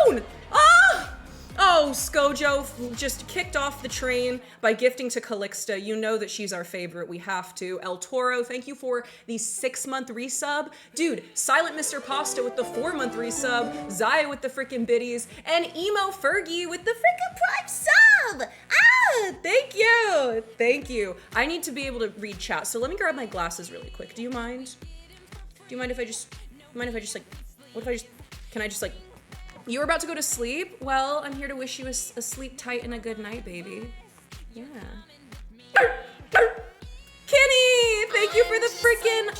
phone! Ah! Oh, Skojo just kicked off the train by gifting to Calixta. You know that she's our favorite. We have to. El Toro, thank you for the 6-month resub. Dude, Silent Mr. Pasta with the 4-month resub. Zaya with the freaking biddies. And Emo Fergie with the freaking prime sub. Ah, thank you. Thank you. I need to be able to read chat, so let me grab my glasses really quick. Do you mind? Do you mind if I just like, what if I just, can I just like, you were about to go to sleep? Well, I'm here to wish you a sleep tight and a good night, baby. Yeah. Kenny, thank you for the freaking...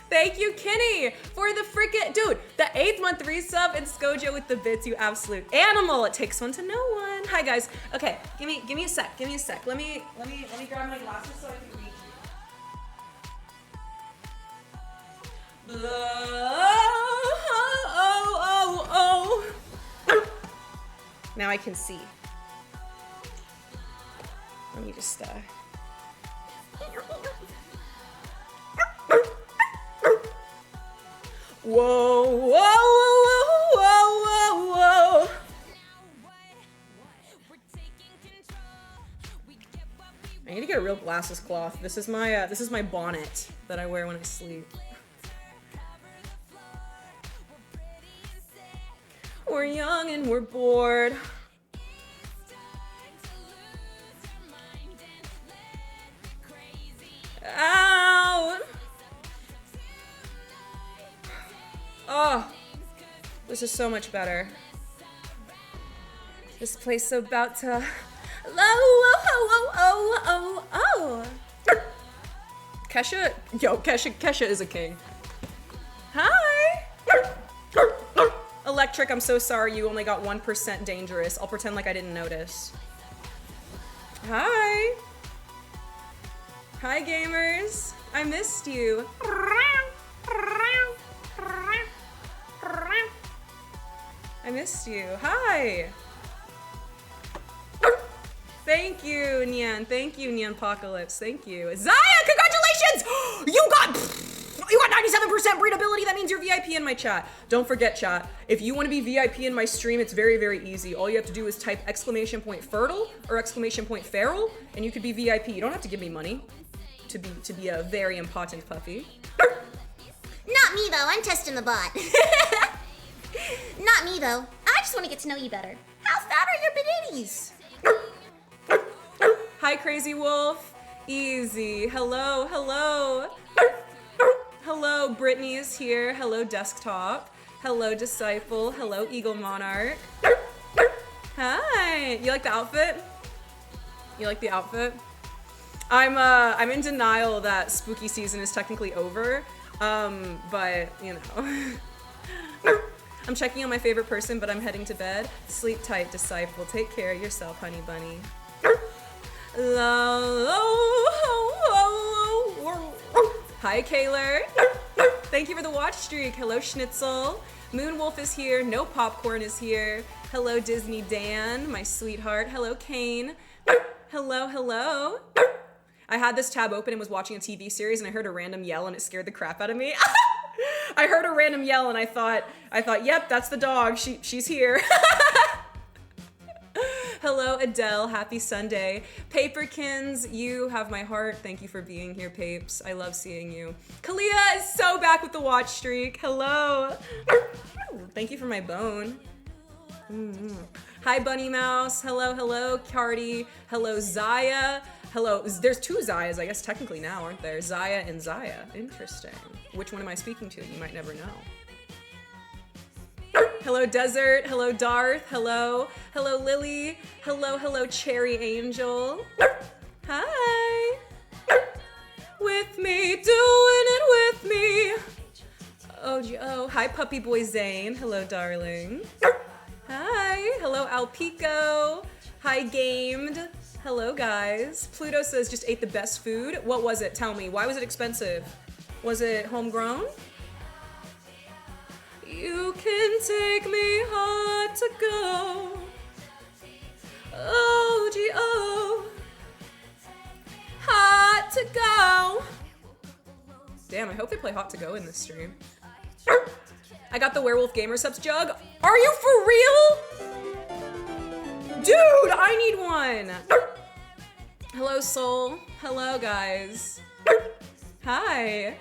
Thank you, Kenny, for the freaking... Dude, the 8th-month resub and Skojo with the bits, you absolute animal. It takes one to know one. Hi, guys. Okay, give me a sec. Give me a sec. Let me grab my glasses so I can read you. Now I can see. Let me just Whoa, whoa, whoa, whoa, whoa, whoa. I need to get a real glasses cloth. This is my bonnet that I wear when I sleep. We're young and we're bored. Ow! Oh, this is so much better. This place is about to... Kesha is a king. Hi! Electric, I'm so sorry you only got 1% dangerous. I'll pretend like I didn't notice. Hi! Hi, gamers. I missed you. I missed you. Hi. Thank you, Nyan. Thank you, Nyanpocalypse. Thank you. Zaya, congratulations! You got 97% breedability. That means you're VIP in my chat. Don't forget, chat. If you want to be VIP in my stream, it's very, very easy. All you have to do is type !fertile or !feral, and you could be VIP. You don't have to give me money to be a very important puppy. Not me, though. I'm testing the bot. Not me, though. I just want to get to know you better. How fat are your bananies? Hi, Crazy Wolf. Easy. Hello, hello. Hello, Brittany is here. Hello, Desktop. Hello, Disciple. Hello, Eagle Monarch. Hi. You like the outfit? You like the outfit? I'm in denial that spooky season is technically over. But, you know. I'm checking on my favorite person, but I'm heading to bed. Sleep tight, Disciple. Take care of yourself, honey bunny. Hi, Kaylor. Thank you for the watch streak. Hello, Schnitzel. Moonwolf is here. No Popcorn is here. Hello, Disney Dan, my sweetheart. Hello, Kane. Hello, hello. I had this tab open and was watching a TV series and I heard a random yell and it scared the crap out of me. I heard a random yell and I thought, yep, that's the dog. She's here. Hello, Adele. Happy Sunday. Paperkins, you have my heart. Thank you for being here, Papes. I love seeing you. Kalia is so back with the watch streak. Hello. Thank you for my bone. Hi, Bunny Mouse. Hello, hello, Cardi. Hello, Zaya. Hello. There's 2 Zayas, I guess, technically now, aren't there? Zaya and Zaya. Interesting. Which one am I speaking to? You might never know. Hello, Desert. Hello, Darth. Hello. Hello, Lily. Hello, hello, Cherry Angel. Hi. With me, doing it with me. Oh, hi, Puppy Boy Zane. Hello, darling. Hi. Hello, Alpico. Hi, Gamed. Hello, guys. Pluto says just ate the best food. What was it? Tell me. Why was it expensive? Was it homegrown? You can take me hard to go. Oh, G-O. Hi, to Go. Damn, I hope they play Hot to Go in this stream. I got the Werewolf Gamer Subs jug. Are you for real? Dude, I need one. Hello, Soul. Hello, guys. Hi.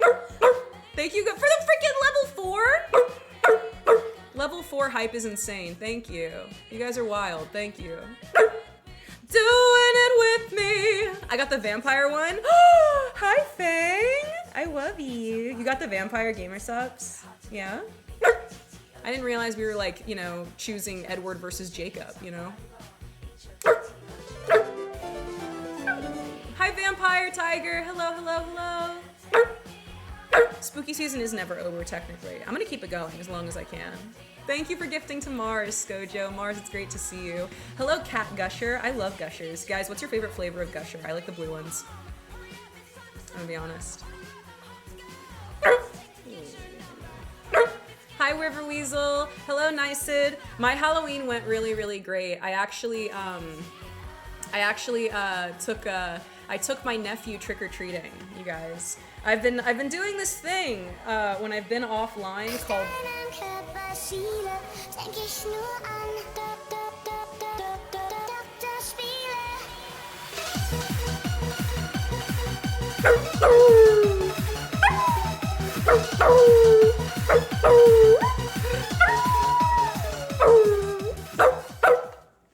Thank you for the freaking level 4. Level 4 hype is insane. Thank you. You guys are wild. Thank you. Doing it with me. I got the vampire one. Hi, Fang. I love you. You got the vampire gamer subs? Yeah? I didn't realize we were like, you know, choosing Edward versus Jacob, you know? Hi, vampire tiger. Hello, hello, hello. Spooky season is never over, technically. I'm gonna keep it going as long as I can. Thank you for gifting to Mars, Skojo. Mars, it's great to see you. Hello, Cat Gusher. I love Gushers. Guys, what's your favorite flavor of Gusher? I like the blue ones. I'm gonna be honest. Hi, River Weasel. Hello, Nicid. My Halloween went really, really great. I actually took my nephew trick-or-treating, you guys. I've been doing this thing when I've been offline called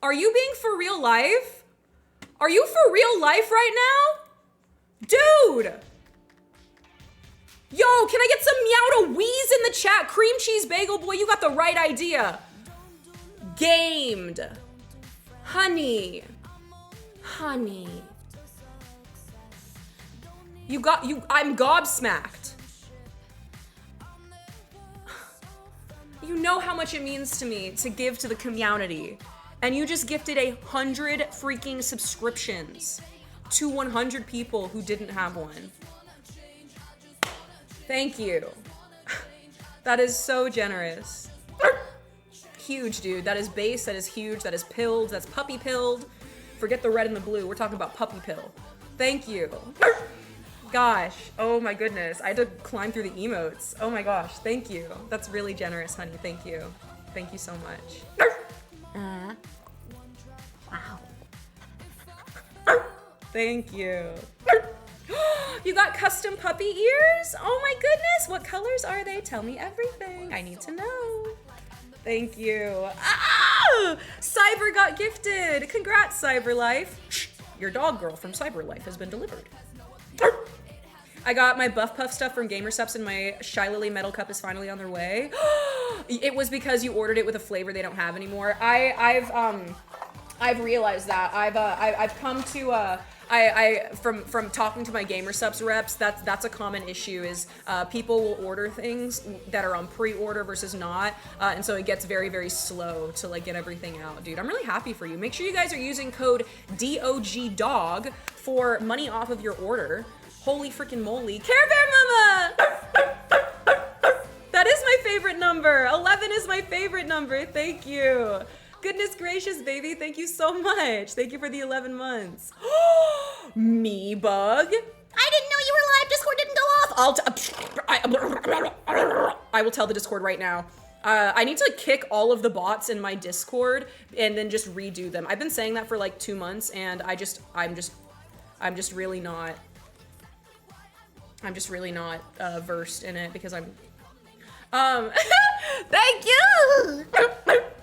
Are you being for real life? Are you for real life right now? Dude! Yo, can I get some meow to wheeze in the chat? Cream cheese bagel boy, you got the right idea. Gamed. Honey. Honey. I'm gobsmacked. You know how much it means to me to give to the community. And you just gifted 100 freaking subscriptions to 100 people who didn't have one. Thank you. That is so generous. Huge, dude. That is base, that is huge, that is pilled, that's puppy pilled. Forget the red and the blue, we're talking about puppy pill. Thank you. Gosh, oh my goodness. I had to climb through the emotes. Oh my gosh, thank you. That's really generous, honey, thank you. Thank you so much. Wow. Thank you. You got custom puppy ears? Oh my goodness, what colors are they? Tell me everything. I need to know. Thank you. Ah! Cyber got gifted. Congrats, Cyberlife. Shh, your dog girl from Cyberlife has been delivered. I got my Buff Puff stuff from GamerSups and my Shy Lily Metal Cup is finally on their way. It was because you ordered it with a flavor they don't have anymore. I've realized that. I've come to from talking to my GamerSups reps, that's a common issue is people will order things that are on pre-order versus not, and so it gets very, very slow to like get everything out. Dude, I'm really happy for you. Make sure you guys are using code DOGDOG for money off of your order. Holy freaking moly. Care Bear Mama! That is my favorite number. 11 is my favorite number. Thank you. Goodness gracious, baby. Thank you so much. Thank you for the 11 months. Me bug. I didn't know you were live. Discord didn't go off. I will tell the Discord right now. I need to kick all of the bots in my Discord and then just redo them. I've been saying that for like 2 months and I'm just really not versed in it because I'm thank you.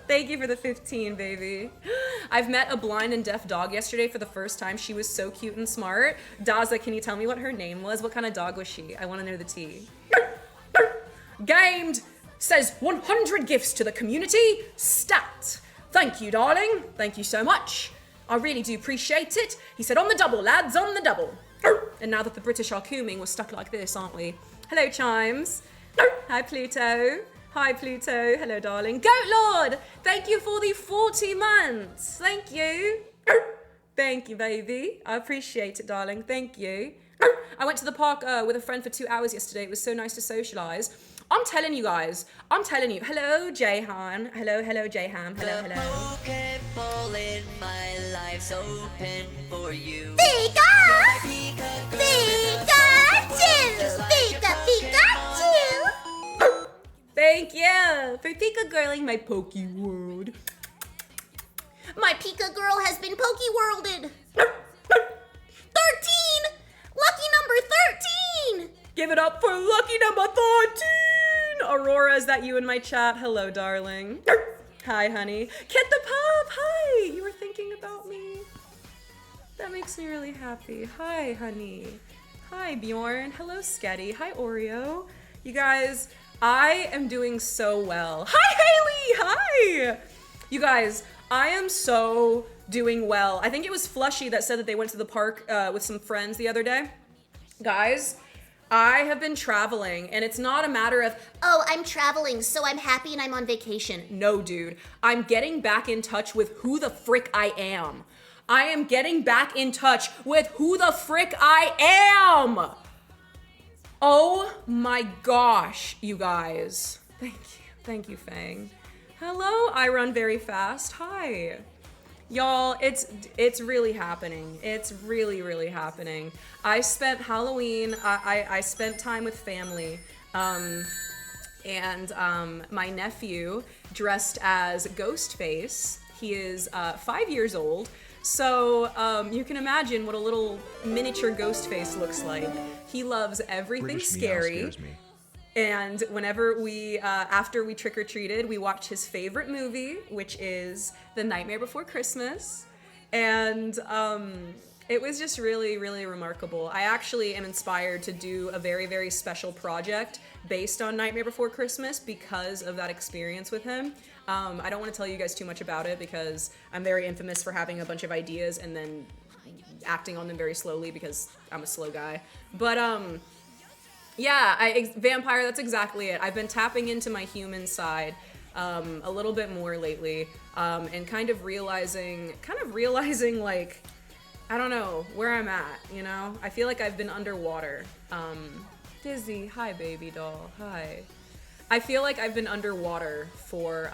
Thank you for the 15, baby. I've met a blind and deaf dog yesterday for the first time. She was so cute and smart. Daza, can you tell me what her name was? What kind of dog was she? I want to know the tea. Gamed says 100 gifts to the community. Stat. Thank you, darling. Thank you so much. I really do appreciate it. He said, on the double, lads, on the double. And now that the British are cooming, we're stuck like this, aren't we? Hello, Chimes. Hi, Pluto. Hi, Pluto. Hello, darling. Goat Lord, thank you for the 40 months. Thank you. Thank you, baby. I appreciate it, darling. Thank you. I went to the park with a friend for 2 hours yesterday. It was so nice to socialize. I'm telling you guys. I'm telling you. Hello, Jayhan. Hello, Jayham. Hello, hello. Pokeball in my life's open for you. Pika! Pika! for Pika girling my Poke World. My Pika girl has been Poke-worlded. 13! Lucky number 13! Give it up for lucky number 13! Aurora, is that you in my chat? Hello, darling. Hi, honey. Kit the Pup, hi! You were thinking about me. That makes me really happy. Hi, honey. Hi, Bjorn. Hello, Sketty. Hi, Oreo. You guys, I am doing so well. Hi, Haley! Hi! You guys, I am so doing well. I think it was Flushy that said that they went to the park with some friends the other day. Guys, I have been traveling, and it's not a matter of, Oh, I'm traveling, so I'm happy and I'm on vacation. no, dude. I'm getting back in touch with who the frick I am. I am getting back in touch with who the frick I am. Oh my gosh, you guys. Thank you. Thank you, Fang. Hello, I run very fast. Hi. Y'all, it's really happening. It's really, really happening. I spent Halloween, I spent time with family. And my nephew dressed as Ghostface. He is 5 years old. So you can imagine what a little miniature Ghostface looks like. He loves everything British scary. meow scares me. And whenever we, after we trick-or-treated, we watched his favorite movie, which is The Nightmare Before Christmas. And it was just really, really remarkable. I actually am inspired to do a very, very special project based on Nightmare Before Christmas because of that experience with him. I don't want to tell you guys too much about it because I'm very infamous for having a bunch of ideas and then acting on them very slowly because I'm a slow guy. But yeah, vampire, that's exactly it. I've been tapping into my human side a little bit more lately, and kind of realizing like, I don't know, where I'm at, you know? I feel like I've been underwater. Dizzy, hi baby doll, hi. I feel like I've been underwater for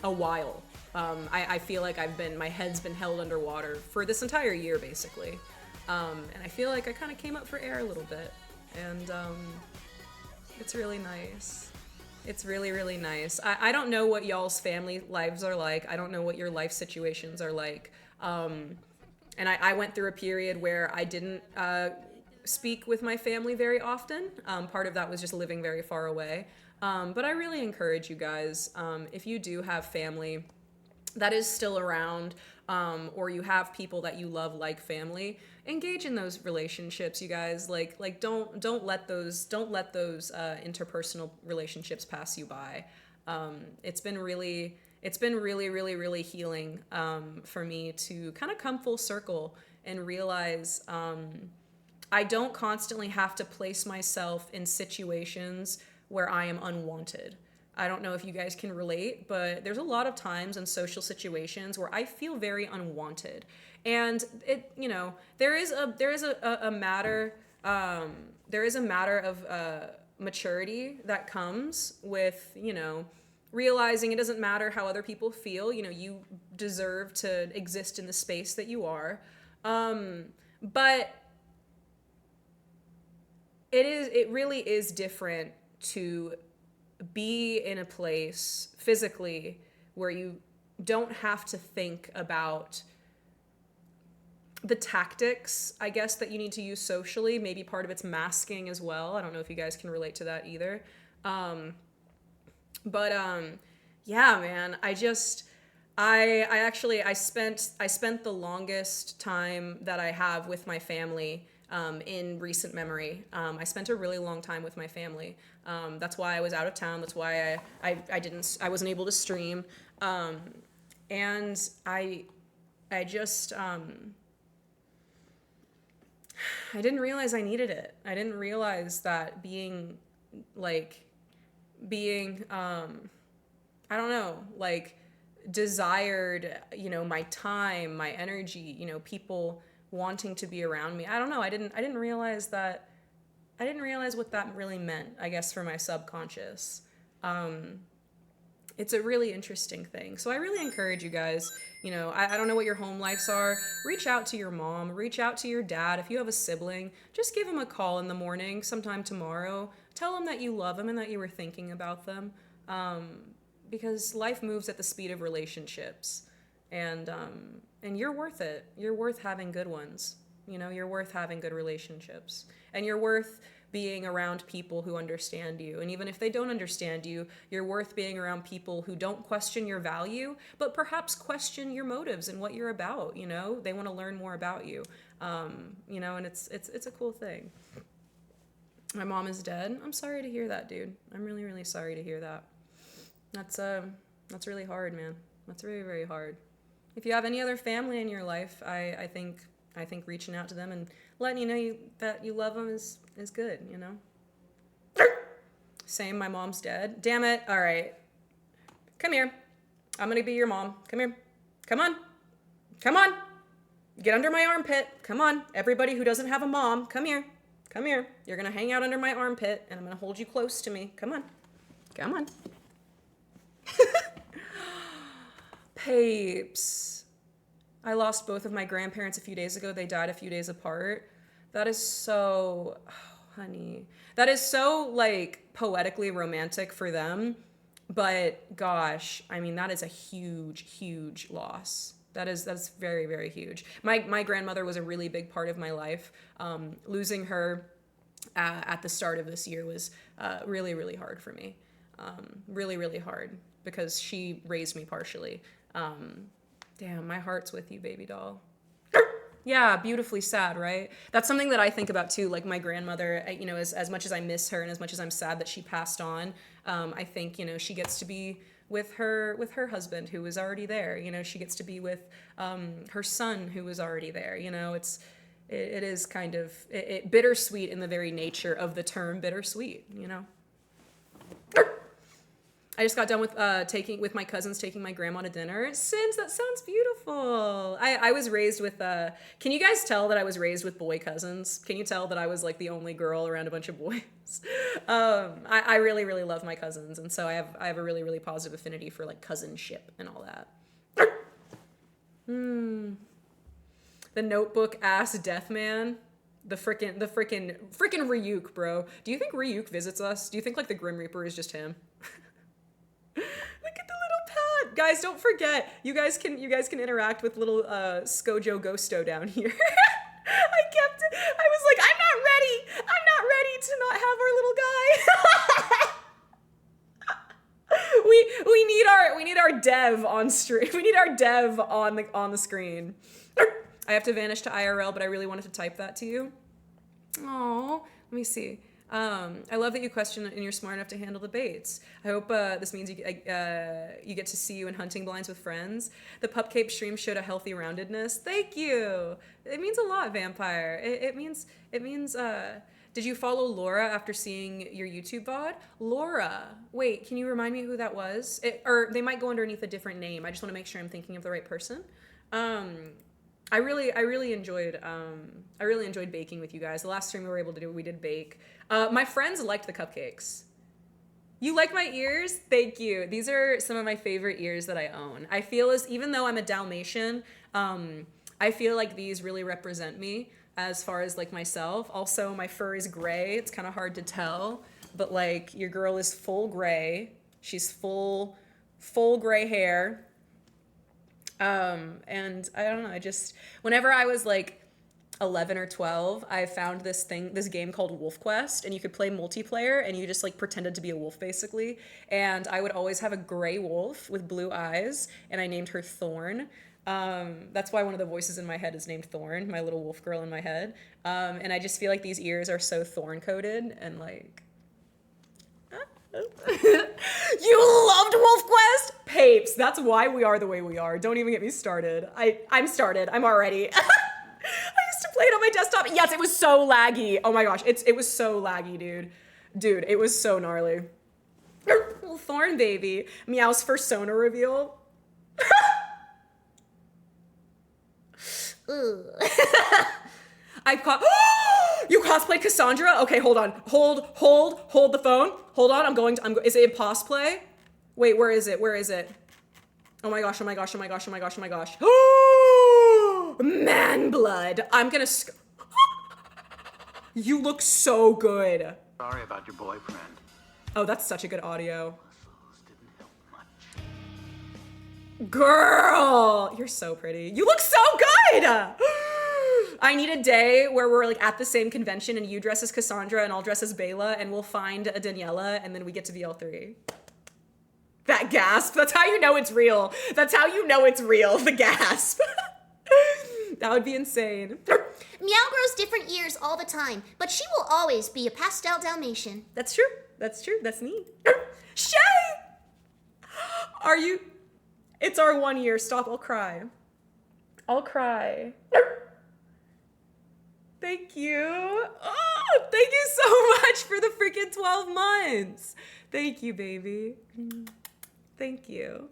a while. I feel like my head's been held underwater for this entire year, basically. And I feel like I kind of came up for air a little bit. And it's really nice. It's really, really nice. I don't know what y'all's family lives are like. I don't know what your life situations are like. And I went through a period where I didn't speak with my family very often. Part of that was just living very far away. But I really encourage you guys, if you do have family that is still around, or you have people that you love like family, engage in those relationships, you guys. Like don't let those interpersonal relationships pass you by. It's been really, really, really healing for me to kind of come full circle and realize I don't constantly have to place myself in situations where I am unwanted. I don't know if you guys can relate, but there's a lot of times in social situations where I feel very unwanted. And it, you know, there is a matter of maturity that comes with, you know, realizing it doesn't matter how other people feel. You know, you deserve to exist in the space that you are. But it really is different to be in a place physically where you don't have to think about the tactics, I guess, that you need to use socially. Maybe part of it's masking as well. I don't know if you guys can relate to that either. Yeah, man, I spent the longest time that I have with my family in recent memory. I spent a really long time with my family. That's why I was out of town. That's why I wasn't able to stream. And I didn't realize I needed it. I didn't realize that being, I don't know, like, desired, you know, my time, my energy, you know, people wanting to be around me. I don't know. I didn't realize what that really meant, I guess, for my subconscious. It's a really interesting thing. So I really encourage you guys, you know, I don't know what your home lives are. Reach out to your mom, reach out to your dad. If you have a sibling, just give him a call in the morning, sometime tomorrow. Tell them that you love them and that you were thinking about them. because life moves at the speed of relationships, and you're worth it. You're worth having good ones. You know, you're worth having good relationships, and you're worth being around people who understand you. And even if they don't understand you, you're worth being around people who don't question your value, but perhaps question your motives and what you're about. You know, they want to learn more about you. You know, and it's a cool thing. My mom is dead. I'm sorry to hear that, dude. I'm really, really sorry to hear that. That's really hard, man. That's very, very hard. If you have any other family in your life, I think reaching out to them and letting you know that you love them is good, you know? Same, my mom's dead. Damn it. All right. Come here. I'm going to be your mom. Come here. Come on. Come on. Get under my armpit. Come on. Everybody who doesn't have a mom, come here. Come here. You're going to hang out under my armpit, and I'm going to hold you close to me. Come on. Come on. Papes. I lost both of my grandparents a few days ago. They died a few days apart. That is so, oh, honey. That is so, like, poetically romantic for them. But, gosh, I mean, that is a huge, huge loss. That's very, very huge. My grandmother was a really big part of my life. Losing her at the start of this year was really, really hard for me. Really, really hard because she raised me partially. Damn, my heart's with you, baby doll. Yeah, beautifully sad, right? That's something that I think about too. Like my grandmother, you know, as much as I miss her and as much as I'm sad that she passed on, I think, you know, she gets to be with her husband who was already there. You know, she gets to be with her son who was already there. You know, it is kind of bittersweet in the very nature of the term bittersweet. You know. I just got done with with my cousins taking my grandma to dinner. Sins, that sounds beautiful. I was raised with, can you guys tell that I was raised with boy cousins? Can you tell that I was like the only girl around a bunch of boys? I really, really love my cousins. And so I have a really, really positive affinity for like cousinship and all that. The Notebook ass death man. The frickin' Ryuk, bro. Do you think Ryuk visits us? Do you think like the Grim Reaper is just him? Look at the little pad. Guys, don't forget. You guys can interact with little Skojo Ghosto down here. I was like, I'm not ready to not have our little guy. we need our dev on stream. We need our dev on the screen. I have to vanish to IRL, but I really wanted to type that to you. Oh, let me see. I love that you question and you're smart enough to handle debates. I hope this means you get to see you in hunting blinds with friends. The Pupcape stream showed a healthy roundedness. Thank you. It means a lot, Vampire. It means. Did you follow Laura after seeing your YouTube VOD? Laura. Wait, can you remind me who that was? Or they might go underneath a different name. I just want to make sure I'm thinking of the right person. I really enjoyed baking with you guys. The last stream we were able to do, we did bake. My friends liked the cupcakes. You like my ears? Thank you. These are some of my favorite ears that I own. I feel even though I'm a Dalmatian, I feel like these really represent me as far as like myself. Also, my fur is gray. It's kind of hard to tell, but like your girl is full gray. She's full gray hair. And I don't know, whenever I was like 11 or 12, I found this game called Wolf Quest, and you could play multiplayer and you just like pretended to be a wolf basically. And I would always have a gray wolf with blue eyes, and I named her Thorn. That's why one of the voices in my head is named Thorn, my little wolf girl in my head. And I just feel like these ears are so thorn coated and like, you loved Wolf Quest? Papes, that's why we are the way we are. Don't even get me started. I'm started. I'm already. I used to play it on my desktop. Yes, it was so laggy. Oh my gosh, it was so laggy, dude. Dude, it was so gnarly. Little Thorn baby. Meow's persona reveal. You cosplayed Cassandra? Okay, hold on. Hold the phone. Hold on, is it cosplay? Wait, where is it? Oh my gosh. Man blood. I'm gonna You look so good. Sorry about your boyfriend. Oh, that's such a good audio. Girl, you're so pretty. You look so good. I need a day where we're like at the same convention and you dress as Cassandra and I'll dress as Bela and we'll find a Daniela and then we get to be all three. That gasp. That's how you know it's real. That's how you know it's real. The gasp. That would be insane. Meow grows different ears all the time, but she will always be a pastel Dalmatian. That's true. That's true. That's neat. Shay! Are you... It's our 1 year. Stop. I'll cry. I'll cry. Thank you. Oh, thank you so much for the freaking 12 months. Thank you, baby. Thank you.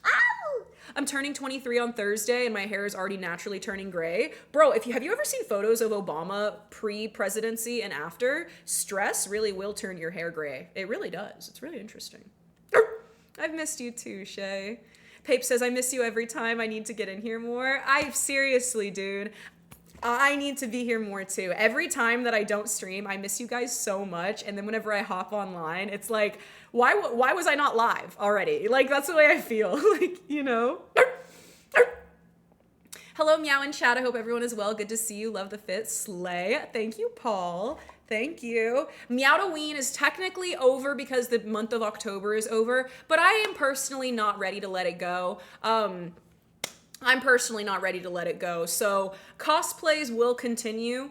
Ow! I'm turning 23 on Thursday and my hair is already naturally turning gray. Bro, have you ever seen photos of Obama pre-presidency and after? Stress really will turn your hair gray. It really does. It's really interesting. I've missed you too, Shay. Pape says, I miss you every time. I need to get in here more. Seriously, dude. I need to be here more too. Every time that I don't stream, I miss you guys so much. And then whenever I hop online, it's like, why was I not live already? Like, that's the way I feel. Like, you know? Hello, Meow in chat. I hope everyone is well. Good to see you. Love the fit. Slay. Thank you, Paul. Thank you. Meowdalyn is technically over because the month of October is over, but I am personally not ready to let it go. I'm personally not ready to let it go. So cosplays will continue.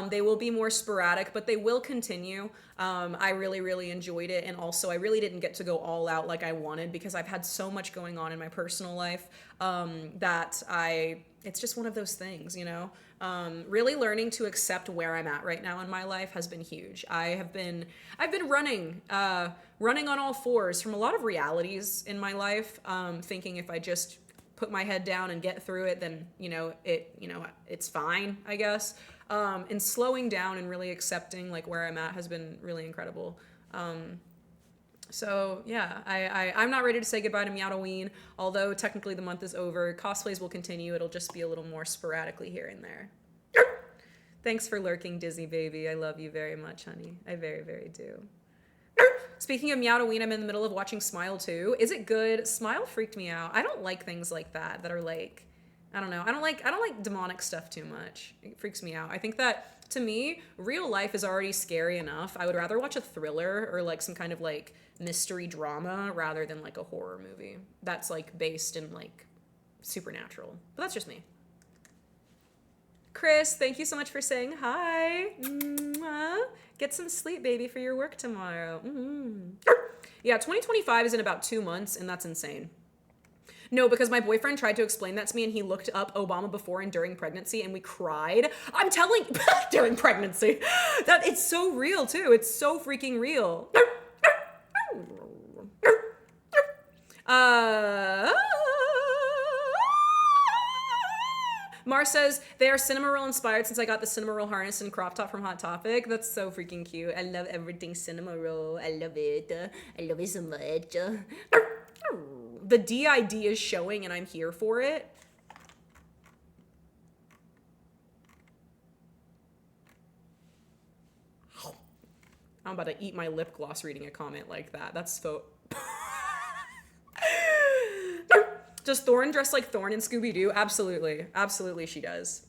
They will be more sporadic, but they will continue. I really, really enjoyed it. And also I really didn't get to go all out like I wanted because I've had so much going on in my personal life it's just one of those things, you know? Really learning to accept where I'm at right now in my life has been huge. I've been running on all fours from a lot of realities in my life, thinking if I just put my head down and get through it, then, it's fine, I guess. And slowing down and really accepting like where I'm at has been really incredible. So yeah, I'm not ready to say goodbye to Meowdalyn, although technically the month is over. Cosplays will continue. It'll just be a little more sporadically here and there. Thanks for lurking, Dizzy baby. I love you very much, honey. I very, very do. Speaking of Meowdalyn, I'm in the middle of watching Smile 2. Is it good? Smile freaked me out. I don't like things like that are like, I don't know. I don't like demonic stuff too much. It freaks me out. I think that, to me, real life is already scary enough. I would rather watch a thriller or like some kind of like mystery drama rather than like a horror movie that's like based in like supernatural. But that's just me. Chris, thank you so much for saying hi. Mwah. Get some sleep, baby, for your work tomorrow. Yeah, 2025 is in about 2 months, and that's insane. No, because my boyfriend tried to explain that to me, and he looked up Obama before and during pregnancy, and we cried. I'm telling during pregnancy. That it's so real, too. It's so freaking real. Mar says, they are Cinnamoroll inspired since I got the Cinnamoroll harness and crop top from Hot Topic. That's so freaking cute. I love everything Cinnamoroll. I love it. I love it so much. The DID is showing and I'm here for it. I'm about to eat my lip gloss reading a comment like that. That's so... Does Thorn dress like Thorn in Scooby-Doo? Absolutely. Absolutely she does.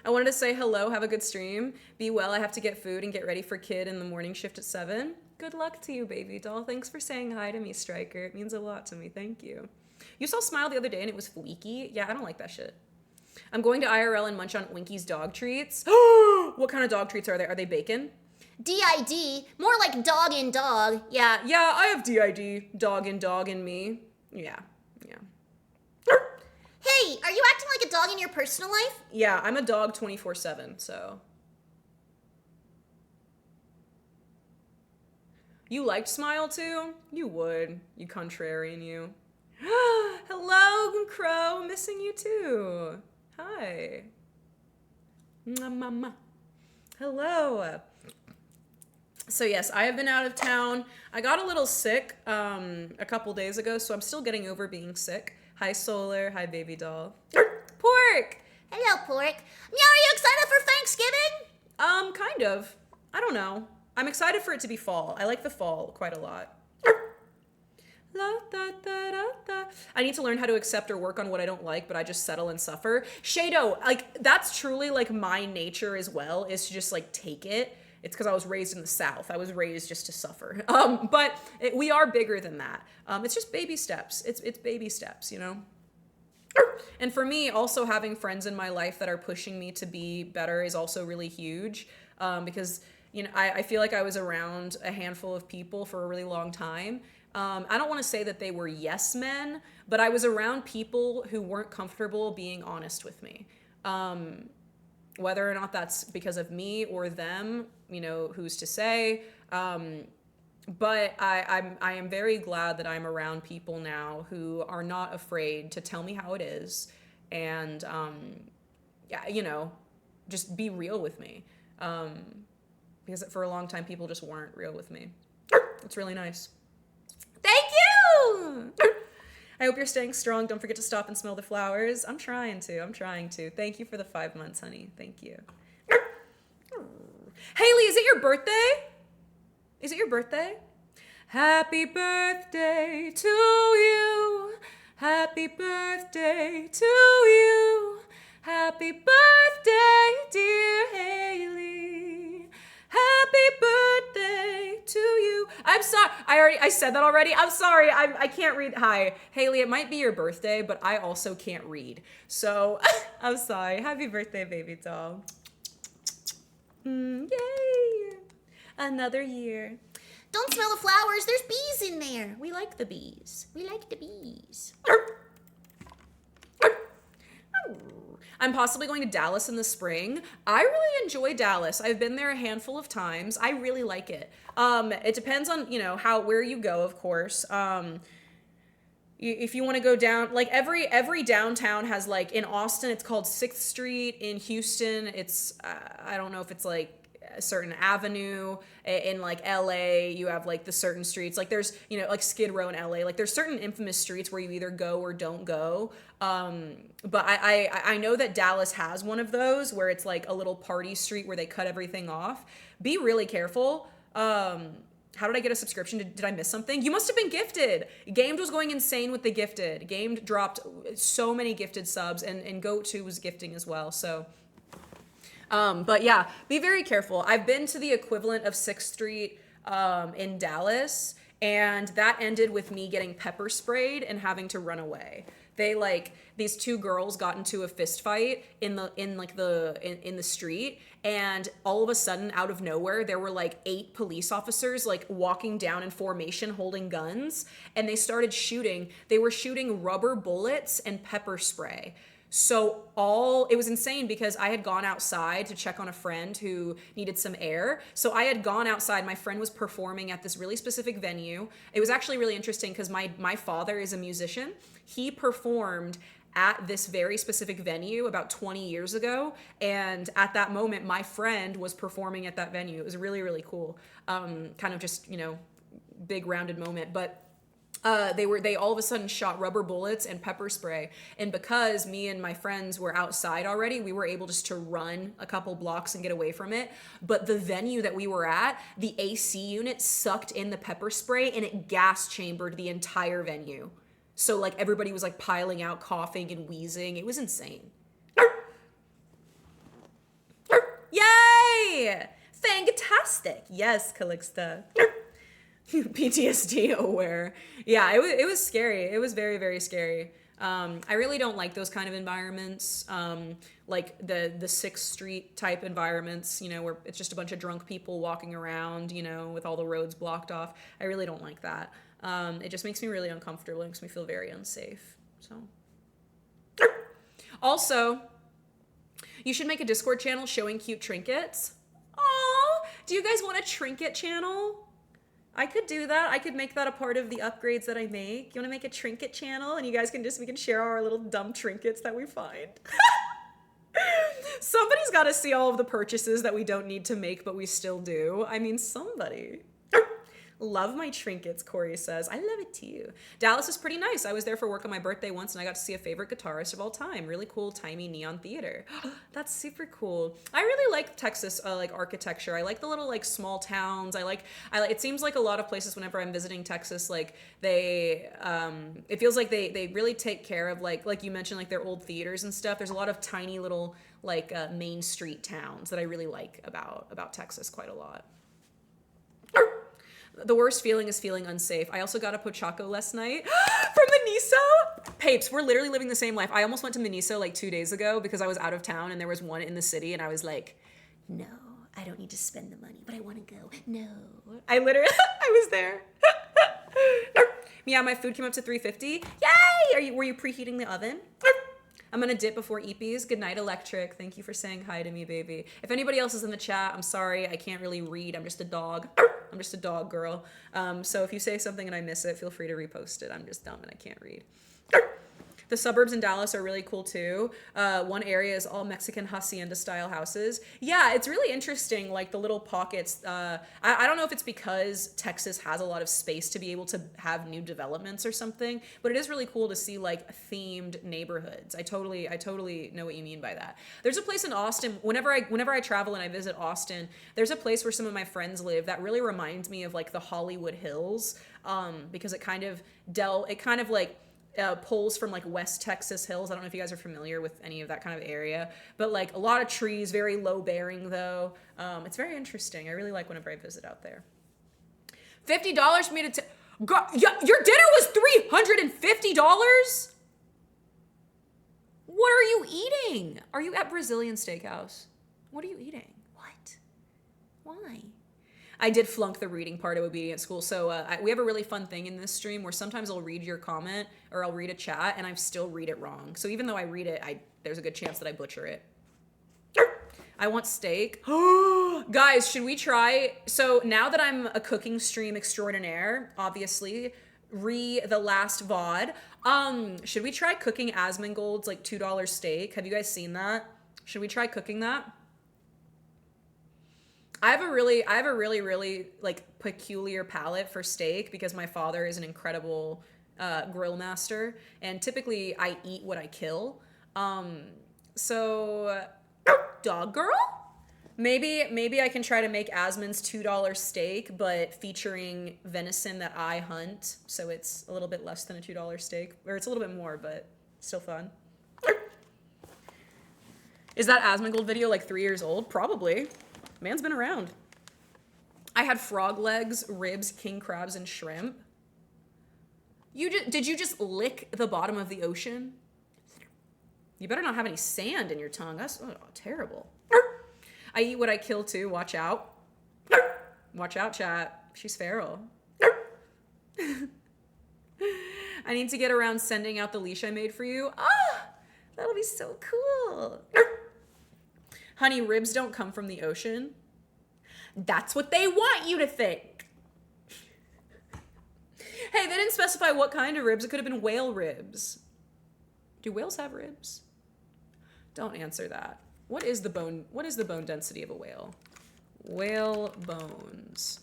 I wanted to say hello, have a good stream. Be well, I have to get food and get ready for kid in the morning shift at 7. Good luck to you, baby doll. Thanks for saying hi to me, Striker. It means a lot to me. Thank you. You saw Smile the other day and it was fleeky. Yeah, I don't like that shit. I'm going to IRL and munch on Winky's dog treats. What kind of dog treats are they? Are they bacon? DID, more like dog in dog. Yeah. Yeah, I have DID. Dog in me. Yeah. Hey, are you acting like a dog in your personal life? Yeah, I'm a dog 24/7, so. You liked Smile too? You would. You contrarian you. Hello, Crow. Missing you too. Hi. Mama. Hello. So yes, I have been out of town. I got a little sick a couple days ago, so I'm still getting over being sick. Hi, Solar. Hi, baby doll. Pork! Hello, Pork. Meow, are you excited for Thanksgiving? Kind of. I don't know. I'm excited for it to be fall. I like the fall quite a lot. La, da, da, da, da. I need to learn how to accept or work on what I don't like, but I just settle and suffer. Shado, like that's truly like my nature as well, is to just like take it. It's because I was raised in the South. I was raised just to suffer. But we are bigger than that. It's just baby steps. It's baby steps, you know? And for me, also having friends in my life that are pushing me to be better is also really huge, because you know I feel like I was around a handful of people for a really long time. I don't want to say that they were yes men, but I was around people who weren't comfortable being honest with me. Whether or not that's because of me or them, you know, who's to say? But I am very glad that I'm around people now who are not afraid to tell me how it is, and yeah, you know, just be real with me. Because for a long time people just weren't real with me. It's really nice. Thank you. I hope you're staying strong. Don't forget to stop and smell the flowers. I'm trying to. Thank you for the 5 months, honey. Thank you. Haley, is it your birthday? Is it your birthday? Happy birthday to you. Happy birthday to you. Happy birthday, dear Haley. Happy birthday to you. I'm sorry. I said that already. I'm sorry. I can't read. Hi, Haley. It might be your birthday, but I also can't read. So I'm sorry. Happy birthday, baby doll. Yay. Another year. Don't smell the flowers. There's bees in there. We like the bees. We like the bees. I'm possibly going to Dallas in the spring. I really enjoy Dallas. I've been there a handful of times. I really like it. It depends on, you know, where you go, of course. If you want to go down, like every downtown has, like in Austin, it's called 6th Street. In Houston, it's, I don't know if it's like a certain avenue. In like LA, you have like the certain streets. Like there's, you know, like Skid Row in LA. Like there's certain infamous streets where you either go or don't go. But I know that Dallas has one of those where it's like a little party street where they cut everything off. Be really careful. How did I get a subscription? Did I miss something? You must have been gifted. Gamed was going insane with the gifted. Gamed dropped so many gifted subs, and Goat2 was gifting as well. So, but yeah, be very careful. I've been to the equivalent of 6th Street in Dallas, and that ended with me getting pepper sprayed and having to run away. These 2 girls got into a fist fight in the street, and all of a sudden, out of nowhere, there were like 8 police officers like walking down in formation holding guns, and they started shooting. They were shooting rubber bullets and pepper spray. So it was insane because I had gone outside to check on a friend who needed some air. So I had gone outside. My friend was performing at this really specific venue. It was actually really interesting because my father is a musician. He performed at this very specific venue about 20 years ago. And at that moment, my friend was performing at that venue. It was really, really cool. Kind of just, you know, big rounded moment. But they all of a sudden shot rubber bullets and pepper spray. And because me and my friends were outside already, we were able just to run a couple blocks and get away from it. But the venue that we were at, the AC unit sucked in the pepper spray and it gas chambered the entire venue. So like everybody was like piling out, coughing and wheezing. It was insane. Yay! Fantastic. Yes, Calixta. PTSD aware. Yeah, it was scary. It was very, very scary. I really don't like those kind of environments, like the 6th Street type environments, you know, where it's just a bunch of drunk people walking around, you know, with all the roads blocked off. I really don't like that. It just makes me really uncomfortable. It makes me feel very unsafe. So, also, you should make a Discord channel showing cute trinkets. Aww, do you guys want a trinket channel? I could do that. I could make that a part of the upgrades that I make. You want to make a trinket channel, and you guys we can share our little dumb trinkets that we find. Somebody's got to see all of the purchases that we don't need to make, but we still do. I mean, somebody. Love my trinkets, Corey says. I love it too. Dallas is pretty nice. I was there for work on my birthday once and I got to see a favorite guitarist of all time. Really cool, tiny neon theater. That's super cool. I really like Texas, like architecture. I like the little like small towns. I like, it seems like a lot of places whenever I'm visiting Texas, like they, it feels like they really take care of like you mentioned, like their old theaters and stuff. There's a lot of tiny little like main street towns that I really like about Texas quite a lot. The worst feeling is feeling unsafe. I also got a pochaco last night from Miniso. Papes, we're literally living the same life. I almost went to Miniso like 2 days ago because I was out of town and there was one in the city and I was like, No, I don't need to spend the money, but I want to go. No. I literally, I was there. Yeah, my food came up to $3.50. Yay! Were you preheating the oven? I'm gonna dip before Eepees. Good night, Electric. Thank you for saying hi to me, baby. If anybody else is in the chat, I'm sorry. I can't really read. I'm just a dog. I'm just a dog girl. So if you say something and I miss it, feel free to repost it. I'm just dumb and I can't read. The suburbs in Dallas are really cool too. One area is all Mexican hacienda style houses. Yeah, it's really interesting, like the little pockets. I don't know if it's because Texas has a lot of space to be able to have new developments or something, but it is really cool to see like themed neighborhoods. I totally know what you mean by that. There's a place in Austin, whenever I travel and I visit Austin, there's a place where some of my friends live that really reminds me of like the Hollywood Hills, because it kind of pulls from like West Texas hills. I don't know if you guys are familiar with any of that kind of area, but like a lot of trees, very low bearing though. It's very interesting. I really like whenever I visit out there. $50 for me to your dinner was $350? What are you eating? Are you at Brazilian Steakhouse? What are you eating? What? Why? I did flunk the reading part of obedience school. So we have a really fun thing in this stream where sometimes I'll read your comment or I'll read a chat and I still read it wrong. So even though I read it, there's a good chance that I butcher it. I want steak. Guys, should we try? So now that I'm a cooking stream extraordinaire, obviously, the last VOD, should we try cooking Asmongold's like $2 steak? Have you guys seen that? Should we try cooking that? I have a really like peculiar palate for steak because my father is an incredible grill master, and typically I eat what I kill. So dog girl, maybe I can try to make Asmon's $2 steak, but featuring venison that I hunt, so it's a little bit less than a $2 steak, or it's a little bit more, but still fun. Is that Asmongold video like 3 years old? Probably. Man's been around. I had frog legs, ribs, king crabs, and shrimp. Did you just lick the bottom of the ocean? You better not have any sand in your tongue. That's terrible. I eat what I kill too. Watch out. Watch out, chat. She's feral. I need to get around sending out the leash I made for you. Ah, that'll be so cool. Honey, ribs don't come from the ocean. That's what they want you to think. Hey, they didn't specify what kind of ribs. It could have been whale ribs. Do whales have ribs? Don't answer that. What is the bone density of a whale? Whale bones.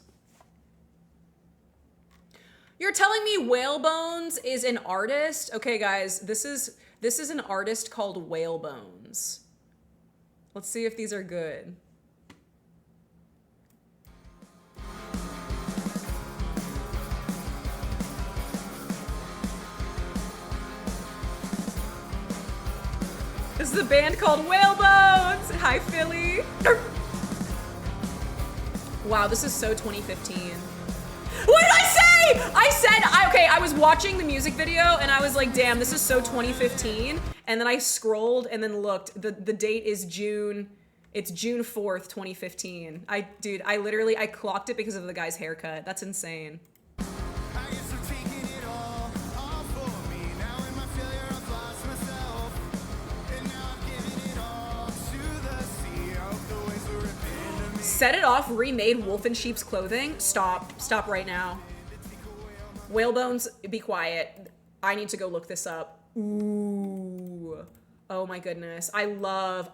You're telling me Whale Bones is an artist? Okay, guys, this is an artist called Whale Bones. Let's see if these are good. This is a band called Whale Bones. Hi, Philly. Wow, this is so 2015. What did I say? I was watching the music video and I was like, damn, this is so 2015. And then I scrolled and then looked. The date is June. It's June 4th, 2015. I clocked it because of the guy's haircut. That's insane. Set It Off remade Wolf in Sheep's Clothing. Stop right now. Whale Bones, be quiet. I need to go look this up. Ooh. Oh my goodness. All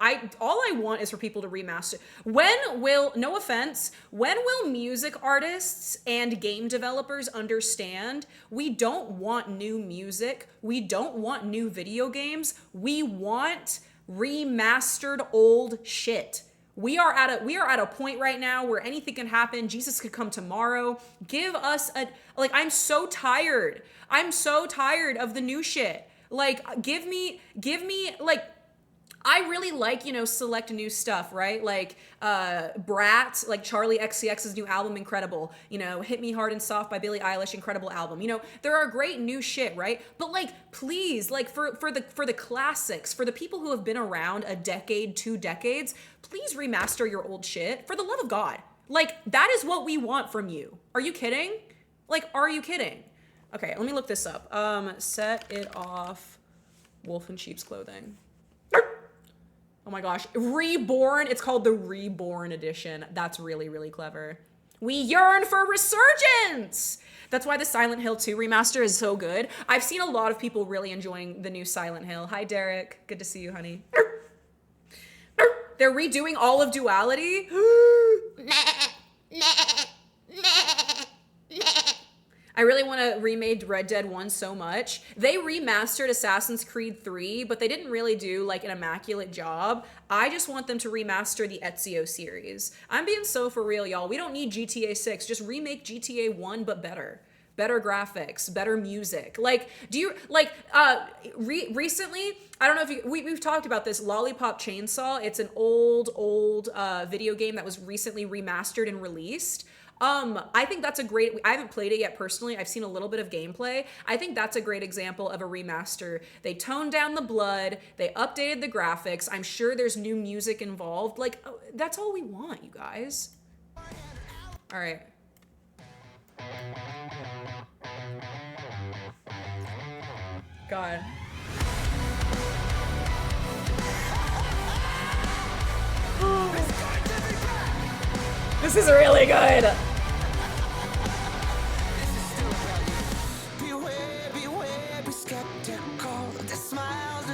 I want is for people to remaster. No offense, when will music artists and game developers understand we don't want new music, we don't want new video games, we want remastered old shit. We are at a point right now where anything can happen. Jesus could come tomorrow. Give us I'm so tired. I'm so tired of the new shit. Like, give me, like, I really like, select new stuff, right? Like, Brat, like Charlie XCX's new album, incredible. Hit Me Hard and Soft by Billie Eilish, incredible album. There are great new shit, right? But like, please, like for the classics, for the people who have been around a decade, 2 decades, please remaster your old shit, for the love of God. Like, that is what we want from you. Are you kidding? Like, are you kidding? Okay, let me look this up. Set it off, wolf in sheep's clothing. Oh my gosh, Reborn. It's called the Reborn edition. That's really, really clever. We yearn for resurgence. That's why the Silent Hill 2 remaster is so good. I've seen a lot of people really enjoying the new Silent Hill. Hi, Derek. Good to see you, honey. They're redoing all of Duality. I really want to remake Red Dead 1 so much. They remastered Assassin's Creed 3, but they didn't really do like an immaculate job. I just want them to remaster the Ezio series. I'm being so for real, y'all. We don't need GTA 6. Just remake GTA 1, but better. Better graphics, better music. Like, do you, like, recently, I don't know if we've talked about this, Lollipop Chainsaw. It's an old video game that was recently remastered and released. I think that's I haven't played it yet personally. I've seen a little bit of gameplay. I think that's a great example of a remaster. They toned down the blood. They updated the graphics. I'm sure there's new music involved. Like, that's all we want, you guys. All right. God. This is really good. Beware, beware, be skeptical. The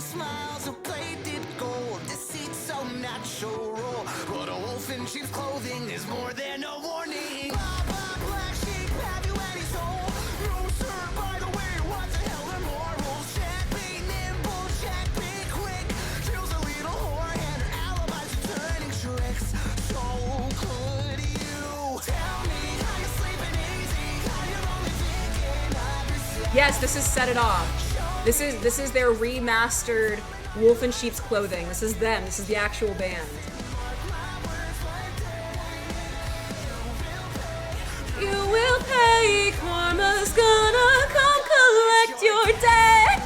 smiles of plated gold. Deceit so natural. But a wolf in sheep's clothing is more than a warning. Blah, blah, black sheep, have you any soul? No, sir, by the way, what the hell are morals? Check, be nimble, check, be quick. Trails a little whore and her alibis are turning tricks. So could you tell me how you're sleeping easy? How you're only thinking of yourself? Yes, this is Set It Off. This is their remastered Wolf in Sheep's Clothing. This is them. This is the actual band. You will pay. Karma's gonna come collect your debt.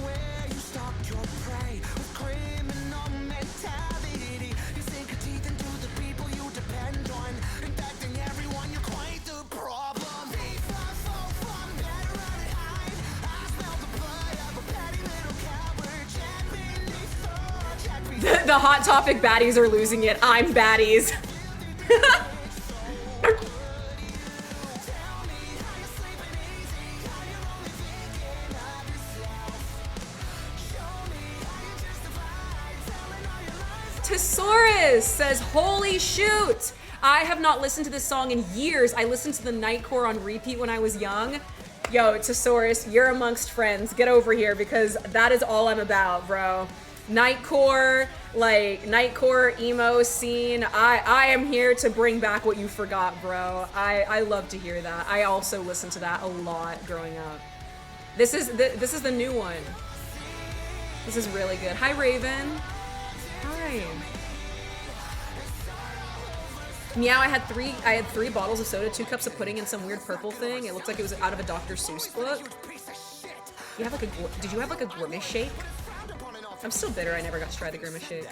Where you stalk your prey with criminal mentality. You sink your teeth into the people you depend on, infecting everyone. You're quite the problem. People so fun, better run and hide. I smell the blood of a petty little coward. Check beneath the check beneath The Hot Topic baddies are losing it. I'm baddies. Thesaurus says, holy shoot! I have not listened to this song in years. I listened to the Nightcore on repeat when I was young. Yo, Thesaurus, you're amongst friends. Get over here because that is all I'm about, bro. Nightcore, like Nightcore emo scene. I am here to bring back what you forgot, bro. I love to hear that. I also listened to that a lot growing up. This is the new one. This is really good. Hi, Raven. Hi. Meow, I had three bottles of soda, 2 cups of pudding, and some weird purple thing. It looked like it was out of a Dr. Seuss book. You have like did you have like a Grimace shake? I'm still bitter I never got to try the Grimace shake.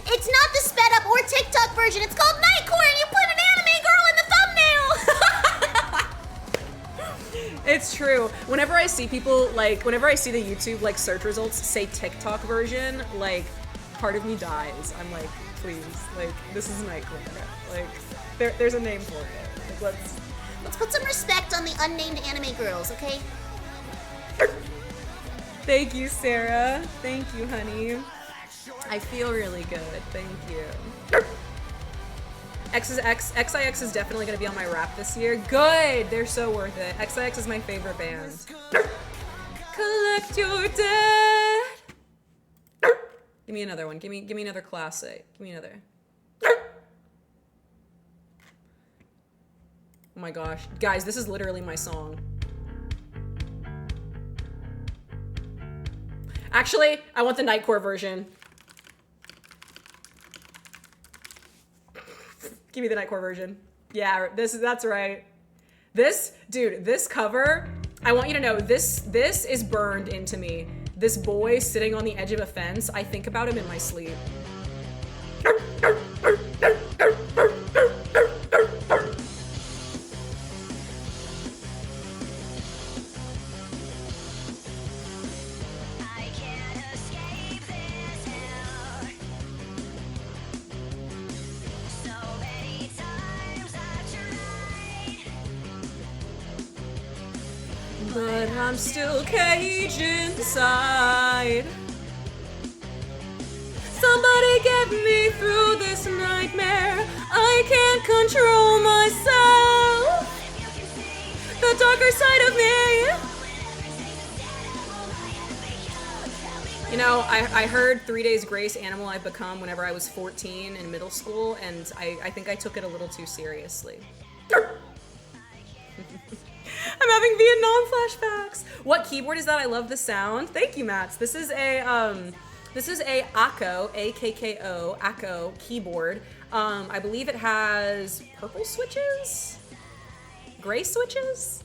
It's not the sped up or TikTok version. It's called Nightcore, and you put an anime girl in the thumbnail. It's true. Whenever I see people, like, whenever I see the YouTube, like, search results say TikTok version, like, part of me dies. I'm like, please, like, this is Nightcore. Like, there's a name for it. Like, Let's put some respect on the unnamed anime girls, okay? Thank you, Sarah. Thank you, honey. I feel really good. Thank you. XIX is definitely gonna be on my rap this year. Good! They're so worth it. XIX is my favorite band. Collect your debt. Give me another one. Give me another classic. Give me another. Oh my gosh. Guys, this is literally my song. Actually, I want the Nightcore version. Give me the Nightcore version. Yeah, that's right. This cover, I want you to know, this is burned into me. This boy sitting on the edge of a fence, I think about him in my sleep. But I'm still caged inside. Somebody get me through this nightmare. I can't control myself. The darker side of me. You know, I heard 3 Days Grace, Animal I've Become whenever I was 14 in middle school, and I think I took it a little too seriously. I'm having Vietnam flashbacks. What keyboard is that? I love the sound. Thank you, Mats. This is a Akko, A-K-K-O, Akko keyboard. I believe it has purple switches? Gray switches?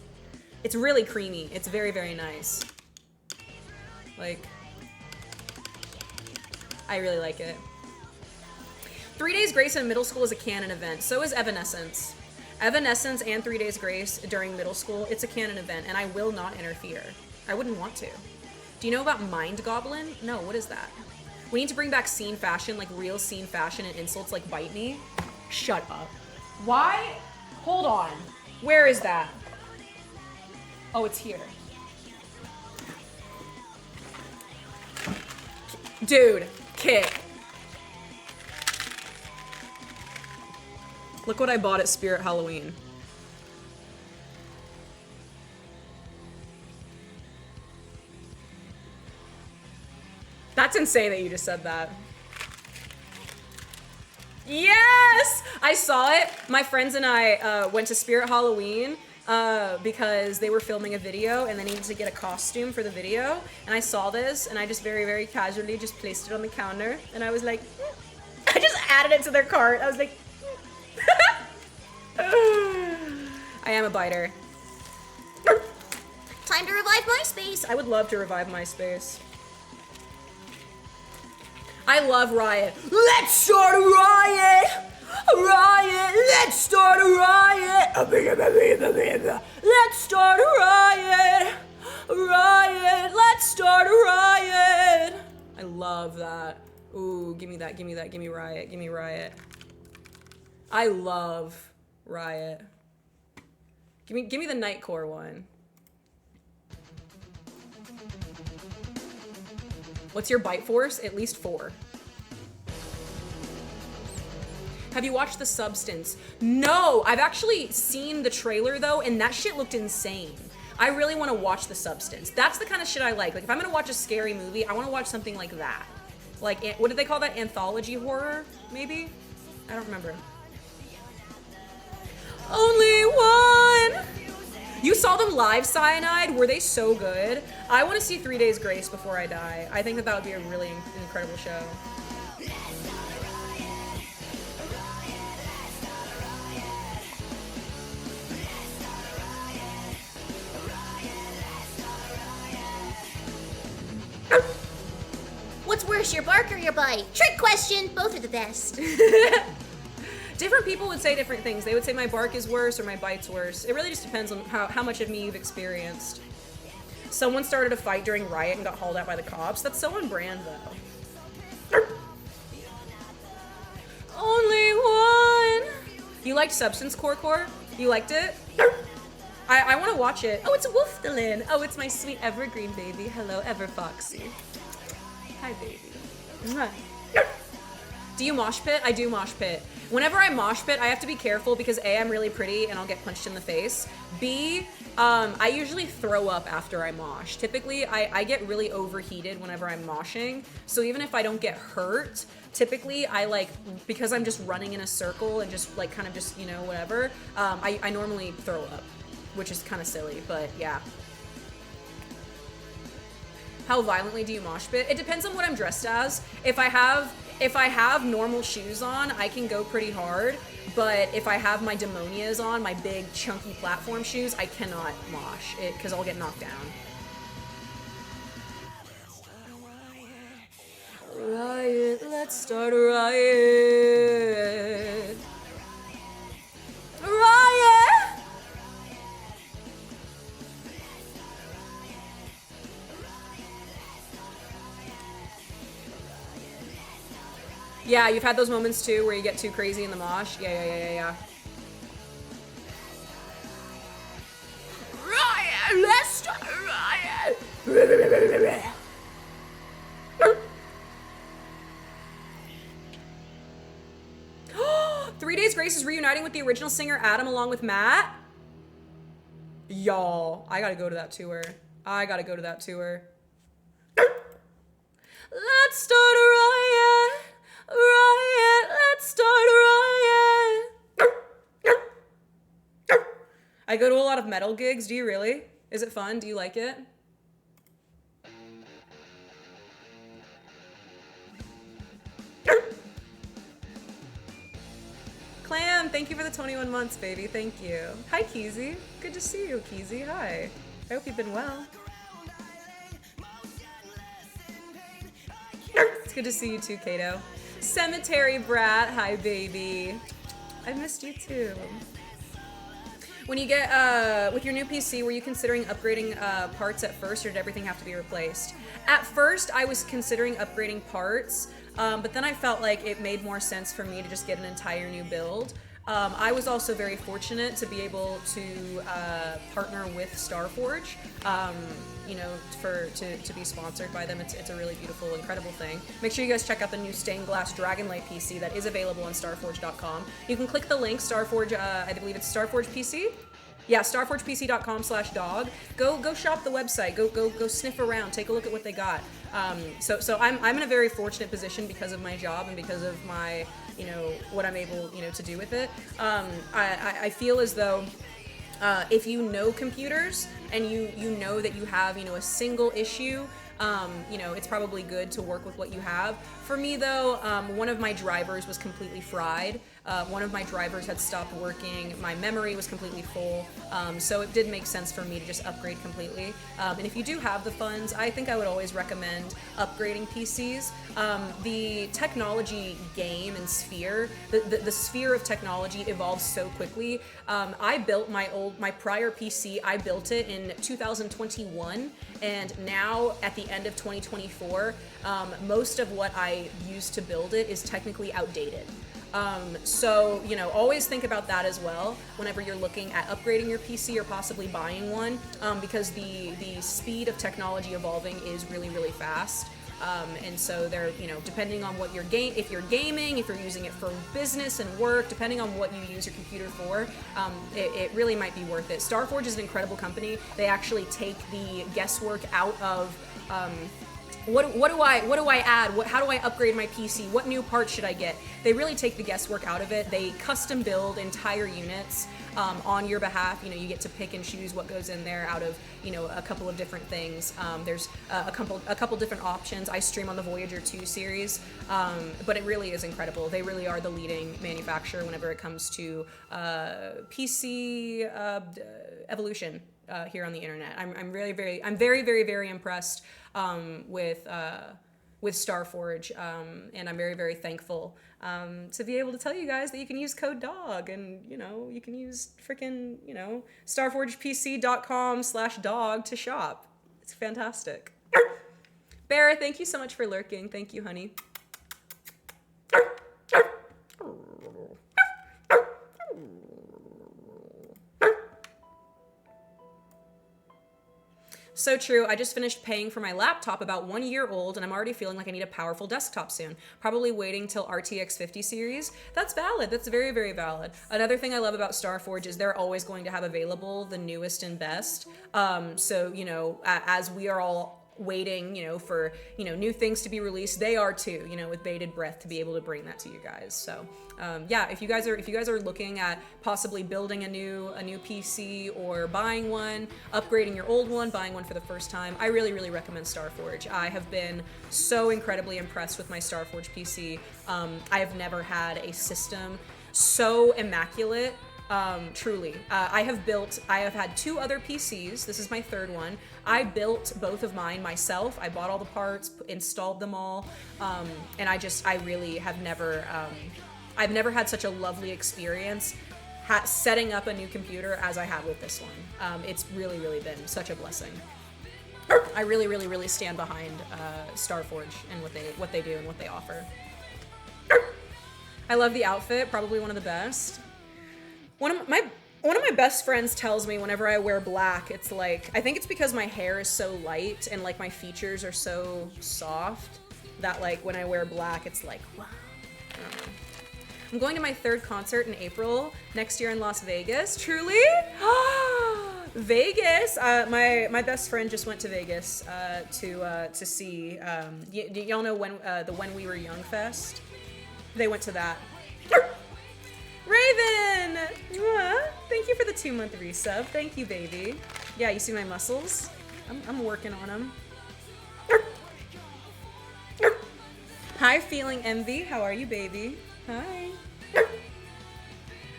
It's really creamy. It's very, very nice. Like, I really like it. 3 Days Grace in middle school is a canon event. So is Evanescence. Evanescence and 3 Days Grace during middle school, it's a canon event, and I will not interfere. I wouldn't want to. Do you know about Mind Goblin? No, what is that? We need to bring back scene fashion, like real scene fashion, and insults like bite me. Shut up. Why? Hold on. Where is that? Oh, it's here. Dude, kick. Look what I bought at Spirit Halloween. That's insane that you just said that. Yes! I saw it. My friends and I went to Spirit Halloween because they were filming a video and they needed to get a costume for the video. And I saw this and I just very, very casually just placed it on the counter. And I was like, I just added it to their cart. I was like, I am a biter. Time to revive MySpace. I would love to revive MySpace. I love Riot. Let's start a riot! A riot! Let's start a riot! Let's start a riot! A riot! Let's start a riot! I love that. Ooh, give me that, give me that, give me Riot, give me Riot. I love Riot. Give me the Nightcore one. What's your bite force? At least 4. Have you watched The Substance? No, I've actually seen the trailer though, and that shit looked insane. I really want to watch The Substance. That's the kind of shit I like. Like if I'm gonna watch a scary movie, I want to watch something like that. Like, what did they call that? Anthology horror, maybe? I don't remember. Only one! You saw them live, Cyanide? Were they so good? I want to see 3 Days Grace before I die. I think that would be a really incredible show. What's worse, your bark or your bite? Trick question. Both are the best. Different people would say different things. They would say my bark is worse or my bite's worse. It really just depends on how much of me you've experienced. Someone started a fight during Riot and got hauled out by the cops. That's so on brand, though. You liked Substance Core? You liked it? I want to watch it. Oh, it's WOWDALYN'. Oh, it's my sweet evergreen baby. Hello, Everfoxy. Hi, baby. Mwah. Do you mosh pit? I do mosh pit. Whenever I mosh pit, I have to be careful because A, I'm really pretty and I'll get punched in the face. B, I usually throw up after I mosh. Typically, I get really overheated whenever I'm moshing. So even if I don't get hurt, typically I like, because I'm just running in a circle and just like kind of just, you know, whatever, I normally throw up, which is kind of silly, but yeah. How violently do you mosh pit? It depends on what I'm dressed as. If I have normal shoes on, I can go pretty hard. But if I have my demonias on, my big chunky platform shoes, I cannot mosh it because I'll get knocked down. Riot, let's start a riot. Riot! Yeah, you've had those moments too where you get too crazy in the mosh. Yeah. Riot! Let's start a riot! 3 Days Grace is reuniting with the original singer Adam along with Matt. Y'all, I gotta go to that tour. Let's start a riot. Riot, let's start a riot. I go to a lot of metal gigs. Do you really? Is it fun? Do you like it? Clam, thank you for the 21 months, baby. Thank you. Hi, Keezy. Good to see you, Keezy. Hi. I hope you've been well. It's good to see you too, Kato. Cemetery Brat, hi baby. I missed you too. When you get, with your new PC, were you considering upgrading parts at first, or did everything have to be replaced? At first, I was considering upgrading parts, but then I felt like it made more sense for me to just get an entire new build. I was also very fortunate to be able to partner with StarForge, you know, to be sponsored by them. It's a really beautiful, incredible thing. Make sure you guys check out the new stained glass Dragonlight PC that is available on starforge.com. You can click the link, Starforge, I believe it's Starforge PC. Yeah, starforgepc.com/dog. Go shop the website. Go sniff around. Take a look at what they got. So I'm in a very fortunate position because of my job and because of my, you know, what I'm able, you know, to do with it. I feel as though if you know computers and you know that you have, you know, a single issue, you know, it's probably good to work with what you have. For me though, one of my drivers was completely fried. One of my drivers had stopped working. My memory was completely full. So it did make sense for me to just upgrade completely. And if you do have the funds, I think I would always recommend upgrading PCs. The technology game and sphere, the sphere of technology evolves so quickly. I built my prior PC, I built it in 2021, and now at the end of 2024, most of what I used to build it is technically outdated. So, you know, always think about that as well whenever you're looking at upgrading your PC or possibly buying one, because the speed of technology evolving is really, really fast. And so they're, you know, depending on what if you're gaming, if you're using it for business and work, depending on what you use your computer for, it really might be worth it. StarForge is an incredible company. They actually take the guesswork out of, what do I add? How do I upgrade my PC? What new parts should I get? They really take the guesswork out of it. They custom build entire units on your behalf. You know, you get to pick and choose what goes in there out of, you know, a couple of different things. There's a couple different options. I stream on the Voyager 2 series, but it really is incredible. They really are the leading manufacturer whenever it comes to PC evolution here on the internet. I'm very impressed with StarForge, and I'm very thankful to be able to tell you guys that you can use code DOG, and you know, you can use freaking, you know, starforgepc.com/dog to shop. It's fantastic. Bear, thank you so much for lurking. Thank you, honey. So true. I just finished paying for my laptop, about 1 year old, and I'm already feeling like I need a powerful desktop soon. Probably waiting till RTX 50 series. That's valid. That's very, very valid. Another thing I love about Starforge is they're always going to have available the newest and best. So, you know, as we are all waiting, you know, for, you know, new things to be released, they are too, you know, with bated breath to be able to bring that to you guys. So yeah, if you guys are looking at possibly building a new PC or buying one, upgrading your old one, buying one for the first time, I really, really recommend Starforge. I have been so incredibly impressed with my Starforge PC. I have never had a system so immaculate. Truly. I have had 2 other PCs. This is my 3rd one. I built both of mine myself. I bought all the parts, installed them all, and I really have never, I've never had such a lovely experience setting up a new computer as I have with this one. It's really, really been such a blessing. I really, really, really stand behind Starforge and what they do and what they offer. I love the outfit, probably one of the best. One of my best friends tells me whenever I wear black, it's like, I think it's because my hair is so light and like my features are so soft that like when I wear black, it's like, wow. I don't know. I'm going to my 3rd concert in April next year in Las Vegas. Truly? Vegas. My best friend just went to Vegas to see. Y'all know the When We Were Young Fest? They went to that. Raven! Thank you for the 2-month resub. Thank you, baby. Yeah, you see my muscles? I'm working on them. Hi, Feeling Envy. How are you, baby? Hi.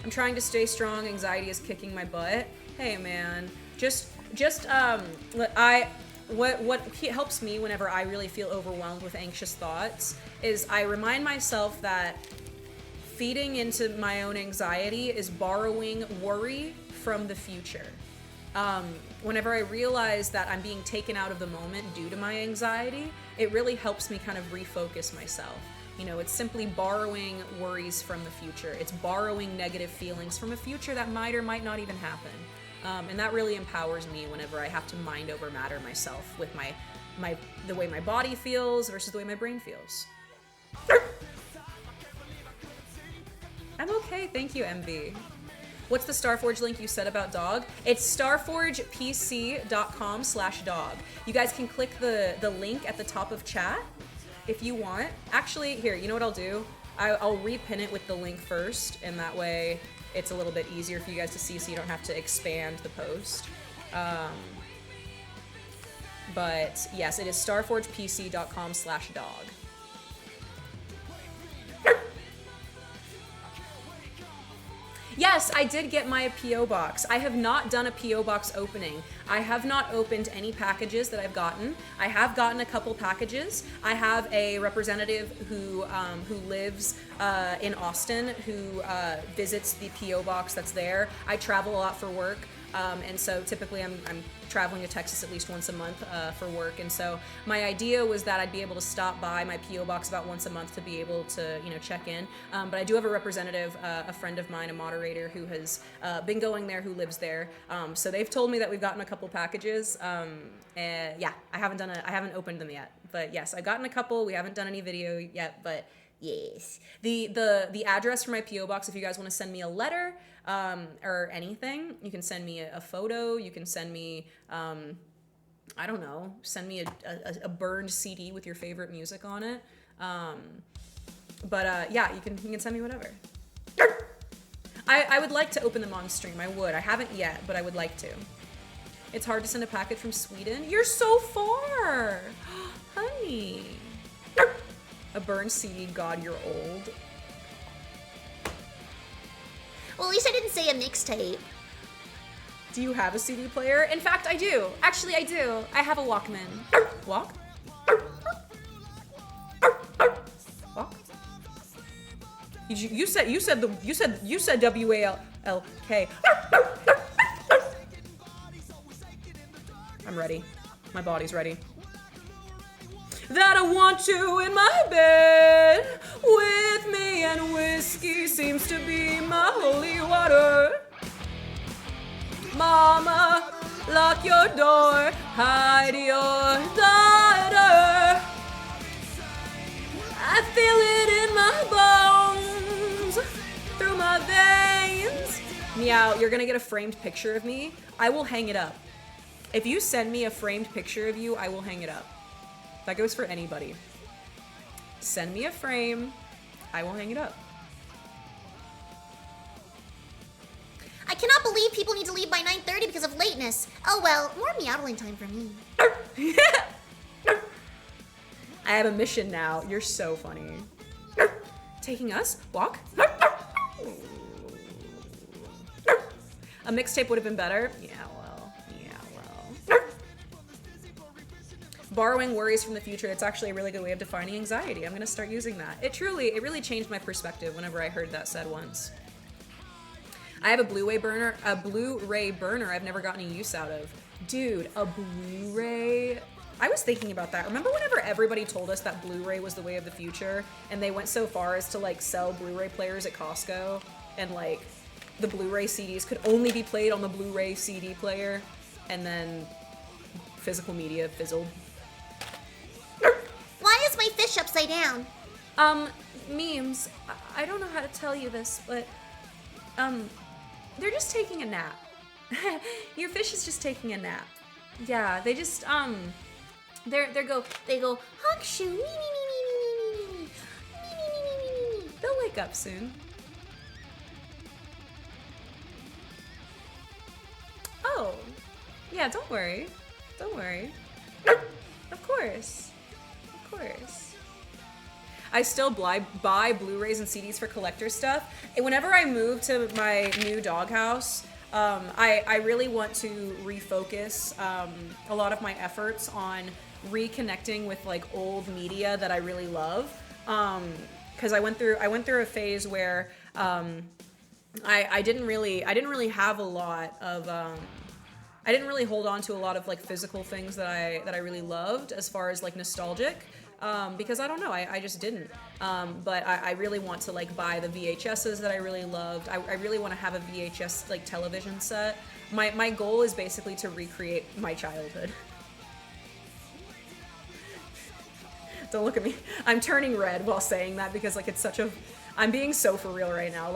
I'm trying to stay strong. Anxiety is kicking my butt. Hey, man. What helps me whenever I really feel overwhelmed with anxious thoughts is I remind myself that feeding into my own anxiety is borrowing worry from the future. Whenever I realize that I'm being taken out of the moment due to my anxiety, it really helps me kind of refocus myself. You know, it's simply borrowing worries from the future. It's borrowing negative feelings from a future that might or might not even happen. And that really empowers me whenever I have to mind over matter myself with the way my body feels versus the way my brain feels. I'm okay, thank you, MV. What's the Starforge link you said about dog? It's starforgepc.com/dog. You guys can click the link at the top of chat if you want. Actually, here, you know what I'll do? I'll repin it with the link first, and that way it's a little bit easier for you guys to see so you don't have to expand the post. But yes, it is starforgepc.com/dog. Yes, I did get my P.O. box. I have not done a P.O. box opening. I have not opened any packages that I've gotten. I have gotten a couple packages. I have a representative who lives in Austin who visits the P.O. box that's there. I travel a lot for work. And so typically I'm traveling to Texas at least once a month for work. And so my idea was that I'd be able to stop by my P.O. box about once a month to be able to, you know, check in. But I do have a representative, a friend of mine, a moderator who has been going there, who lives there. So they've told me that we've gotten a couple packages. And yeah, I haven't opened them yet. But yes, I've gotten a couple. We haven't done any video yet, but yes. The address for my P.O. box, if you guys want to send me a letter, or anything, you can send me a photo, you can send me, I don't know, send me a burned CD with your favorite music on it. Yeah, you can send me whatever. I would like to open them on stream. I would. I haven't yet, but I would like to. It's hard to send a package from Sweden. You're so far, honey. A burned CD, God, you're old. Well, at least I didn't say a mixtape. Do you have a CD player? In fact, I do. Actually, I do. I have a Walkman. Walk? Walk? You said WALK. I'm ready. My body's ready. That I want you in my bed with me, and whiskey seems to be my holy water. Mama, lock lock your door, hide your daughter. I feel it in my bones, through my veins. Meow, you're gonna get a framed picture of me. I will hang it up. If you send me a framed picture of you, I will hang it up. That goes for anybody. Send me a frame, I will hang it up. I cannot believe people need to leave by 9:30 because of lateness. Oh well, more meowdling time for me. I have a mission now. You're so funny. Taking us? Walk? A mixtape would have been better. Yeah, well. Borrowing worries from the future. It's actually a really good way of defining anxiety. I'm gonna start using that. It really changed my perspective whenever I heard that said once. I have a Blu-ray burner I've never gotten any use out of. Dude, a Blu-ray. I was thinking about that. Remember whenever everybody told us that Blu-ray was the way of the future, and they went so far as to like sell Blu-ray players at Costco, and like the Blu-ray CDs could only be played on the Blu-ray CD player, and then physical media fizzled. Why is my fish upside down? Memes, I don't know how to tell you this, but they're just taking a nap. Your fish is just taking a nap. Yeah, they just they go honk shoo, me me me me me me me me me me. They'll wake up soon. Oh, yeah, don't worry. Don't worry. Of course. I still buy Blu-rays and CDs for collector stuff. And whenever I move to my new doghouse, I really want to refocus a lot of my efforts on reconnecting with like old media that I really love. Because I went through a phase where I didn't really have a lot of I didn't really hold on to a lot of like physical things that I really loved as far as like nostalgic. Because I don't know, I just didn't. But I really want to like buy the VHSs that I really loved. I really want to have a VHS like television set. My goal is basically to recreate my childhood. Don't look at me. I'm turning red while saying that because like it's such a, I'm being so for real right now.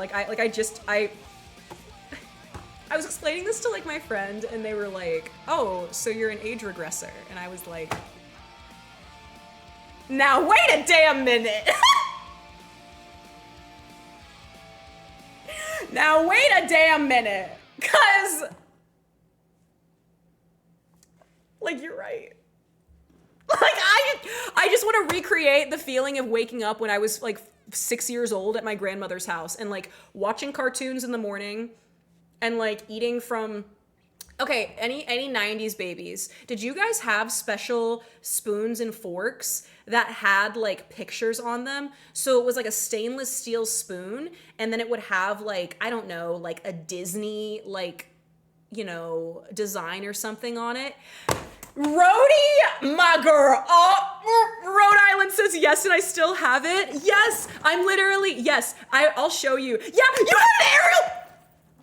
I was explaining this to like my friend and they were like, oh, so you're an age regressor. And I was like, now wait a damn minute. Now wait a damn minute. Cause like you're right. Like I just want to recreate the feeling of waking up when I was like 6 years old at my grandmother's house and like watching cartoons in the morning and like eating from, okay, any 90s babies, did you guys have special spoons and forks that had like pictures on them? So it was like a stainless steel spoon and then it would have like, I don't know, like a Disney like, you know, design or something on it. Rhodey, my girl. Oh, Rhode Island says yes, and I still have it. Yes, I'm literally, yes, I'll show you. Yeah, you had an aerial.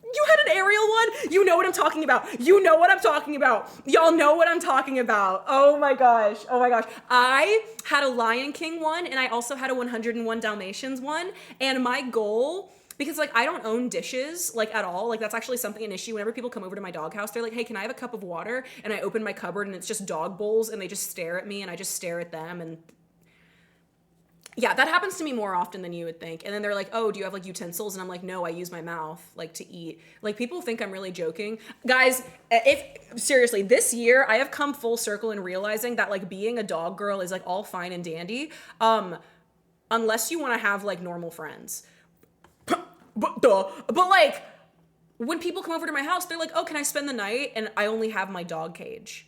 You had an aerial one? You know what I'm talking about. You know what I'm talking about. Y'all know what I'm talking about. Oh my gosh. Oh my gosh. I had a Lion King one, and I also had a 101 Dalmatians one, and my goal, because like I don't own dishes like at all, like that's actually something, an issue. Whenever people come over to my doghouse, they're like, hey, can I have a cup of water? And I open my cupboard and it's just dog bowls and they just stare at me and I just stare at them. And yeah, that happens to me more often than you would think. And then they're like, oh, do you have like utensils? And I'm like, no, I use my mouth like to eat. Like people think I'm really joking. Guys, if seriously, this year I have come full circle in realizing that like being a dog girl is like all fine and dandy. Unless you want to have like normal friends. But like when people come over to my house, they're like, oh, can I spend the night? And I only have my dog cage.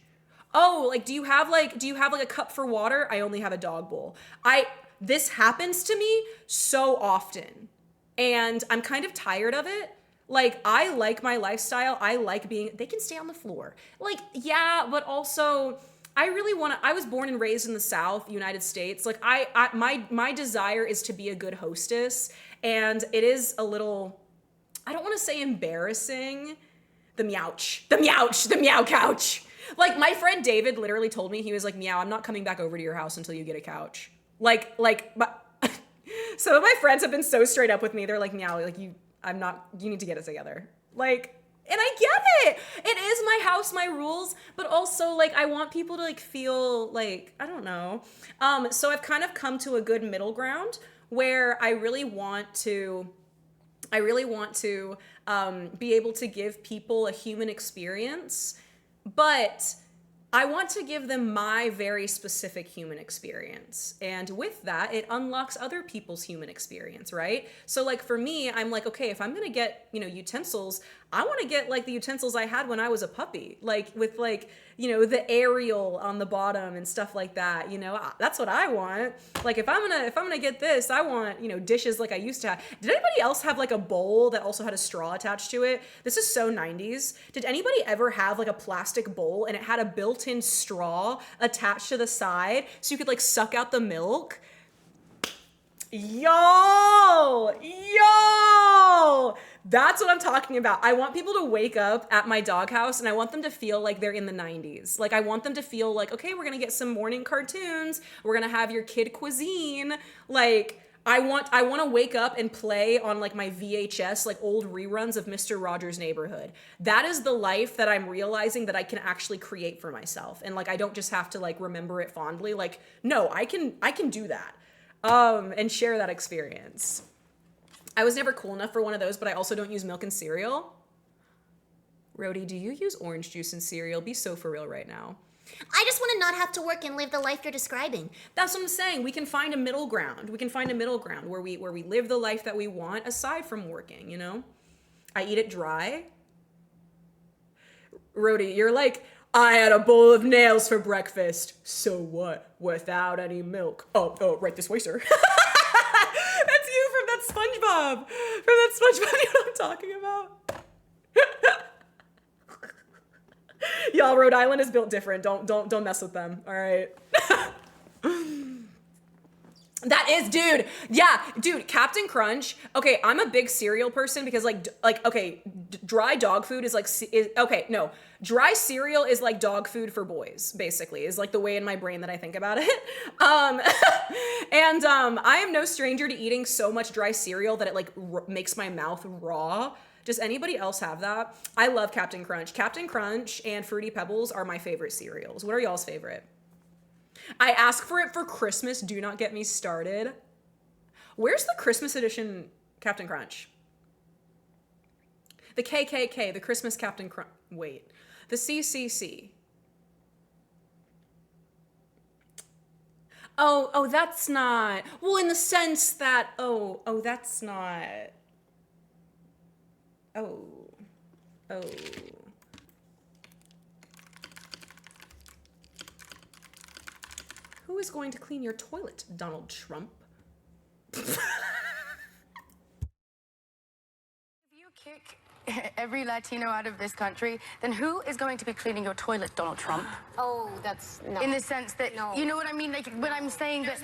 Oh, like, do you have like a cup for water? I only have a dog bowl. This happens to me so often and I'm kind of tired of it. Like, I like my lifestyle. I like being, they can stay on the floor. Like, yeah, but also I really want to, I was born and raised in the South, United States. Like my desire is to be a good hostess. And it is a little, I don't want to say embarrassing. The meow couch. Like, my friend David literally told me, he was like, Meow, I'm not coming back over to your house until you get a couch. But some of my friends have been so straight up with me. They're like, Meow, like, you need to get it together. Like, and I get it. It is my house, my rules, but also, like, I want people to, like, feel like, I don't know. So I've kind of come to a good middle ground where I really want to be able to give people a human experience, but I want to give them my very specific human experience. And with that, it unlocks other people's human experience, right? So like for me, I'm like, okay, if I'm gonna get, utensils, I wanna get like the utensils I had when I was a puppy, like with like, the Ariel on the bottom and stuff like that, that's what I want. Like if I'm gonna get this, I want, dishes like I used to have. Did anybody else have like a bowl that also had a straw attached to it? This is so 90s. Did anybody ever have like a plastic bowl and it had a built-in straw attached to the side so you could like suck out the milk? Yo, that's what I'm talking about. I want people to wake up at my doghouse and I want them to feel like they're in the 90s. Like I want them to feel like, okay, we're gonna get some morning cartoons. We're gonna have your kid cuisine. Like I want to wake up and play on like my VHS, like old reruns of Mr. Rogers' Neighborhood. That is the life that I'm realizing that I can actually create for myself. And like, I don't just have to like remember it fondly. Like, no, I can do that. And share that experience. I was never cool enough for one of those, but I also don't use milk in cereal. Rhodey, do you use orange juice in cereal? Be so for real right now. I just want to not have to work and live the life you're describing. That's what I'm saying. We can find a middle ground. Where we live the life that we want aside from working, I eat it dry. Rhodey, you're like, I had a bowl of nails for breakfast. So what? Without any milk. Oh, right this way, sir. That's you from that SpongeBob. You know what I'm talking about? Y'all, Rhode Island is built different. Don't mess with them. All right. That is, dude. Yeah, dude, Captain Crunch. Okay, I'm a big cereal person because okay, dry dog food is dry cereal is like dog food for boys, basically, is like the way in my brain that I think about it. I am no stranger to eating so much dry cereal that it like makes my mouth raw. Does anybody else have that? I love Captain Crunch. Captain Crunch and Fruity Pebbles are my favorite cereals. What are y'all's favorite? I ask for it for Christmas. Do not get me started. Where's the Christmas edition Captain Crunch? The KKK, the Christmas Captain Crunch. Wait, the CCC. Oh, that's not. Well, in the sense that, that's not. Oh. Who is going to clean your toilet, Donald Trump? If you kick every Latino out of this country, then who is going to be cleaning your toilet, Donald Trump? Oh, that's no. In the sense that, you know what I mean? Like, when I'm saying there's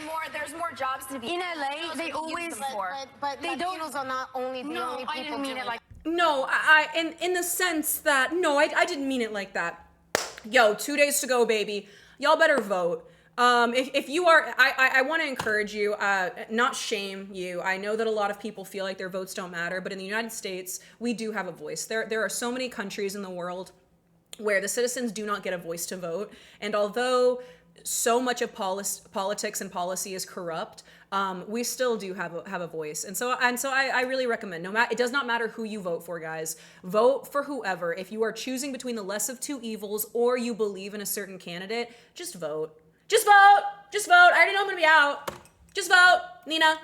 more jobs to be in LA, they always, but they don't, Latinos are not only the only people I didn't mean it like. No, in the sense that, no, I didn't mean it like that. Yo, 2 days to go, baby. Y'all better vote. If you are, I want to encourage you, not shame you. I know that a lot of people feel like their votes don't matter, but in the United States, we do have a voice. There are so many countries in the world where the citizens do not get a voice to vote. And although so much of politics and policy is corrupt, we still do have a voice. And so I really recommend, it does not matter who you vote for, guys. Vote for whoever. If you are choosing between the less of two evils or you believe in a certain candidate, just vote. Just vote. Just vote. I already know I'm gonna be out. Just vote. Nina,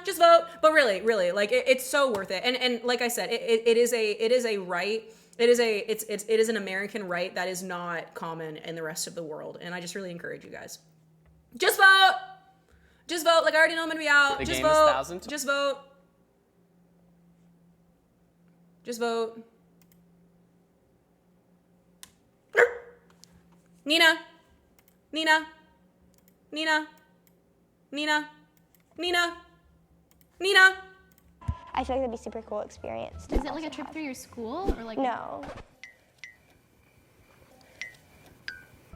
just vote. But really, like it's so worth it. And like I said, it is a right. It is an American right that is not common in the rest of the world. And I just really encourage you guys. Just vote. Just vote. Like I already know I'm gonna be out. Just vote. Just vote. Just vote. Nina. I feel like that'd be a super cool experience. Is it like a trip through your school or like? No.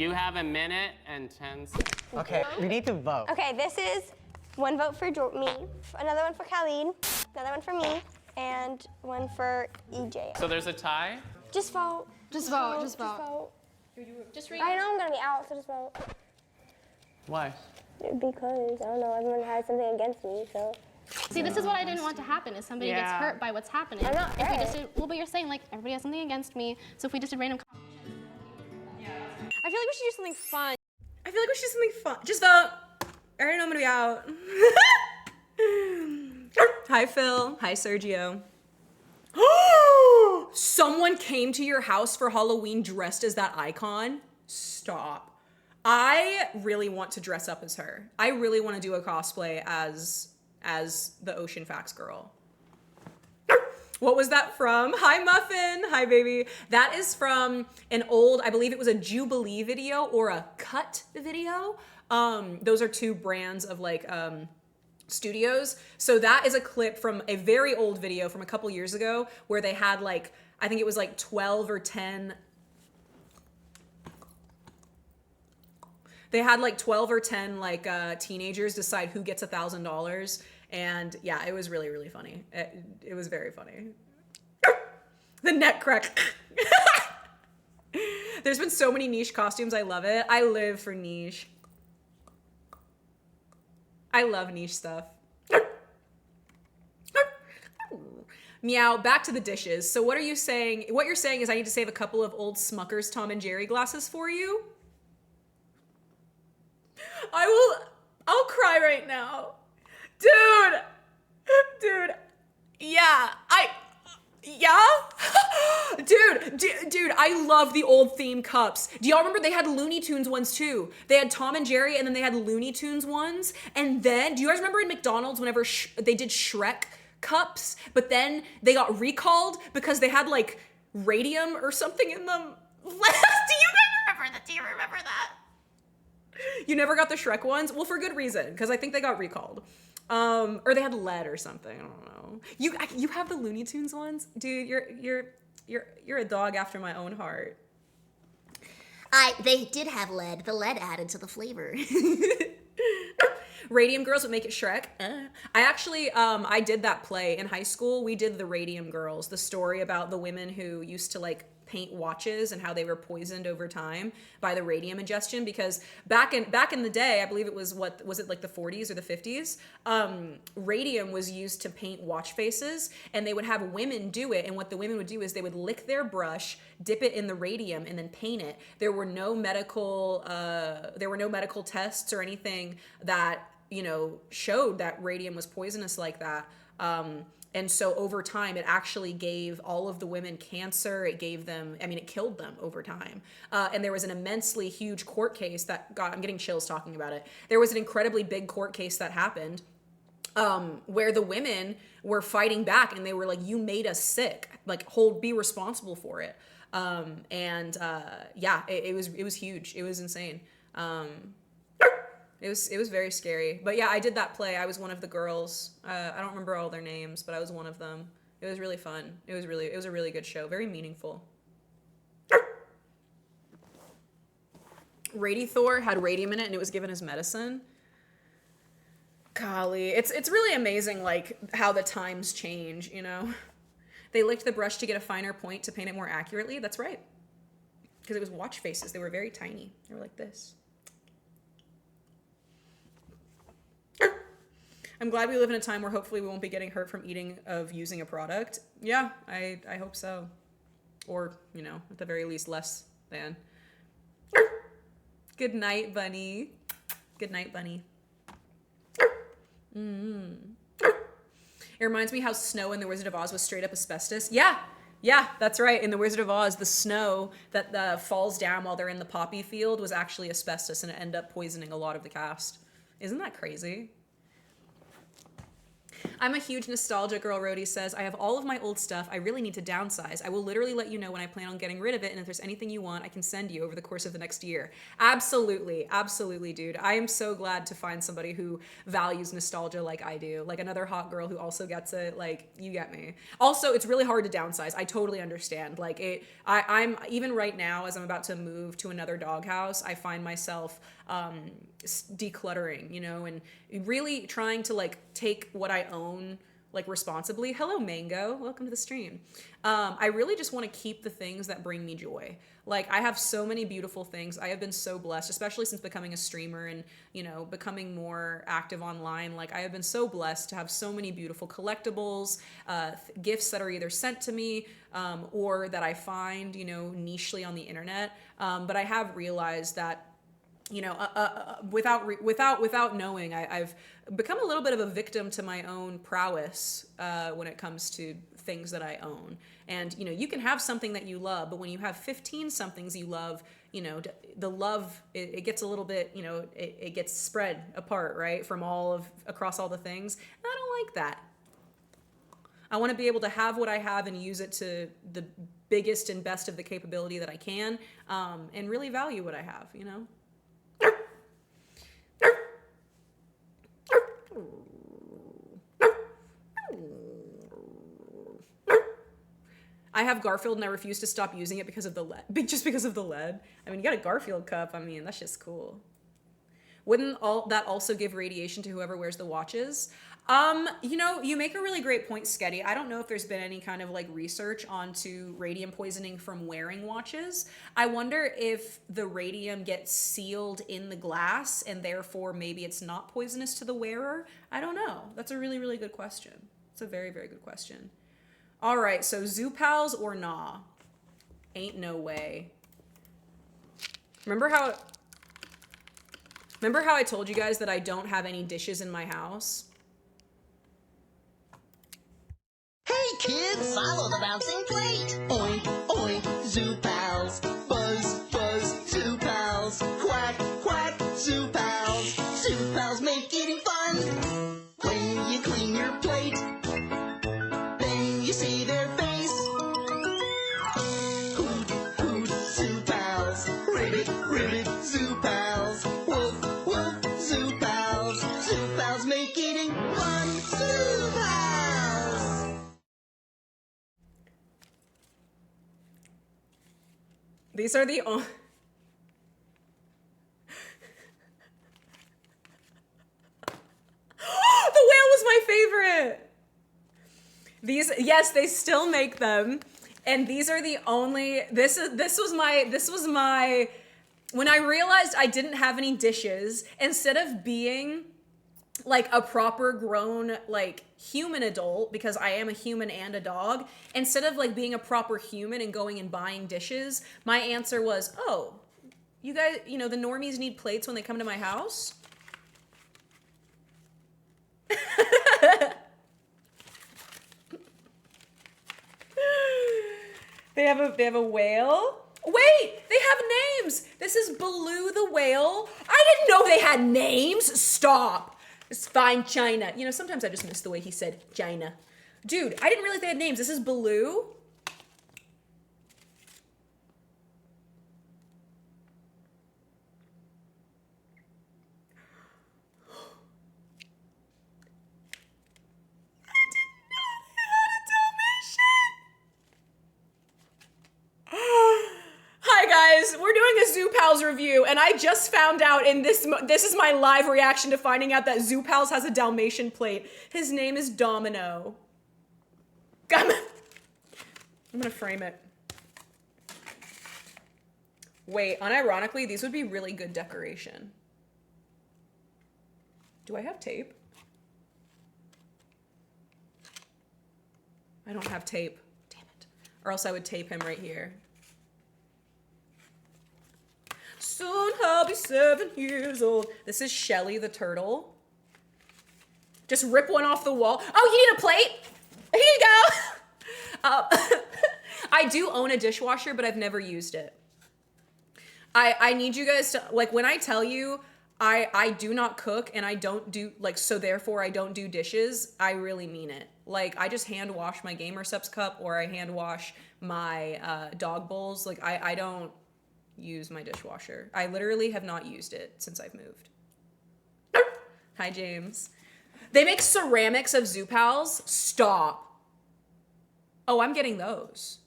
You have a minute and 10 seconds. Okay, we need to vote. Okay, this is one vote for me, another one for Colleen, another one for me, and one for EJ. So there's a tie? Just vote. Just vote. Just vote. Just read. I know I'm gonna be out, so just vote. Why? Because, I don't know, everyone has something against me, so. See, this is what I didn't want to happen, is somebody gets hurt by what's happening. I'm not If we hurt. just did, well, but you're saying, like, everybody has something against me, so if we just did random I feel like we should do something fun. I feel like we should do something fun. Just vote. I already know I'm gonna be out. Hi, Phil. Hi, Sergio. Someone came to your house for Halloween dressed as that icon? Stop. I really want to dress up as her. I really want to do a cosplay as the Ocean Facts girl. What was that from? Hi, Muffin. Hi, baby. That is from an old, I believe it was a Jubilee video or a Cut video. Those are two brands of like studios. So that is a clip from a very old video from a couple years ago where they had like, I think it was like 12 or 10. They had like 12 or 10 like teenagers decide who gets $1,000. And yeah, it was really, really funny. It was very funny. The neck crack. There's been so many niche costumes. I love it. I live for niche. I love niche stuff. Meow, back to the dishes. So what are you saying? What you're saying is I need to save a couple of old Smucker's Tom and Jerry glasses for you? I'll cry right now. Dude, yeah, dude, I love the old theme cups. Do y'all remember they had Looney Tunes ones too? They had Tom and Jerry and then they had Looney Tunes ones. And then, do you guys remember in McDonald's whenever they did Shrek cups, but then they got recalled because they had like radium or something in them? Do you remember that? You never got the Shrek ones? Well, for good reason, because I think they got recalled. Or they had lead or something. I don't know. You have the Looney Tunes ones? Dude, you're a dog after my own heart. They did have lead. The lead added to the flavor. Radium Girls would make it Shrek. I actually, I did that play in high school. We did the Radium Girls, the story about the women who used to like paint watches and how they were poisoned over time by the radium ingestion, because back in the day, I believe it was, what was it, like the 40s or the 50s, radium was used to paint watch faces, and they would have women do it, and what the women would do is they would lick their brush, dip it in the radium, and then paint it. There were no medical tests or anything that, you know, showed that radium was poisonous like that. And so over time, it actually gave all of the women cancer. It gave them, I mean, it killed them over time. And there was an immensely huge court case that got, I'm getting chills talking about it. There was an incredibly big court case that happened where the women were fighting back and they were like, you made us sick, like be responsible for it. Yeah, it was huge. It was insane. It was very scary. But yeah, I did that play. I was one of the girls. I don't remember all their names, but I was one of them. It was really fun. It was a really good show. Very meaningful. Thor had radium in it and it was given as medicine. Golly, it's really amazing like how the times change, you know? They licked the brush to get a finer point to paint it more accurately. That's right. Because it was watch faces. They were very tiny. They were like this. I'm glad we live in a time where hopefully we won't be getting hurt from using a product. Yeah, I hope so. Or, you know, at the very least, less than. Good night, bunny. Good night, bunny. It reminds me how snow in The Wizard of Oz was straight up asbestos. Yeah, that's right. In The Wizard of Oz, the snow that falls down while they're in the poppy field was actually asbestos, and it ended up poisoning a lot of the cast. Isn't that crazy? I'm a huge nostalgia girl, Rhodey says. I have all of my old stuff. I really need to downsize. I will literally let you know when I plan on getting rid of it, and if there's anything you want, I can send you over the course of the next year. Absolutely. Absolutely, dude. I am so glad to find somebody who values nostalgia like I do. Like another hot girl who also gets it. Like, you get me. Also, it's really hard to downsize. I totally understand. Like, I'm even right now, as I'm about to move to another doghouse, I find myself decluttering, you know, and really trying to like take what I own like responsibly. Hello, Mango. Welcome to the stream. I really just want to keep the things that bring me joy. Like, I have so many beautiful things. I have been so blessed, especially since becoming a streamer and, you know, becoming more active online. Like, I have been so blessed to have so many beautiful collectibles, gifts that are either sent to me or that I find, you know, nichely on the internet. But I have realized that, you know, without knowing, I've become a little bit of a victim to my own prowess when it comes to things that I own. And, you know, you can have something that you love, but when you have 15 somethings you love, you know, the love, it gets a little bit, you know, it gets spread apart, right? From across all the things. And I don't like that. I want to be able to have what I have and use it to the biggest and best of the capability that I can, and really value what I have, you know? I have Garfield and I refuse to stop using it because of the lead. Just because of the lead. I mean, you got a Garfield cup. I mean, that's just cool. Wouldn't that also give radiation to whoever wears the watches? You know, you make a really great point, Sketty. I don't know if there's been any kind of like research onto radium poisoning from wearing watches. I wonder if the radium gets sealed in the glass and therefore maybe it's not poisonous to the wearer. I don't know. That's a really, really good question. It's a very, very good question. All right, so Zoo Pals or nah? Ain't no way. Remember how I told you guys that I don't have any dishes in my house? Hey kids, follow the bouncing plate. Oink, oink, Zoo Pals. Buzz, buzz, Zoo Pals. Quack, quack, Zoo Pals. Zoo Pals make eating fun. When you clean your plate, then you see their face. Hoot, hoot, Zoo Pals. Ribbit, ribbit, Zoo Pals. Woof, woof, Zoo Pals. Zoo Pals make eating fun. Zoo Pals. These are the only... The whale was my favorite! These, yes, they still make them. And these are the only, this was my, when I realized I didn't have any dishes, instead of being like a proper grown, like human adult, because I am a human and a dog, instead of like being a proper human and going and buying dishes, my answer was, oh, you guys, you know, the normies need plates when they come to my house? They have a whale. Wait, they have names. This is Baloo the whale. I didn't know they had names. Stop. It's fine, China. You know, sometimes I just miss the way he said China. Dude, I didn't realize they had names. This is Baloo. Hi guys, we're doing a Zoo Pals review, and I just found out in this is my live reaction to finding out that Zoo Pals has a Dalmatian plate. His name is Domino. I'm gonna frame it. Wait, unironically, these would be really good decoration. Do I have tape? I don't have tape. Damn it. Or else I would tape him right here. Soon I'll be 7 years old. This is Shelly the turtle. Just rip one off the wall. Oh, you need a plate? Here you go. I do own a dishwasher, but I've never used it. I need you guys to, like, when I tell you, I do not cook, and I don't do, like, so therefore I don't do dishes. I really mean it. Like, I just hand wash my Gamer Subs cup, or I hand wash my dog bowls. Like, I don't use my dishwasher. I literally have not used it since I've moved. Hi, James. They make ceramics of Zoo Pals. Stop. Oh, I'm getting those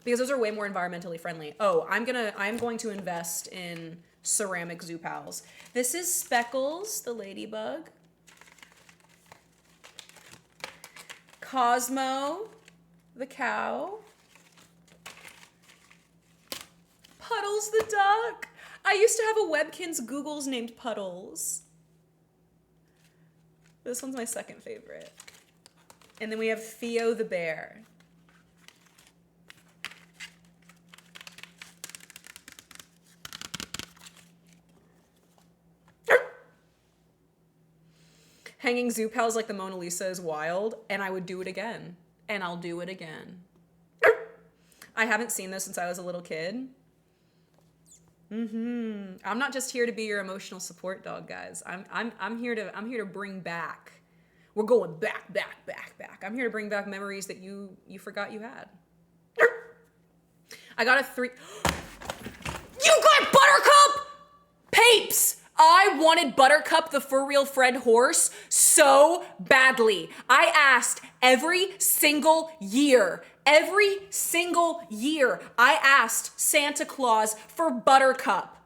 because those are way more environmentally friendly. Oh, I'm going to invest in ceramic Zoo Pals. This is Speckles, the ladybug. Cosmo, the cow. Puddles, the duck. I used to have a Webkinz Googles named Puddles. This one's my second favorite. And then we have Theo the bear. Hanging Zoo Pals like the Mona Lisa is wild, and I would do it again. And I'll do it again. I haven't seen this since I was a little kid. I'm not just here to be your emotional support dog, guys. I'm here to bring back. We're going back. I'm here to bring back memories that you forgot you had. I got a 3. You got Buttercup! Papes! I wanted Buttercup the For Real Friend horse so badly. I asked every single year, I asked Santa Claus for Buttercup,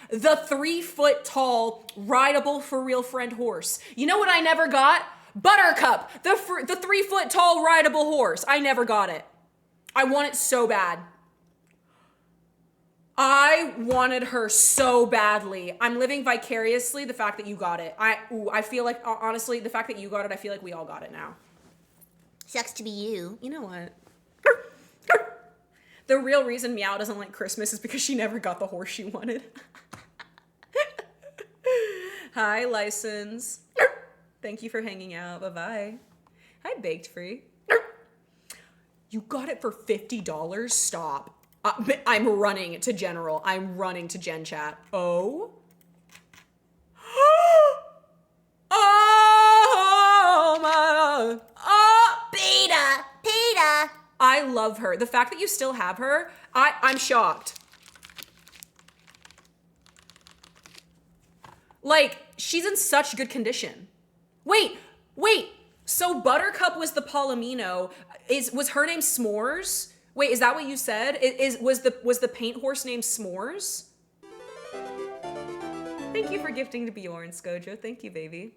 the 3-foot tall, rideable For Real Friend horse. You know what I never got? Buttercup, the 3-foot tall, rideable horse. I never got it. I want it so bad. I wanted her so badly. I'm living vicariously the fact that you got it. I feel like, honestly, the fact that you got it, I feel like we all got it now. Sucks to be you. You know what? The real reason Meow doesn't like Christmas is because she never got the horse she wanted. Hi, License. Thank you for hanging out. Bye-bye. Hi, Baked Free. You got it for $50? Stop. I'm running to General. I'm running to Gen Chat. Oh. Oh my. Oh, Peter. I love her. The fact that you still have her, I'm shocked. Like, she's in such good condition. Wait. So Buttercup was the Palomino. Was her name S'mores? Wait, is that what you said? Was the paint horse named S'mores? Thank you for gifting to Bjorn, Skojo. Thank you, baby.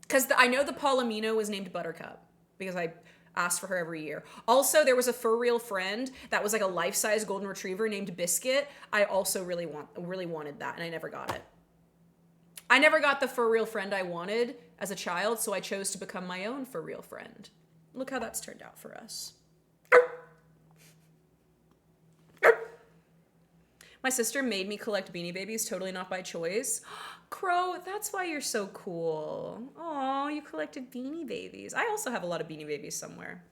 Because I know the Palomino was named Buttercup because I asked for her every year. Also, there was a For Real Friend that was like a life-size golden retriever named Biscuit. I also really wanted that, and I never got it. I never got the For Real Friend I wanted as a child, so I chose to become my own For Real Friend. Look how that's turned out for us. My sister made me collect Beanie Babies, totally not by choice. Crow, that's why you're so cool. Aw, you collected Beanie Babies. I also have a lot of Beanie Babies somewhere.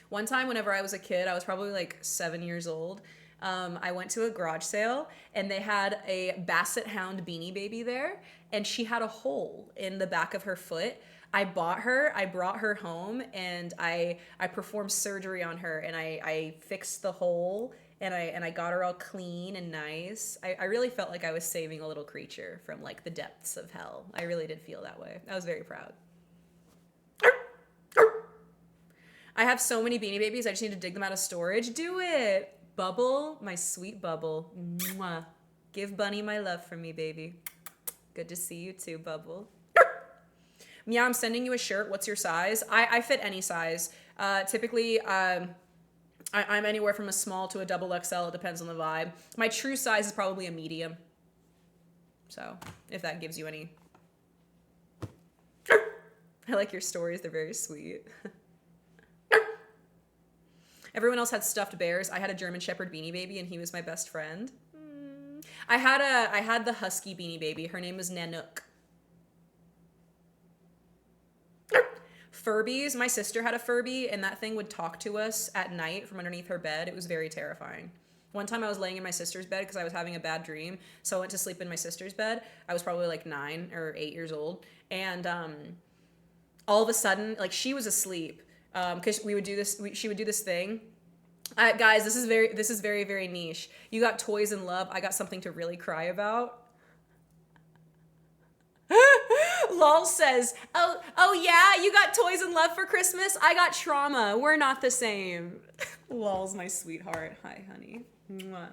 One time, whenever I was a kid, I was probably like 7 years old. I went to a garage sale and they had a Basset Hound Beanie Baby there, and she had a hole in the back of her foot. I bought her, I brought her home, and I performed surgery on her, and I fixed the hole, and I got her all clean and nice. I really felt like I was saving a little creature from like the depths of hell. I really did feel that way. I was very proud. I have so many Beanie Babies, I just need to dig them out of storage. Do it! Bubble, my sweet Bubble. Mwah. Give Bunny my love for me, baby. Good to see you too, Bubble. Meow, I'm sending you a shirt. What's your size? I fit any size. Typically, I'm anywhere from a small to a double XL. It depends on the vibe. My true size is probably a medium. So, if that gives you any... I like your stories. They're very sweet. Everyone else had stuffed bears. I had a German Shepherd Beanie Baby, and he was my best friend. I had the Husky Beanie Baby. Her name was Nanook. Furbies. My sister had a Furby, and that thing would talk to us at night from underneath her bed. It was very terrifying. One time I was laying in my sister's bed because I was having a bad dream. So I went to sleep in my sister's bed. I was probably like 9 or 8 years old. And all of a sudden, like she was asleep because we would do this. She would do this thing. Guys, this is very, very niche. You got toys and love. I got something to really cry about. Lol says, oh yeah, you got toys and love for Christmas? I got trauma. We're not the same. Lol's my sweetheart. Hi, honey. Mwah.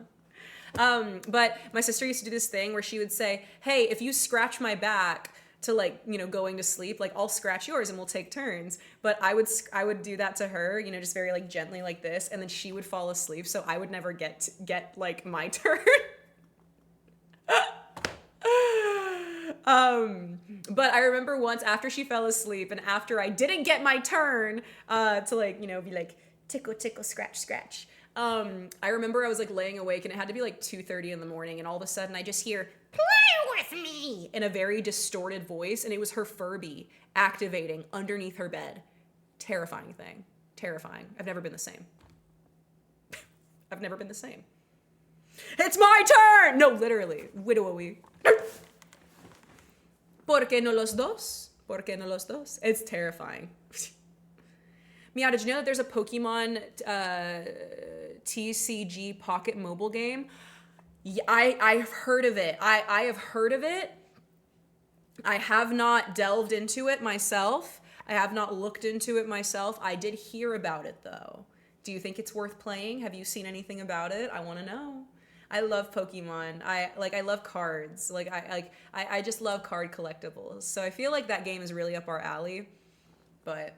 But my sister used to do this thing where she would say, hey, if you scratch my back to like, you know, going to sleep, like I'll scratch yours and we'll take turns. But I would do that to her, you know, just very like gently like this. And then she would fall asleep. So I would never get like my turn. But I remember once after she fell asleep and after I didn't get my turn to like, you know, be like tickle, tickle, scratch, scratch. I remember I was like laying awake and it had to be like 2:30 in the morning and all of a sudden I just hear, play with me, in a very distorted voice, and it was her Furby activating underneath her bed. Terrifying thing. Terrifying. I've never been the same. I've never been the same. It's my turn! No, literally. Widowy. ¿Por qué no los dos? ¿Por qué no los dos? It's terrifying. Meow, did you know that there's a Pokemon TCG Pocket mobile game? Yeah, I've heard of it. I have heard of it. I have not delved into it myself. I have not looked into it myself. I did hear about it though. Do you think it's worth playing? Have you seen anything about it? I want to know. I love Pokemon. I love cards. I just love card collectibles. So I feel like that game is really up our alley. But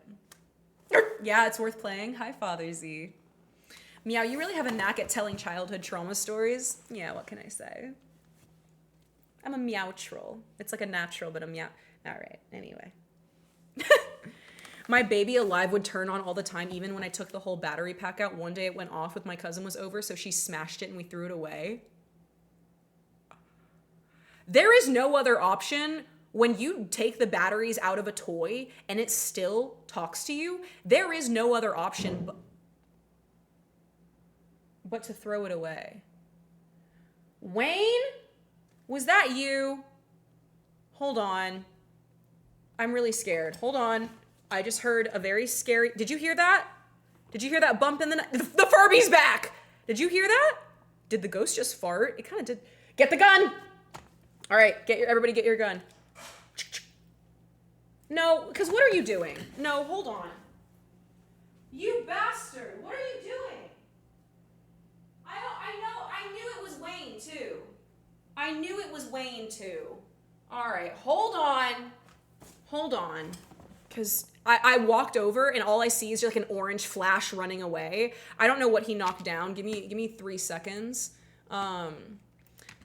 yeah, it's worth playing. Hi, Father Z. Meow, you really have a knack at telling childhood trauma stories. Yeah, what can I say? I'm a meow troll. It's like a natural, but a meow. All right, anyway. My Baby Alive would turn on all the time, even when I took the whole battery pack out. One day it went off with my cousin was over, so she smashed it and we threw it away. There is no other option when you take the batteries out of a toy and it still talks to you. There is no other option but to throw it away. Wayne? Was that you? Hold on. I'm really scared. Hold on. I just heard a very scary... Did you hear that? Did you hear that bump in the night? The Furby's back! Did you hear that? Did the ghost just fart? It kind of did. Get the gun! All right, everybody get your gun. No, because what are you doing? No, hold on. You bastard! What are you doing? I knew it was Wayne too. I knew it was Wayne too. All right, hold on. Hold on. Because I walked over and all I see is just like an orange flash running away. I don't know what he knocked down. Give me 3 seconds.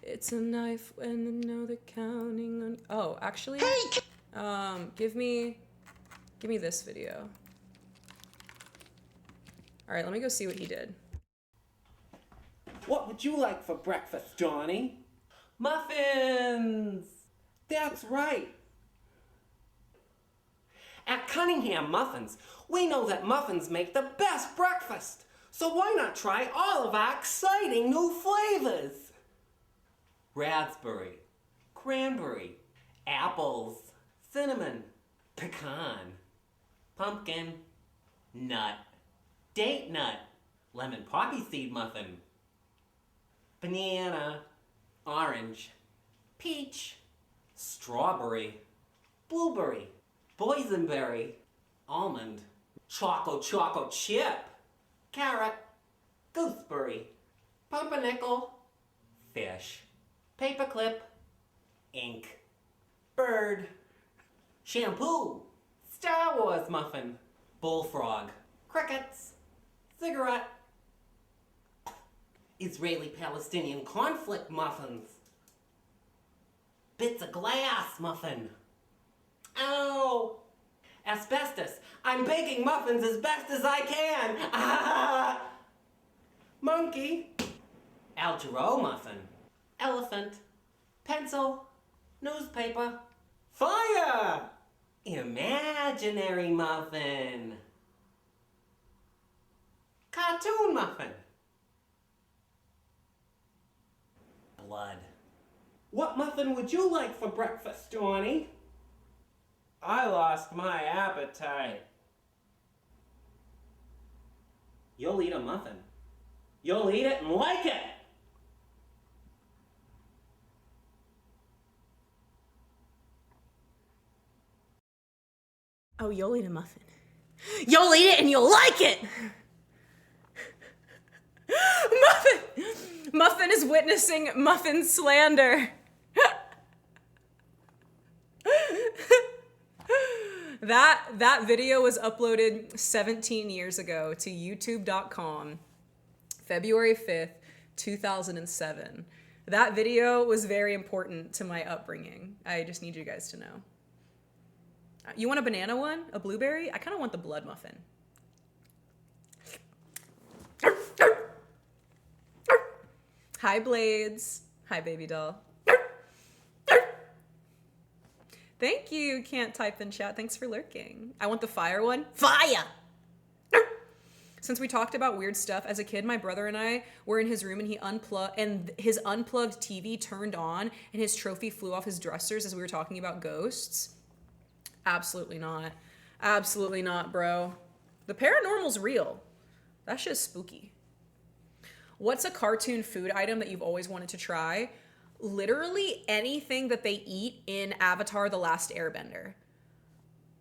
It's a knife and another counting on... Oh, actually... Give me this video. All right, let me go see what he did. What would you like for breakfast, Johnny? Muffins! That's right. At Cunningham Muffins, we know that muffins make the best breakfast. So why not try all of our exciting new flavors? Raspberry, cranberry, apples, cinnamon, pecan, pumpkin, nut, date nut, lemon poppy seed muffin, banana, orange, peach, strawberry, blueberry, boysenberry, almond, choco chip, carrot, gooseberry, pumpernickel, fish, paperclip, ink, bird, shampoo, Star Wars muffin, bullfrog, crickets, cigarette, Israeli-Palestinian conflict muffins, bits of glass muffin. Ow! Asbestos. I'm baking muffins as best as I can. Ah! Monkey. Al Jarreau muffin. Elephant. Pencil. Newspaper. Fire! Imaginary muffin. Cartoon muffin. What muffin would you like for breakfast, Johnny? I lost my appetite. You'll eat a muffin. You'll eat it and like it. Oh, you'll eat a muffin. You'll eat it and you'll like it. Muffin is witnessing muffin slander. That video was uploaded 17 years ago to youtube.com, February 5th, 2007. That video was very important to my upbringing. I just need you guys to know. You want a banana one? A blueberry? I kind of want the blood muffin. Hi, Blades. Hi, baby doll. Thank you. Can't type in chat. Thanks for lurking. I want the fire one. Fire! Since we talked about weird stuff, as a kid, my brother and I were in his room and his unplugged TV turned on and his trophy flew off his dressers as we were talking about ghosts. Absolutely not. Absolutely not, bro. The paranormal's real. That shit's spooky. What's a cartoon food item that you've always wanted to try? Literally anything that they eat in Avatar: The Last Airbender.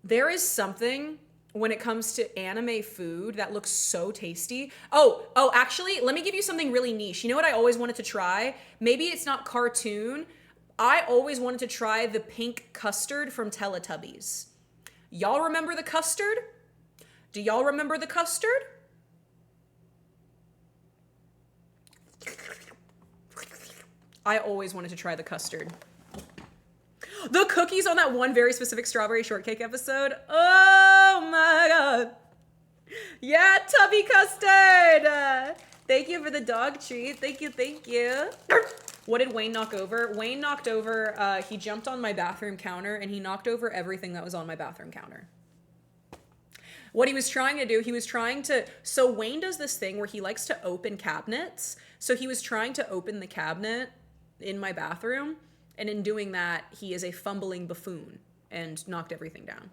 There is something when it comes to anime food that looks so tasty. Oh, actually, let me give you something really niche. You know what I always wanted to try? Maybe it's not cartoon. I always wanted to try the pink custard from Teletubbies. Y'all remember the custard? Do y'all remember the custard? I always wanted to try the custard. The cookies on that one very specific strawberry shortcake episode. Oh my God. Yeah, Tubby custard. Thank you for the dog treat. Thank you, thank you. What did Wayne knock over? Wayne knocked over, he jumped on my bathroom counter and he knocked over everything that was on my bathroom counter. What he was trying to do, so Wayne does this thing where he likes to open cabinets. So he was trying to open the cabinet in my bathroom, and in doing that, he is a fumbling buffoon and knocked everything down.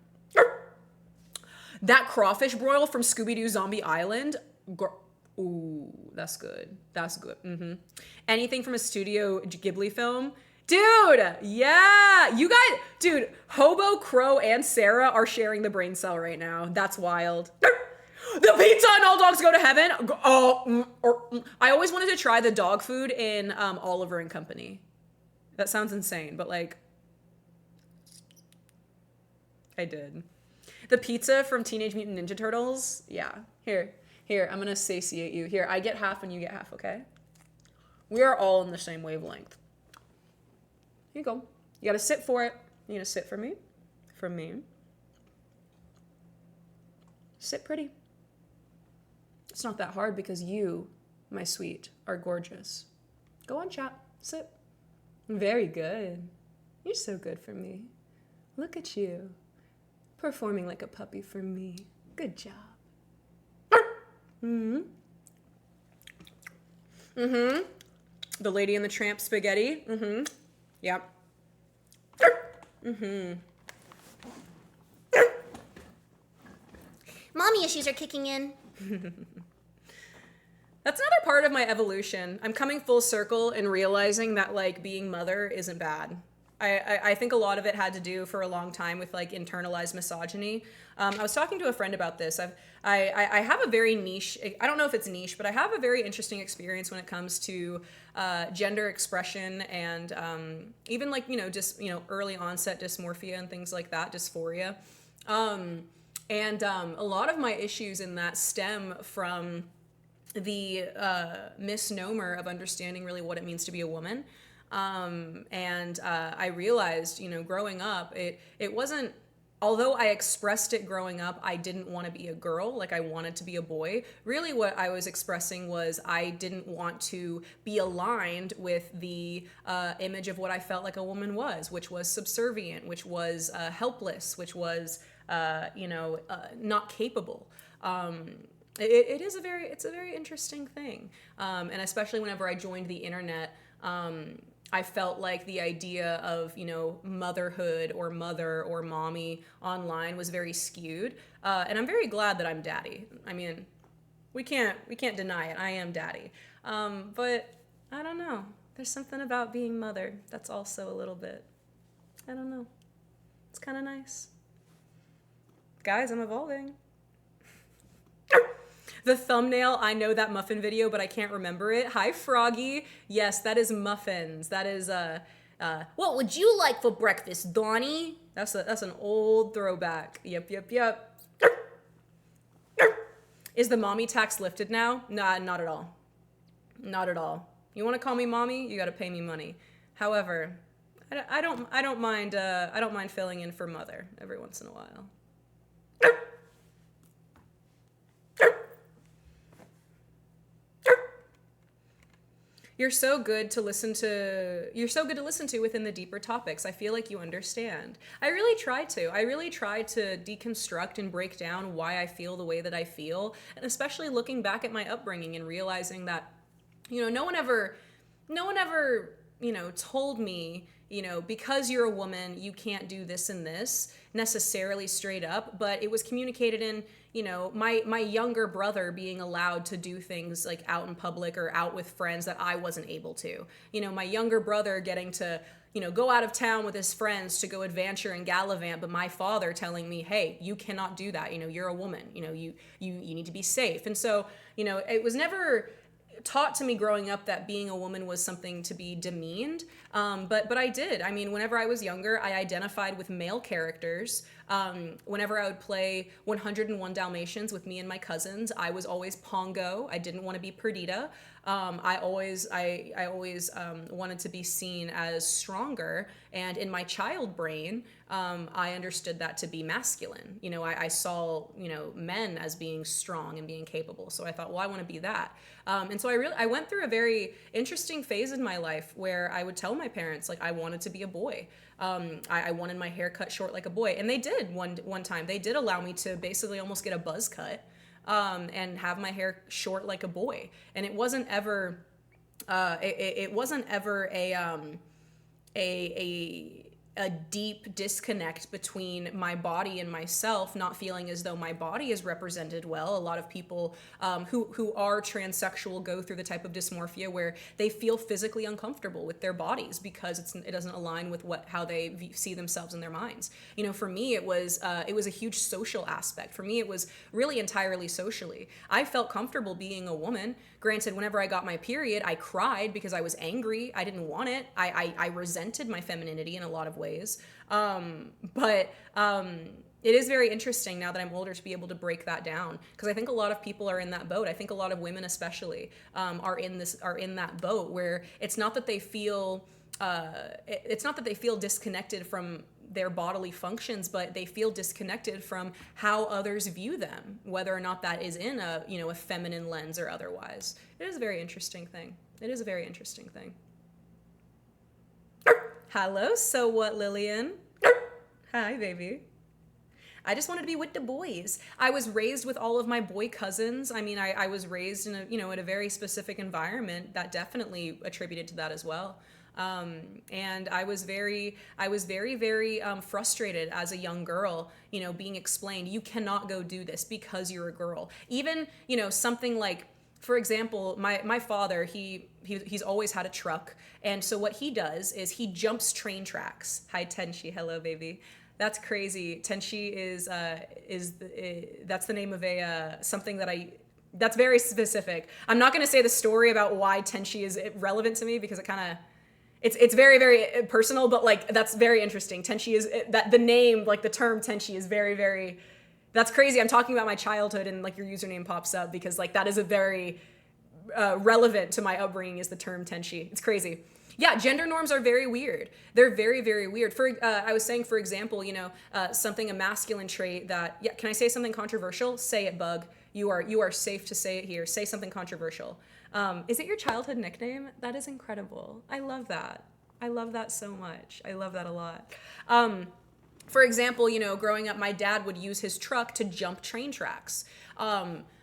That crawfish broil from Scooby-Doo Zombie Island, ooh, that's good. That's good. Anything from a Studio Ghibli film. Dude, yeah. You guys, dude, Hobo, Crow, and Sarah are sharing the brain cell right now. That's wild. The pizza and all dogs go to heaven. I always wanted to try the dog food in Oliver and Company. That sounds insane, but like, I did. The pizza from Teenage Mutant Ninja Turtles. Yeah. Here, I'm gonna satiate you. Here, I get half and you get half, okay? We are all in the same wavelength. Here you go. You gotta sit for it. You gonna sit for me? From me. Sit pretty. It's not that hard because you, my sweet, are gorgeous. Go on, chat. Sit. Very good. You're so good for me. Look at you. Performing like a puppy for me. Good job. The Lady and the Tramp spaghetti. Yep. Mommy issues are kicking in. That's another part of my evolution. I'm coming full circle and realizing that like being mother isn't bad. I think a lot of it had to do for a long time with like internalized misogyny. I was talking to a friend about this. I have a very niche, I don't know if it's niche, but I have a very interesting experience when it comes to gender expression and even like, just, early onset dysmorphia and things like that, dysphoria. And a lot of my issues in that stem from the misnomer of understanding really what it means to be a woman. I realized, growing up, it wasn't, although I expressed it growing up, I didn't want to be a girl, like I wanted to be a boy. Really what I was expressing was I didn't want to be aligned with the image of what I felt like a woman was, which was subservient, which was helpless, which was, not capable. It's a very interesting thing. And especially whenever I joined the internet, I felt like the idea of, motherhood or mother or mommy online was very skewed. And I'm very glad that I'm daddy. I mean, we can't deny it. I am daddy. But I don't know. There's something about being mother that's also a little bit, I don't know. It's kind of nice. Guys, I'm evolving. The thumbnail, I know that muffin video, but I can't remember it. Hi, Froggy. Yes, that is muffins. That is, what would you like for breakfast, Donnie? That's an old throwback. Yep. Is the mommy tax lifted now? Nah, not at all. Not at all. You want to call me mommy? You got to pay me money. However, I don't mind filling in for mother every once in a while. You're so good to listen to within the deeper topics. I feel like you understand. I really try to deconstruct and break down why I feel the way that I feel, and especially looking back at my upbringing and realizing that, no one ever, told me, because you're a woman, you can't do this and this necessarily straight up, but it was communicated in, my younger brother being allowed to do things like out in public or out with friends that I wasn't able to. My younger brother getting to, go out of town with his friends to go adventure and gallivant, but my father telling me, hey, you cannot do that. You're a woman, you need to be safe. And so, it was never taught to me growing up that being a woman was something to be demeaned. But I did. I mean, whenever I was younger, I identified with male characters. Whenever I would play 101 Dalmatians with me and my cousins, I was always Pongo. I didn't want to be Perdita. I always wanted to be seen as stronger. And in my child brain, I understood that to be masculine. I saw, men as being strong and being capable. So I thought, well, I want to be that. And so I went through a very interesting phase in my life where I would tell my parents, like, I wanted to be a boy. I wanted my hair cut short like a boy. And they did one time. They did allow me to basically almost get a buzz cut. And have my hair short like a boy. And it wasn't ever a deep disconnect between my body and myself, not feeling as though my body is represented well. A lot of people who are transsexual go through the type of dysmorphia where they feel physically uncomfortable with their bodies because it doesn't align with how they see themselves in their minds. For me, it was a huge social aspect. For me, it was really entirely socially. I felt comfortable being a woman. Granted, whenever I got my period, I cried because I was angry. I didn't want it. I resented my femininity in a lot of ways. But it is very interesting now that I'm older to be able to break that down, because I think a lot of people are in that boat. I think a lot of women especially are in that boat where it's not that they feel disconnected from their bodily functions, but they feel disconnected from how others view them, whether or not that is in a feminine lens or otherwise. It is a very interesting thing. Hello, so what, Lillian? Hi, baby. I just wanted to be with the boys. I was raised with all of my boy cousins. I mean, I was raised in in a very specific environment that definitely attributed to that as well. And I was very frustrated as a young girl, being explained, you cannot go do this because you're a girl. Even, something like, for example, my father, he's always had a truck. And so what he does is he jumps train tracks. Hi, Tenshi. Hello, baby. That's crazy. Tenshi that's the name of something that that's very specific. I'm not going to say the story about why Tenshi is relevant to me because it kind of, it's very, very personal, but like, that's very interesting. Tenshi is that the name, like the term Tenshi is very, very, that's crazy. I'm talking about my childhood and like your username pops up because like that is a very relevant to my upbringing is the term Tenshi. It's crazy. Yeah, gender norms are very weird. They're very, very weird. I was saying, for example, a masculine trait that, yeah, can I say something controversial? Say it, Bug. You are safe to say it here. Say something controversial. Is it your childhood nickname? That is incredible. I love that. I love that so much. I love that a lot. For example, growing up, my dad would use his truck to jump train tracks.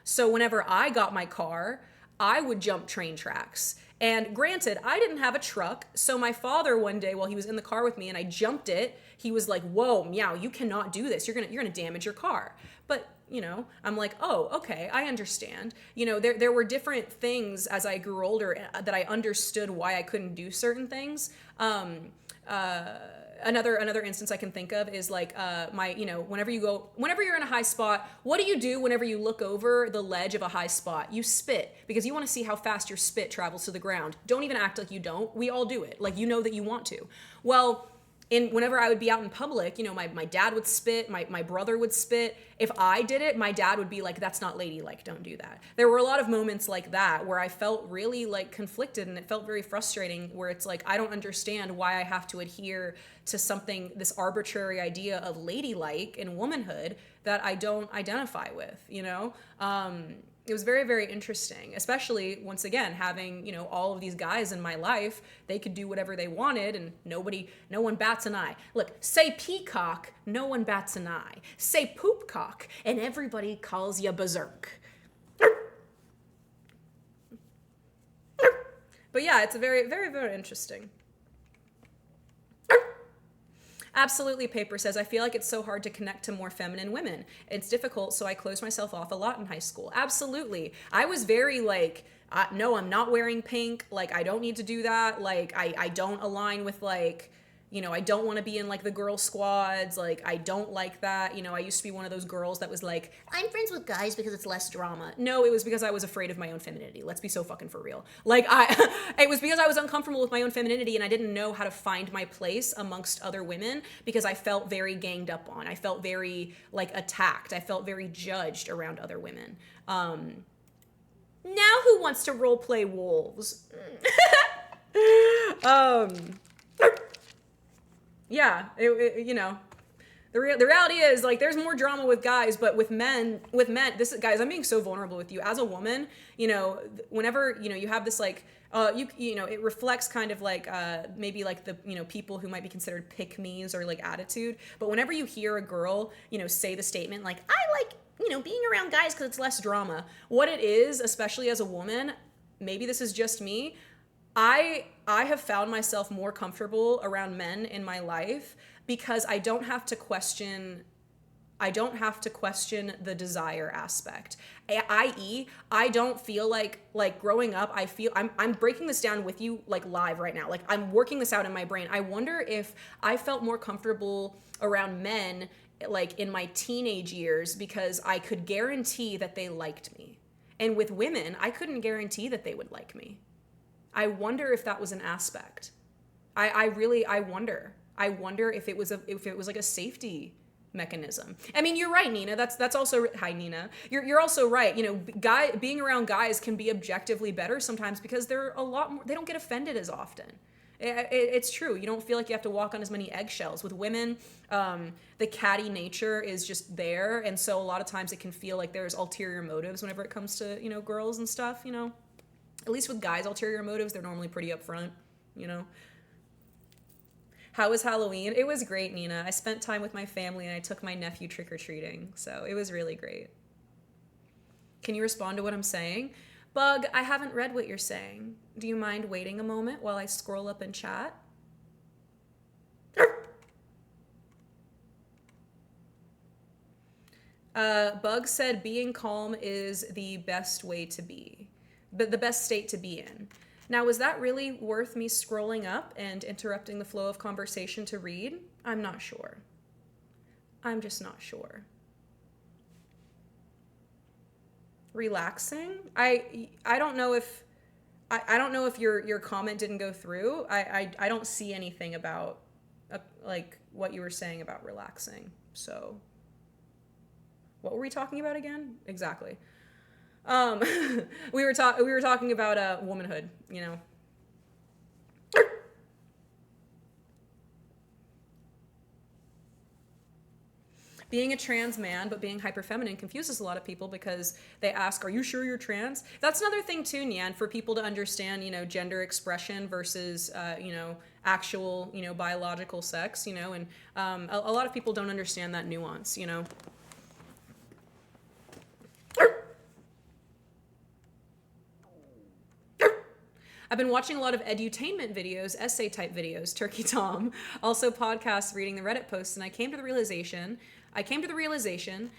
So whenever I got my car, I would jump train tracks. And granted, I didn't have a truck, so my father one day while he was in the car with me and I jumped it, he was like, "Whoa, meow, you cannot do this. You're gonna damage your car." But I'm like, oh, okay, I understand. There were different things as I grew older that I understood why I couldn't do certain things. Another instance I can think of is like whenever you're in a high spot, what do you do whenever you look over the ledge of a high spot? You spit, because you want to see how fast your spit travels to the ground. Don't even act like you don't. We all do it. Like, that you want to. Well, whenever I would be out in public, my dad would spit, my brother would spit. If I did it, my dad would be like, "That's not ladylike, don't do that." There were a lot of moments like that where I felt really like conflicted, and it felt very frustrating, where it's like, I don't understand why I have to adhere to something, this arbitrary idea of ladylike and womanhood that I don't identify with, It was very, very interesting, especially once again, having, all of these guys in my life. They could do whatever they wanted and no one bats an eye. Look, say peacock, no one bats an eye. Say poopcock and everybody calls you berserk. But yeah, it's very, very, very interesting. Absolutely, Paper says, I feel like it's so hard to connect to more feminine women. It's difficult, so I closed myself off a lot in high school. Absolutely. I was very like, no, I'm not wearing pink. Like, I don't need to do that. Like, I don't align with like, I don't want to be in like the girl squads. Like, I don't like that. I used to be one of those girls that was like, I'm friends with guys because it's less drama. No, it was because I was afraid of my own femininity. Let's be so fucking for real. Like, it was because I was uncomfortable with my own femininity and I didn't know how to find my place amongst other women because I felt very ganged up on. I felt very like attacked. I felt very judged around other women. Now who wants to role play wolves? Yeah, the reality is like there's more drama with guys, but with men, guys, I'm being so vulnerable with you as a woman. Whenever you have this like it reflects kind of like maybe like the people who might be considered pick-me's or like attitude. But whenever you hear a girl say the statement like, I like being around guys because it's less drama, what it is, especially as a woman, maybe this is just me, I have found myself more comfortable around men in my life because I don't have to question the desire aspect. I.e., I don't feel like growing up, I'm breaking this down with you like live right now. Like, I'm working this out in my brain. I wonder if I felt more comfortable around men like in my teenage years because I could guarantee that they liked me. And with women, I couldn't guarantee that they would like me. I wonder if that was an aspect. I wonder. I wonder if it was like a safety mechanism. I mean, you're right, Nina. That's also, hi Nina. You're also right. Being around guys can be objectively better sometimes because they're a lot more, they don't get offended as often. It's true. You don't feel like you have to walk on as many eggshells. With women, the catty nature is just there, and so a lot of times it can feel like there's ulterior motives whenever it comes to girls and stuff. At least with guys' ulterior motives, they're normally pretty upfront, How was Halloween? It was great, Nina. I spent time with my family and I took my nephew trick-or-treating, so it was really great. Can you respond to what I'm saying? Bug, I haven't read what you're saying. Do you mind waiting a moment while I scroll up in chat? Bug said being calm is the best way to be. But the best state to be in. Now, was that really worth me scrolling up and interrupting the flow of conversation to read? I'm not sure. I'm just not sure. Relaxing? I don't know if your comment didn't go through. I don't see anything about like what you were saying about relaxing. So what were we talking about again? Exactly. We were talking about womanhood, Being a trans man but being hyperfeminine confuses a lot of people because they ask, are you sure you're trans? That's another thing too, Nyan, for people to understand, gender expression versus, actual, biological sex, and a lot of people don't understand that nuance, I've been watching a lot of edutainment videos, essay type videos, Turkey Tom, also podcasts, reading the Reddit posts, and I came to the realization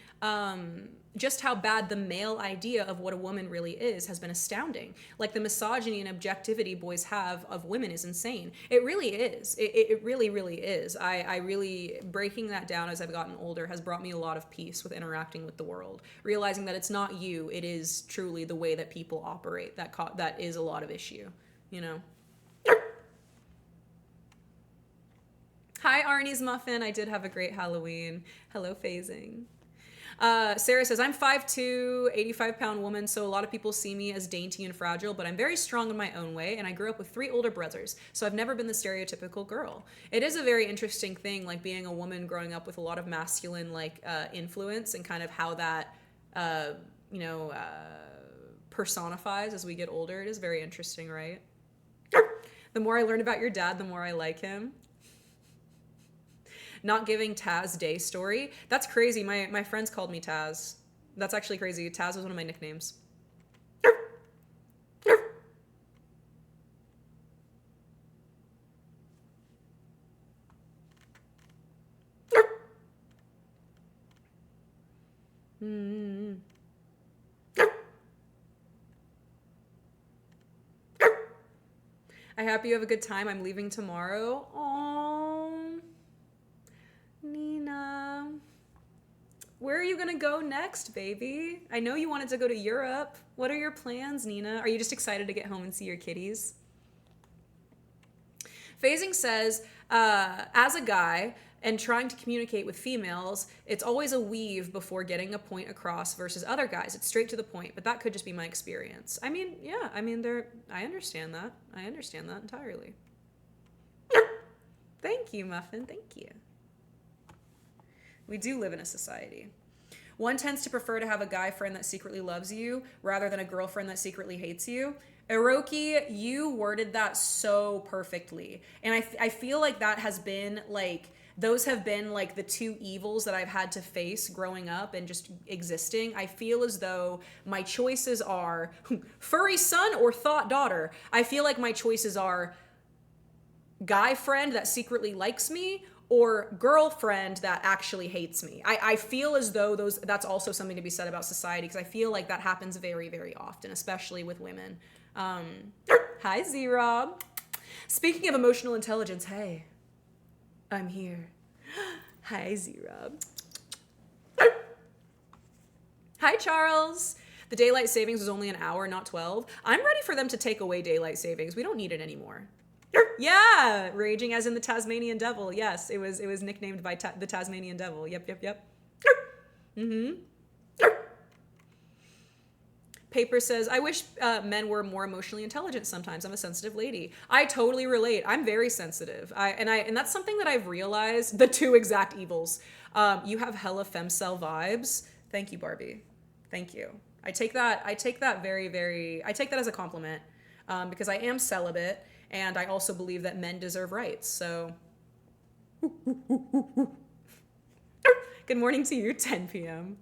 just how bad the male idea of what a woman really is has been astounding. Like the misogyny and objectivity boys have of women is insane. It really is. It really, really is. I really, breaking that down as I've gotten older has brought me a lot of peace with interacting with the world. Realizing that it's not you, it is truly the way that people operate that is a lot of issue, you know? Hi, Arnie's Muffin. I did have a great Halloween. Hello, phasing. Sarah says, I'm 5'2", 85-pound woman, so a lot of people see me as dainty and fragile, but I'm very strong in my own way, and I grew up with 3 older brothers, so I've never been the stereotypical girl. It is a very interesting thing, like being a woman growing up with a lot of masculine influence and kind of how that, personifies as we get older. It is very interesting, right? The more I learn about your dad, the more I like him. Not giving Taz day story. That's crazy. My friends called me Taz. That's actually crazy. Taz was one of my nicknames. I hope you have a good time. I'm leaving tomorrow. Aww. Nina. Where are you gonna go next, baby? I know you wanted to go to Europe. What are your plans, Nina? Are you just excited to get home and see your kitties? Phasing says, as a guy and trying to communicate with females, it's always a weave before getting a point across versus other guys. It's straight to the point, but that could just be my experience. I mean, yeah, I understand that. I understand that entirely. Thank you, Muffin, thank you. We do live in a society. One tends to prefer to have a guy friend that secretly loves you rather than a girlfriend that secretly hates you. Eroki, you worded that so perfectly. And I feel like that has been those have been the 2 evils that I've had to face growing up and just existing. I feel as though my choices are furry son or thought daughter. I feel like my choices are guy friend that secretly likes me or girlfriend that actually hates me. I feel as though that's also something to be said about society, because I feel like that happens very, very often, especially with women. Hi, Z-Rob. Speaking of emotional intelligence, hey, I'm here. Hi, Z-Rob. Hi, Charles. The daylight savings was only an hour, not 12. I'm ready for them to take away daylight savings. We don't need it anymore. Yeah, raging as in the Tasmanian devil. Yes, it was nicknamed by the Tasmanian devil. Yep. Mm-hmm. Paper says, I wish men were more emotionally intelligent sometimes. I'm a sensitive lady. I totally relate. I'm very sensitive. And that's something that I've realized, the 2 exact evils. You have hella femcel vibes. Thank you, Barbie. Thank you. I take that very, very, I take that as a compliment because I am celibate and I also believe that men deserve rights. So good morning to you, 10 p.m.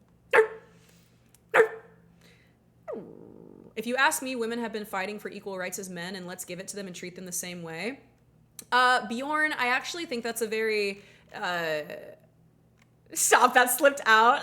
If you ask me, women have been fighting for equal rights as men, and let's give it to them and treat them the same way. Bjorn, I actually think that's a very... Stop, that slipped out.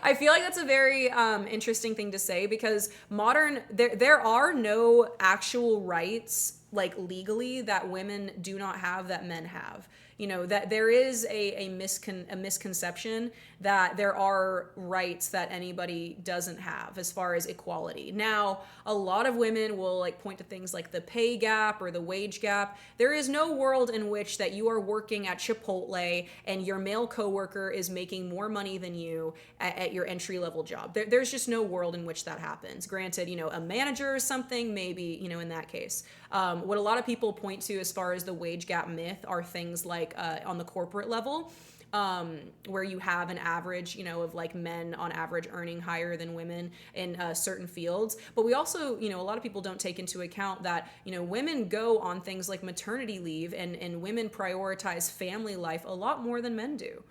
I feel like that's a very interesting thing to say, because there are no actual rights, legally, that women do not have that men have. You know, that there is a misconception that there are rights that anybody doesn't have as far as equality. Now, a lot of women will point to things like the pay gap or the wage gap. There is no world in which that you are working at Chipotle and your male coworker is making more money than you at your entry-level job. There's just no world in which that happens. Granted, a manager or something, maybe, in that case. What a lot of people point to as far as the wage gap myth are things like on the corporate level, where you have an average, of men on average earning higher than women in certain fields. But we also, a lot of people don't take into account that, women go on things like maternity leave and women prioritize family life a lot more than men do.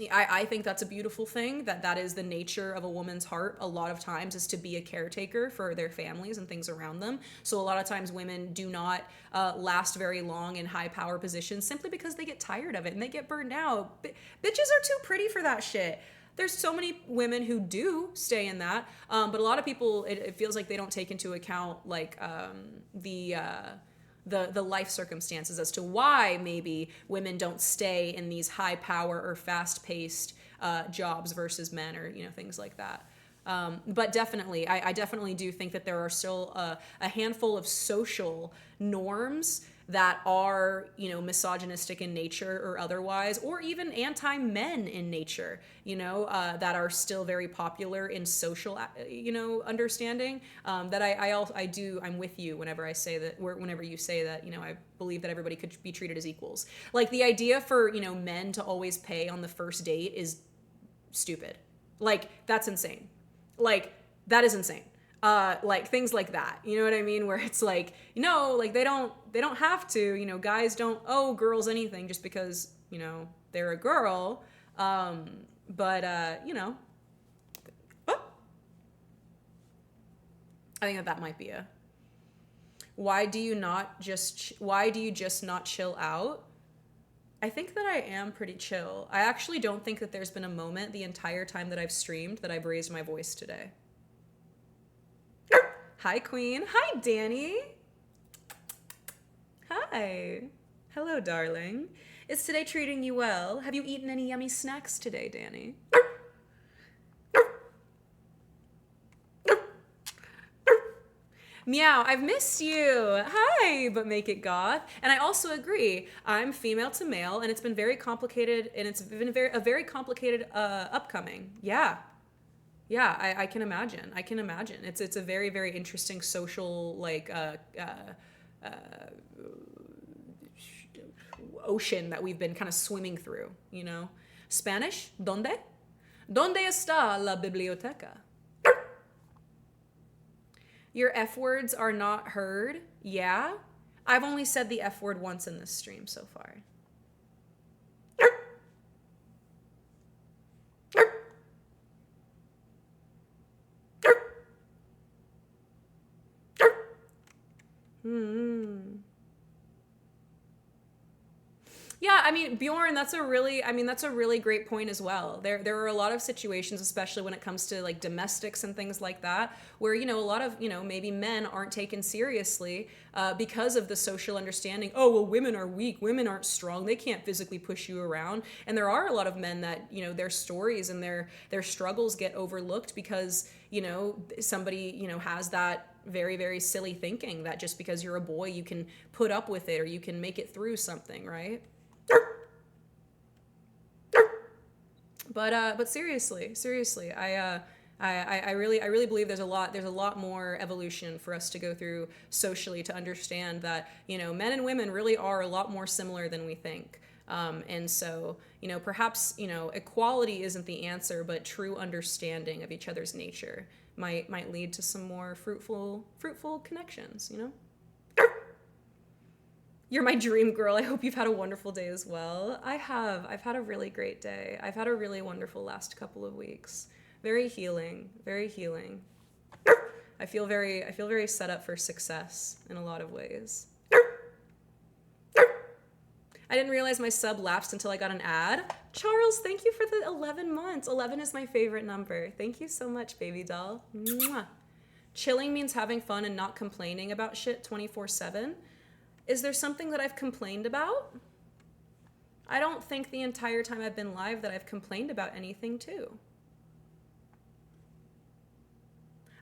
I think that's a beautiful thing, that is the nature of a woman's heart a lot of times, is to be a caretaker for their families and things around them. So a lot of times women do not last very long in high power positions simply because they get tired of it and they get burned out. Bitches are too pretty for that shit. There's so many women who do stay in that, but a lot of people, it feels like they don't take into account like the life circumstances as to why maybe women don't stay in these high power or fast paced jobs versus men, or things like that. But definitely, I definitely do think that there are still a handful of social norms that are, misogynistic in nature or otherwise, or even anti-men in nature, that are still very popular in social, understanding, that I'm with you whenever I say that, whenever you say that, I believe that everybody could be treated as equals. Like the idea for, men to always pay on the first date is stupid. Like, that's insane. Like, that is insane. Like things like that, you know what I mean? Where it's like, like they don't have to, guys don't owe girls anything just because, they're a girl. Oh. I think that might be why do you just not chill out? I think that I am pretty chill. I actually don't think that there's been a moment the entire time that I've streamed that I've raised my voice today. Hi, Queen. Hi, Danny. Hi. Hello, darling. Is today treating you well? Have you eaten any yummy snacks today, Danny? Meow, I've missed you. Hi, but make it goth. And I also agree. I'm female to male, and it's been very complicated, and it's been a very complicated upcoming. Yeah. Yeah, I can imagine. I can imagine. It's a very, very interesting social, like, ocean that we've been kind of swimming through, Spanish, ¿dónde? ¿Dónde está la biblioteca? Your F words are not heard? Yeah? I've only said the F word once in this stream so far. Yeah, I mean, Bjorn, that's a really great point as well. There are a lot of situations, especially when it comes to like domestics and things like that, where, a lot of, maybe men aren't taken seriously because of the social understanding. Oh, well, women are weak. Women aren't strong. They can't physically push you around. And there are a lot of men that, their stories and their struggles get overlooked because, somebody, has that very, very silly thinking that just because you're a boy, you can put up with it or you can make it through something, right? But seriously, I really believe there's a lot more evolution for us to go through socially to understand that, men and women really are a lot more similar than we think. And so, perhaps, equality isn't the answer, but true understanding of each other's nature might lead to some more fruitful connections, You're my dream girl. I hope you've had a wonderful day as well. I have. I've had a really great day. I've had a really wonderful last couple of weeks. Very healing. Very healing. I feel very set up for success in a lot of ways. I didn't realize my sub lapsed until I got an ad. Charles, thank you for the 11 months. 11 is my favorite number. Thank you so much, baby doll. Mwah. Chilling means having fun and not complaining about shit 24/7. Is there something that I've complained about? I don't think the entire time I've been live that I've complained about anything too.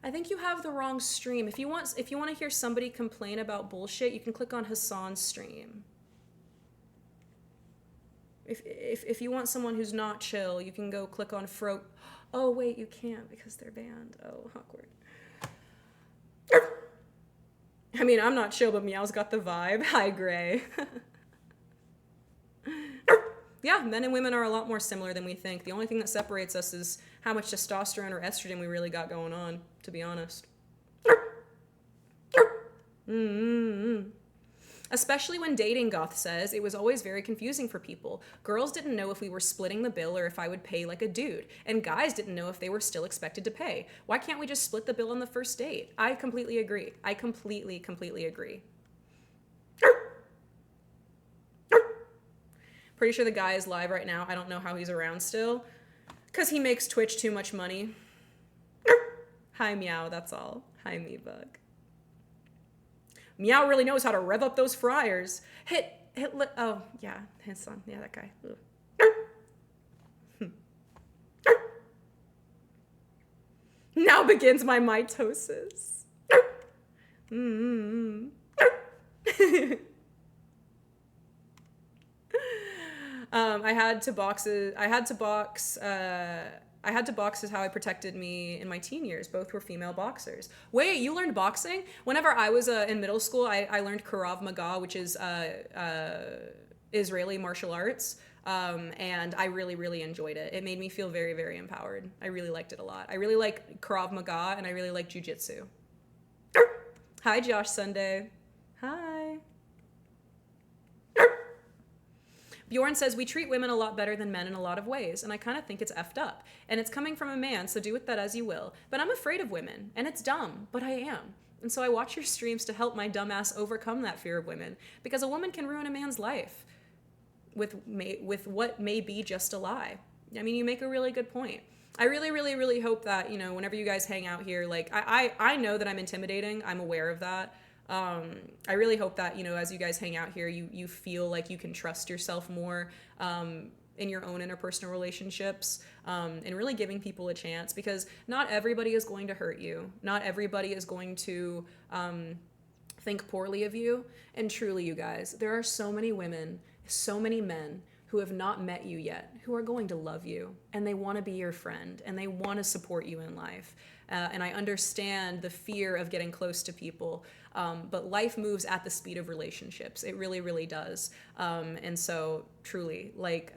I think you have the wrong stream. If you want to hear somebody complain about bullshit, you can click on Hassan's stream. If you want someone who's not chill, you can go click on Fro. Oh wait, you can't because they're banned. Oh, awkward. I mean, I'm not chill, but Meow's got the vibe. Hi, Gray. Yeah, men and women are a lot more similar than we think. The only thing that separates us is how much testosterone or estrogen we really got going on, to be honest. Especially when dating, Goth says, it was always very confusing for people. Girls didn't know if we were splitting the bill or if I would pay like a dude. And guys didn't know if they were still expected to pay. Why can't we just split the bill on the first date? I completely agree. I completely agree. Pretty sure the guy is live right now. I don't know how he's around still. Because he makes Twitch too much money. Hi, Meow, that's all. Hi, Meebug. Meow really knows how to rev up those fryers. Oh, yeah, his son. Yeah, that guy. Now begins my mitosis. I had to box is how I protected me in my teen years. Both were female boxers. Wait, you learned boxing? Whenever I was in middle school, I learned Krav Maga, which is Israeli martial arts. And I really enjoyed it. It made me feel very, very empowered. I really liked it a lot. I really like Krav Maga and I really like jujitsu. Hi, Josh Sunday. Hi. Bjorn says, we treat women a lot better than men in a lot of ways, and I kind of think it's effed up. And it's coming from a man, so do with that as you will. But I'm afraid of women, and it's dumb, but I am. And so I watch your streams to help my dumbass overcome that fear of women, because a woman can ruin a man's life with what may be just a lie. I mean, you make a really good point. I really hope that, you know, whenever you guys hang out here, like, I know that I'm intimidating. I'm aware of that. I really hope that, you know, as you guys hang out here, you feel like you can trust yourself more in your own interpersonal relationships, and really giving people a chance, because not everybody is going to hurt you. Not everybody is going to think poorly of you. And truly, you guys, there are so many women, so many men who have not met you yet, who are going to love you, and they want to be your friend, and they want to support you in life. And I understand the fear of getting close to people, but life moves at the speed of relationships. It really does. And so truly, like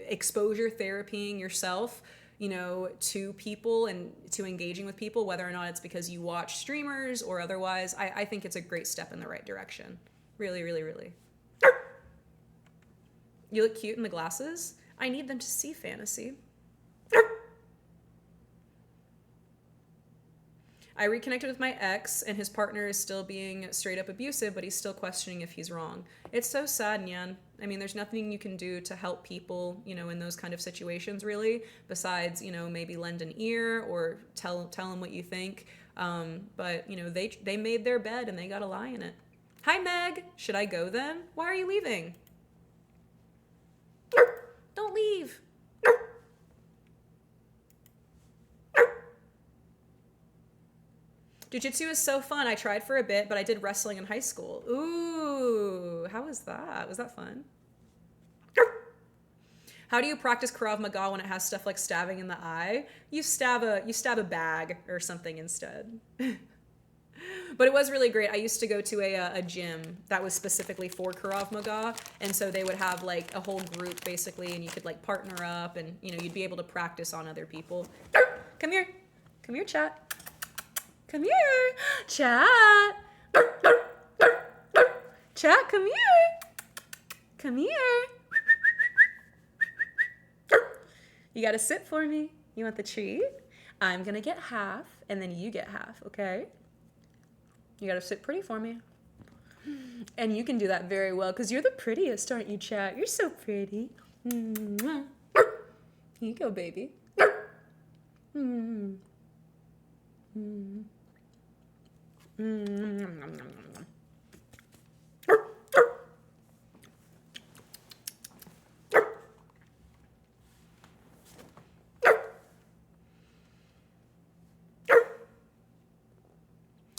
exposure therapying yourself, you know, to people and to engaging with people, whether or not it's because you watch streamers or otherwise, I think it's a great step in the right direction. Really. You look cute in the glasses. I need them to see fantasy. I reconnected with my ex, and his partner is still being straight up abusive, but he's still questioning if he's wrong. It's so sad, Nyan. I mean, there's nothing you can do to help people, you know, in those kind of situations, really, besides, you know, maybe lend an ear or tell them what you think. But, you know, they made their bed and they got to lie in it. Hi, Meg. Should I go then? Why are you leaving? Don't leave. Jiu-jitsu is so fun. I tried for a bit, but I did wrestling in high school. Ooh, how was that? Was that fun? How do you practice Krav Maga when it has stuff like stabbing in the eye? You stab a bag or something instead. But it was really great. I used to go to a gym that was specifically for Krav Maga, and so they would have like a whole group basically, and you could like partner up, and you know, you'd be able to practice on other people. Come here, chat. Come here, chat. Chat, come here. Come here. You gotta sit for me. You want the treat? I'm gonna get half, and then you get half, okay? You gotta sit pretty for me. And you can do that very well, because you're the prettiest, aren't you, chat? You're so pretty. Here you go, baby.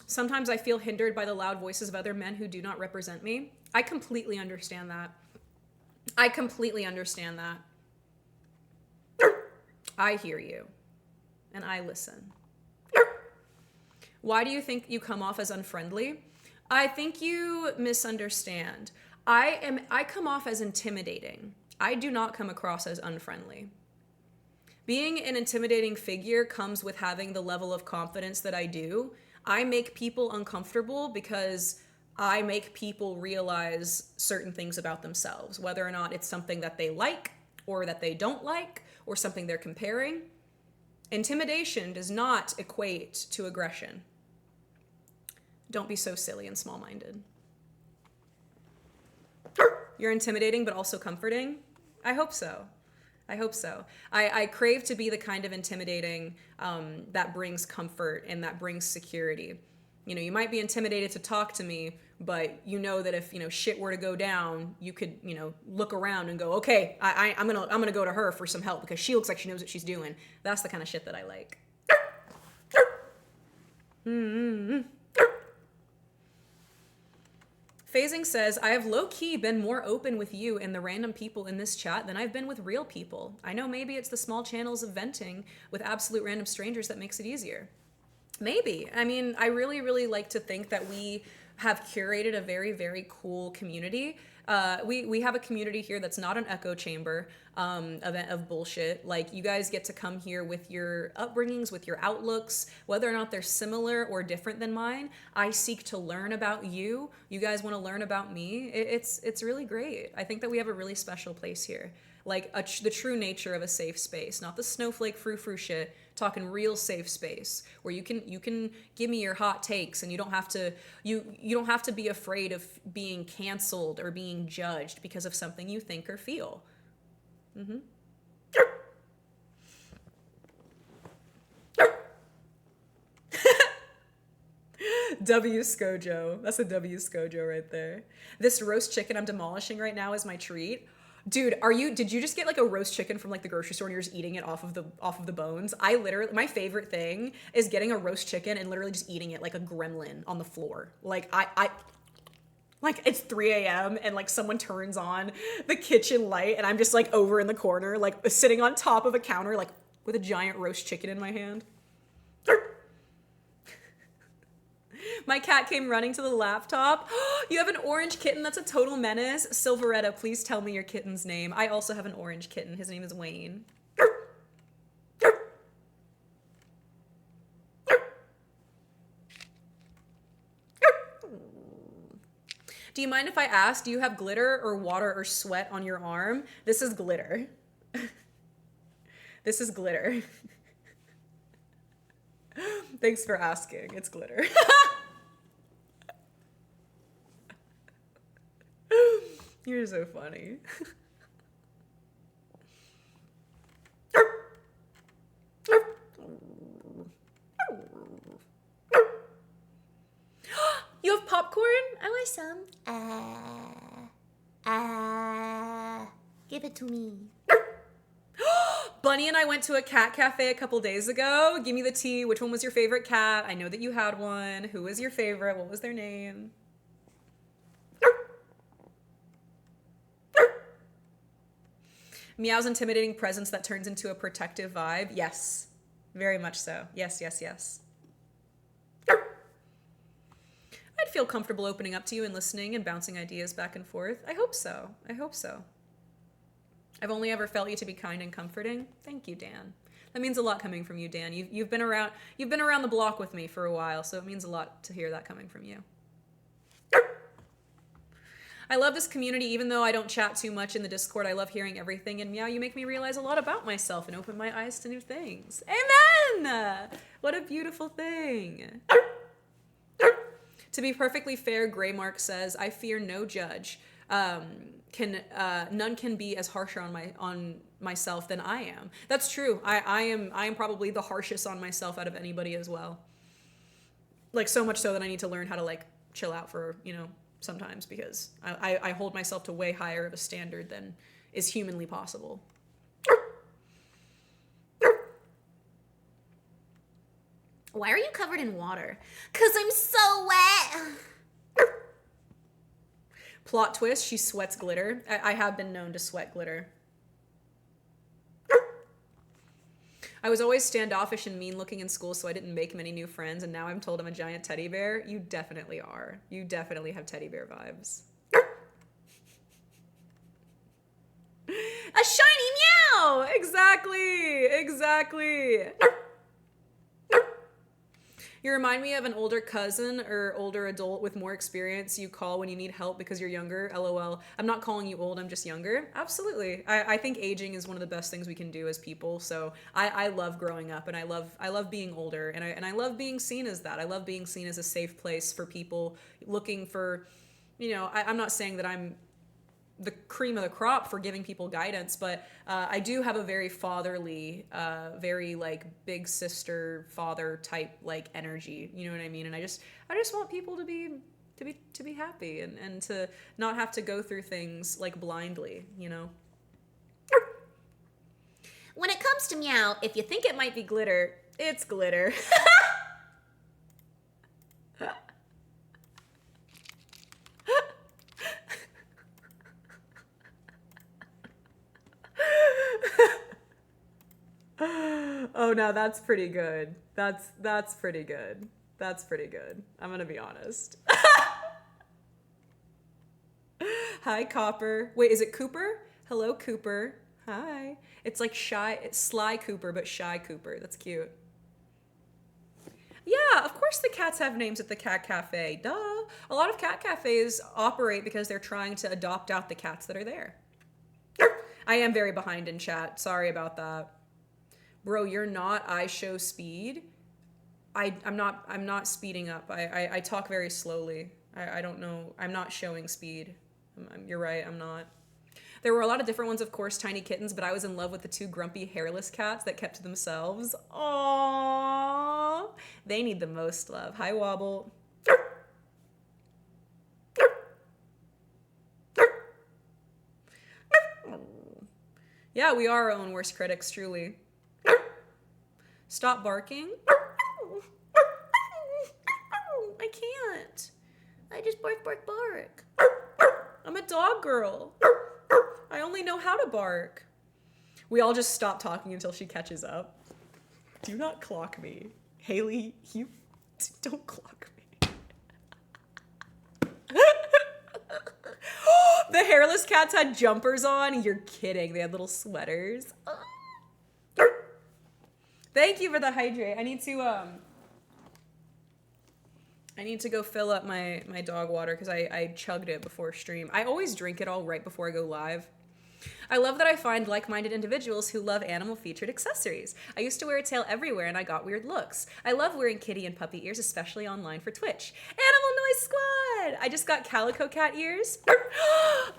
Sometimes I feel hindered by the loud voices of other men who do not represent me. I completely understand that. I hear you. And I listen. Why do you think you come off as unfriendly? I think you misunderstand. I come off as intimidating. I do not come across as unfriendly. Being an intimidating figure comes with having the level of confidence that I do. I make people uncomfortable because I make people realize certain things about themselves, whether or not it's something that they like or that they don't like or something they're comparing. Intimidation does not equate to aggression. Don't be so silly and small-minded. You're intimidating but also comforting? I hope so. I hope so. I crave to be the kind of intimidating that brings comfort and that brings security. You know, you might be intimidated to talk to me, but you know that if, you know, shit were to go down, you could, you know, look around and go, okay, I'm gonna go to her for some help because she looks like she knows what she's doing. That's the kind of shit that I like. Phasing says, I have low-key been more open with you and the random people in this chat than I've been with real people. I know maybe it's the small channels of venting with absolute random strangers that makes it easier. Maybe. I mean, I really, really like to think that we have curated a very, very cool community. We have a community here that's not an echo chamber of bullshit. Like, you guys get to come here with your upbringings, with your outlooks, whether or not they're similar or different than mine. I seek to learn about you. You guys want to learn about me. It's really great. I think that we have a really special place here. Like the true nature of a safe space, not the snowflake frou-frou shit, talking real safe space where you can give me your hot takes and you don't have to be afraid of being canceled or being judged because of something you think or feel. W Skojo. That's a W Skojo right there. This roast chicken I'm demolishing right now is my treat. Dude, did you just get like a roast chicken from like the grocery store and you're just eating it off of the bones? My favorite thing is getting a roast chicken and literally just eating it like a gremlin on the floor. Like like it's 3 a.m. and like someone turns on the kitchen light and I'm just like over in the corner, like sitting on top of a counter, like with a giant roast chicken in my hand. My cat came running to the laptop. You have an orange kitten. That's a total menace. Silveretta, please tell me your kitten's name. I also have an orange kitten. His name is Wayne. Do you mind if I ask, do you have glitter or water or sweat on your arm? This is glitter. This is glitter. Thanks for asking. It's glitter. You're so funny. You have popcorn? I want some. Give it to me. Bunny and I went to a cat cafe a couple days ago. Give me the tea. Which one was your favorite cat? I know that you had one. Who was your favorite? What was their name? Meow's intimidating presence that turns into a protective vibe. Yes, very much so. Yes, yes, yes. I'd feel comfortable opening up to you and listening and bouncing ideas back and forth. I hope so. I hope so. I've only ever felt you to be kind and comforting. Thank you, Dan. That means a lot coming from you, Dan. You've been around the block with me for a while, so it means a lot to hear that coming from you. I love this community, even though I don't chat too much in the Discord. I love hearing everything, and Meow, you make me realize a lot about myself and open my eyes to new things. Amen! What a beautiful thing. To be perfectly fair, Greymark says, I fear no judge. None can be as harsher on myself than I am. That's true. I am probably the harshest on myself out of anybody as well. Like, so much so that I need to learn how to like chill out for, sometimes, because I hold myself to way higher of a standard than is humanly possible. Why are you covered in water? 'Cause I'm so wet. Plot twist, she sweats glitter. I have been known to sweat glitter. I was always standoffish and mean looking in school, so I didn't make many new friends, and now I'm told I'm a giant teddy bear. You definitely are. You definitely have teddy bear vibes. A shiny meow! Exactly! Exactly! You remind me of an older cousin or older adult with more experience you call when you need help because you're younger. LOL. I'm not calling you old, I'm just younger. Absolutely. I think aging is one of the best things we can do as people. So I love growing up, and I love being older, and I love being seen as that. I love being seen as a safe place for people looking for, I'm not saying that I'm the cream of the crop for giving people guidance, but I do have a very fatherly, very like big sister father type like energy. You know what I mean? And I just want people to be happy and to not have to go through things like blindly. When it comes to meow, If you think it might be glitter, it's glitter. Oh, no, that's pretty good. That's pretty good. That's pretty good. I'm gonna be honest. Hi, Copper. Wait, is it Cooper? Hello, Cooper. Hi. It's like it's Sly Cooper, but Shy Cooper. That's cute. Yeah, of course the cats have names at the cat cafe. Duh. A lot of cat cafes operate because they're trying to adopt out the cats that are there. I am very behind in chat. Sorry about that. Bro, you're not I show speed. I'm not speeding up. I talk very slowly. I don't know. I'm not showing speed. You're right, I'm not. There were a lot of different ones, of course, tiny kittens, but I was in love with the 2 grumpy hairless cats that kept to themselves. Aww. They need the most love. Hi, Wobble. Yeah, we are our own worst critics, truly. Stop barking. I can't. I just bark, bark, bark. I'm a dog girl. I only know how to bark. We all just stop talking until she catches up. Do not clock me. Haley, you don't clock me. The hairless cats had jumpers on. You're kidding. They had little sweaters. Thank you for the hydrate. I need to go fill up my dog water because I chugged it before stream. I always drink it all right before I go live. I love that I find like-minded individuals who love animal-featured accessories. I used to wear a tail everywhere and I got weird looks. I love wearing kitty and puppy ears, especially online for Twitch. Animal Noise Squad! I just got calico cat ears.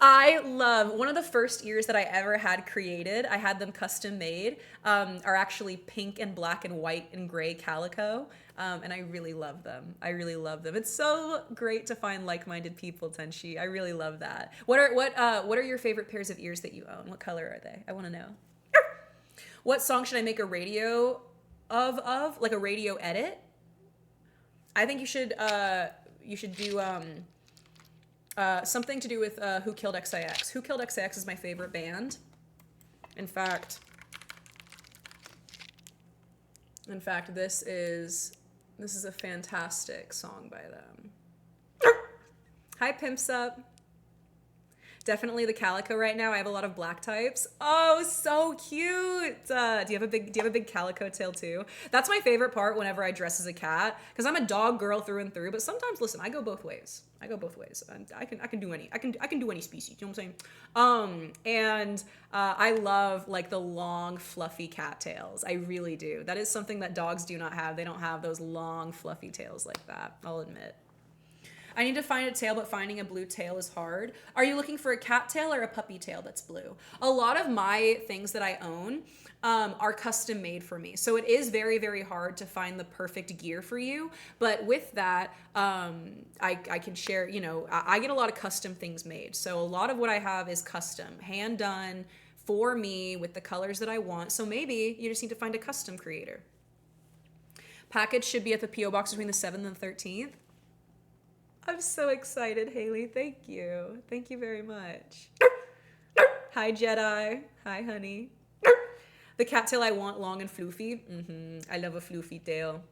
I love, one of the first ears that I ever had created, I had them custom made, are actually pink and black and white and gray calico. And I really love them. I really love them. It's so great to find like-minded people, Tenshi. I really love that. What are your favorite pairs of ears that you own? What color are they? I want to know. What song should I make a radio of? Like a radio edit? I think you should do something to do with Who Killed XIX. Who Killed XIX is my favorite band. In fact, this is a fantastic song by them. Hi, Pimps Up. Definitely the calico right now. I have a lot of black types. Oh, so cute. Do you have a big calico tail too? That's my favorite part whenever I dress as a cat, because I'm a dog girl through and through. But sometimes, listen, I go both ways. I can do any species. You know what I'm saying? I love like the long, fluffy cat tails. I really do. That is something that dogs do not have. They don't have those long, fluffy tails like that. I'll admit. I need to find a tail, but finding a blue tail is hard. Are you looking for a cat tail or a puppy tail that's blue? A lot of my things that I own are custom made for me. So it is very, very hard to find the perfect gear for you. But with that, I can share, I get a lot of custom things made. So a lot of what I have is custom, hand done for me with the colors that I want. So maybe you just need to find a custom creator. Package should be at the P.O. box between the 7th and the 13th. I'm so excited, Haley. Thank you. Thank you very much. Hi, Jedi. Hi, honey. The cat tail I want, long and floofy. I love a floofy tail.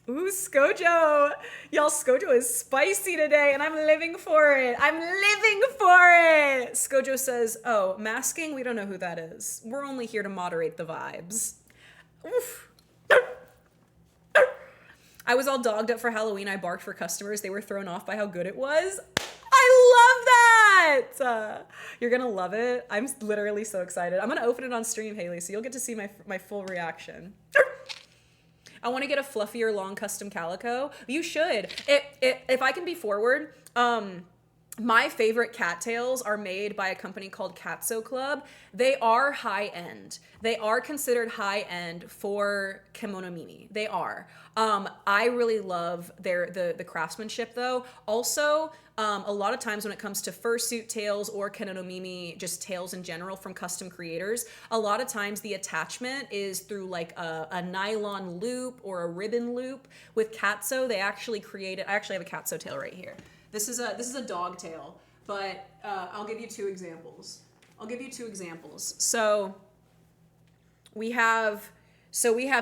Ooh, Skojo. Y'all, Skojo is spicy today, and I'm living for it. Skojo says, oh, masking? We don't know who that is. We're only here to moderate the vibes. Oof. I was all dogged up for Halloween. I barked for customers. They were thrown off by how good it was. I love that. You're gonna love it. I'm literally so excited. I'm gonna open it on stream, Haley, so you'll get to see my full reaction. I want to get a fluffier long custom calico. You should. If I can be forward, my favorite cattails are made by a company called Katso Club. They are high end. They are considered high end for kimono mimi. They are. I really love the craftsmanship though. Also, a lot of times when it comes to fursuit tails or kimono mimi, just tails in general from custom creators, a lot of times the attachment is through like a nylon loop or a ribbon loop. With Katso, they actually created, I actually have a Katso tail right here. This is a dog tail, but I'll give you two examples. So we have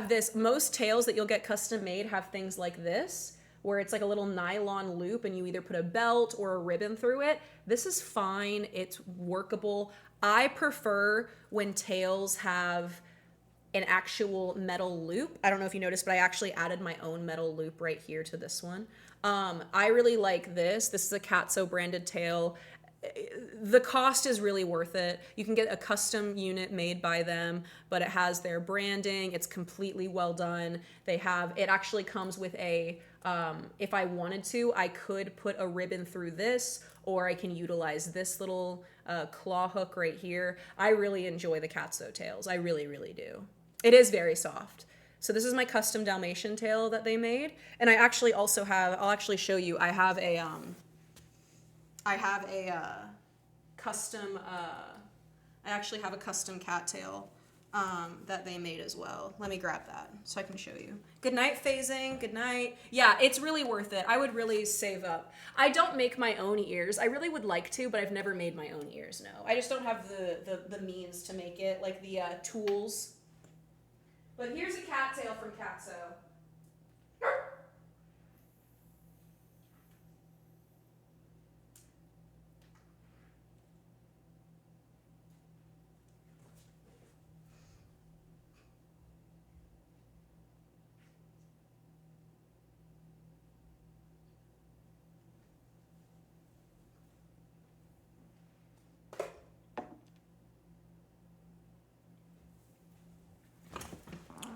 this. Most tails that you'll get custom made have things like this, where it's like a little nylon loop and you either put a belt or a ribbon through it. This is fine. It's workable. I prefer when tails have an actual metal loop. I don't know if you noticed, but I actually added my own metal loop right here to this one. I really like this. This is a Katso branded tail. The cost is really worth it. You can get a custom unit made by them, but it has their branding. It's completely well done. It actually comes with a, if I wanted to, I could put a ribbon through this, or I can utilize this little claw hook right here. I really enjoy the Katso tails. I really, really do. It is very soft. So this is my custom Dalmatian tail that they made. And I actually also have, I'll actually show you, I have a custom, I actually have a custom cattail that they made as well. Let me grab that so I can show you. Good night, phasing. Good night. Yeah, it's really worth it. I would really save up. I don't make my own ears. I really would like to, but I've never made my own ears, no. I just don't have the means to make it, like the tools. But here's a cattail from Katso.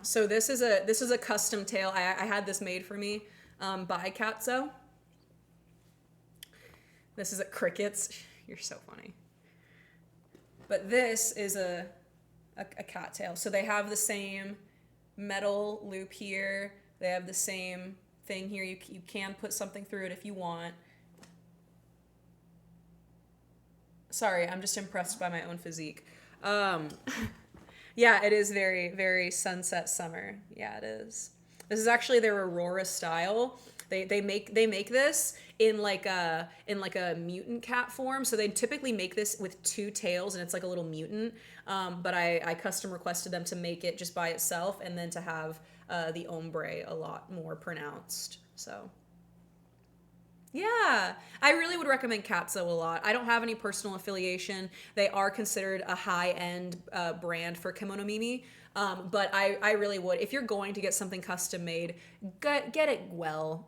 So this is a custom tail. I had this made for me by Katso. This is a crickets. You're so funny. But this is a cattail. So they have the same metal loop here. They have the same thing here. You can put something through it if you want. Sorry, I'm just impressed by my own physique. Yeah, it is very, very sunset summer. Yeah, it is. This is actually their Aurora style. They make this in like a mutant cat form. So they typically make this with two tails and it's like a little mutant. But I custom requested them to make it just by itself and then to have the ombre a lot more pronounced. So yeah, I really would recommend Katso a lot. I don't have any personal affiliation. They are considered a high-end brand for kimono mimi, but I really would. If you're going to get something custom made, get it well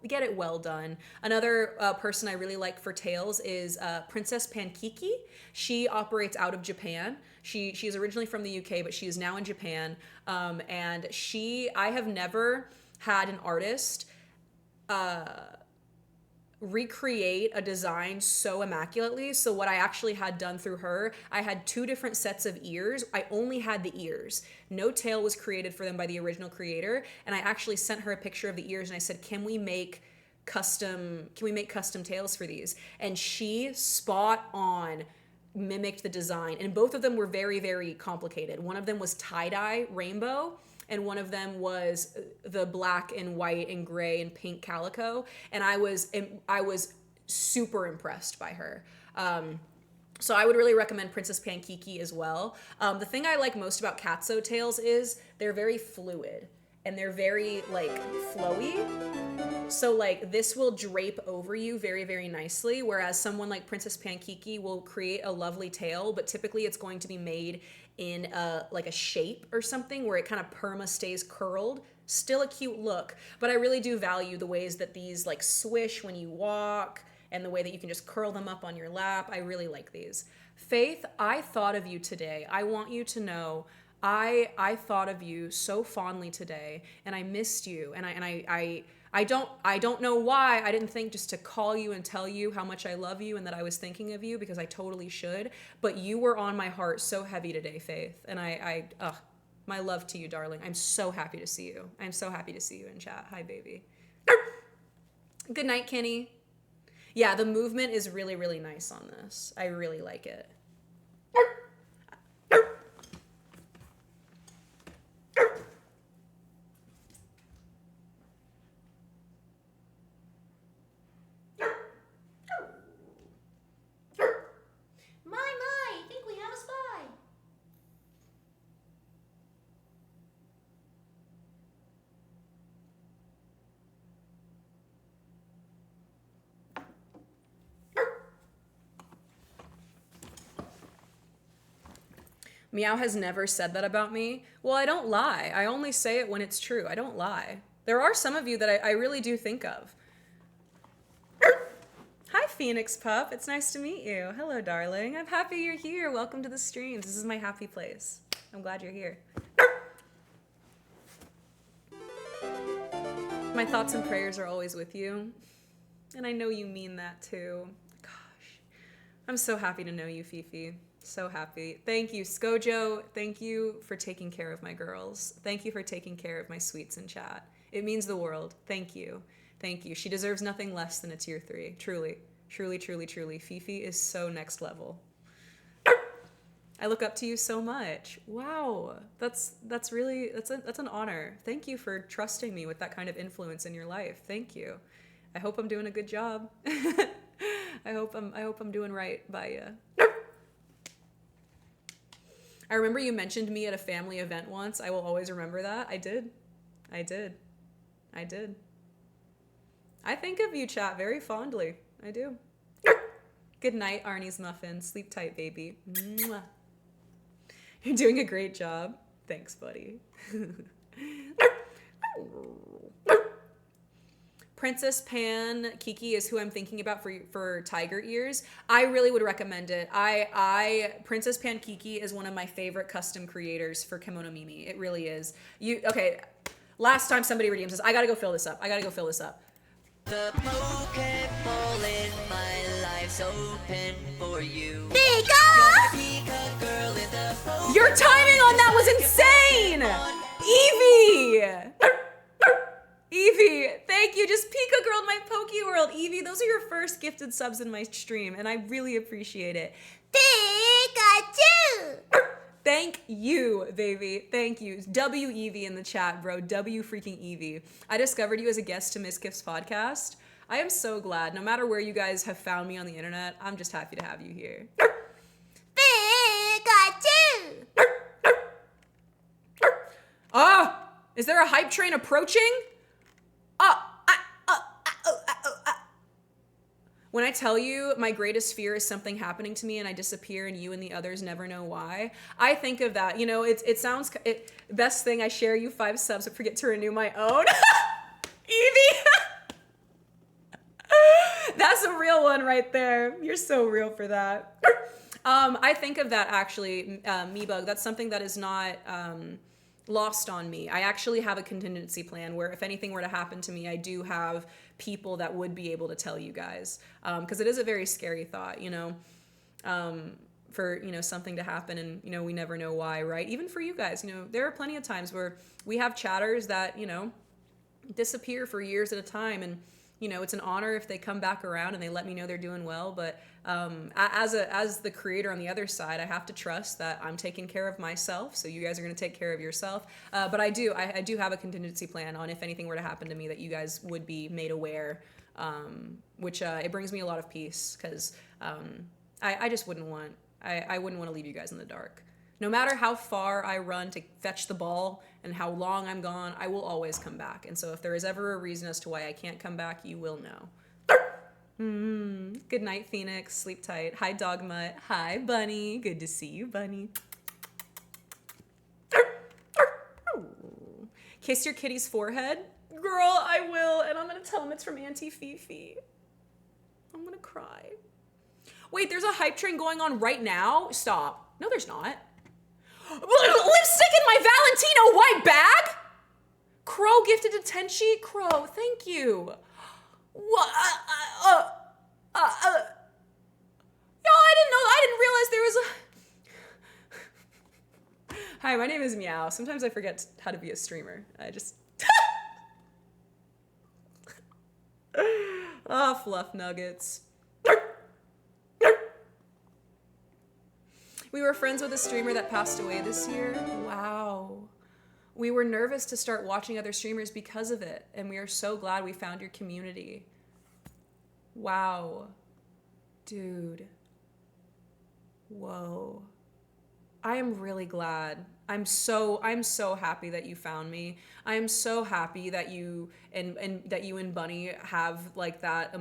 done. Another person I really like for tails is Princess Pankiki. She operates out of Japan. She is originally from the UK, but she is now in Japan. And I have never had an artist recreate a design so immaculately. So what I actually had done through her, I had two different sets of ears. I only had the ears. No tail was created for them by the original creator. And I actually sent her a picture of the ears and I said, can we make custom tails for these? And she spot on mimicked the design. And both of them were very, very complicated. One of them was tie-dye rainbow, and one of them was the black and white and gray and pink calico. And I was super impressed by her. So I would really recommend Princess Pankiki as well. The thing I like most about Katso tails is they're very fluid and they're very like flowy. So like this will drape over you very, very nicely. Whereas someone like Princess Pankiki will create a lovely tail, but typically it's going to be made in like a shape or something where it kind of perma stays curled. Still a cute look, but I really do value the ways that these like swish when you walk and the way that you can just curl them up on your lap. I really like these. Faith, I thought of you today. I want you to know I thought of you so fondly today, and I missed you, and I don't know why I didn't think just to call you and tell you how much I love you and that I was thinking of you, because I totally should, but you were on my heart so heavy today, Faith, and my love to you, darling. I'm so happy to see you. I'm so happy to see you in chat. Hi, baby. Good night, Kenny. Yeah, the movement is really, really nice on this. I really like it. I think we have a spy. Meow has never said that about me. Well, I don't lie. I only say it when it's true. I don't lie. There are some of you that I really do think of. Hi, Phoenix Pup. It's nice to meet you. Hello, darling. I'm happy you're here. Welcome to the streams. This is my happy place. I'm glad you're here. My thoughts and prayers are always with you. And I know you mean that too. Gosh. I'm so happy to know you, Fifi. So happy. Thank you, Skojo. Thank you for taking care of my girls. Thank you for taking care of my sweets in chat. It means the world. Thank you. Thank you. She deserves nothing less than a tier 3. Truly. Truly, truly, truly. Fifi is so next level. I look up to you so much. Wow. That's an honor. Thank you for trusting me with that kind of influence in your life. Thank you. I hope I'm doing a good job. I hope I'm doing right by you. I remember you mentioned me at a family event once. I will always remember that. I did. I think of you, chat, very fondly. I do. Good night, Arnie's Muffin. Sleep tight, baby. Mwah. You're doing a great job. Thanks, buddy. Princess Pan Kiki is who I'm thinking about for tiger ears. I really would recommend it. Princess Pan Kiki is one of my favorite custom creators for Kimono Mimi. It really is. Okay, last time somebody redeems this. I gotta go fill this up. The Pokeball in my life's open for you. Pika! Girl in the Pokeball. Your timing on that was insane! Evie! Evie, thank you. Just Pika girled my Poke World. Evie, those are your first gifted subs in my stream, and I really appreciate it. Pikachu! Thank you, baby. Thank you. W Evie in the chat, bro. W freaking Evie. I discovered you as a guest to Miss Gift's podcast. I am so glad. No matter where you guys have found me on the internet, I'm just happy to have you here. Pikachu! Ah! Is there a hype train approaching? When I tell you my greatest fear is something happening to me and I disappear and you and the others never know why, I think of that. You know, it sounds, best thing, I share you 5 subs but forget to renew my own. Evie! That's a real one right there. You're so real for that. I think of that actually, Meebug. That's something that is not lost on me. I actually have a contingency plan where if anything were to happen to me, I do have people that would be able to tell you guys. Because it is a very scary thought, you know, for, you know, something to happen and, you know, we never know why, right? Even for you guys, you know, there are plenty of times where we have chatters that, you know, disappear for years at a time, and you know, it's an honor if they come back around and they let me know they're doing well. But as the creator on the other side, I have to trust that I'm taking care of myself. So you guys are going to take care of yourself. But I do have a contingency plan on if anything were to happen to me that you guys would be made aware, which it brings me a lot of peace because I just wouldn't want to leave you guys in the dark. No matter how far I run to fetch the ball and how long I'm gone, I will always come back. And so if there is ever a reason as to why I can't come back, you will know. Good night, Phoenix. Sleep tight. Hi, Dogmutt. Hi, Bunny. Good to see you, Bunny. Kiss your kitty's forehead? Girl, I will, and I'm gonna tell him it's from Auntie Fifi. I'm gonna cry. Wait, there's a hype train going on right now? Stop. No, there's not. Lipstick in my Valentino white bag? Crow gifted to Tenchi? Crow, thank you. What? Yo, I didn't realize there was a... Hi, my name is Meow. Sometimes I forget how to be a streamer. I just... Ah, fluff nuggets. We were friends with a streamer that passed away this year. Wow. We were nervous to start watching other streamers because of it, and we are so glad we found your community. Wow. Dude. Whoa. I am really glad. I'm so happy that you found me. I am so happy that you and that you and Bunny have like that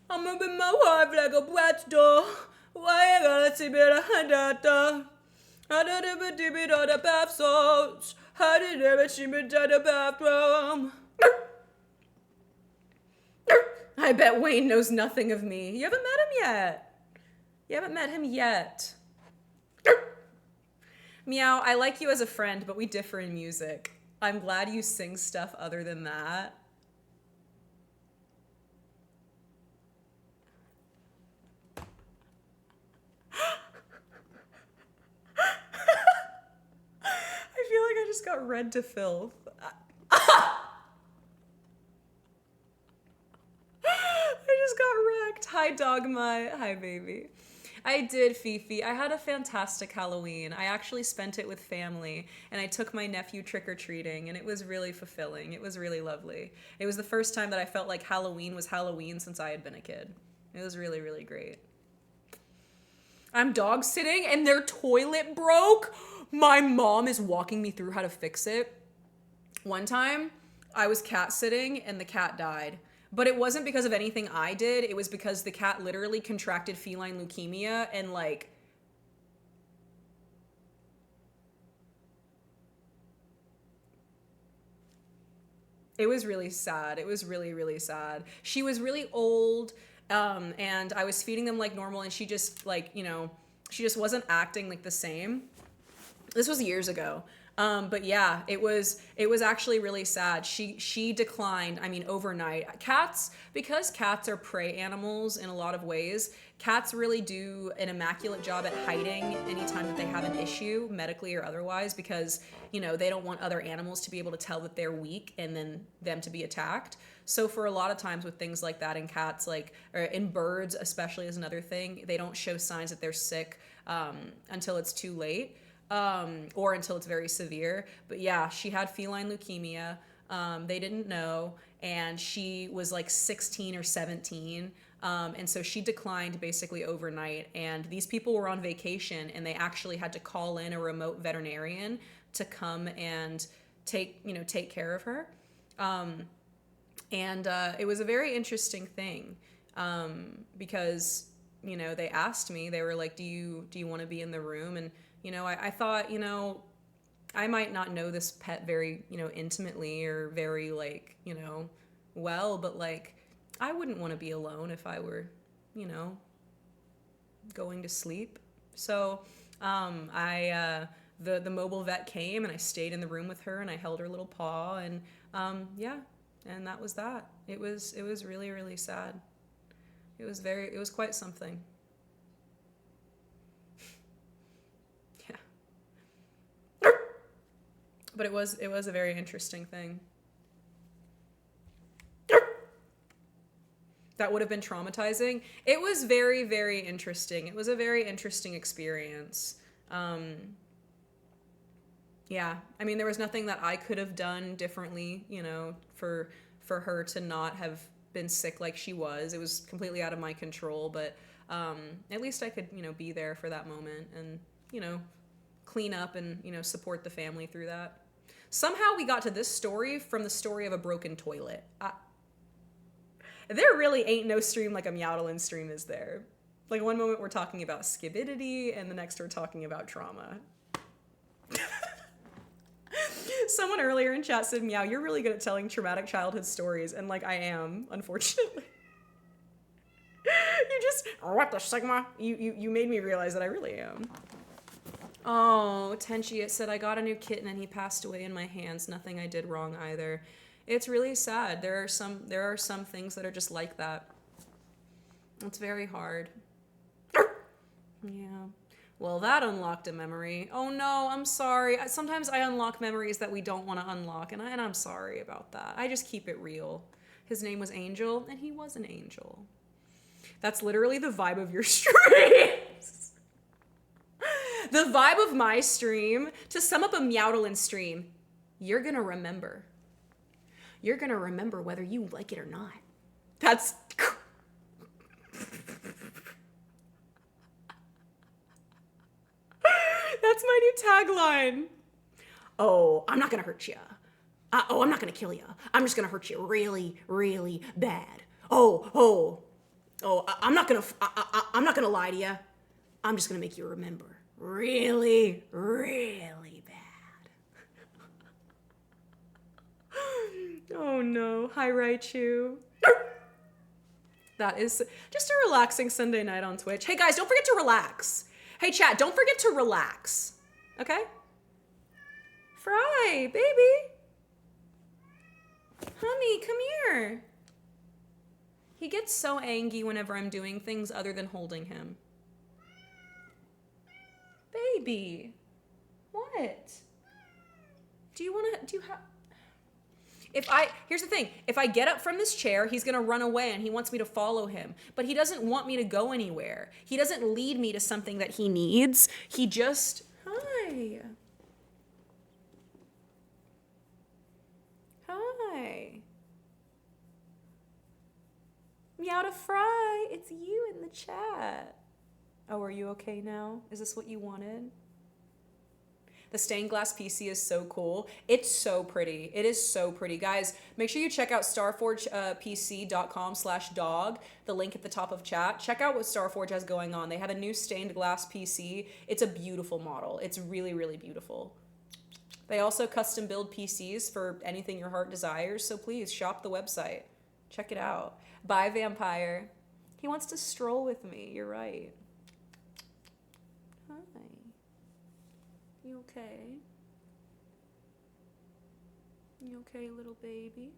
I'm moving my wife like a brat door. Why I gotta see better handata? I don't ever do it on the bath sauce. How did ever see me to the bathroom? I bet Wayne knows nothing of me. You haven't met him yet. You haven't met him yet. Meow, I like you as a friend, but we differ in music. I'm glad you sing stuff other than that. I feel like I just got read to filth. I just got wrecked. Hi, Dogma. Hi, baby. I did, Fifi. I had a fantastic Halloween. I actually spent it with family, and I took my nephew trick-or-treating, and it was really fulfilling. It was really lovely. It was the first time that I felt like Halloween was Halloween since I had been a kid. It was really, really great. I'm dog sitting, and their toilet broke. My mom is walking me through how to fix it. One time, I was cat sitting, and the cat died. But it wasn't because of anything I did. It was because the cat literally contracted feline leukemia and like... It was really sad. It was really, really sad. She was really old, and I was feeding them like normal, and she just like, you know, she just wasn't acting like the same. This was years ago. But yeah, it was actually really sad. She declined, I mean, overnight. Cats, because cats are prey animals in a lot of ways, cats really do an immaculate job at hiding anytime that they have an issue, medically or otherwise, because, you know, they don't want other animals to be able to tell that they're weak and then them to be attacked. So for a lot of times with things like that in cats, like, or in birds especially is another thing, they don't show signs that they're sick until it's too late. Or until it's very severe. But yeah, she had feline leukemia. They didn't know, and she was like 16 or 17. And so she declined basically overnight. And these people were on vacation, and they actually had to call in a remote veterinarian to come and take care of her. And it was a very interesting thing, because, they asked me, they were like, do you want to be in the room? And, I thought, I might not know this pet very, intimately or very well, but I wouldn't want to be alone if I were, going to sleep. So, the mobile vet came, and I stayed in the room with her, and I held her little paw, and, and that was that. It was really, really sad. It was quite something. Yeah. But it was a very interesting thing. That would have been traumatizing. It was very, very interesting. It was a very interesting experience. Yeah, I mean, there was nothing that I could have done differently, for her to not have been sick like she was. It was completely out of my control, but at least I could, be there for that moment and, clean up and, support the family through that. Somehow we got to this story from the story of a broken toilet. There really ain't no stream like a MEOWDALYN'S stream, is there? Like, one moment we're talking about skibidity, and the next we're talking about trauma. Someone earlier in chat said, Meow, you're really good at telling traumatic childhood stories, and I am, unfortunately. You just, what the sigma? You made me realize that I really am. Oh, Tenchi, it said, I got a new kitten and he passed away in my hands. Nothing I did wrong either. It's really sad. There are some things that are just like that. It's very hard. Yeah. Well, that unlocked a memory. Oh no, I'm sorry. Sometimes I unlock memories that we don't want to unlock, and I'm sorry about that. I just keep it real. His name was Angel, and he was an angel. That's literally the vibe of your streams. The vibe of my stream, to sum up a MEOWDALYN'S stream, you're gonna remember. You're gonna remember whether you like it or not. That's my new tagline. Oh, I'm not gonna hurt you. I'm not gonna kill you. I'm just gonna hurt you really, really bad. I'm not gonna lie to you. I'm just gonna make you remember really, really bad. Oh no, hi Raichu. That is just a relaxing Sunday night on Twitch. Hey guys, don't forget to relax. Hey chat, don't forget to relax, okay? Fry, baby. Honey, come here. He gets so angry whenever I'm doing things other than holding him. Baby, what? Do you have... Here's the thing, if I get up from this chair, he's gonna run away and he wants me to follow him, but he doesn't want me to go anywhere. He doesn't lead me to something that he needs. He just, hi. Hi. Meow to Fry, it's you in the chat. Oh, are you okay now? Is this what you wanted? The stained glass PC is so cool. It's so pretty. It is so pretty. Guys, make sure you check out starforgepc.com/dog, the link at the top of chat. Check out what Starforge has going on. They have a new stained glass PC. It's a beautiful model. It's really, really beautiful. They also custom build PCs for anything your heart desires, so please shop the website. Check it out. Bye, Vampire. He wants to stroll with me. You're right. Hi. You okay? You okay, little baby?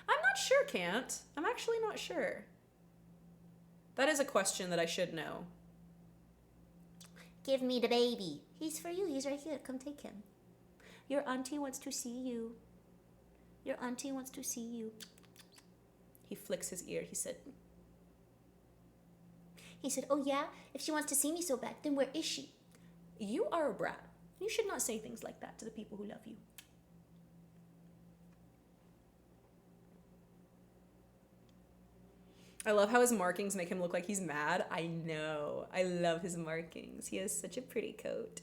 I'm not sure, Can't. I'm actually not sure. That is a question that I should know. Give me the baby. He's for you. He's right here. Come take him. Your auntie wants to see you. Your auntie wants to see you. He flicks his ear. He said, oh yeah? If she wants to see me so bad, then where is she? you are a brat. You should not say things like that to the people who love you. I love how his markings make him look like he's mad. I know. I love his markings. He has such a pretty coat.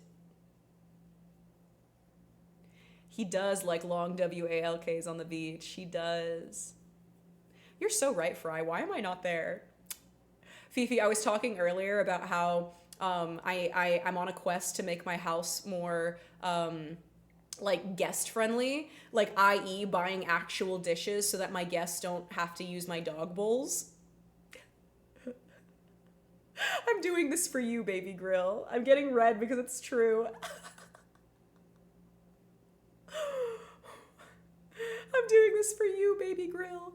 He does like long WALKs on the beach. He does. You're so right, Fry. Why am I not there? Fifi, I was talking earlier about how I'm on a quest to make my house more like guest friendly, like i.e. buying actual dishes so that my guests don't have to use my dog bowls. I'm doing this for you, baby grill. I'm getting red because it's true. I'm doing this for you, baby grill.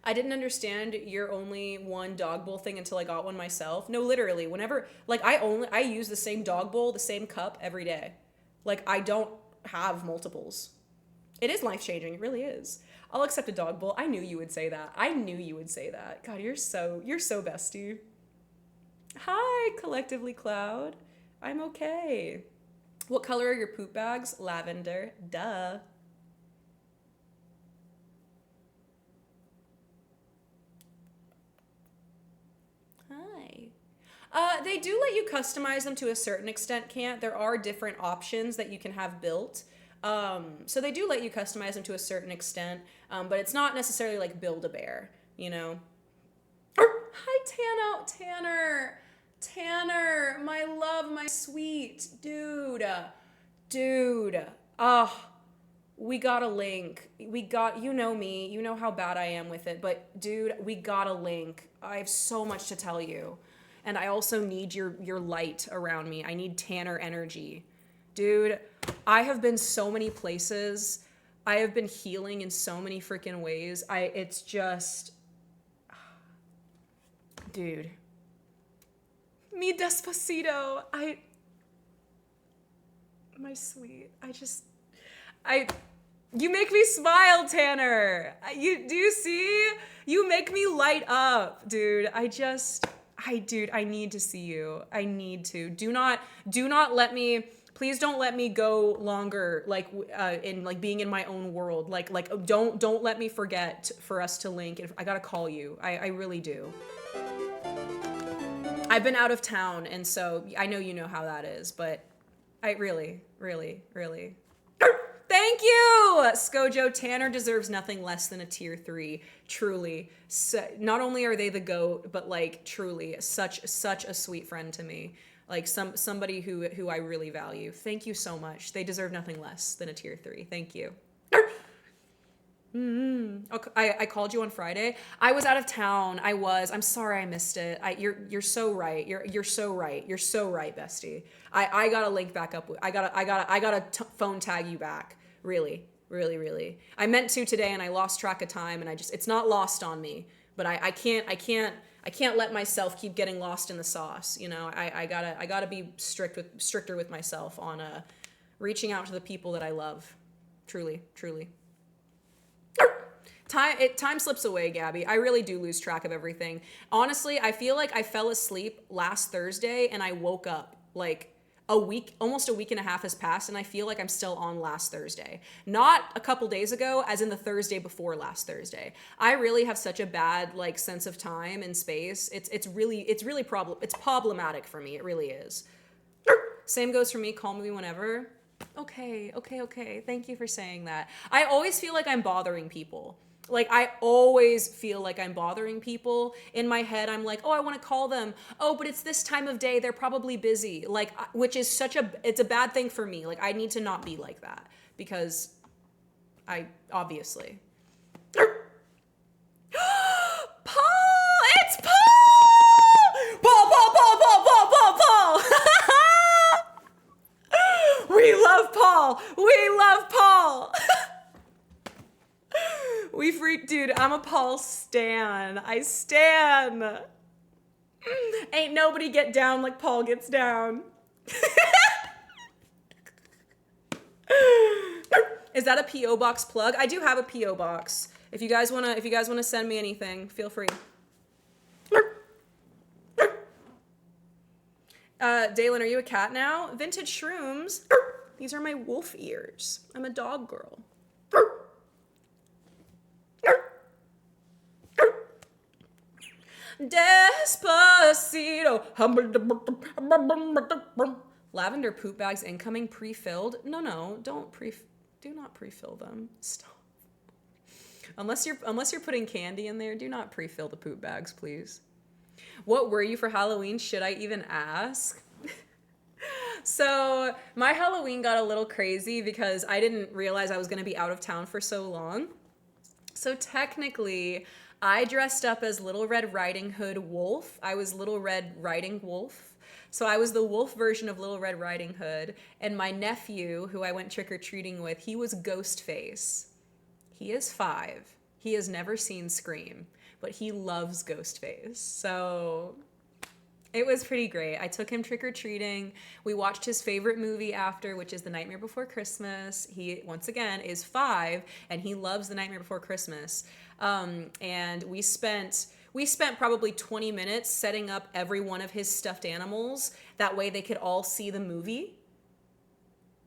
I didn't understand your only one dog bowl thing until I got one myself. No, literally, whenever, like, I use the same dog bowl, the same cup every day. Like, I don't have multiples. It is life-changing. It really is. I'll accept a dog bowl. I knew you would say that. I knew you would say that. God, you're so bestie. Hi, Collectively Cloud. I'm okay. What color are your poop bags? Lavender. Duh. They do let you customize them to a certain extent, Can't. There are different options that you can have built. So they do let you customize them to a certain extent, but it's not necessarily like Build-A-Bear, you know? Hi, Tanner. Tanner, my love, my sweet dude. We got a link. You know me, you know how bad I am with it, but dude, we got a link. I have so much to tell you. And I also need your light around me. I need Tanner energy. Dude, I have been so many places. I have been healing in so many freaking ways. It's just, dude. Mi despacito. My sweet. You make me smile, Tanner. Do you see? You make me light up, dude. Dude, I need to see you. I need to. Do not let me, please don't let me go longer, like, in, like, being in my own world. Like, don't let me forget for us to link. I gotta call you. I really do. I've been out of town, and so I know you know how that is, but I really. Thank you, Skojo. Tanner deserves nothing less than a tier 3. Truly, so, not only are they the GOAT, but like truly, such a sweet friend to me. Like somebody who I really value. Thank you so much. They deserve nothing less than a tier 3. Thank you. I called you on Friday. I was out of town. I'm sorry I missed it. You're so right. You're so right. You're so right, bestie. I gotta link back up. I gotta phone tag you back. Really. I meant to today and I lost track of time and it's not lost on me, but I can't let myself keep getting lost in the sauce. You know, I gotta be stricter with myself on reaching out to the people that I love. Truly. Time slips away, Gabby. I really do lose track of everything. Honestly, I feel like I fell asleep last Thursday and I woke up like almost a week and a half has passed and I feel like I'm still on last Thursday. Not a couple days ago, as in the Thursday before last Thursday. I really have such a bad like sense of time and space. It's problematic for me. It really is. Same goes for me. Call me whenever. Okay. Thank you for saying that. I always feel like I'm bothering people. Like, I always feel like I'm bothering people. In my head, I'm like, oh, I want to call them. Oh, but it's this time of day. They're probably busy. Like, which is it's a bad thing for me. Like, I need to not be like that because obviously. Paul! It's Paul! Paul! We love Paul. We freak, dude. I'm a Paul stan. I stan. Ain't nobody get down like Paul gets down. Is that a P.O. box plug? I do have a P.O. box. If you guys wanna send me anything, feel free. Dalen, are you a cat now? Vintage shrooms. These are my wolf ears. I'm a dog girl. Despacito. Lavender poop bags incoming pre-filled. No, do not pre-fill them. Stop. Unless you're putting candy in there, do not pre-fill the poop bags, please. What were you for Halloween? Should I even ask? So my Halloween got a little crazy because I didn't realize I was going to be out of town for so long. So technically, I dressed up as Little Red Riding Hood Wolf. I was Little Red Riding Wolf. So I was the wolf version of Little Red Riding Hood. And my nephew, who I went trick-or-treating with, he was Ghostface. He is 5. He has never seen Scream, but he loves Ghostface. So it was pretty great. I took him trick-or-treating. We watched his favorite movie after, which is The Nightmare Before Christmas. He, once again, is 5, and he loves The Nightmare Before Christmas. And we spent probably 20 minutes setting up every one of his stuffed animals. That way they could all see the movie.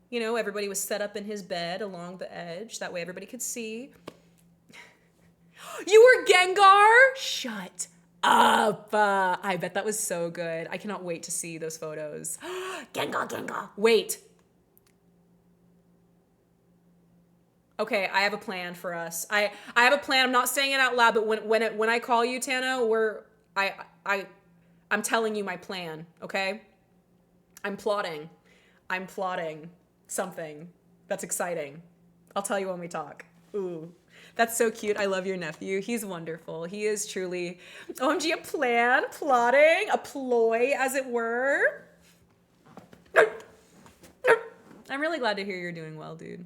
You know, everybody was set up in his bed along the edge. That way everybody could see. You were Gengar? Shut up. I bet that was so good. I cannot wait to see those photos. Gengar. Wait. Okay, I have a plan for us. I have a plan. I'm not saying it out loud, but when I call you, Tana, I'm telling you my plan, okay? I'm plotting something that's exciting. I'll tell you when we talk. Ooh, that's so cute. I love your nephew. He's wonderful. He is truly, OMG, a plan, plotting, a ploy, as it were. I'm really glad to hear you're doing well, dude.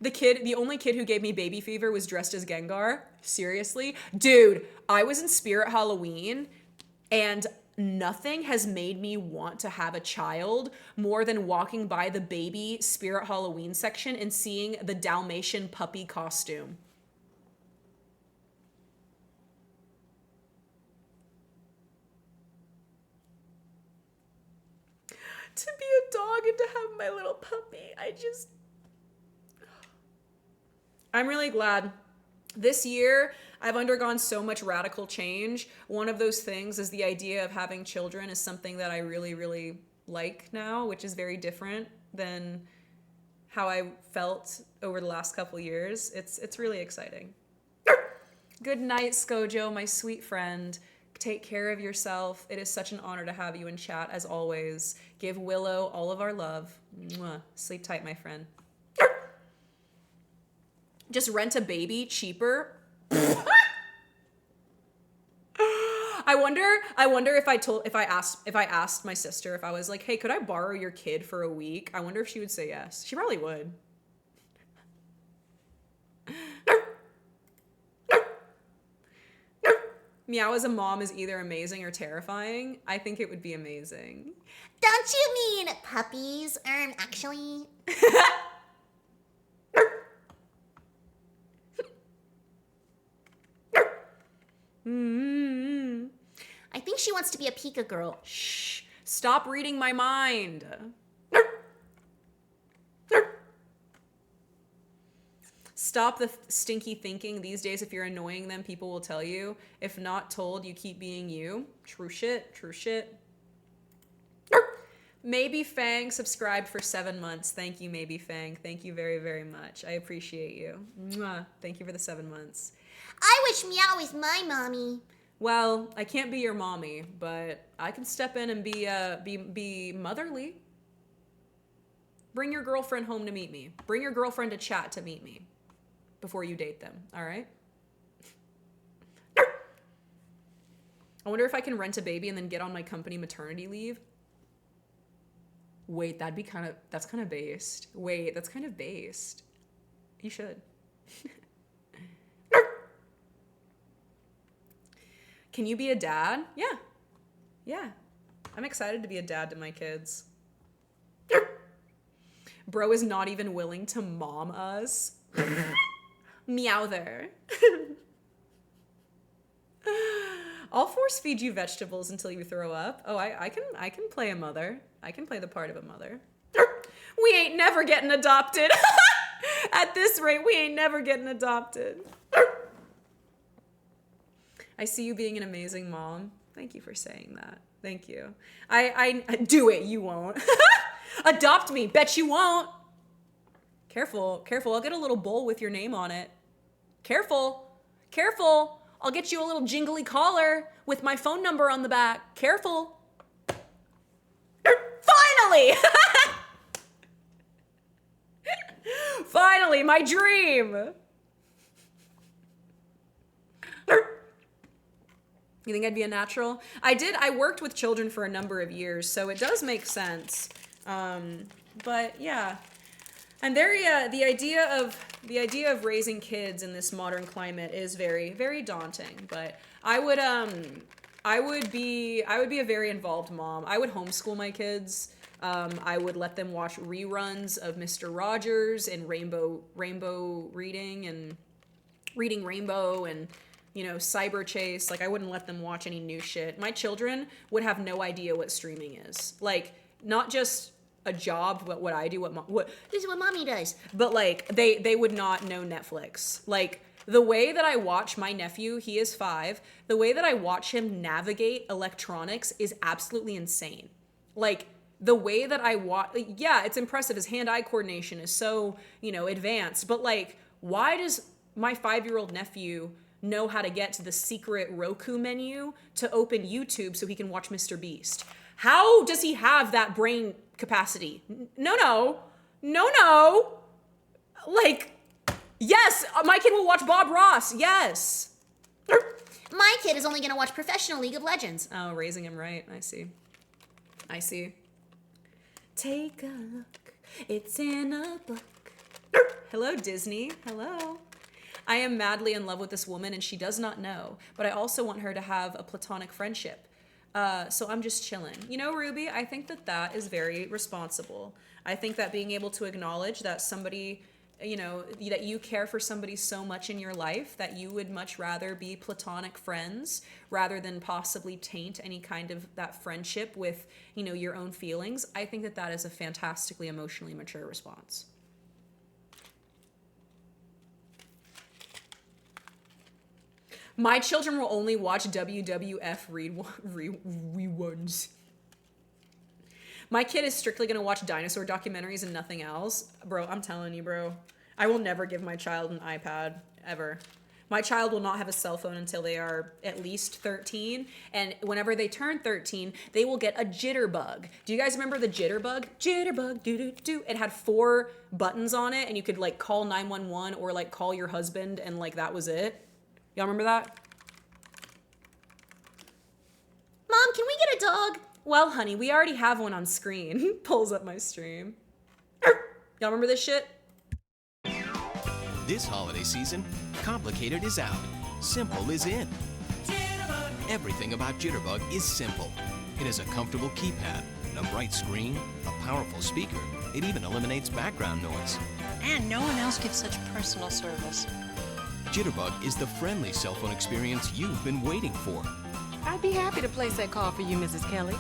The only kid who gave me baby fever was dressed as Gengar. Seriously? Dude, I was in Spirit Halloween, and nothing has made me want to have a child more than walking by the baby Spirit Halloween section and seeing the Dalmatian puppy costume. To be a dog and to have my little puppy, I'm really glad. This year, I've undergone so much radical change. One of those things is the idea of having children is something that I really, really like now, which is very different than how I felt over the last couple years. It's really exciting. Good night, Skojo, my sweet friend. Take care of yourself. It is such an honor to have you in chat, as always. Give Willow all of our love. Mwah. Sleep tight, my friend. Just rent a baby cheaper. I wonder if I asked my sister, if I was like, hey, could I borrow your kid for a week? I wonder if she would say yes. She probably would. Meow as a mom is either amazing or terrifying. I think it would be amazing. Don't you mean puppies? Actually. I think she wants to be a Pika girl. Shh. Stop reading my mind. Stop the stinky thinking. These days, if you're annoying them, people will tell you. If not told, you keep being you. True shit. Maybe Fang subscribed for 7 months. Thank you, Maybe Fang. Thank you very, very much. I appreciate you. Mwah. Thank you for the 7 months. I wish Meow was my mommy. Well, I can't be your mommy, but I can step in and be motherly. Bring your girlfriend home to meet me. Bring your girlfriend to chat to meet me before you date them, all right? I wonder if I can rent a baby and then get on my company maternity leave. Wait, that's kind of based. Wait, that's kind of based. You should. Can you be a dad? Yeah. I'm excited to be a dad to my kids. Bro is not even willing to mom us. Meow there. I'll force feed you vegetables until you throw up. Oh, I can play a mother. I can play the part of a mother. We ain't never getting adopted. At this rate, we ain't never getting adopted. I see you being an amazing mom. Thank you for saying that. Thank you. I do it. You won't. Adopt me. Bet you won't. Careful, careful. I'll get a little bowl with your name on it. Careful, careful. I'll get you a little jingly collar with my phone number on the back. Careful. Finally! Finally, my dream. You think I'd be a natural? I worked with children for a number of years, so it does make sense. But yeah. And the idea of raising kids in this modern climate is very, very daunting. But I would be a very involved mom. I would homeschool my kids. I would let them watch reruns of Mr. Rogers and Rainbow Reading and Reading Rainbow and, you know, Cyber Chase. Like, I wouldn't let them watch any new shit. My children would have no idea what streaming is. Like, not just a job, but what I do, This is what mommy does. but like they would not know Netflix. Like, the way that I watch my nephew, he is 5, the way that I watch him navigate electronics is absolutely insane. Like, the way that I watch, yeah, it's impressive. His hand-eye coordination is so, you know, advanced. But like, why does my 5-year-old nephew know how to get to the secret Roku menu to open YouTube so he can watch Mr. Beast? How does he have that brain capacity? No. Like, yes, my kid will watch Bob Ross. Yes. My kid is only gonna watch professional League of Legends. Oh, raising him right. I see. Take a look. It's in a book. Hello, Disney. Hello. I am madly in love with this woman and she does not know, but I also want her to have a platonic friendship. So I'm just chilling. You know, Ruby, I think that is very responsible. I think that being able to acknowledge that somebody, you know, that you care for somebody so much in your life that you would much rather be platonic friends rather than possibly taint any kind of that friendship with, you know, your own feelings. I think that is a fantastically emotionally mature response. My children will only watch WWF reruns. My kid is strictly gonna watch dinosaur documentaries and nothing else. Bro, I'm telling you, bro. I will never give my child an iPad, ever. My child will not have a cell phone until they are at least 13. And whenever they turn 13, they will get a jitterbug. Do you guys remember the jitterbug? Jitterbug, do-do-do. It had 4 buttons on it and you could like call 911 or like call your husband and like that was it. Y'all remember that? Mom, can we get a dog? Well, honey, we already have one on screen. Pulls up my stream. Y'all remember this shit? This holiday season, complicated is out, simple is in. Everything about Jitterbug is simple. It has a comfortable keypad, a bright screen, a powerful speaker. It even eliminates background noise. And no one else gives such personal service. Jitterbug is the friendly cell phone experience you've been waiting for. I'd be happy to place that call for you, Mrs. Kelly.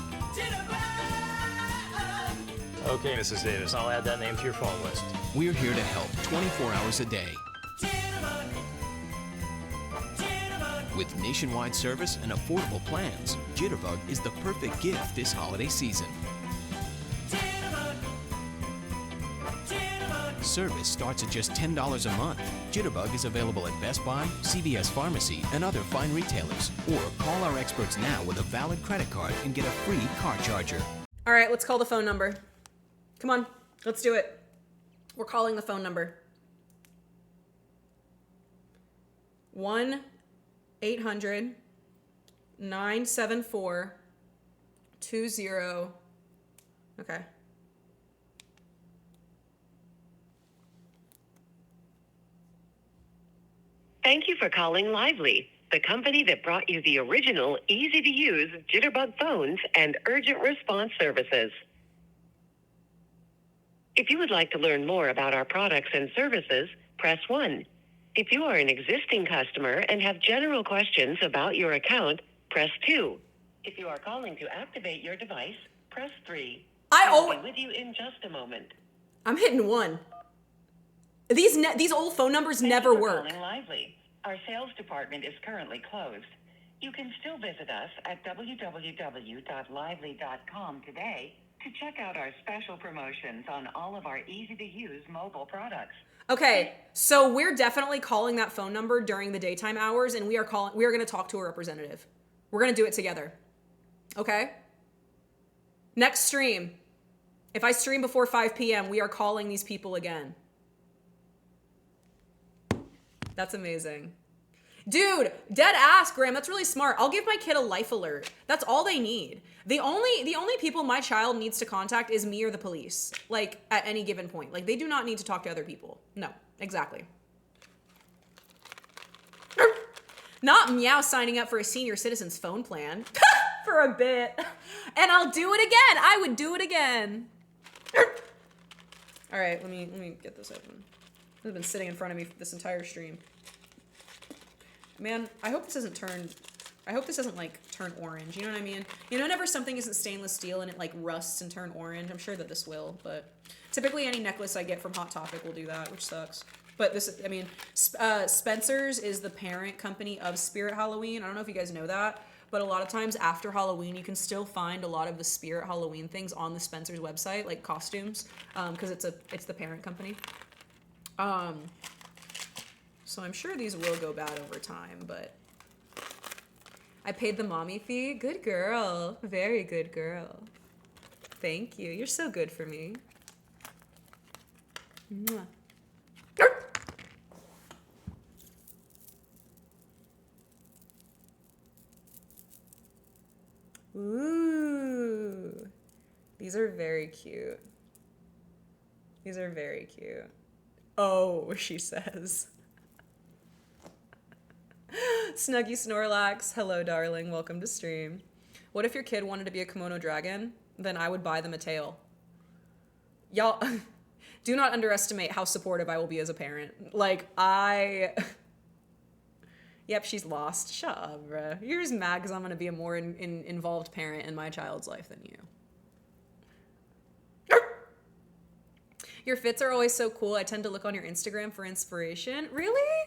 Okay, Mrs. Davis, I'll add that name to your phone list. We're here to help 24 hours a day. With nationwide service and affordable plans, Jitterbug is the perfect gift this holiday season. Service starts at just $10 a month. Jitterbug is available at Best Buy, CVS Pharmacy, and other fine retailers. Or call our experts now with a valid credit card and get a free car charger. All right, let's call the phone number. Come on, let's do it. We're calling the phone number. 1-800-974-20. Okay. Thank you for calling Lively, the company that brought you the original, easy-to-use Jitterbug phones and urgent response services. If you would like to learn more about our products and services, press 1. If you are an existing customer and have general questions about your account, press 2. If you are calling to activate your device, press 3. I'll be with you in just a moment. I'm hitting 1. These old phone numbers never work. Calling Lively. Our sales department is currently closed. You can still visit us at www.lively.com today to check out our special promotions on all of our easy-to-use mobile products. Okay, so we're definitely calling that phone number during the daytime hours, and we are going to talk to a representative. We're going to do it together. Okay? Next stream. If I stream before 5 p.m., we are calling these people again. That's amazing. Dude, dead ass, Graham. That's really smart. I'll give my kid a life alert. That's all they need. The only people my child needs to contact is me or the police. Like, at any given point. Like, they do not need to talk to other people. No, exactly. Not Meow signing up for a senior citizen's phone plan. For a bit. And I'll do it again. I would do it again. All right, let me get this open. It's been sitting in front of me this entire stream. Man, I hope this doesn't like turn orange. You know what I mean? You know, whenever something isn't stainless steel and it like rusts and turn orange, I'm sure that this will, but typically any necklace I get from Hot Topic will do that, which sucks. But this, I mean, Spencer's is the parent company of Spirit Halloween. I don't know if you guys know that, but a lot of times after Halloween, you can still find a lot of the Spirit Halloween things on the Spencer's website, like costumes, because it's the parent company. So I'm sure these will go bad over time, but I paid the mommy fee. Good girl. Very good girl. Thank you. You're so good for me. Mwah. Ooh. These are very cute. These are very cute. Oh, she says. Snuggy Snorlax, hello darling, welcome to stream. What if your kid wanted to be a kimono dragon? Then I would buy them a tail. Y'all, do not underestimate how supportive I will be as a parent. Like, Yep, she's lost. Shut up, bruh. You're just mad because I'm going to be a more involved parent in my child's life than you. Your fits are always so cool. I tend to look on your Instagram for inspiration. Really?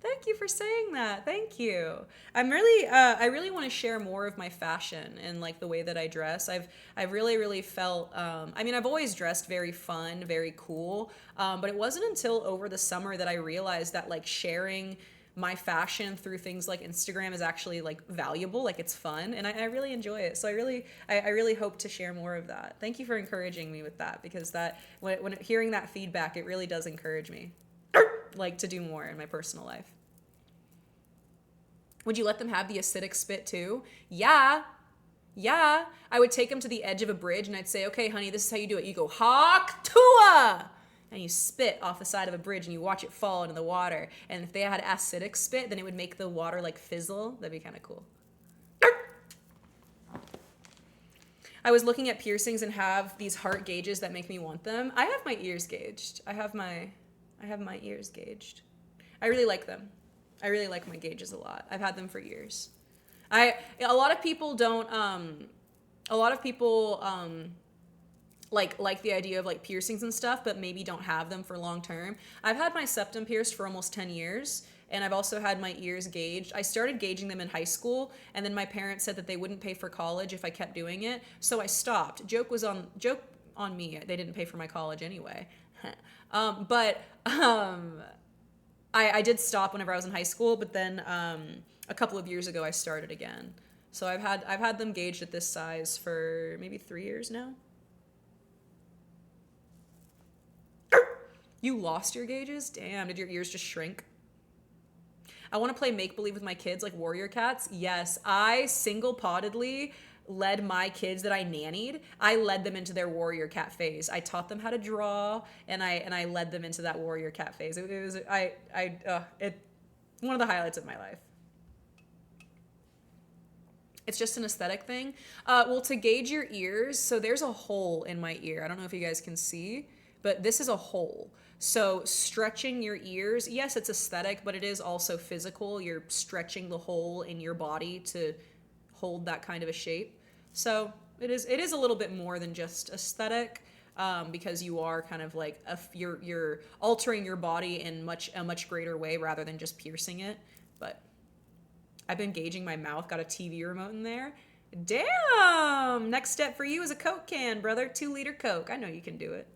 Thank you for saying that. Thank you. I really want to share more of my fashion and like the way that I dress. I've really felt, I mean, I've always dressed very fun, very cool. But it wasn't until over the summer that I realized that like sharing my fashion through things like Instagram is actually like valuable, like it's fun, and I really enjoy it. So I really hope to share more of that. Thank you for encouraging me with that, because that when hearing that feedback, it really does encourage me, like to do more in my personal life. Would you let them have the acidic spit too? Yeah. I would take them to the edge of a bridge and I'd say, okay, honey, this is how you do it. You go hawk tua, and you spit off the side of a bridge and you watch it fall into the water. And if they had acidic spit, then it would make the water like fizzle. That'd be kind of cool. I was looking at piercings and have these heart gauges that make me want them. I have my ears gauged. I have my ears gauged. I really like them. I really like my gauges a lot. I've had them for years. A lot of people like the idea of like piercings and stuff, but maybe don't have them for long term. I've had my septum pierced for almost 10 years, and I've also had my ears gauged. I started gauging them in high school, and then my parents said that they wouldn't pay for college if I kept doing it, so I stopped. Joke on me. They didn't pay for my college anyway. I did stop whenever I was in high school, but then a couple of years ago I started again. So I've had them gauged at this size for maybe 3 years now. You lost your gauges? Damn, did your ears just shrink? I want to play make-believe with my kids like warrior cats. Yes, I single-pottedly led my kids that I nannied. I led them into their warrior cat phase. I taught them how to draw, and I led them into that warrior cat phase. It was one of the highlights of my life. It's just an aesthetic thing. Well, to gauge your ears, so there's a hole in my ear. I don't know if you guys can see, but this is a hole. So stretching your ears, yes, it's aesthetic, but it is also physical. You're stretching the hole in your body to hold that kind of a shape. So it is a little bit more than just aesthetic, because you are kind of like you're altering your body in a much greater way rather than just piercing it. But I've been gauging my mouth, got a TV remote in there. Damn! Next step for you is a Coke can, brother. 2-liter Coke. I know you can do it.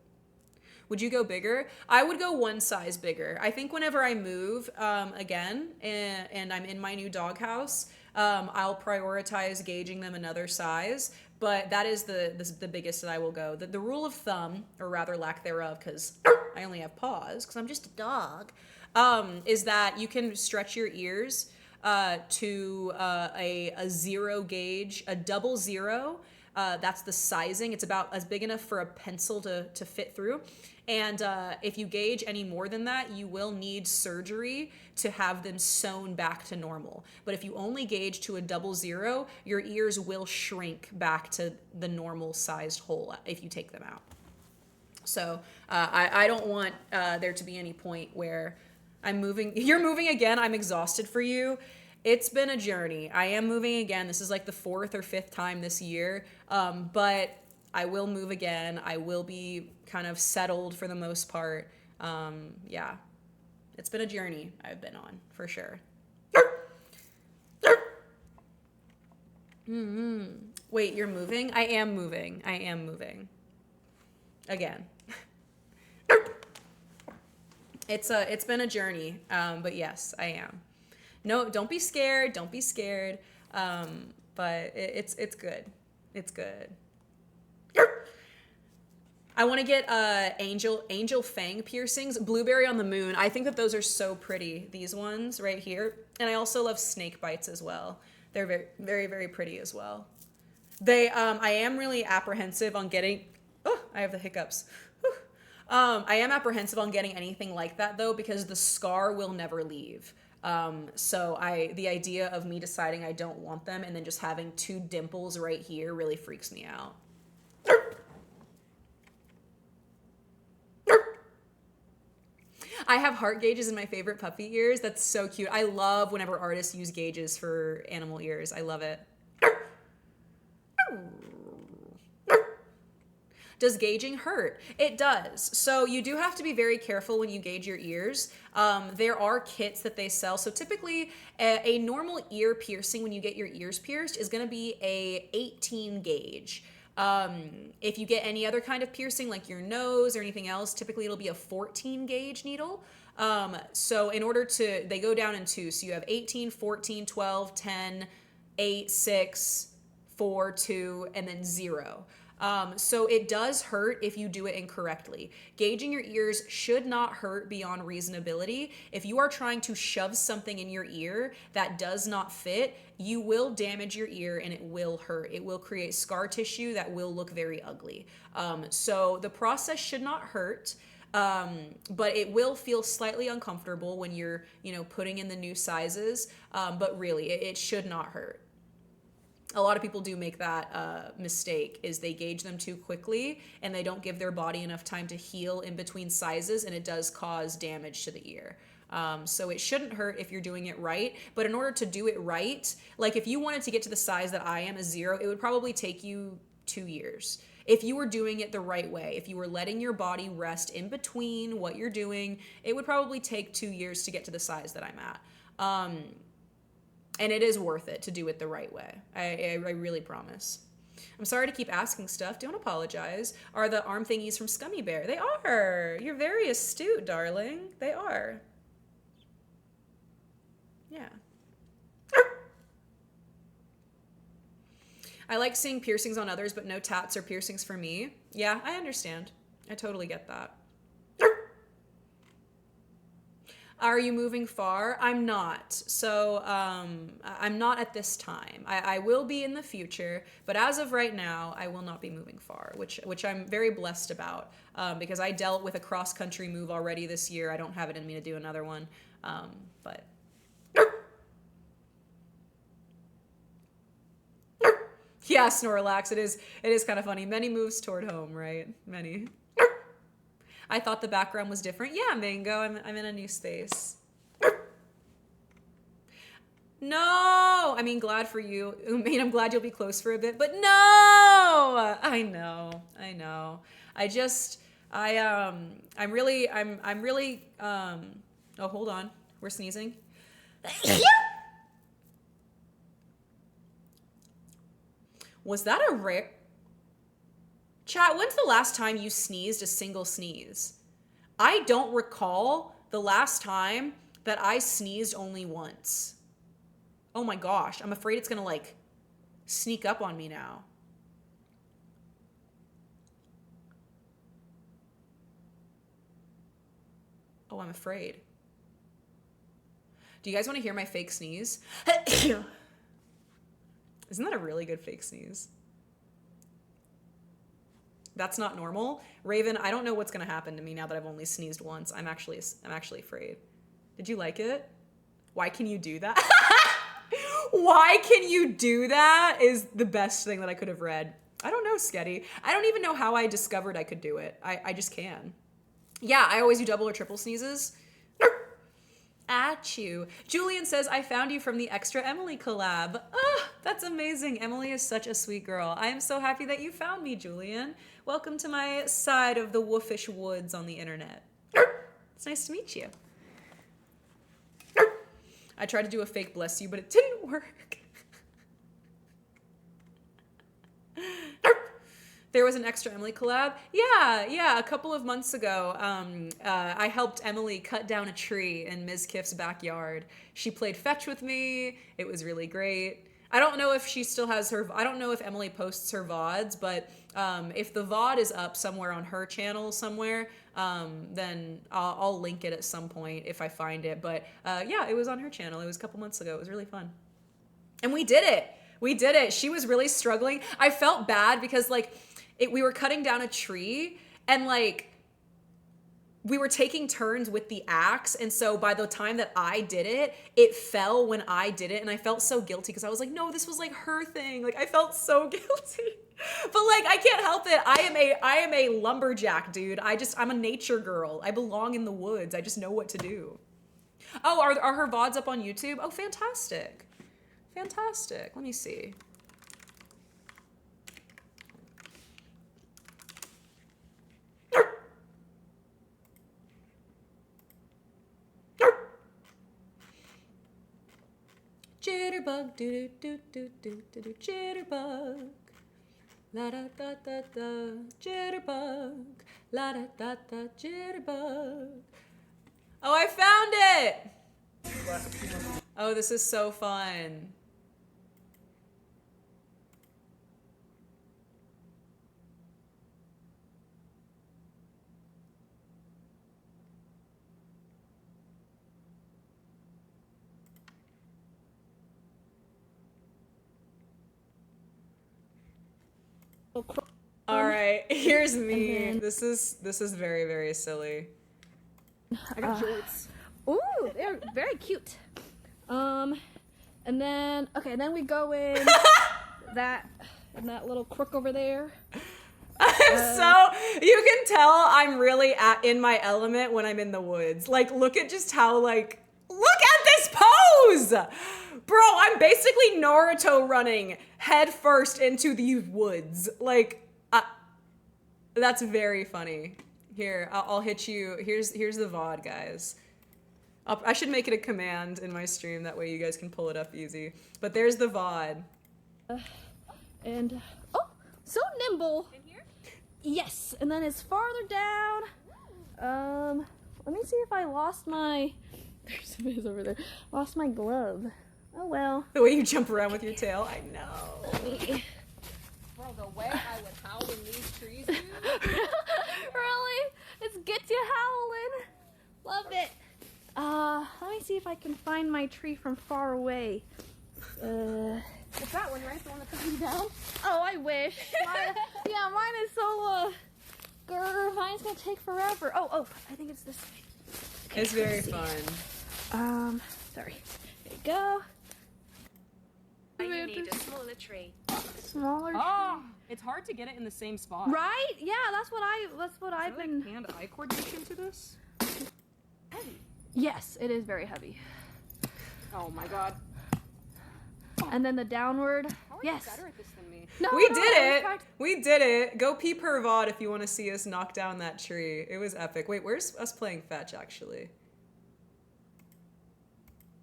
Would you go bigger? I would go one size bigger. I think whenever I move again and I'm in my new doghouse, I'll prioritize gauging them another size. But that is the biggest that I will go. The rule of thumb, or rather lack thereof, because I only have paws, because I'm just a dog, is that you can stretch your ears to a 0 gauge, a double 0. That's the sizing. It's about as big enough for a pencil to fit through. And if you gauge any more than that, you will need surgery to have them sewn back to normal. But if you only gauge to a double 0, your ears will shrink back to the normal sized hole if you take them out. So I don't want there to be any point where I'm moving. You're moving again. I'm exhausted for you. It's been a journey. I am moving again. This is like the 4th or 5th time this year. But I will move again. I will be kind of settled for the most part. Yeah. It's been a journey I've been on, for sure. Wait, you're moving? I am moving. I am moving. Again. It's been a journey, but yes, I am. No, don't be scared. Don't be scared. But it's good. It's good. I want to get angel fang piercings, blueberry on the moon. I think that those are so pretty. These ones right here, and I also love snake bites as well. They're very, very, very pretty as well. I am really apprehensive on getting. Oh, I have the hiccups. I am apprehensive on getting anything like that though, because the scar will never leave. So the idea of me deciding I don't want them and then just having 2 dimples right here really freaks me out. I have heart gauges in my favorite puppy ears. That's so cute. I love whenever artists use gauges for animal ears. I love it. Does gauging hurt? It does. So you do have to be very careful when you gauge your ears. There are kits that they sell. So typically a normal ear piercing when you get your ears pierced is going to be a 18 gauge. If you get any other kind of piercing like your nose or anything else, typically it'll be a 14 gauge needle. So in order to, they go down in 2. So you have 18, 14, 12, 10, 8, 6, 4, 2, and then 0. So it does hurt if you do it incorrectly. Gauging your ears should not hurt beyond reasonability. If you are trying to shove something in your ear that does not fit, you will damage your ear and it will hurt. It will create scar tissue that will look very ugly. So the process should not hurt. But it will feel slightly uncomfortable when you're, putting in the new sizes. But really, it should not hurt. A lot of people do make that mistake, is they gauge them too quickly and they don't give their body enough time to heal in between sizes, and it does cause damage to the ear. So it shouldn't hurt if you're doing it right, but in order to do it right, like if you wanted to get to the size that I am, a 0, it would probably take you 2 years. If you were doing it the right way, if you were letting your body rest in between what you're doing, it would probably take 2 years to get to the size that I'm at. And it is worth it to do it the right way. I really promise. I'm sorry to keep asking stuff. Don't apologize. Are the arm thingies from Scummy Bear? They are. You're very astute, darling. They are. Yeah. I like seeing piercings on others, but no tats or piercings for me. Yeah, I understand. I totally get that. Are you moving far? I'm not. So I'm not at this time. I will be in the future, but as of right now, I will not be moving far, which I'm very blessed about, because I dealt with a cross-country move already this year. I don't have it in me to do another one, but... Yeah, Snorlax, it is kind of funny. Many moves toward home, right? Many. I thought the background was different. Yeah, Mango, I'm in a new space. No! I mean, glad for you. I mean, I'm glad you'll be close for a bit, but no! I know. I'm really, oh, hold on. We're sneezing. Was that a rare? Chat, when's the last time you sneezed a single sneeze? I don't recall the last time that I sneezed only once. Oh my gosh, I'm afraid it's gonna like sneak up on me now. Oh, I'm afraid. Do you guys want to hear my fake sneeze? Isn't that a really good fake sneeze? That's not normal. Raven, I don't know what's gonna happen to me now that I've only sneezed once. I'm actually afraid. Did you like it? Why can you do that? Why can you do that is the best thing that I could have read. I don't know, Sketty. I don't even know how I discovered I could do it. I just can. Yeah, I always do double or triple sneezes. At you. Julian says, I found you from the Extra Emily collab. Oh, that's amazing. Emily is such a sweet girl. I am so happy that you found me, Julian. Welcome to my side of the woofish woods on the internet. It's nice to meet you. I tried to do a fake bless you, but it didn't work. There was an Extra Emily collab? Yeah, a couple of months ago, I helped Emily cut down a tree in Ms. Kiff's backyard. She played fetch with me. It was really great. I don't know if she still has her, I don't know if Emily posts her VODs, but if the VOD is up somewhere on her channel somewhere, then I'll link it at some point if I find it. But yeah, it was on her channel. It was a couple months ago. It was really fun. And we did it. We did it. She was really struggling. I felt bad because like, we were cutting down a tree and like we were taking turns with the axe, and so by the time that I did it, it fell when I did it, and I felt so guilty because I was like, no, this was like her thing. Like I felt so guilty. But like I can't help it. I am a lumberjack, dude. I'm a nature girl. I belong in the woods. I just know what to do. Oh, are her VODs up on YouTube? Oh, fantastic. Fantastic. Let me see. Jitterbug, do do do do do do jitterbug, la da da da da, jitterbug, la da da da, jitterbug. Oh, I found it! Oh, this is so fun. All right, here's me. This is very, very silly. I got shorts. Ooh, they're very cute. And then we go in that little crook over there. So you can tell I'm really in my element when I'm in the woods. Like, look at just how look at this pose, bro. I'm basically Naruto running head first into these woods. Like, that's very funny. Here, I'll hit you. Here's the VOD, guys. I should make it a command in my stream. That way you guys can pull it up easy. But there's the VOD. Oh, so nimble. In here? Yes, and then it's farther down. Let me see if I lost my. There's somebody's over there. Lost my glove. Oh well. The way you jump around with your tail, I know. Bro, the way I would howl in these trees, dude. Really? It gets you howling. Love it. Let me see if I can find my tree from far away. It's that one, right? The one that took me down? Oh, I wish. Yeah, mine is so, mine's gonna take forever. Oh, I think it's this way. Okay, it's very fun. Sorry. There you go. You need a smaller tree. Smaller tree. Oh, it's hard to get it in the same spot. Right? Yeah, that's what I've been. Hand-eye coordination to this? Heavy. Yes, it is very heavy. Oh my god. And then the downward. Yes. Better at this than me. No, we no, did I it. was We did it. Go pee per VOD if you want to see us knock down that tree. It was epic. Wait, where's us playing fetch actually?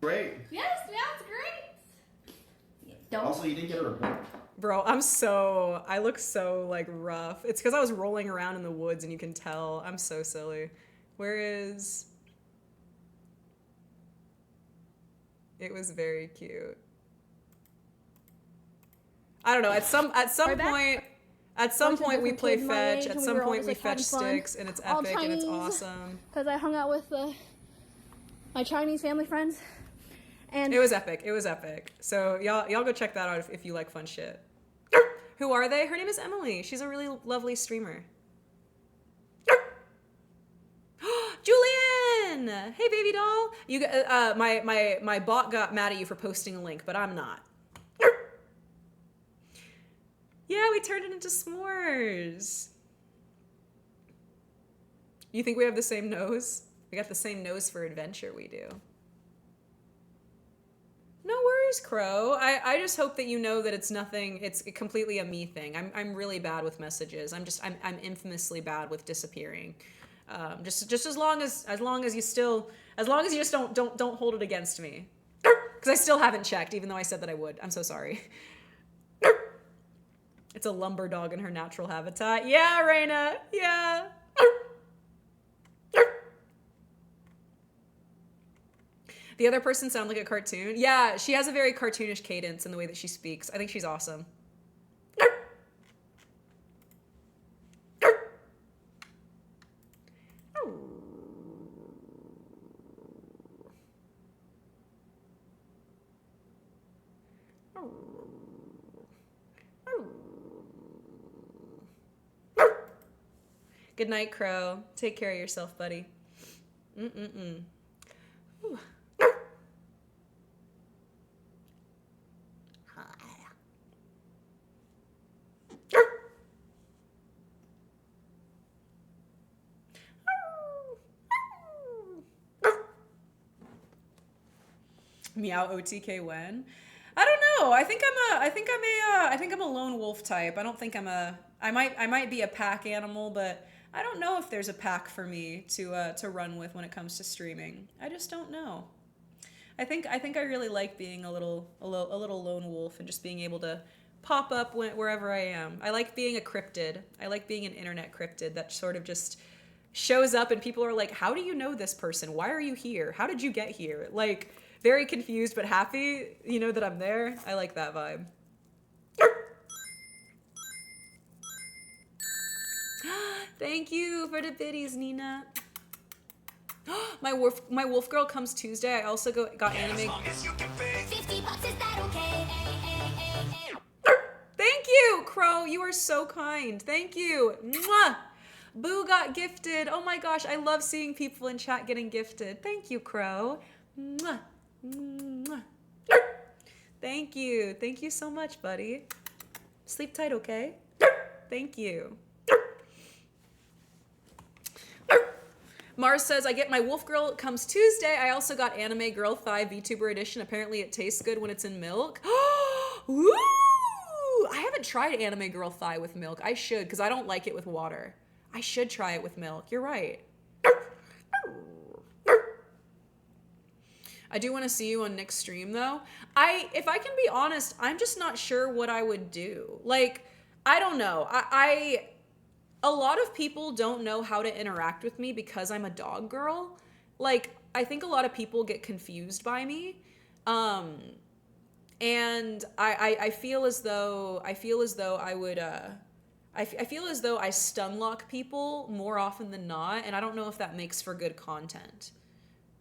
Great. Yes, that's great. Don't. Also, you didn't get a report. Bro, I look so like rough. It's because I was rolling around in the woods and you can tell. I'm so silly. Where is... It was very cute. I don't know. At some point we play fetch. At some point we fetch sticks, and it's epic and it's awesome. Because I hung out with my Chinese family friends, and it was epic. It was epic. So y'all go check that out if you like fun shit. Who are they? Her name is Emily. She's a really lovely streamer. Julian! Hey, baby doll. You my bot got mad at you for posting a link, but I'm not. Yeah, we turned it into s'mores. You think we have the same nose? We got the same nose for adventure, we do. No worries, Crow. I just hope that you know that it's nothing, it's completely a me thing. I'm really bad with messages. I'm infamously bad with disappearing. Just as long as you just don't hold it against me. Because I still haven't checked, even though I said that I would. I'm so sorry. It's a lumber dog in her natural habitat. Yeah, Raina. Yeah. The other person sound like a cartoon. Yeah, she has a very cartoonish cadence in the way that she speaks. I think she's awesome. Good night, Crow. Take care of yourself, buddy. Mm-mm-mm. Ooh. Meow OTK when? I don't know. I think I'm a lone wolf type. I don't think I might be a pack animal, but I don't know if there's a pack for me to run with when it comes to streaming. I just don't know. I think I really like being a little lone wolf and just being able to pop up wherever I am. I like being a cryptid. I like being an internet cryptid that sort of just shows up and people are like, "How do you know this person? Why are you here? How did you get here?" Like, very confused but happy, you know, that I'm there. I like that vibe. Thank you for the biddies, Nina. My wolf girl comes Tuesday. I also got anime. As long as you can pay. $50, is that okay? Thank you, Crow. You are so kind. Thank you. Mwah! Boo got gifted. Oh my gosh, I love seeing people in chat getting gifted. Thank you, Crow. Mwah. Mwah. Thank you. Thank you so much, buddy. Sleep tight, okay? Thank you. Mars says, I get my wolf girl comes Tuesday. I also got anime girl thigh VTuber edition. Apparently it tastes good when it's in milk. Woo! I haven't tried anime girl thigh with milk. I should, because I don't like it with water. I should try it with milk. You're right. I do want to see you on Nick's stream though. If I can be honest, I'm just not sure what I would do. Like, I don't know. A lot of people don't know how to interact with me because I'm a dog girl. Like, I think a lot of people get confused by me. And I feel as though I would I feel as though I stun lock people more often than not, and I don't know if that makes for good content.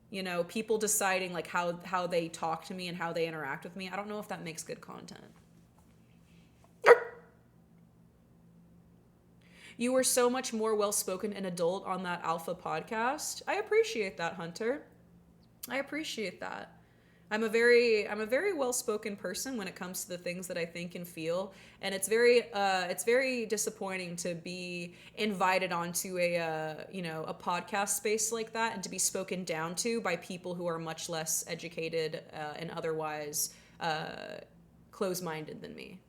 You know, people deciding like how they talk to me and how they interact with me. I don't know if that makes good content. You were so much more well-spoken and adult on that Alpha podcast. I appreciate that, Hunter. I appreciate that. I'm a very well-spoken person when it comes to the things that I think and feel, and it's very disappointing to be invited onto a podcast space like that and to be spoken down to by people who are much less educated and otherwise close-minded than me.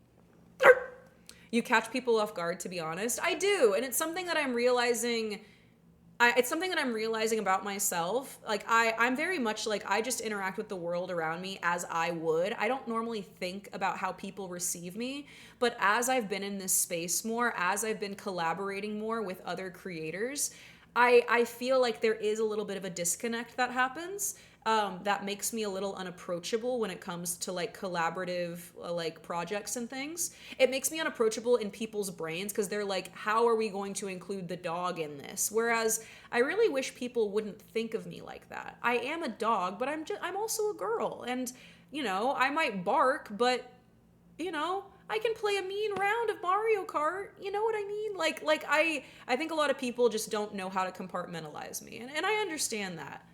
You catch people off guard, to be honest. I do, and it's something that I'm realizing. It's something that I'm realizing about myself. Like I'm very much like I just interact with the world around me as I would. I don't normally think about how people receive me, but as I've been in this space more, as I've been collaborating more with other creators, I feel like there is a little bit of a disconnect that happens. That makes me a little unapproachable when it comes to like collaborative like projects and things. It makes me unapproachable in people's brains because they're like, how are we going to include the dog in this? Whereas I really wish people wouldn't think of me like that. I am a dog, but I'm also a girl, and you know, I might bark, but you know, I can play a mean round of Mario Kart. You know what I mean? Like I think a lot of people just don't know how to compartmentalize me, and I understand that.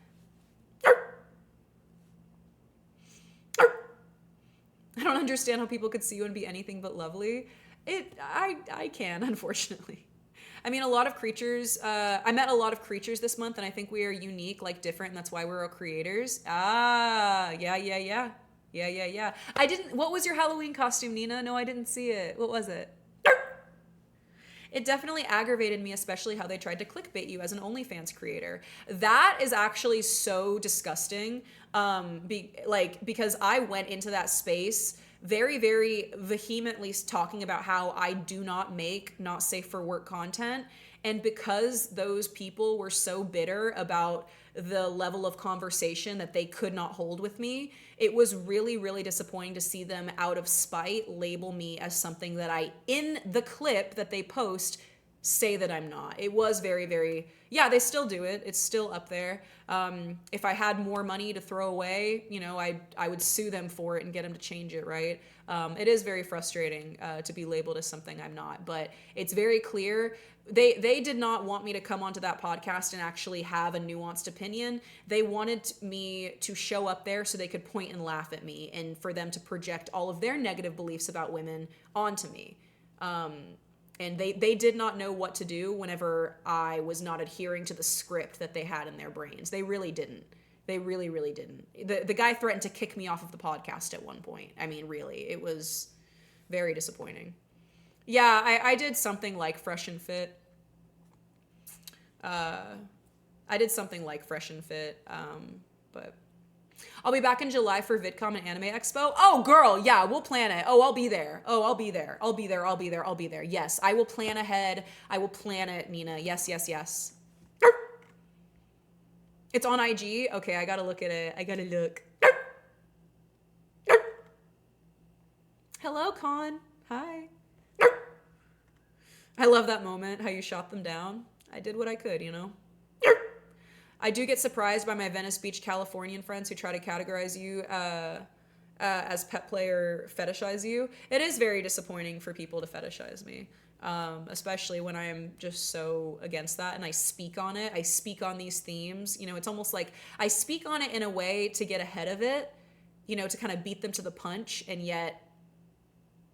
I don't understand how people could see you and be anything but lovely. I can, unfortunately. I mean, a lot of creatures, I met a lot of creatures this month, and I think we are unique, like different, and that's why we're all creators. Yeah. What was your Halloween costume, Nina? No, I didn't see it. What was it? It definitely aggravated me, especially how they tried to clickbait you as an OnlyFans creator. That is actually so disgusting. Because I went into that space very, very vehemently talking about how I do not make not safe for work content. And because those people were so bitter about the level of conversation that they could not hold with me, it was really, really disappointing to see them out of spite label me as something that I, in the clip that they post, say that I'm not. It was very, very, yeah, they still do it. It's still up there. If I had more money to throw away, you know, I would sue them for it and get them to change it, right? It is very frustrating to be labeled as something I'm not, but it's very clear. They did not want me to come onto that podcast and actually have a nuanced opinion. They wanted me to show up there so they could point and laugh at me, and for them to project all of their negative beliefs about women onto me. And they did not know what to do whenever I was not adhering to the script that they had in their brains. They really didn't. They really, really didn't. The guy threatened to kick me off of the podcast at one point. I mean, really, it was very disappointing. Yeah, I did something like Fresh and Fit. I did something like Fresh and Fit, but I'll be back in July for VidCon and Anime Expo. Oh, girl, yeah, we'll plan it. Oh, I'll be there. Oh, I'll be there. I'll be there. I'll be there. I'll be there. Yes, I will plan ahead. I will plan it, Nina. Yes, yes, yes. It's on IG? Okay, I gotta look at it. I gotta look. Hello, Con. Hi. I love that moment, how you shot them down. I did what I could, you know? I do get surprised by my Venice Beach Californian friends who try to categorize you as pet play or fetishize you. It is very disappointing for people to fetishize me, especially when I am just so against that and I speak on it. I speak on these themes. You know, it's almost like I speak on it in a way to get ahead of it, you know, to kind of beat them to the punch, and yet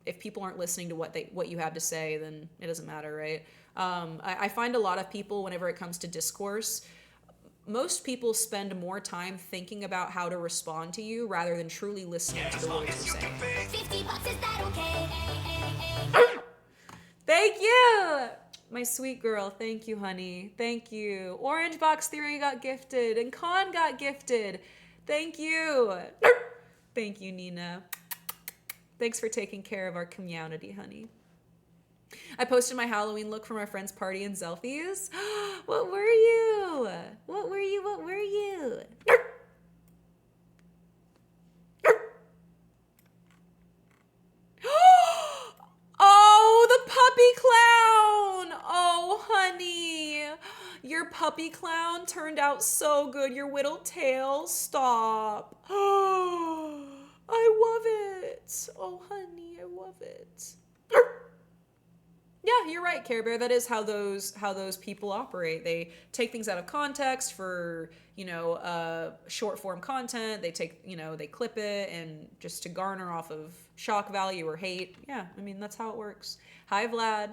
if people aren't listening to what you have to say, then it doesn't matter, right? I find a lot of people, whenever it comes to discourse, most people spend more time thinking about how to respond to you rather than truly listening to the words you're saying. $50, is that okay? Thank you! My sweet girl, thank you, honey. Thank you. Orange Box Theory got gifted, and Con got gifted. Thank you. Thank you, Nina. Thanks for taking care of our community, honey. I posted my Halloween look from our friend's party in Zelfies. What were you? What were you? What were you? Oh, the puppy clown. Oh, honey. Your puppy clown turned out so good. Your whittled tail. Stop. I love it. Oh, honey, I love it. Yeah, you're right, Care Bear. That is how those people operate. They take things out of context for, you know, short form content. They take, you know, they clip it and just to garner off of shock value or hate. Yeah, I mean, that's how it works. Hi, Vlad.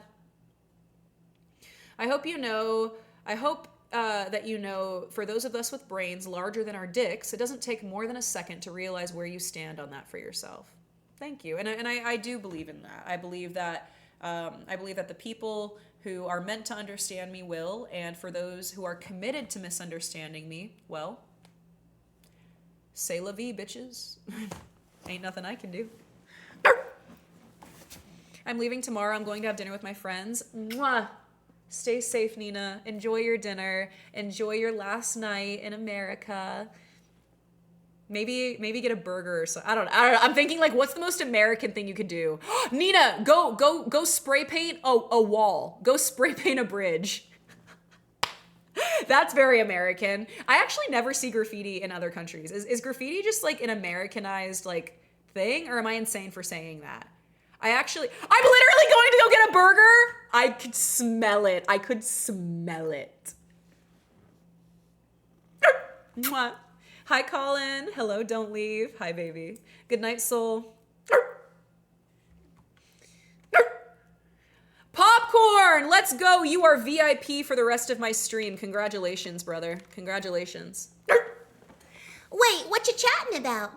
I hope that you know, for those of us with brains larger than our dicks, it doesn't take more than a second to realize where you stand on that for yourself. Thank you. And I do believe in that. I believe that the people who are meant to understand me will, and for those who are committed to misunderstanding me, well, c'est la vie, bitches. Ain't nothing I can do. I'm leaving tomorrow. I'm going to have dinner with my friends. Mwah! Stay safe, Nina. Enjoy your dinner. Enjoy your last night in America. Maybe get a burger or something. I don't know. I'm thinking like, what's the most American thing you could do? Nina, go spray paint a wall. Go spray paint a bridge. That's very American. I actually never see graffiti in other countries. Is graffiti just like an Americanized like thing, or am I insane for saying that? I'm literally going to go get a burger. I could smell it. Mwah. Hi, Colin. Hello, don't leave. Hi, baby. Good night, soul. Popcorn! Let's go. You are VIP for the rest of my stream. Congratulations, brother. Congratulations. Wait, what you chatting about?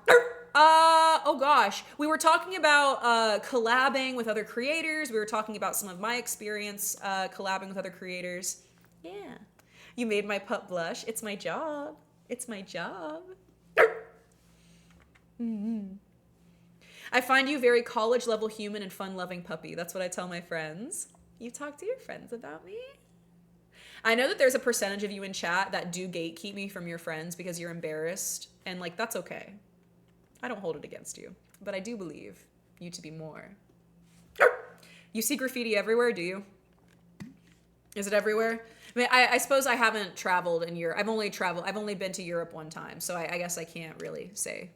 Oh gosh. We were talking about collabing with other creators. We were talking about some of my experience collabing with other creators. Yeah. You made my pup blush. It's my job. It's my job. Mm-hmm. I find you very college-level human and fun-loving puppy. That's what I tell my friends. You talk to your friends about me? I know that there's a percentage of you in chat that do gatekeep me from your friends because you're embarrassed, and like, that's okay. I don't hold it against you, but I do believe you to be more. You see graffiti everywhere, do you? Is it everywhere? I mean, I suppose I haven't traveled in Europe. I've only been to Europe one time, so I guess I can't really say.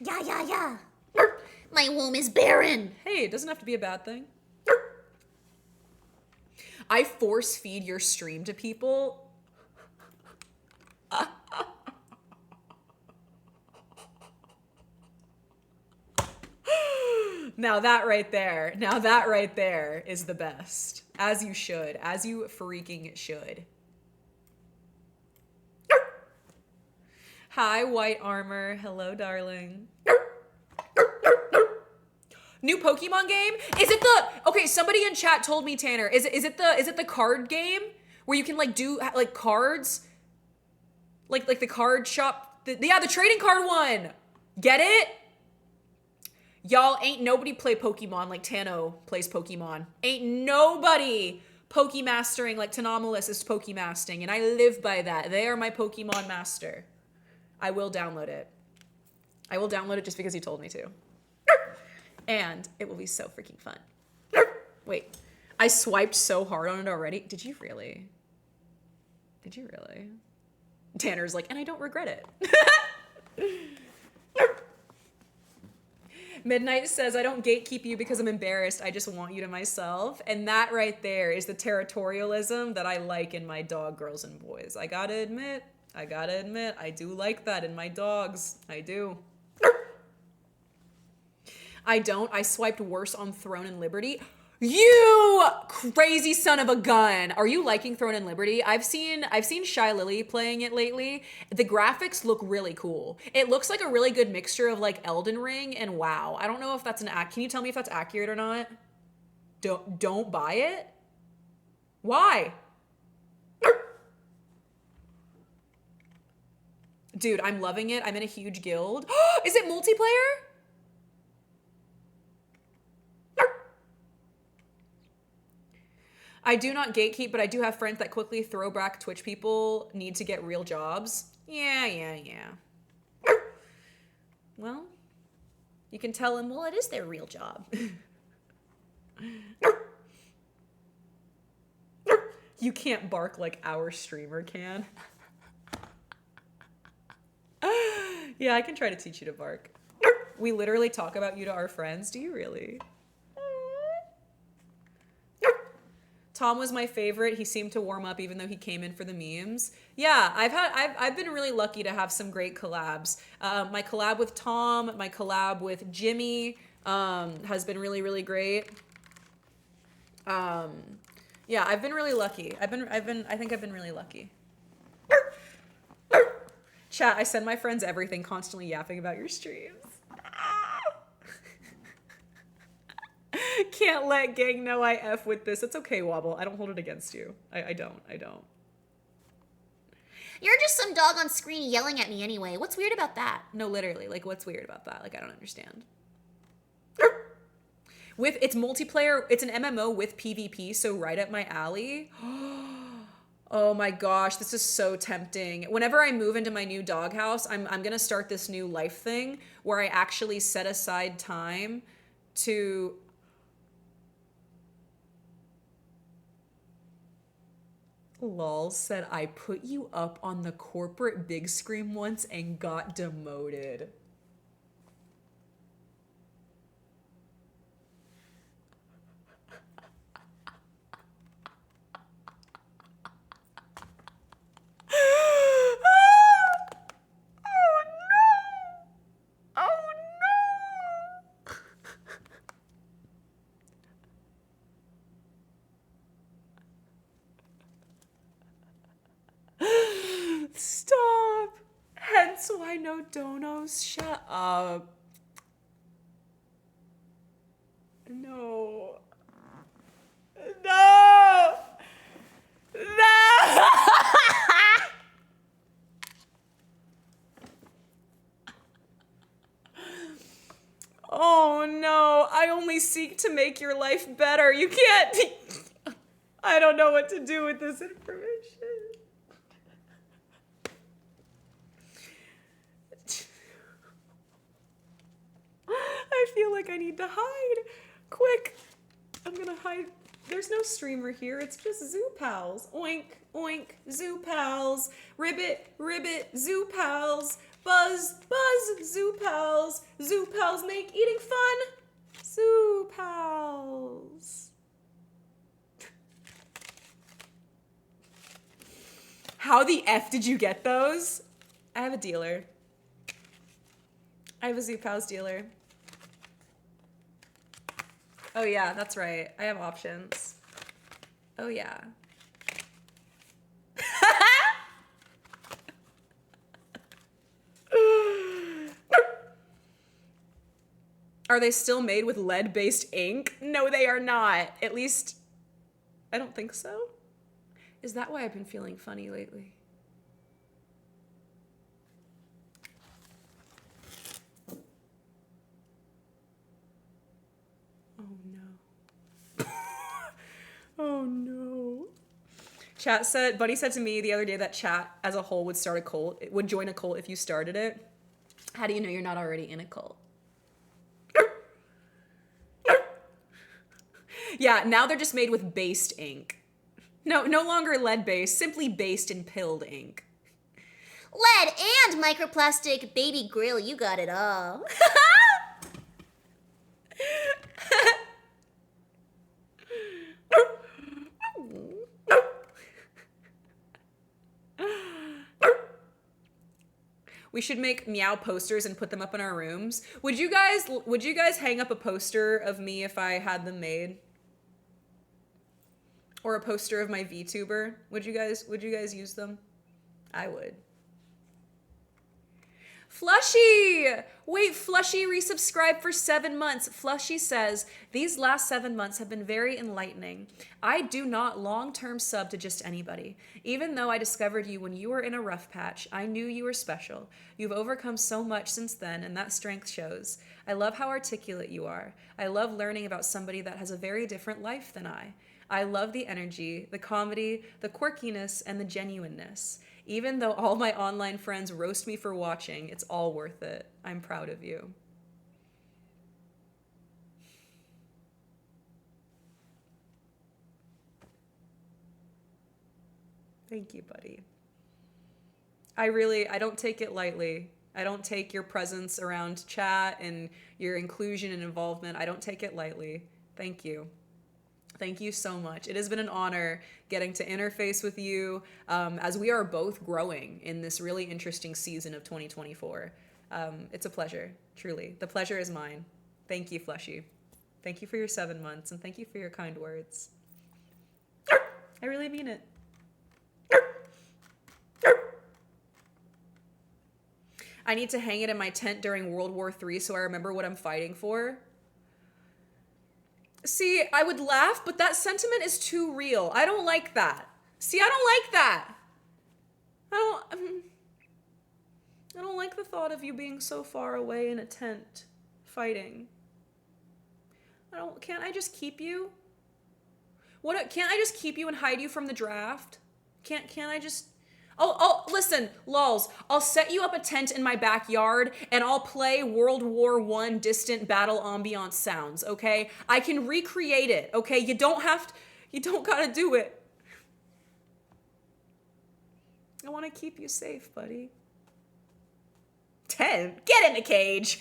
Yeah. My womb is barren. Hey, it doesn't have to be a bad thing. I force feed your stream to people. Now that right there is the best. As you should. As you freaking should. Hi, white armor. Hello, darling. New Pokemon game? Is it the... Okay, somebody in chat told me, Tanner. Is it the card game? Where you can, like, do, like, cards? Like the card shop? The trading card one! Get it? Y'all, ain't nobody play Pokemon like Tano plays Pokemon. Ain't nobody Pokemastering like Tanomalus is Pokemastering, and I live by that. They are my Pokemon master. I will download it. I will download it just because you told me to. And it will be so freaking fun. Wait, I swiped so hard on it already. Did you really? Tanner's like, and I don't regret it. Midnight says, I don't gatekeep you because I'm embarrassed. I just want you to myself. And that right there is the territorialism that I like in my dog, girls and boys. I gotta admit, I do like that in my dogs. I do. I don't. I swiped worse on Throne and Liberty. You crazy son of a gun. Are you liking Throne and Liberty? I've seen Shy Lily playing it lately. The graphics look really cool. It looks like a really good mixture of like Elden Ring and WoW. I don't know if that's can you tell me if that's accurate or not? Don't buy it? Why? Dude, I'm loving it. I'm in a huge guild. Is it multiplayer? I do not gatekeep, but I do have friends that quickly throw back Twitch people need to get real jobs. Yeah. Well, you can tell them, well, it is their real job. You can't bark like our streamer can. Yeah, I can try to teach you to bark. We literally talk about you to our friends. Do you really? Tom was my favorite. He seemed to warm up even though he came in for the memes. Yeah, I've been really lucky to have some great collabs. My collab with Tom, my collab with Jimmy has been really, really great. Yeah, I've been really lucky. I think I've been really lucky. Chat, I send my friends everything, constantly yapping about your streams. Can't let gang know I F with this. It's okay, Wobble. I don't hold it against you. I don't. You're just some dog on screen yelling at me anyway. What's weird about that? No, literally. Like, what's weird about that? Like, I don't understand. It's multiplayer. It's an MMO with PvP, so right up my alley. Oh my gosh, this is so tempting. Whenever I move into my new doghouse, I'm gonna start this new life thing where I actually set aside time to... Lol said, I put you up on the corporate big screen once and got demoted. Stop. Hence why no donos. Shut up. No. No. No. Oh no. I only seek to make your life better. You can't. I don't know what to do with this information. I feel like I need to hide. Quick. I'm gonna hide. There's no streamer here. It's just Zoo Pals. Oink, oink, Zoo Pals. Ribbit, ribbit, Zoo Pals. Buzz, buzz, Zoo Pals. Zoo Pals make eating fun. Zoo Pals. How the F did you get those? I have a dealer. I have a Zoo Pals dealer. Oh yeah, that's right. I have options. Oh yeah. Are they still made with lead-based ink? No, they are not. At least, I don't think so. Is that why I've been feeling funny lately? Oh no. Chat said, Buddy said to me the other day that chat as a whole would start a cult. It would join a cult if you started it. How do you know you're not already in a cult? Yeah, now they're just made with based ink. No longer lead-based, simply based in pilled ink. Lead and microplastic, baby grill, you got it all. We should make meow posters and put them up in our rooms. Would you guys hang up a poster of me if I had them made? Or a poster of my VTuber? Would you guys use them? I would. Flushy! Wait, Flushy resubscribed for 7 months. Flushy says, these last 7 months have been very enlightening. I do not long-term sub to just anybody. Even though I discovered you when you were in a rough patch, I knew you were special. You've overcome so much since then, and that strength shows. I love how articulate you are. I love learning about somebody that has a very different life than I. I love the energy, the comedy, the quirkiness, and the genuineness. Even though all my online friends roast me for watching, it's all worth it. I'm proud of you. Thank you, buddy. I don't take it lightly. I don't take your presence around chat and your inclusion and involvement. I don't take it lightly. Thank you. Thank you so much. It has been an honor getting to interface with you as we are both growing in this really interesting season of 2024. It's a pleasure, truly. The pleasure is mine. Thank you, Fleshy. Thank you for your 7 months, and thank you for your kind words. I really mean it. I need to hang it in my tent during World War III so I remember what I'm fighting for. See, I would laugh, but that sentiment is too real. I don't like that. See, I don't like that. I don't like the thought of you being so far away in a tent fighting. Can't I just keep you? Can't I just keep you and hide you from the draft? Can't I just... Oh, listen, lols. I'll set you up a tent in my backyard and I'll play World War I distant battle ambiance sounds, okay? I can recreate it, okay? You don't gotta do it. I want to keep you safe, buddy. Tent? Get in the cage.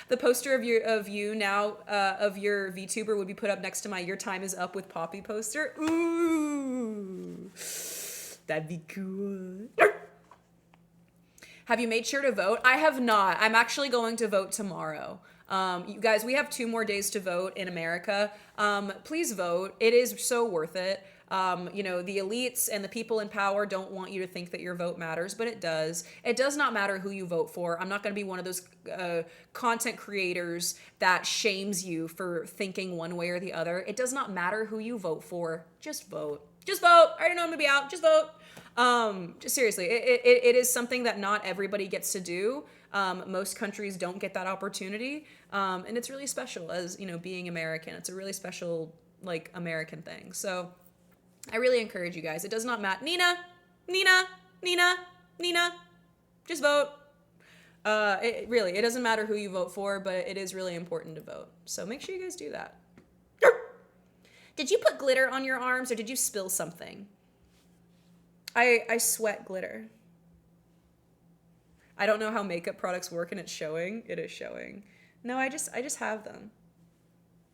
The poster of you now, of your VTuber would be put up next to my Your Time Is Up with Poppy poster. Ooh, that'd be cool. Have you made sure to vote? I have not. I'm actually going to vote tomorrow. You guys, we have 2 more days to vote in America. Please vote. It is so worth it. You know, the elites and the people in power don't want you to think that your vote matters, but it does. It does not matter who you vote for. I'm not going to be one of those content creators that shames you for thinking one way or the other. It does not matter who you vote for. Just vote. Just vote. I already know I'm going to be out. Just vote. Just seriously, it is something that not everybody gets to do. Most countries don't get that opportunity. And it's really special as, you know, being American. It's a really special, like, American thing. So I really encourage you guys. It does not matter. Nina, just vote. It doesn't matter who you vote for, but it is really important to vote. So make sure you guys do that. Did you put glitter on your arms or did you spill something? I sweat glitter. I don't know how makeup products work and it's showing. It is showing. No, I just have them.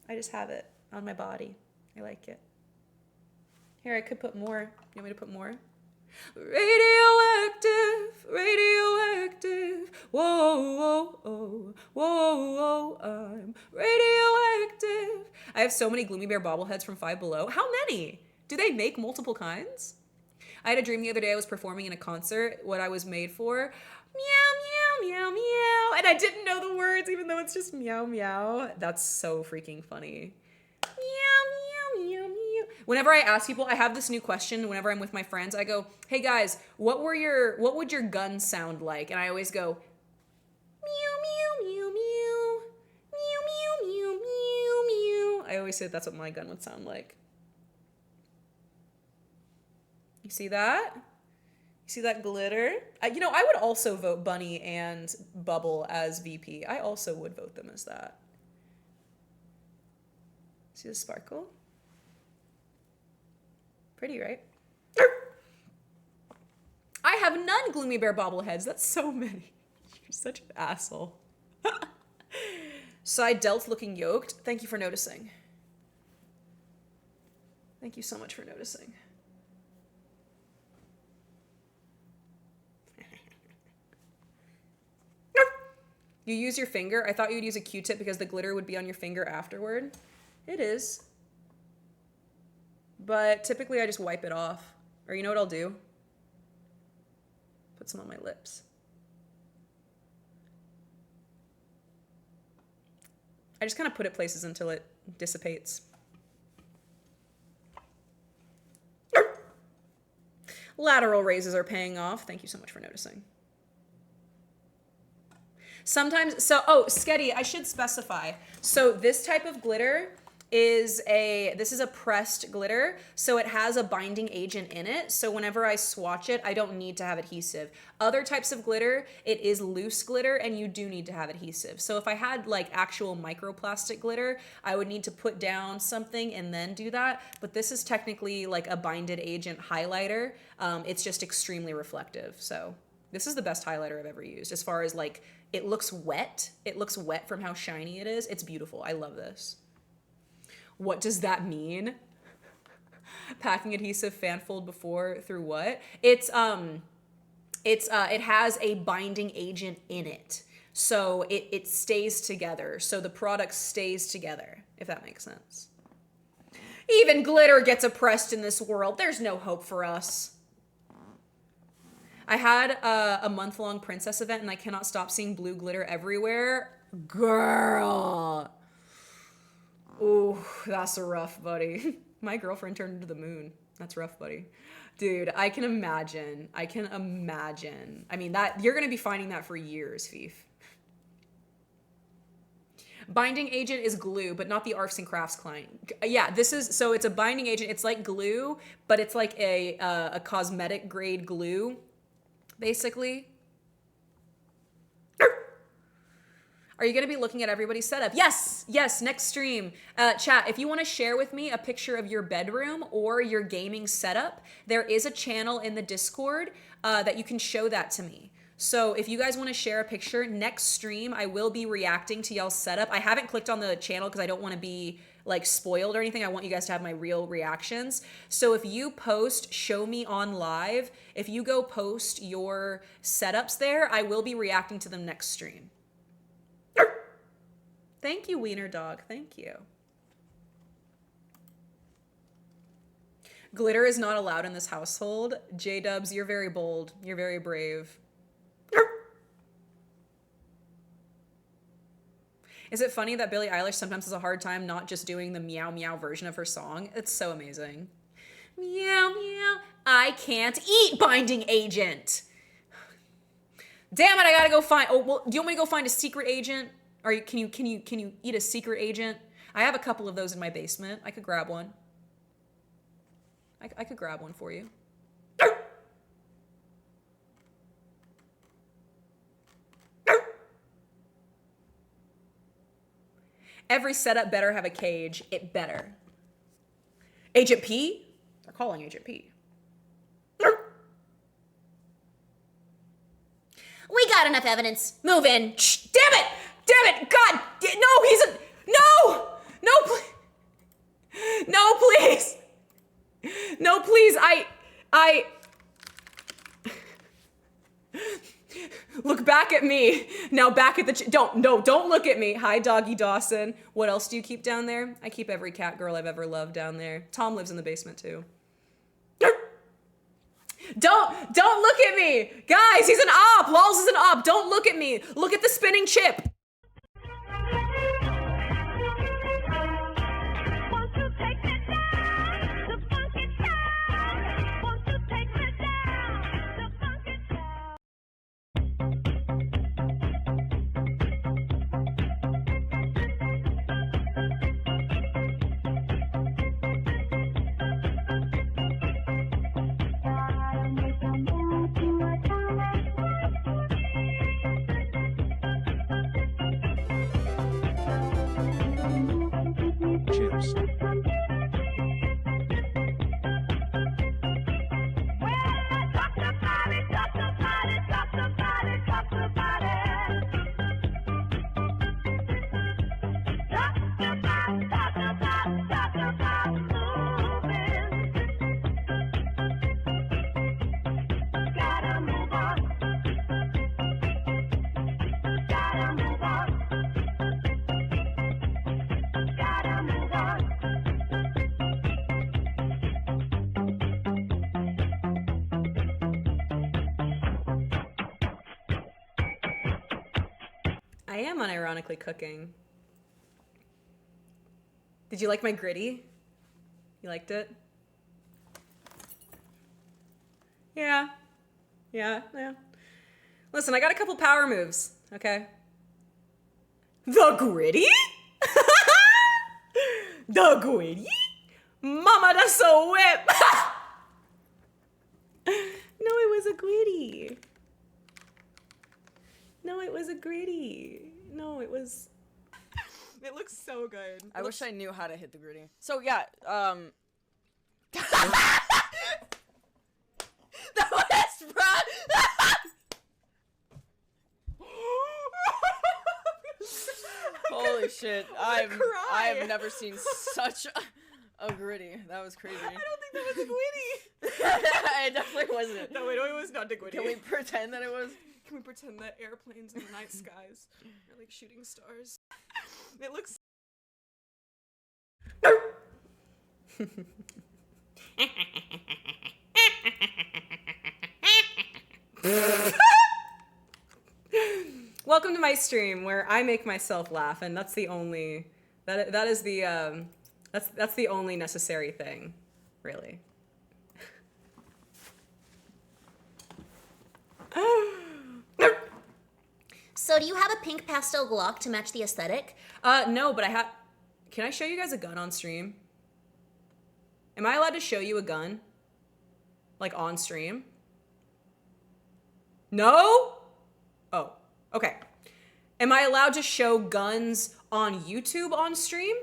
I just have it on my body. I like it. Here, I could put more. You want me to put more? Radioactive, whoa, whoa, whoa, I'm radioactive. I have so many Gloomy Bear bobbleheads from Five Below. How many? Do they make multiple kinds? I had a dream the other day I was performing in a concert, what I was made for. Meow, meow, meow, meow. And I didn't know the words, even though it's just meow, meow. That's so freaking funny. Meow, meow, meow, meow. Whenever I ask people, I have this new question. Whenever I'm with my friends, I go, "Hey guys, what would your gun sound like?" And I always go, meow, meow, meow, meow, meow, meow, meow, meow, meow. I always say that's what my gun would sound like. You see that? You see that glitter? I would also vote Bunny and Bubble as VP. I also would vote them as that. See the sparkle? Pretty, right? I have none Gloomy Bear bobbleheads. That's so many. You're such an asshole. Side delt looking yoked. Thank you for noticing. Thank you so much for noticing. You use your finger? I thought you'd use a Q-tip because the glitter would be on your finger afterward. It is. But typically I just wipe it off. Or you know what I'll do? Put some on my lips. I just kind of put it places until it dissipates. Lateral raises are paying off. Thank you so much for noticing. Sometimes, Sketty, I should specify. So this type of glitter is this is a pressed glitter, so it has a binding agent in it. So whenever I swatch it, I don't need to have adhesive. Other types of glitter, it is loose glitter and you do need to have adhesive. So if I had like actual microplastic glitter, I would need to put down something and then do that. But this is technically like a binded agent highlighter. It's just extremely reflective. So this is the best highlighter I've ever used as far as like, it looks wet. It looks wet from how shiny it is. It's beautiful. I love this. What does that mean? Packing adhesive fan fold before through what? It has a binding agent in it. So it stays together. So the product stays together, if that makes sense. Even glitter gets oppressed in this world. There's no hope for us. I had a month-long princess event and I cannot stop seeing blue glitter everywhere. Girl. Ooh, that's rough, buddy. My girlfriend turned into the moon. That's rough, buddy. Dude, I can imagine. I mean, that you're gonna be finding that for years, Fief. Binding agent is glue, but not the arts and crafts client. Yeah, so it's a binding agent. It's like glue, but it's like a cosmetic grade glue, basically. Are you gonna be looking at everybody's setup? Yes, next stream. Chat, if you wanna share with me a picture of your bedroom or your gaming setup, there is a channel in the Discord that you can show that to me. So if you guys wanna share a picture, next stream, I will be reacting to y'all's setup. I haven't clicked on the channel because I don't wanna be like spoiled or anything. I want you guys to have my real reactions. So if you post, show me on live, if you go post your setups there, I will be reacting to them next stream. Thank you, Wiener Dog. Thank you. Glitter is not allowed in this household. J-Dubs, you're very bold. You're very brave. Is it funny that Billie Eilish sometimes has a hard time not just doing the meow meow version of her song? It's so amazing. Meow meow. I can't eat binding agent. Damn it, I gotta go find. Oh, well, do you want me to go find a secret agent? Or can you eat a secret agent? I have a couple of those in my basement. I could grab one. I could grab one for you. Every setup better have a cage. It better. Agent P? They're calling Agent P. We got enough evidence. Move in. Shh, damn it! Damn it! God! No, he's a... No! No, please! No, please! No, please! I... Look back at me. Now back at the... Don't look at me. Hi, Doggy Dawson. What else do you keep down there? I keep every cat girl I've ever loved down there. Tom lives in the basement, too. Don't look at me! Guys, he's an op! Lols is an op! Don't look at me! Look at the spinning chip! Chips. I am unironically cooking. Did you like my gritty? You liked it? Yeah. Listen, I got a couple power moves, okay? The gritty? The gritty? Mama, that's so whip! No, it was a gritty. No, it was a gritty. No, it was... It looks so good. I wish I knew how to hit the gritty. So, yeah, That was Holy shit. I have never seen such a gritty. That was crazy. I don't think that was a gritty. It definitely wasn't. No, it was not a gritty. Can we pretend that it was? Can we pretend that airplanes in the night skies are like shooting stars? It looks... Welcome to my stream where I make myself laugh, and that's the only that's the only necessary thing, really. So do you have a pink pastel Glock to match the aesthetic? No, but can I show you guys a gun on stream? Am I allowed to show you a gun? Like on stream? No? Oh, okay. Am I allowed to show guns on YouTube on stream?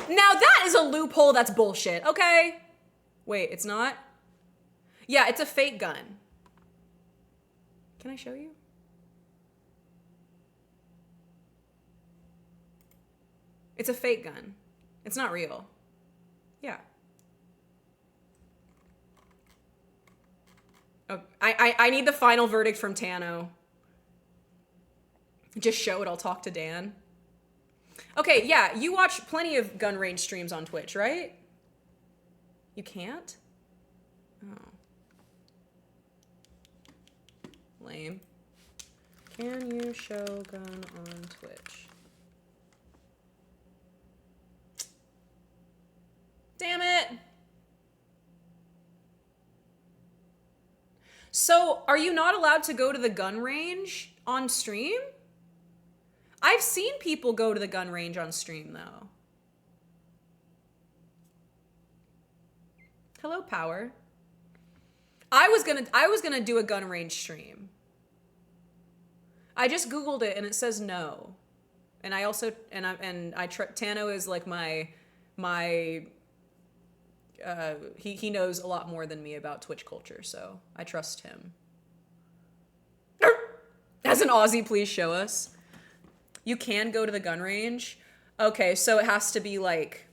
Now that is a loophole that's bullshit, okay? Wait, it's not? Yeah, it's a fake gun. Can I show you? It's a fake gun. It's not real. Yeah. Oh, I need the final verdict from Tano. Just show it, I'll talk to Dan. Okay, yeah, you watch plenty of gun range streams on Twitch, right? You can't? Oh. Lame. Can you show gun on Twitch? Damn it! So, are you not allowed to go to the gun range on stream? I've seen people go to the gun range on stream, though. Hello, Power. I was gonna do a gun range stream. I just Googled it and it says no. And I also Tano is like he knows a lot more than me about Twitch culture, so I trust him. As an Aussie, please show us. You can go to the gun range. Okay, so it has to be like,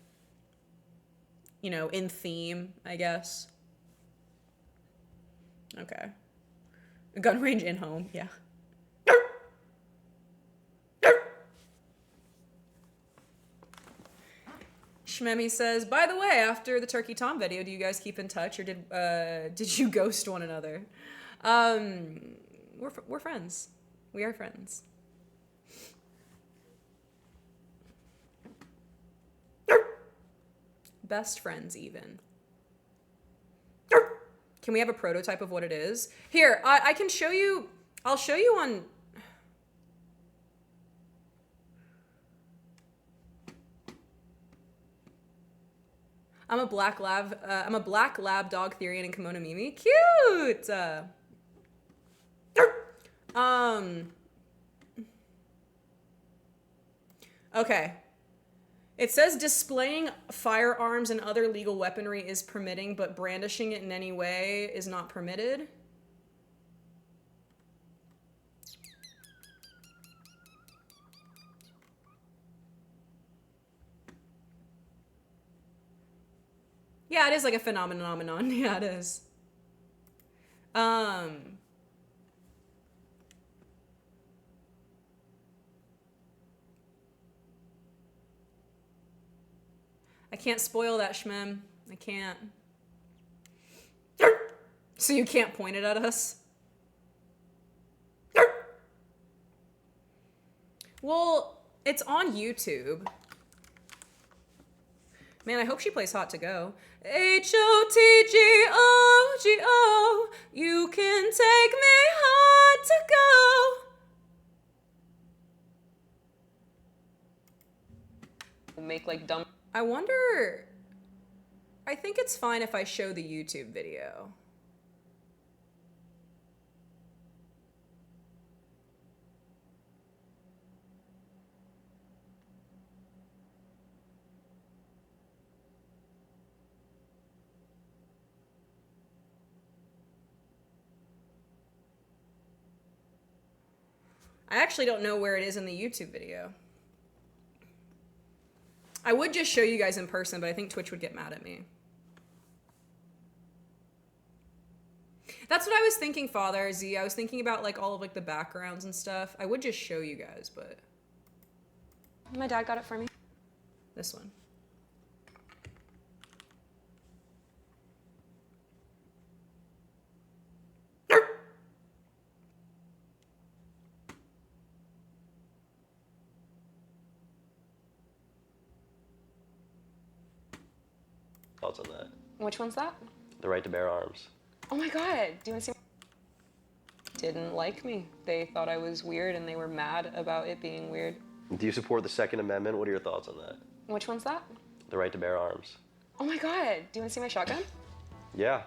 you know, in theme, I guess. Okay. A gun range in home, yeah. Shmemi says, by the way, after the Turkey Tom video, do you guys keep in touch, or did you ghost one another? We're friends. We are friends. Best friends, even. Can we have a prototype of what it is? Here, I can show you. I'll show you on. I'm a black lab dog Therian and Kimono Mimi. Cute. Okay. It says displaying firearms and other legal weaponry is permitting, but brandishing it in any way is not permitted. Yeah, it is like a phenomenon. Yeah, it is. I can't spoil that, Shmem. I can't. So you can't point it at us? Well, it's on YouTube. Man, I hope she plays Hot to Go. HOTGOGO, you can take me hot to go. Make like dumb. I wonder. I think it's fine if I show the YouTube video. I actually don't know where it is in the YouTube video. I would just show you guys in person, but I think Twitch would get mad at me. That's what I was thinking, Father Z. I was thinking about like all of like the backgrounds and stuff. I would just show you guys, but My dad got it for me. This one. thoughts on that? Which one's that? The right to bear arms. Oh my god, do you want to see? Didn't like me. They thought I was weird and they were mad about it being weird. Do you support the Second Amendment? What are your thoughts on that? Which one's that? The right to bear arms. Oh my god, do you want to see my shotgun? Yeah.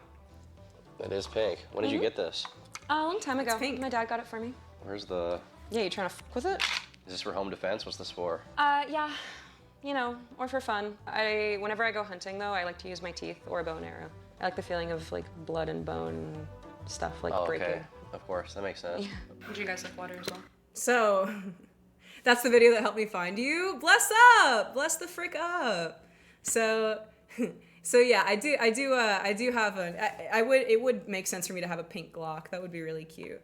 It is pink. When did you get this? A long time ago. It's pink. My dad got it for me. Where's the... Yeah, you trying to with it? Is this for home defense? What's this for? Yeah. You know, or for fun. Whenever I go hunting though, I like to use my teeth or a bow and arrow. I like the feeling of like blood and bone stuff like breaking. Okay. Of course, that makes sense. Yeah. Would you guys like water as well? So, that's the video that helped me find you. Bless up! Bless the frick up! So, so yeah, I do have it would make sense for me to have a pink Glock. That would be really cute.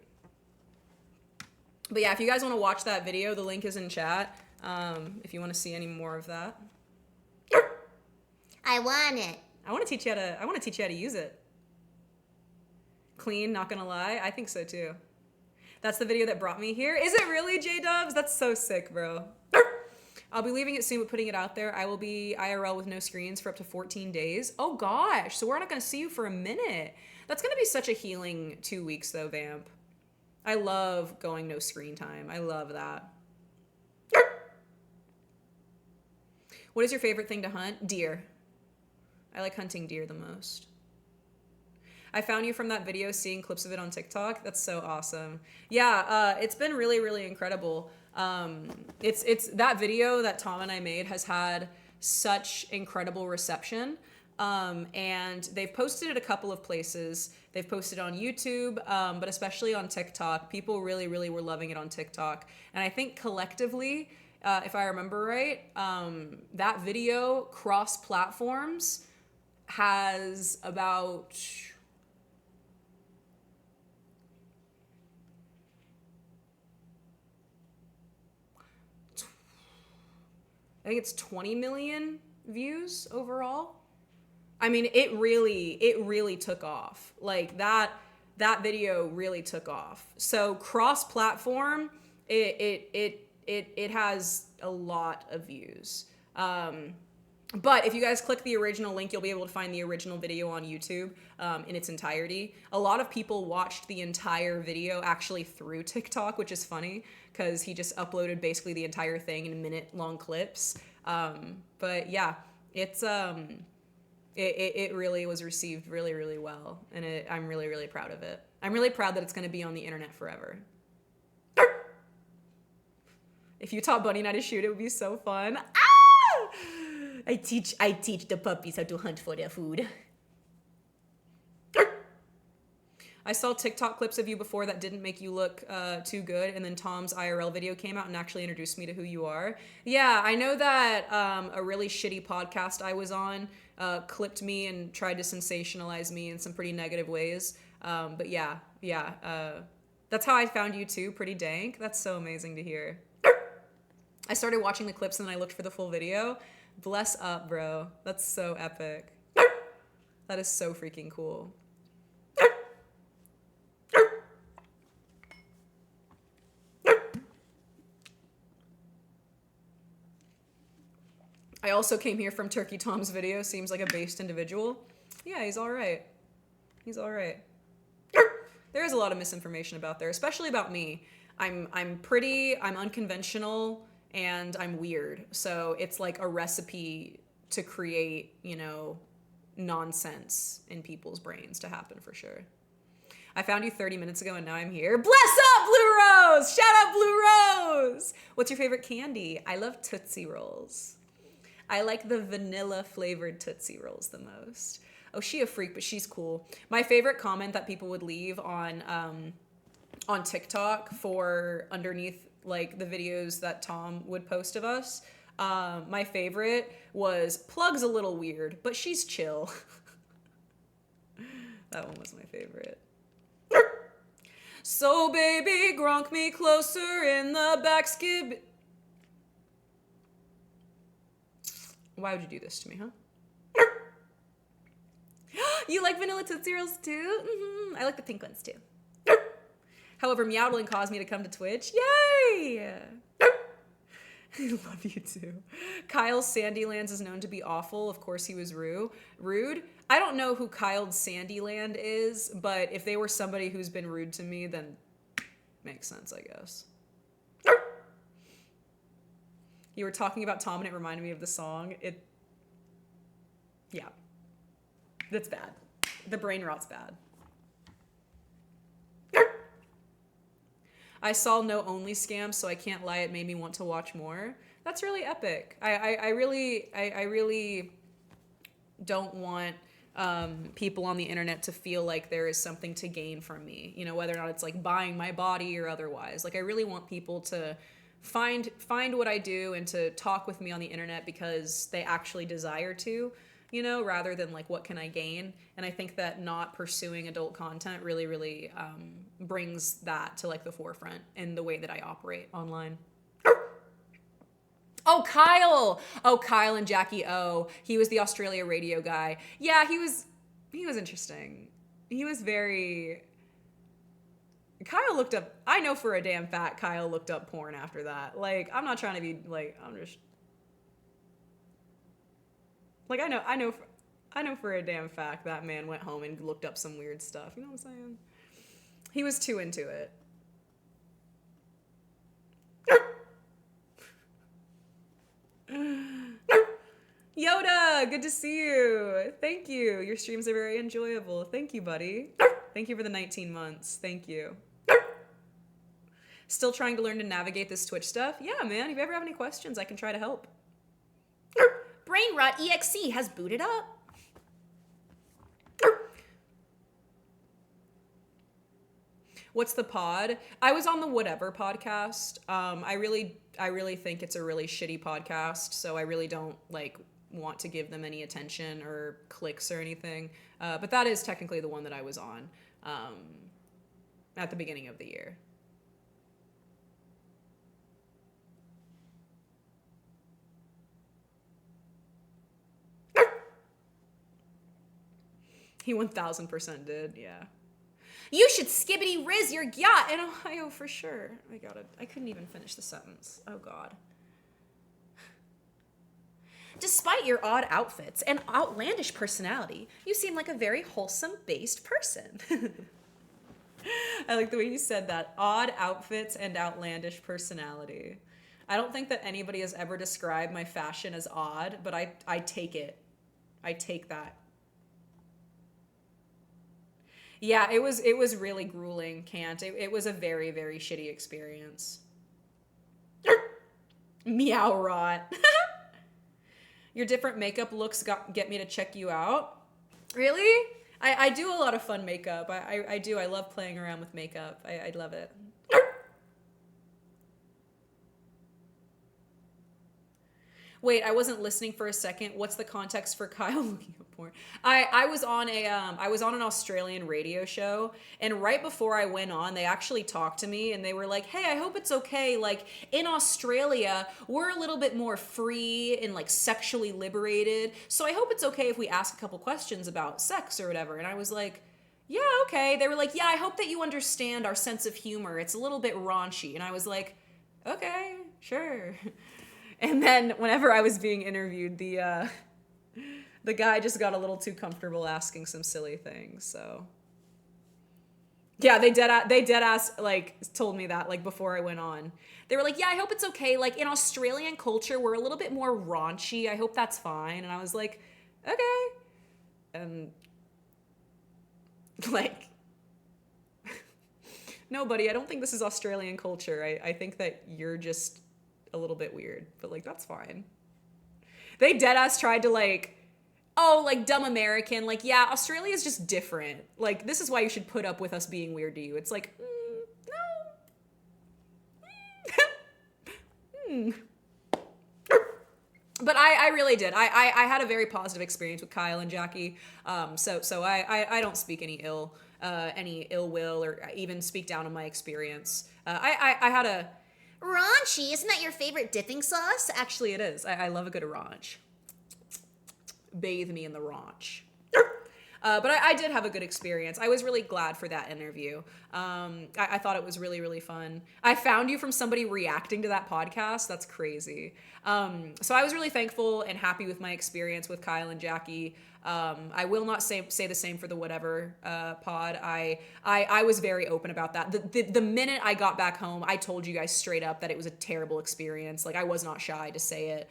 But yeah, if you guys want to watch that video, the link is in chat. If you want to see any more of that. I want it. I want to teach you how to use it. Clean, not gonna lie. I think so too. That's the video that brought me here. Is it really, J-Dubs? That's so sick, bro. I'll be leaving it soon, but putting it out there. I will be IRL with no screens for up to 14 days. Oh gosh, so we're not gonna see you for a minute. That's gonna be such a healing 2 weeks though, Vamp. I love going no screen time. I love that. What is your favorite thing to hunt? Deer. I like hunting deer the most. I found you from that video, seeing clips of it on TikTok. That's so awesome. Yeah, it's been really, really incredible. It's that video that Tom and I made has had such incredible reception. And they've posted it a couple of places. They've posted on YouTube, but especially on TikTok. People really, really were loving it on TikTok. And I think collectively, if I remember right, that video cross platforms has about... I think it's 20 million views overall. I mean, it really took off. Like that video really took off. So cross-platform, it has a lot of views. But if you guys click the original link, you'll be able to find the original video on YouTube in its entirety. A lot of people watched the entire video actually through TikTok, which is funny because he just uploaded basically the entire thing in minute-long clips. But yeah, it's it really was received really, really well, and I'm really, really proud of it. I'm really proud that it's going to be on the internet forever. If you taught Bunny and I to shoot, it would be so fun. Ah! I teach the puppies how to hunt for their food. I saw TikTok clips of you before that didn't make you look too good, and then Tom's IRL video came out and actually introduced me to who you are. Yeah, I know that a really shitty podcast I was on clipped me and tried to sensationalize me in some pretty negative ways. But yeah, that's how I found you too, pretty dank. That's so amazing to hear. I started watching the clips and then I looked for the full video. Bless up, bro. That's so epic. That is so freaking cool. I also came here from Turkey Tom's video. Seems like a based individual. Yeah, he's all right. He's all right. There is a lot of misinformation about there, especially about me. I'm unconventional, and I'm weird. So it's like a recipe to create, you know, nonsense in people's brains to happen for sure. I found you 30 minutes ago and now I'm here. Bless up, Blue Rose! Shout out Blue Rose! What's your favorite candy? I love Tootsie Rolls. I like the vanilla flavored Tootsie Rolls the most. Oh, she a freak, but she's cool. My favorite comment that people would leave on TikTok for underneath like the videos that Tom would post of us, my favorite was, Plug's a little weird, but she's chill. That one was my favorite. So baby, gronk me closer in the back skib. Why would you do this to me, huh? You like vanilla Tootsie Rolls too? Mm-hmm. I like the pink ones too. However, MEOWDALYN caused me to come to Twitch. Yay! Love you too. Kyle Sandylands is known to be awful. Of course he was rude. I don't know who Kyle Sandyland is, but if they were somebody who's been rude to me, then makes sense, I guess. You were talking about Tom and it reminded me of the song. Yeah. That's bad. The brain rot's bad. I saw No Only Scam, so I can't lie, it made me want to watch more. That's really epic. I really don't want people on the internet to feel like there is something to gain from me, you know, whether or not it's like buying my body or otherwise. Like I really want people to find what I do and to talk with me on the internet because they actually desire to, you know, rather than like what can I gain. And I think that not pursuing adult content really brings that to like the forefront in the way that I operate online. Oh, Kyle and Jackie O. He was the Australia radio guy. Yeah, he was interesting. He was very... Kyle looked up... I know for a damn fact Kyle looked up porn after that. Like, I'm not trying to be, like, I'm just... Like, I know for a damn fact that man went home and looked up some weird stuff. You know what I'm saying? He was too into it. Yoda, good to see you. Thank you. Your streams are very enjoyable. Thank you, buddy. Thank you for the 19 months. Thank you. Still trying to learn to navigate this Twitch stuff? Yeah, man. If you ever have any questions, I can try to help. Brain Rot EXE has booted up. What's the pod? I was on the Whatever podcast. I really think it's a really shitty podcast, so I really don't like want to give them any attention or clicks or anything. But that is technically the one that I was on at the beginning of the year. He 1000% did, yeah. You should skibbity riz your yacht. In Ohio, for sure. I couldn't even finish the sentence. Oh, God. Despite your odd outfits and outlandish personality, you seem like a very wholesome-based person. I like the way you said that. Odd outfits and outlandish personality. I don't think that anybody has ever described my fashion as odd, but I take it. I take that. Yeah, it was really grueling, Can't. It was a very, very shitty experience. Meow rot. Your different makeup looks get me to check you out. Really? I do a lot of fun makeup. I do. I love playing around with makeup. I love it. Wait, I wasn't listening for a second. What's the context for Kyle looking up porn? I was on an Australian radio show, and right before I went on, they actually talked to me and they were like, "Hey, I hope it's okay. Like in Australia, we're a little bit more free and like sexually liberated. So I hope it's okay if we ask a couple questions about sex or whatever." And I was like, "Yeah, okay." They were like, "Yeah, I hope that you understand our sense of humor. It's a little bit raunchy." And I was like, "Okay, sure." And then whenever I was being interviewed, the guy just got a little too comfortable asking some silly things. So yeah, they dead ass like told me that like before I went on. They were like, "Yeah, I hope it's okay. Like in Australian culture, we're a little bit more raunchy. I hope that's fine." And I was like, "Okay." And like, no, buddy, I don't think this is Australian culture. I think that you're just a little bit weird, but like that's fine. They deadass tried to like, oh, like dumb American, like, yeah, Australia's just different. Like this is why you should put up with us being weird to you. It's like, no. But I really did. I had a very positive experience with Kyle and Jackie. So I don't speak any ill will or even speak down on my experience. I had a Raunchy, isn't that your favorite dipping sauce? Actually, it is. I love a good raunch. Bathe me in the raunch. But I did have a good experience. I was really glad for that interview. I thought it was really, really fun. I found you from somebody reacting to that podcast. That's crazy. So I was really thankful and happy with my experience with Kyle and Jackie. I will not say the same for the whatever pod. I was very open about that. The minute I got back home, I told you guys straight up that it was a terrible experience. Like, I was not shy to say it.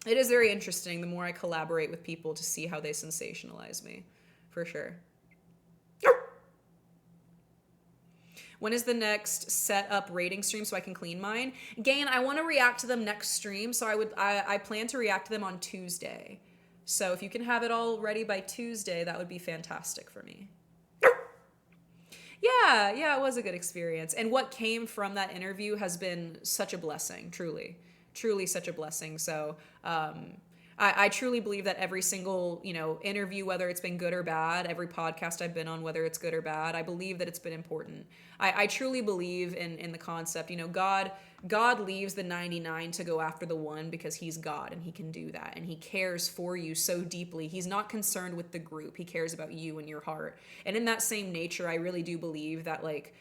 It is very interesting the more I collaborate with people to see how they sensationalize me, for sure. When is the next set up rating stream so I can clean mine? Gain, I want to react to them next stream, so I plan to react to them on Tuesday. So if you can have it all ready by Tuesday, that would be fantastic for me. Yeah, it was a good experience. And what came from that interview has been such a blessing, truly such a blessing. So I truly believe that every single, interview, whether it's been good or bad, every podcast I've been on, whether it's good or bad, I believe that it's been important. I truly believe in the concept, God leaves the 99 to go after the one because he's God and he can do that. And he cares for you so deeply. He's not concerned with the group. He cares about you and your heart. And in that same nature, I really do believe that, like,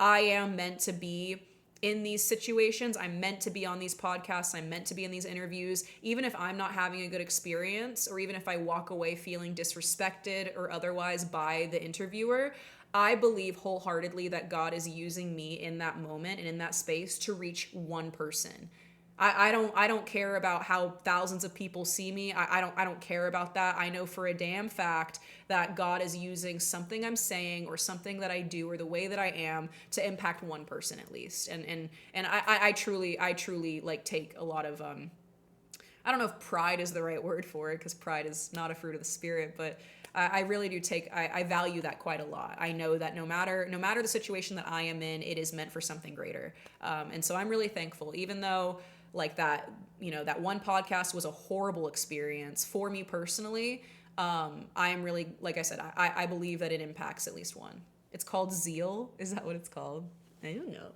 I am meant to be in these situations. I'm meant to be on these podcasts. I'm meant to be in these interviews. Even if I'm not having a good experience, or even if I walk away feeling disrespected or otherwise by the interviewer, I believe wholeheartedly that God is using me in that moment and in that space to reach one person. I don't care about how thousands of people see me. I don't care about that. I know for a damn fact that God is using something I'm saying or something that I do or the way that I am to impact one person at least. And I truly like take a lot of I don't know if pride is the right word for it, because pride is not a fruit of the spirit, but I really do I value that quite a lot. I know that no matter the situation that I am in, it is meant for something greater. And so I'm really thankful, even though like that, that one podcast was a horrible experience for me personally. I am really, like I said, I believe that it impacts at least one. It's called zeal. Is that what it's called? I don't know.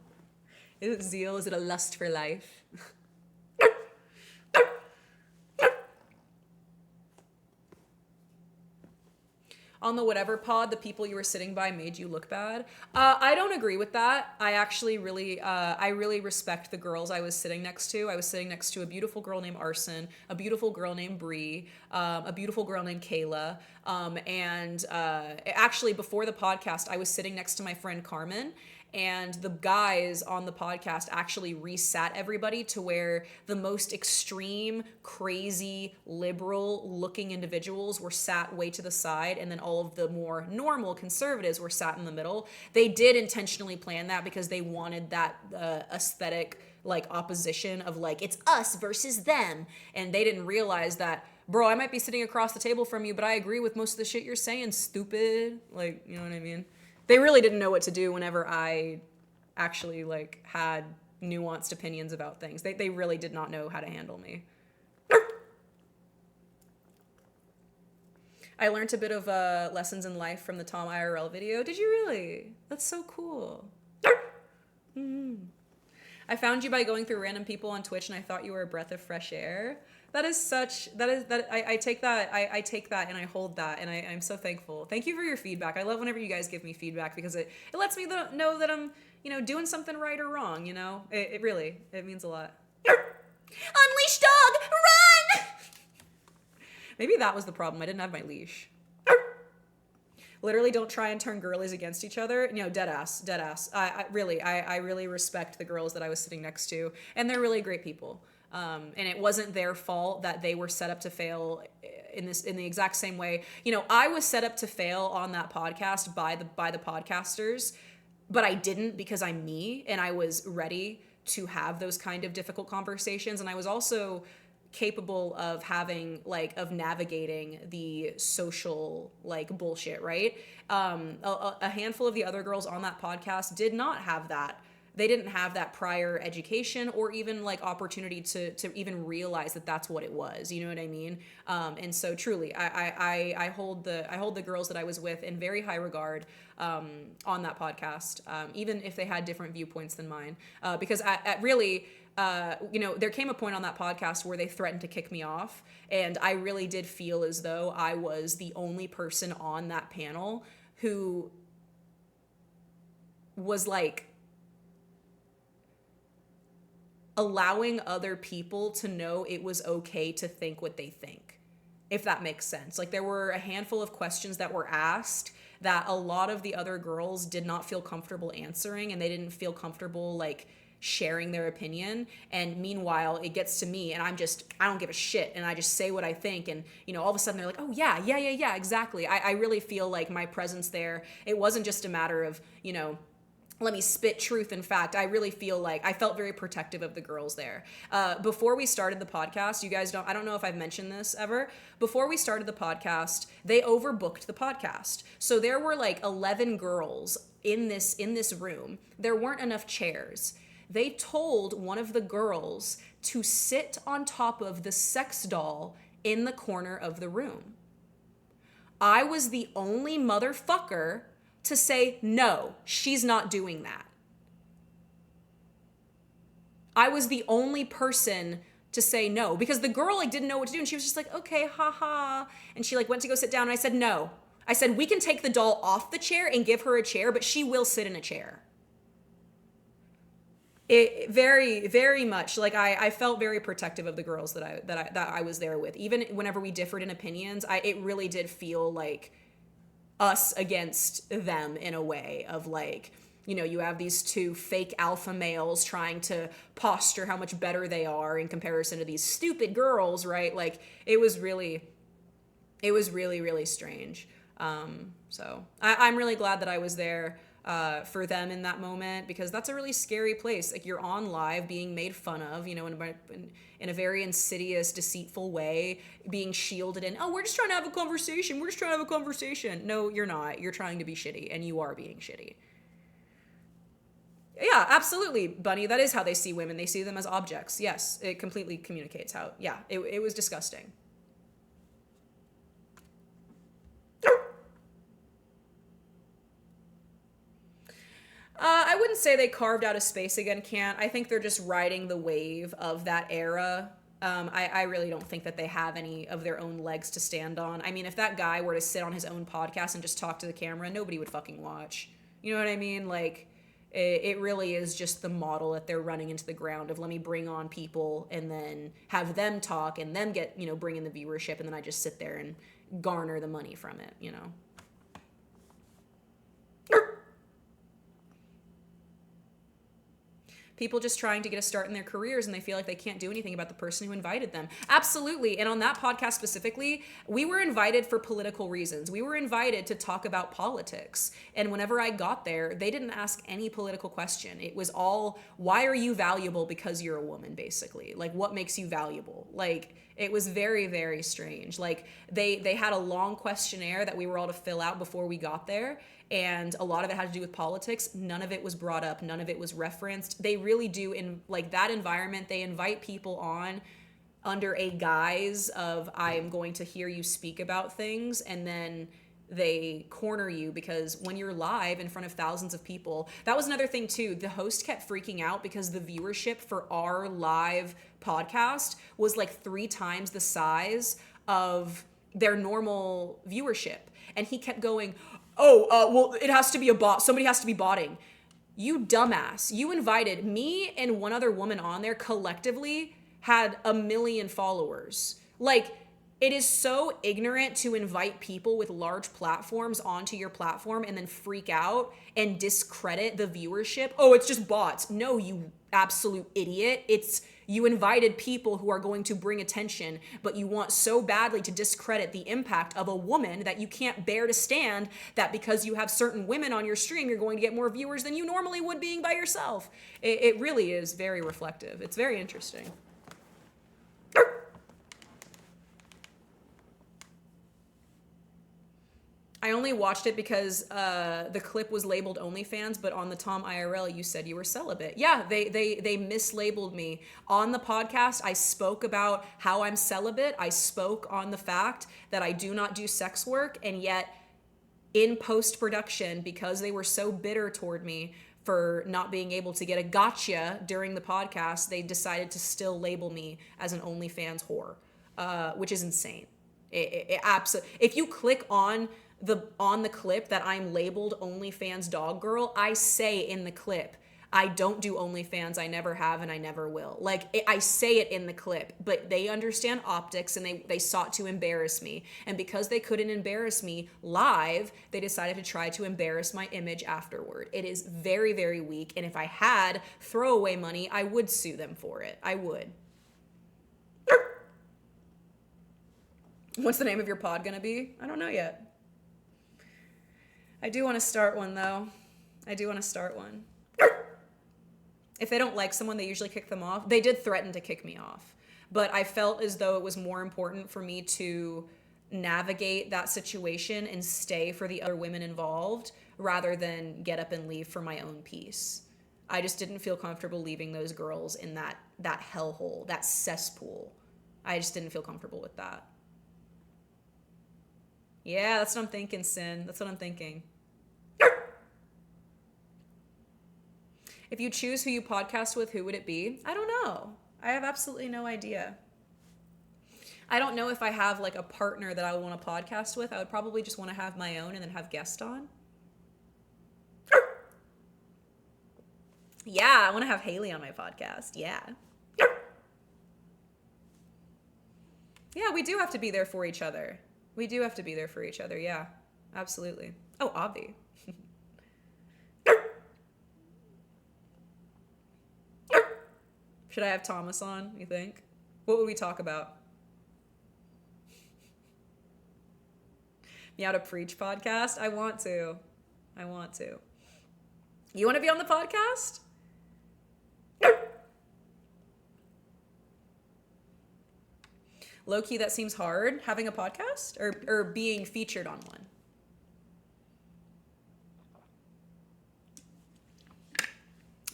Is it zeal? Is it a lust for life? On the whatever pod, the people you were sitting by made you look bad. I don't agree with that. I actually really respect the girls I was sitting next to. I was sitting next to a beautiful girl named Arson, a beautiful girl named Bree, a beautiful girl named Kayla. Actually, before the podcast, I was sitting next to my friend Carmen. And the guys on the podcast actually resat everybody to where the most extreme, crazy, liberal-looking individuals were sat way to the side, and then all of the more normal conservatives were sat in the middle. They did intentionally plan that because they wanted that aesthetic, like, opposition of, like, it's us versus them. And they didn't realize that, bro, I might be sitting across the table from you, but I agree with most of the shit you're saying, stupid. Like, you know what I mean? They really didn't know what to do whenever I actually, like, had nuanced opinions about things. They really did not know how to handle me. I learned a bit of lessons in life from the Tom IRL video. Did you really? That's so cool. I found you by going through random people on Twitch, and I thought you were a breath of fresh air. I take that and I hold that, and I'm so thankful. Thank you for your feedback. I love whenever you guys give me feedback because it lets me know that I'm, doing something right or wrong, It really means a lot. Unleash dog, run! Maybe that was the problem. I didn't have my leash. Literally, don't try and turn girlies against each other. Dead ass. I really respect the girls that I was sitting next to, and they're really great people. And it wasn't their fault that they were set up to fail in the exact same way. I was set up to fail on that podcast by the podcasters, but I didn't because I'm me, and I was ready to have those kind of difficult conversations, and I was also capable of of navigating the social bullshit, right? A handful of the other girls on that podcast did not have that they didn't have that prior education or even like opportunity to even realize that that's what it was. You know what I mean? And so truly, I hold the girls that I was with in very high regard on that podcast, even if they had different viewpoints than mine, because I really. There came a point on that podcast where they threatened to kick me off, and I really did feel as though I was the only person on that panel who was like allowing other people to know it was okay to think what they think, if that makes sense. Like, there were a handful of questions that were asked that a lot of the other girls did not feel comfortable answering, and they didn't feel comfortable like sharing their opinion. And meanwhile, it gets to me and I don't give a shit, and I just say what I think, and all of a sudden they're like, oh yeah, exactly. I really feel like my presence there, it wasn't just a matter of let me spit truth and fact. I really feel like I felt very protective of the girls there. Before we started the podcast, I don't know if I've mentioned this ever. Before we started the podcast, they overbooked the podcast. So there were like 11 girls in this room. There weren't enough chairs. They told one of the girls to sit on top of the sex doll in the corner of the room. I was the only motherfucker to say, no, she's not doing that. I was the only person to say no, because the girl like didn't know what to do, and she was just like, okay, haha. And she like went to go sit down, and I said, no. I said, we can take the doll off the chair and give her a chair, but she will sit in a chair. It very, very much like I felt very protective of the girls that I was there with. Even whenever we differed in opinions, it really did feel like us against them in a way of like, you have these two fake alpha males trying to posture how much better they are in comparison to these stupid girls, right? Like it was really, really strange. So I'm really glad that I was there for them in that moment, because that's a really scary place. Like, you're on live being made fun of, in a very insidious, deceitful way, being shielded in, oh, we're just trying to have a conversation. No, you're not. You're trying to be shitty, and you are being shitty. Yeah, absolutely, Bunny. That is how they see women. They see them as objects. Yes, it completely communicates how, yeah, it was disgusting. I wouldn't say they carved out a space again, Can't. I think they're just riding the wave of that era. I really don't think that they have any of their own legs to stand on. I mean, if that guy were to sit on his own podcast and just talk to the camera, nobody would fucking watch. You know what I mean? Like, it really is just the model that they're running into the ground of, let me bring on people and then have them talk and them get, bring in the viewership, and then I just sit there and garner the money from it, People just trying to get a start in their careers, and they feel like they can't do anything about the person who invited them. Absolutely. And on that podcast specifically, we were invited for political reasons. We were invited to talk about politics. And whenever I got there, they didn't ask any political question. It was all, why are you valuable? Because you're a woman, basically. Like, what makes you valuable? Like, it was very, very strange. Like, they had a long questionnaire that we were all to fill out before we got there. And a lot of it had to do with politics. None of it was brought up. None of it was referenced. They really do, in like that environment, they invite people on under a guise of, I am going to hear you speak about things, and then they corner you, because when you're live in front of thousands of people, that was another thing too. The host kept freaking out because the viewership for our live podcast was like 3 times the size of their normal viewership. And he kept going, well, it has to be a bot. Somebody has to be botting. You dumbass. You invited me and one other woman on there, collectively had 1 million followers. Like, it is so ignorant to invite people with large platforms onto your platform and then freak out and discredit the viewership. Oh, it's just bots. No, you absolute idiot. You invited people who are going to bring attention, but you want so badly to discredit the impact of a woman that you can't bear to stand that because you have certain women on your stream, you're going to get more viewers than you normally would being by yourself. It really is very reflective. It's very interesting. I only watched it because the clip was labeled OnlyFans, but on the Tom IRL, you said you were celibate. Yeah, they mislabeled me. On the podcast, I spoke about how I'm celibate. I spoke on the fact that I do not do sex work, and yet in post-production, because they were so bitter toward me for not being able to get a gotcha during the podcast, they decided to still label me as an OnlyFans whore, which is insane. It absolutely. If you click on the clip that I'm labeled OnlyFans dog girl, I say in the clip, I don't do OnlyFans, I never have, and I never will. I say it in the clip, but they understand optics and they sought to embarrass me. And because they couldn't embarrass me live, they decided to try to embarrass my image afterward. It is very, very weak. And if I had throwaway money, I would sue them for it. I would. What's the name of your pod gonna be? I don't know yet. I do want to start one, though. I do want to start one. If they don't like someone, they usually kick them off. They did threaten to kick me off, but I felt as though it was more important for me to navigate that situation and stay for the other women involved rather than get up and leave for my own peace. I just didn't feel comfortable leaving those girls in that hellhole, that cesspool. I just didn't feel comfortable with that. Yeah, that's what I'm thinking, Sin. That's what I'm thinking. If you choose who you podcast with, who would it be? I don't know. I have absolutely no idea. I don't know if I have like a partner that I would want to podcast with. I would probably just want to have my own and then have guests on. Yeah, I want to have Haley on my podcast. Yeah. Yeah, we do have to be there for each other. We do have to be there for each other. Yeah, absolutely. Oh, Avi. Should I have Thomas on, you think? What would we talk about? Meow to Preach podcast? I want to. You want to be on the podcast? Low-key, that seems hard, having a podcast or being featured on one.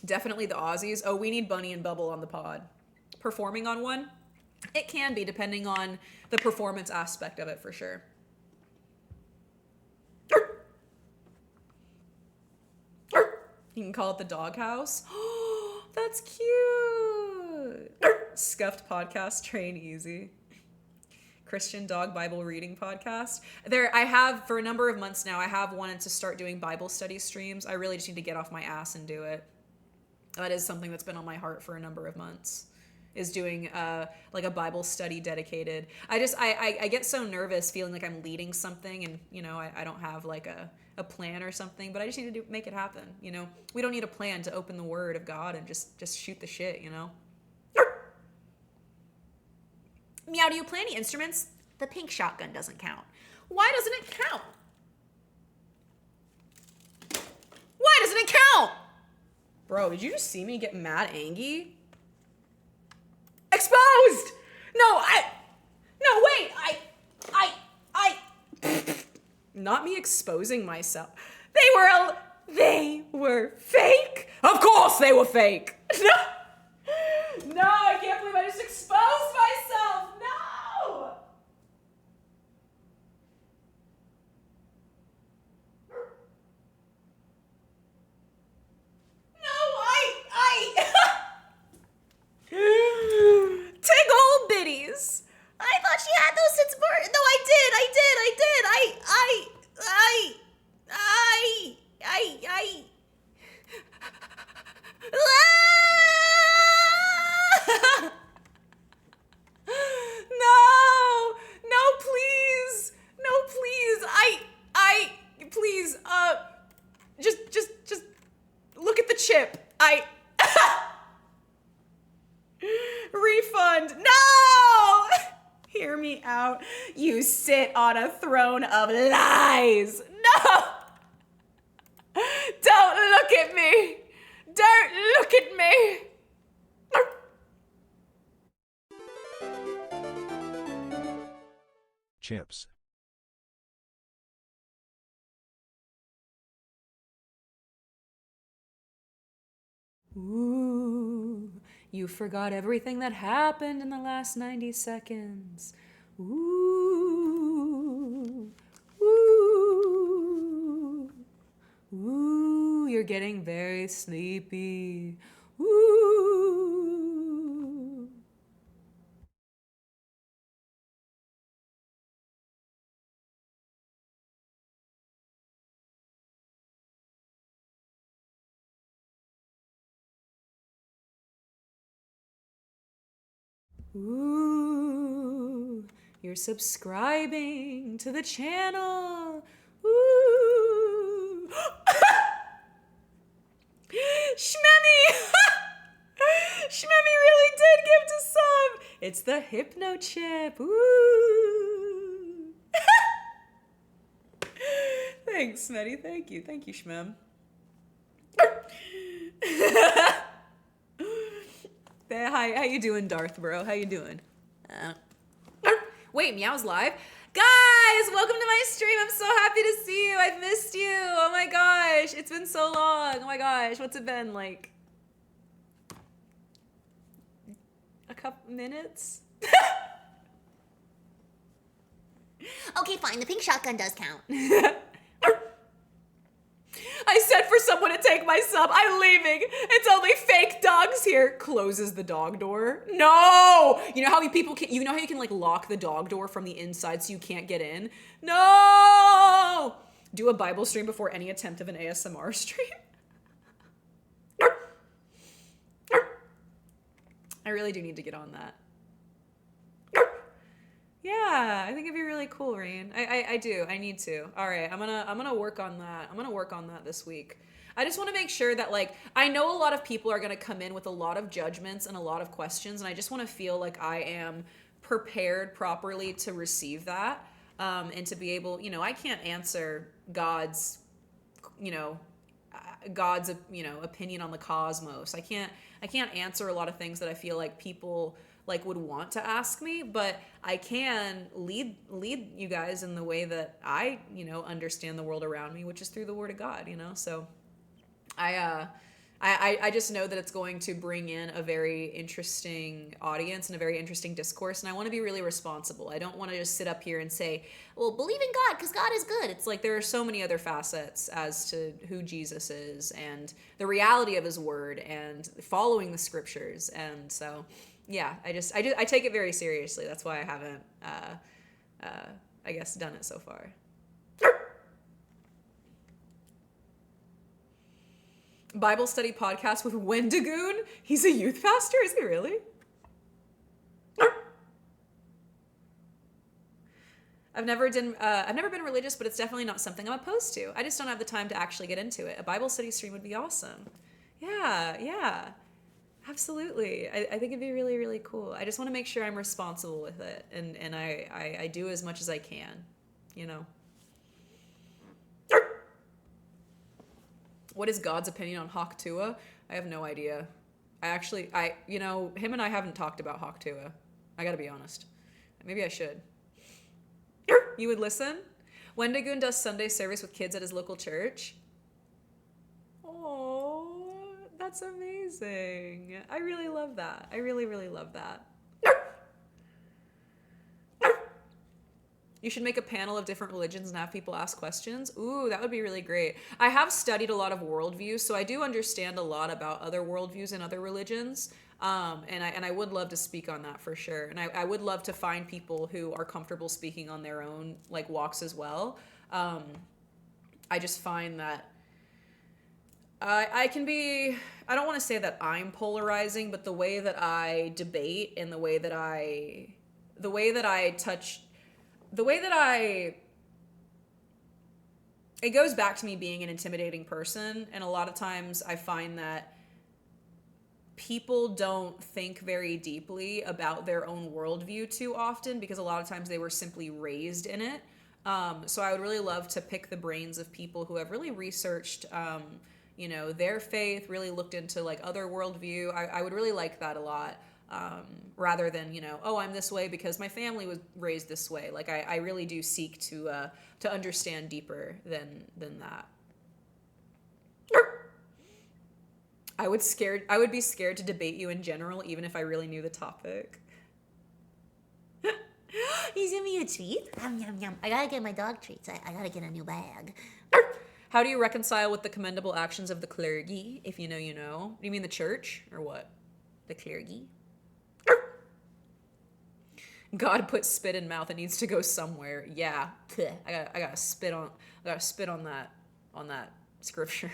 Definitely the Aussies. Oh, we need Bunny and Bubble on the pod. Performing on one? It can be, depending on the performance aspect of it, for sure. You can call it the doghouse. Oh, that's cute. Scuffed podcast, train easy. Christian dog Bible reading podcast. I have, for a number of months now, I have wanted to start doing Bible study streams. I really just need to get off my ass and do it. That is something that's been on my heart for a number of months, is doing like a Bible study dedicated. I get so nervous feeling like I'm leading something and, you know, I don't have like a plan or something, but I just need to make it happen, you know? We don't need a plan to open the word of God and just shoot the shit, you know? Meow, do you play any instruments? The pink shotgun doesn't count. Why doesn't it count? Why doesn't it count? Bro, did you just see me get mad angy? Exposed! No, wait, not me exposing myself. They were fake? Of course they were fake. No, I can't believe I just exposed myself. No! Tingle bitties. I thought she had those since birth. No, I did. Please, just look at the chip. Refund. No! Hear me out. You sit on a throne of lies. No! Don't look at me. Don't look at me. Chips. Ooh, you forgot everything that happened in the last 90 seconds. Ooh, ooh, ooh, you're getting very sleepy. Ooh. Ooh, you're subscribing to the channel. Ooh. Shmemmy! Shmemmy really did give to sub. It's the hypno chip. Ooh. Thanks, Smetty. Thank you. Thank you, Shmem. Hi, how you doing, Darth bro? How you doing? Wait, Meow's live? Guys, welcome to my stream. I'm so happy to see you. I've missed you. Oh my gosh, it's been so long. Oh my gosh, what's it been, like a couple minutes? Okay, fine. The pink shotgun does count. I said for someone to take my sub. I'm leaving. It's only fake dogs here. Closes the dog door. No! You know how people can, you know how you can like lock the dog door from the inside so you can't get in? No! Do a Bible stream before any attempt of an ASMR stream. I really do need to get on that. Yeah, I think it'd be really cool, Rain. I do. I need to. All right, I'm gonna work on that. I'm gonna work on that this week. I just want to make sure that, like, I know a lot of people are gonna come in with a lot of judgments and a lot of questions, and I just want to feel like I am prepared properly to receive that, and to be able, you know, I can't answer God's opinion on the cosmos. I can't answer a lot of things that I feel like people like would want to ask me, but I can lead you guys in the way that I, you know, understand the world around me, which is through the Word of God, you know. So I just know that it's going to bring in a very interesting audience and a very interesting discourse, and I want to be really responsible. I don't want to just sit up here and say, well, believe in God because God is good. It's like there are so many other facets as to who Jesus is and the reality of his word and following the scriptures. And so yeah, I take it very seriously. That's why I haven't I guess done it so far. Bible study podcast with Wendigoon. He's a youth pastor, is he really? I've never been religious, but it's definitely not something I'm opposed to. I just don't have the time to actually get into it. A Bible study stream would be awesome. Yeah. Absolutely. I think it'd be really, really cool. I just want to make sure I'm responsible with it, and I do as much as I can, you know. What is God's opinion on Hawk Tuah? I have no idea. You know, him and I haven't talked about Hawk Tuah. I gotta be honest. Maybe I should. You would listen? Wendigoon does Sunday service with kids at his local church. Oh, that's amazing. I really love that. I really, really love that. You should make a panel of different religions and have people ask questions. Ooh, that would be really great. I have studied a lot of worldviews, so I do understand a lot about other worldviews and other religions. And I would love to speak on that for sure. And I would love to find people who are comfortable speaking on their own like walks as well. I just find that I don't want to say that I'm polarizing, but the way that I debate and the way that I it goes back to me being an intimidating person. And a lot of times I find that people don't think very deeply about their own worldview too often because a lot of times they were simply raised in it. So I would really love to pick the brains of people who have really researched, you know, their faith, really looked into like other worldview. I would really like that a lot. Rather than, you know, oh, I'm this way because my family was raised this way. Like I really do seek to understand deeper than that. I would be scared to debate you in general, even if I really knew the topic. He's giving me a treat? Yum, yum, yum. I gotta get my dog treats. I gotta get a new bag. How do you reconcile with the commendable actions of the clergy? If you know, you know. Do you mean the church or what? The clergy? God put spit in mouth. It needs to go somewhere. Yeah. I gotta spit on that scripture.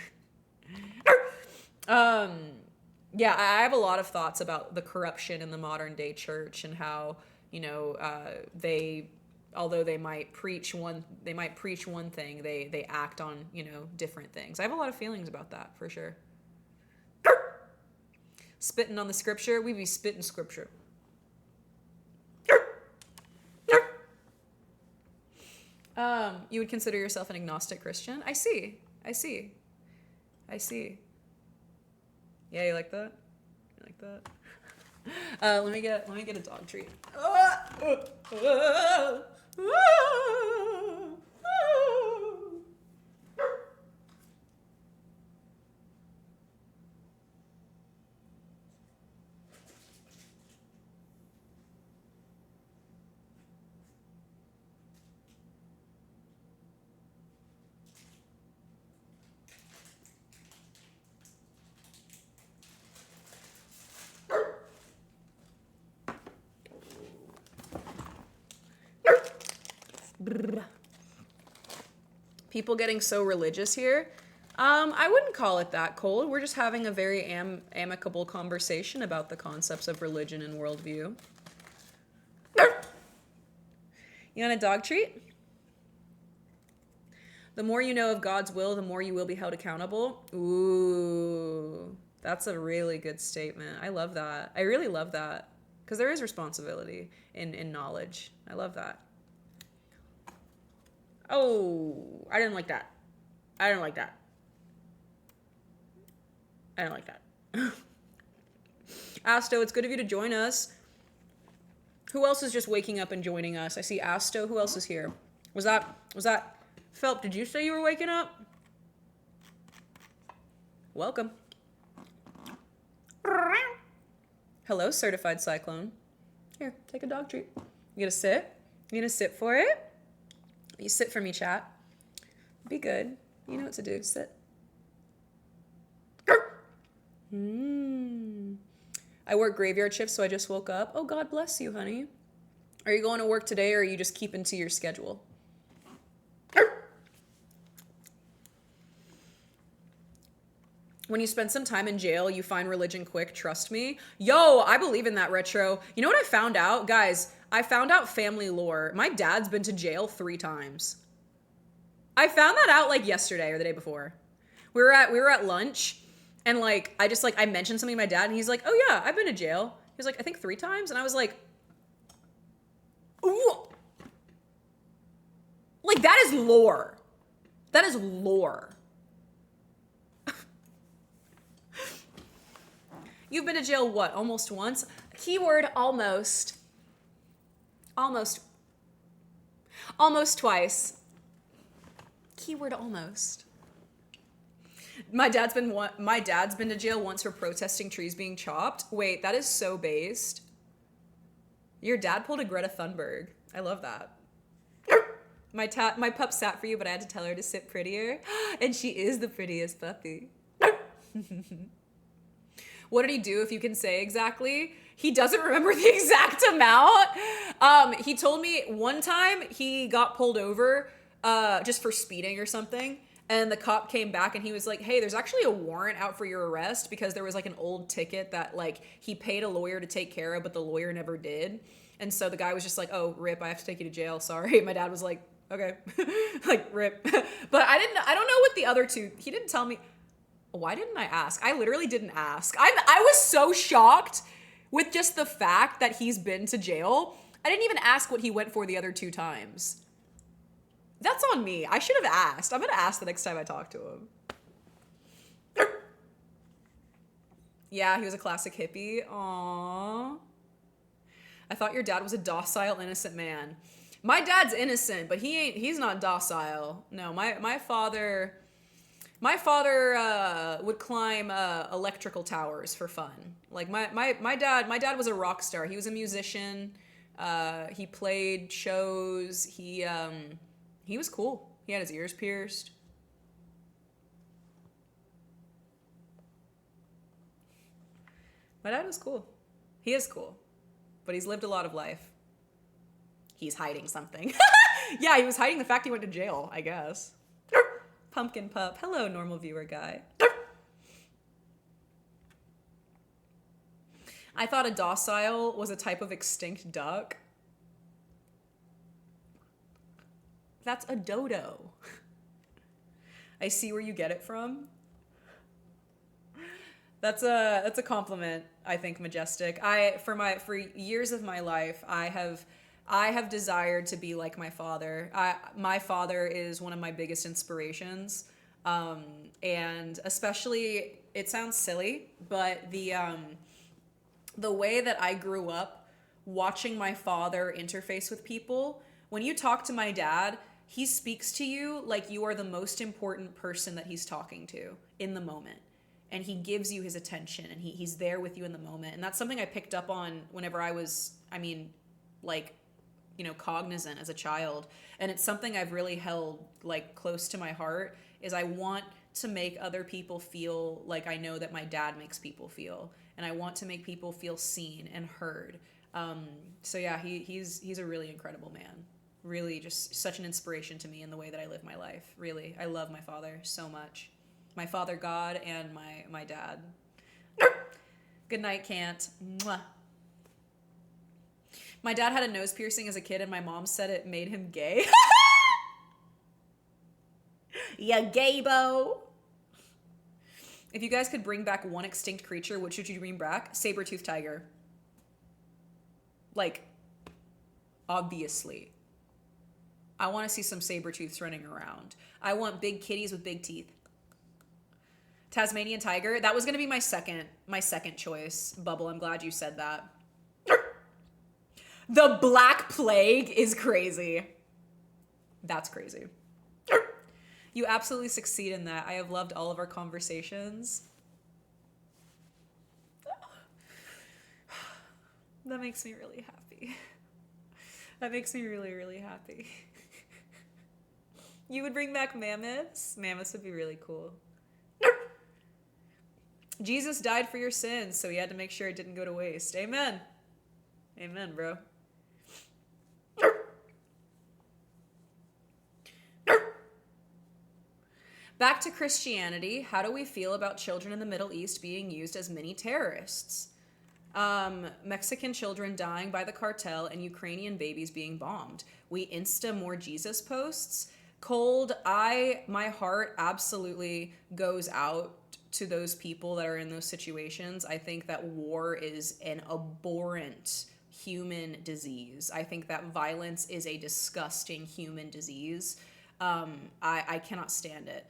Yeah, I have a lot of thoughts about the corruption in the modern day church and how, you know, although they might preach one thing, they act on, you know, different things. I have a lot of feelings about that, for sure. Spitting on the scripture, we be spitting scripture. You would consider yourself an agnostic Christian? I see. Yeah, you like that? You like that? Let me get a dog treat. People getting so religious here. I wouldn't call it that cold. We're just having a very amicable conversation about the concepts of religion and worldview. You want a dog treat? The more you know of God's will, the more you will be held accountable. Ooh, that's a really good statement. I love that. I really love that. Because there is responsibility in knowledge. I love that. Oh, I didn't like that. Asto, it's good of you to join us. Who else is just waking up and joining us? I see Asto. Who else is here? Was that Phelps, did you say you were waking up? Welcome. Hello, certified cyclone. Here, take a dog treat. You gonna sit? You gonna sit for it? You sit for me, chat. Be good. You know what to do. Sit. I work graveyard shifts, so I just woke up. Oh, God bless you, honey. Are you going to work today, or are you just keeping to your schedule? When you spend some time in jail, you find religion quick, trust me. Yo, I believe in that, Retro. You know what I found out? Guys, I found out family lore. My dad's been to jail 3 times. I found that out like yesterday or the day before. We were at lunch, and like I mentioned something to my dad, and he's like, "Oh yeah, I've been to jail." He was like, "I think 3 times," and I was like, "Ooh, like that is lore. That is lore." You've been to jail what? Almost once? Keyword almost. Almost twice. Keyword almost. My dad's been to jail once for protesting trees being chopped. Wait, that is so based. Your dad pulled a Greta Thunberg. I love that. My pup sat for you, but I had to tell her to sit prettier. And she is the prettiest puppy. What did he do, if you can say exactly? He doesn't remember the exact amount. He told me one time he got pulled over just for speeding or something. And the cop came back and he was like, "Hey, there's actually a warrant out for your arrest because there was like an old ticket that like he paid a lawyer to take care of, but the lawyer never did." And so the guy was just like, "Oh, rip, I have to take you to jail. Sorry." My dad was like, "Okay." Like, rip. But I don't know what the other two, he didn't tell me. Why didn't I ask? I literally didn't ask. I was so shocked with just the fact that he's been to jail. I didn't even ask what he went for the other 2 times. That's on me. I should have asked. I'm going to ask the next time I talk to him. Yeah, he was a classic hippie. Aww. I thought your dad was a docile, innocent man. My dad's innocent, but he's not docile. No, my father... My father would climb electrical towers for fun. Like my dad was a rock star. He was a musician. He played shows. He was cool. He had his ears pierced. My dad was cool. He is cool. But he's lived a lot of life. He's hiding something. Yeah, he was hiding the fact he went to jail, I guess. Pumpkin pup. Hello, normal viewer guy. I thought a docile was a type of extinct duck. That's a dodo. I see where you get it from. That's a compliment, I think, Majestic. For years of my life, I have desired to be like my father. My father is one of my biggest inspirations. And especially, it sounds silly, but the way that I grew up watching my father interface with people, when you talk to my dad, he speaks to you like you are the most important person that he's talking to in the moment. And he gives you his attention, and he's there with you in the moment. And that's something I picked up on whenever I was, cognizant as a child. And it's something I've really held close to my heart, is I want to make other people feel like I know that my dad makes people feel. And I want to make people feel seen and heard. So yeah, he's a really incredible man. Really just such an inspiration to me in the way that I live my life. Really, I love my father so much. My father God and my dad. Good night, Can't. Mwah. My dad had a nose piercing as a kid, and my mom said it made him gay. Ya gaybo. If you guys could bring back one extinct creature, which would you bring back? Saber-toothed tiger. Obviously. I want to see some saber-tooths running around. I want big kitties with big teeth. Tasmanian tiger. That was going to be my second choice. Bubble, I'm glad you said that. The Black Plague is crazy. That's crazy. You absolutely succeed in that. I have loved all of our conversations. That makes me really happy. That makes me really, really happy. You would bring back mammoths? Mammoths would be really cool. Jesus died for your sins, so he had to make sure it didn't go to waste. Amen. Amen, bro. Back to Christianity. How do we feel about children in the Middle East being used as mini terrorists? Mexican children dying by the cartel and Ukrainian babies being bombed. We Insta more Jesus posts. Cold, my heart absolutely goes out to those people that are in those situations. I think that war is an abhorrent human disease. I think that violence is a disgusting human disease. I cannot stand it.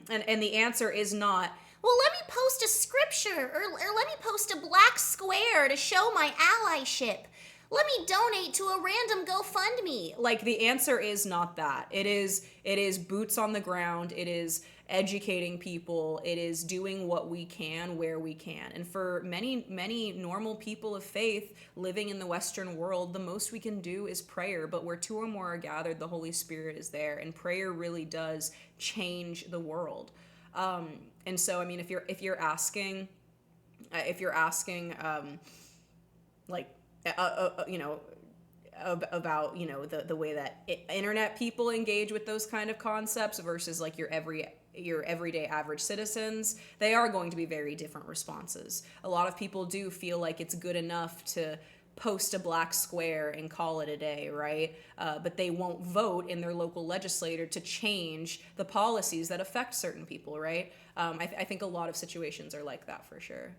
And the answer is not, well, let me post a scripture or let me post a black square to show my allyship. Let me donate to a random GoFundMe. The answer is not that. It is boots on the ground. It is educating people. It is doing what we can where we can. And for many, many normal people of faith living in the Western world, the most we can do is prayer. But where two or more are gathered, the Holy Spirit is there. And prayer really does change the world. And so, if you're asking, about the way that internet people engage with those kind of concepts versus your everyday average citizens, they are going to be very different responses. A lot of people do feel like it's good enough to post a black square and call it a day, right? But they won't vote in their local legislature to change the policies that affect certain people, right? I think a lot of situations are like that for sure.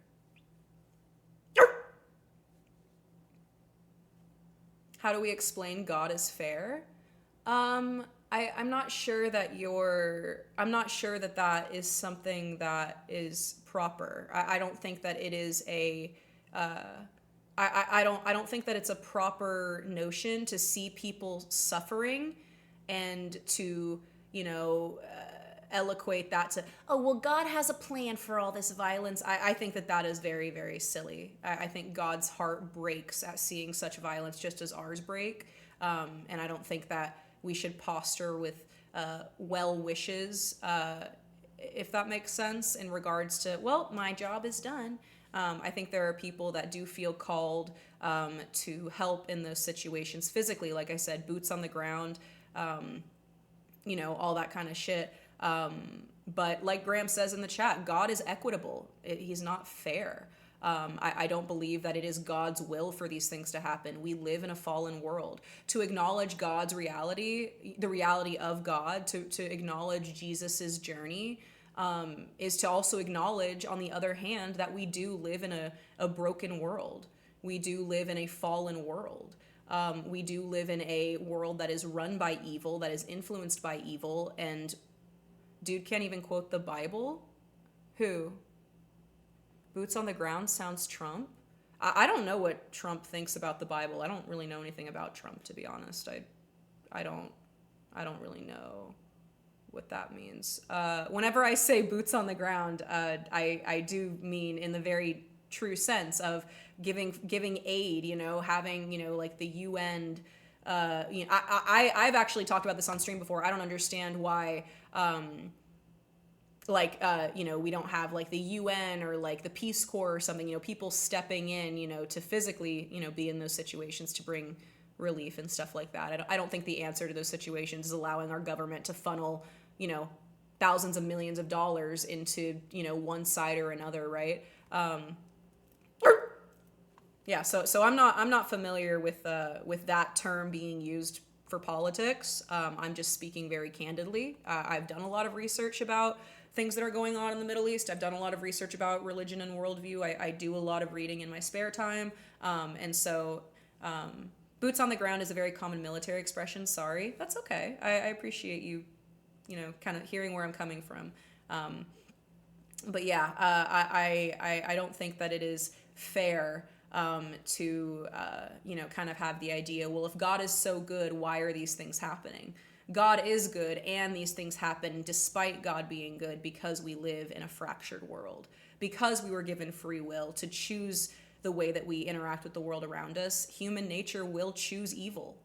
How do we explain God is fair? I'm not sure that that is something that is proper. I don't think that it is I don't think that it's a proper notion to see people suffering and to, eloquate that to, oh, well, God has a plan for all this violence. I think that is very, very silly. I think God's heart breaks at seeing such violence just as ours break. And I don't think that we should posture with well wishes, if that makes sense, in regards to, well, my job is done. I think there are people that do feel called to help in those situations physically, like I said, boots on the ground, all that kind of shit. But like Graham says in the chat, God is equitable. He's not fair. I don't believe that it is God's will for these things to happen. We live in a fallen world. To acknowledge God's reality, the reality of God, to acknowledge Jesus's journey, is to also acknowledge, on the other hand, that we do live in a broken world. We do live in a fallen world. We do live in a world that is run by evil, that is influenced by evil, and dude can't even quote the Bible? Who? Boots on the ground sounds Trump? I don't know what Trump thinks about the Bible. I don't really know anything about Trump, to be honest. I don't really know what that means. Whenever I say boots on the ground, I do mean in the very true sense of giving aid, having, like the UN. I've actually talked about this on stream before. I don't understand why, we don't have like the UN or like the Peace Corps or something, people stepping in, to physically, be in those situations to bring relief and stuff like that. I don't think the answer to those situations is allowing our government to funnel, thousands of millions of dollars into, one side or another, right? Yeah, so I'm not familiar with that term being used for politics. I'm just speaking very candidly. I've done a lot of research about things that are going on in the Middle East. I've done a lot of research about religion and worldview. I do a lot of reading in my spare time. And so boots on the ground is a very common military expression. Sorry, that's okay. I appreciate you, kind of hearing where I'm coming from. But yeah, I don't think that it is fair to, kind of have the idea, well, if God is so good, why are these things happening? God is good, and these things happen despite God being good because we live in a fractured world, because we were given free will to choose the way that we interact with the world around us. Human nature will choose evil.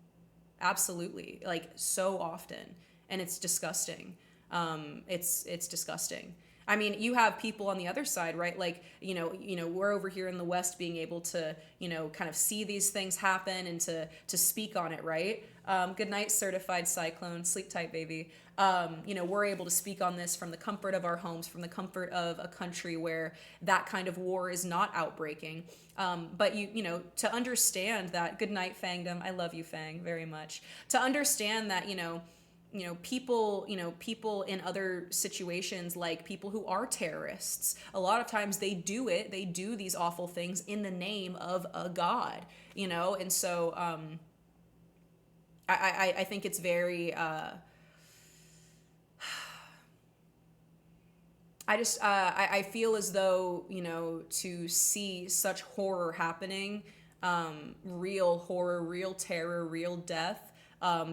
Absolutely. Like, so often. And it's disgusting. It's disgusting. I mean, you have people on the other side, right? Like, we're over here in the West being able to, kind of see these things happen and to speak on it, right? Good night, certified cyclone. Sleep tight, baby. We're able to speak on this from the comfort of our homes, from the comfort of a country where that kind of war is not outbreaking. But to understand that, good night, Fangdom. I love you, Fang, very much. To understand that, people in other situations, like people who are terrorists, a lot of times they do these awful things in the name of a God, and so I think it's very I feel as though, to see such horror happening, real horror, real terror, real death,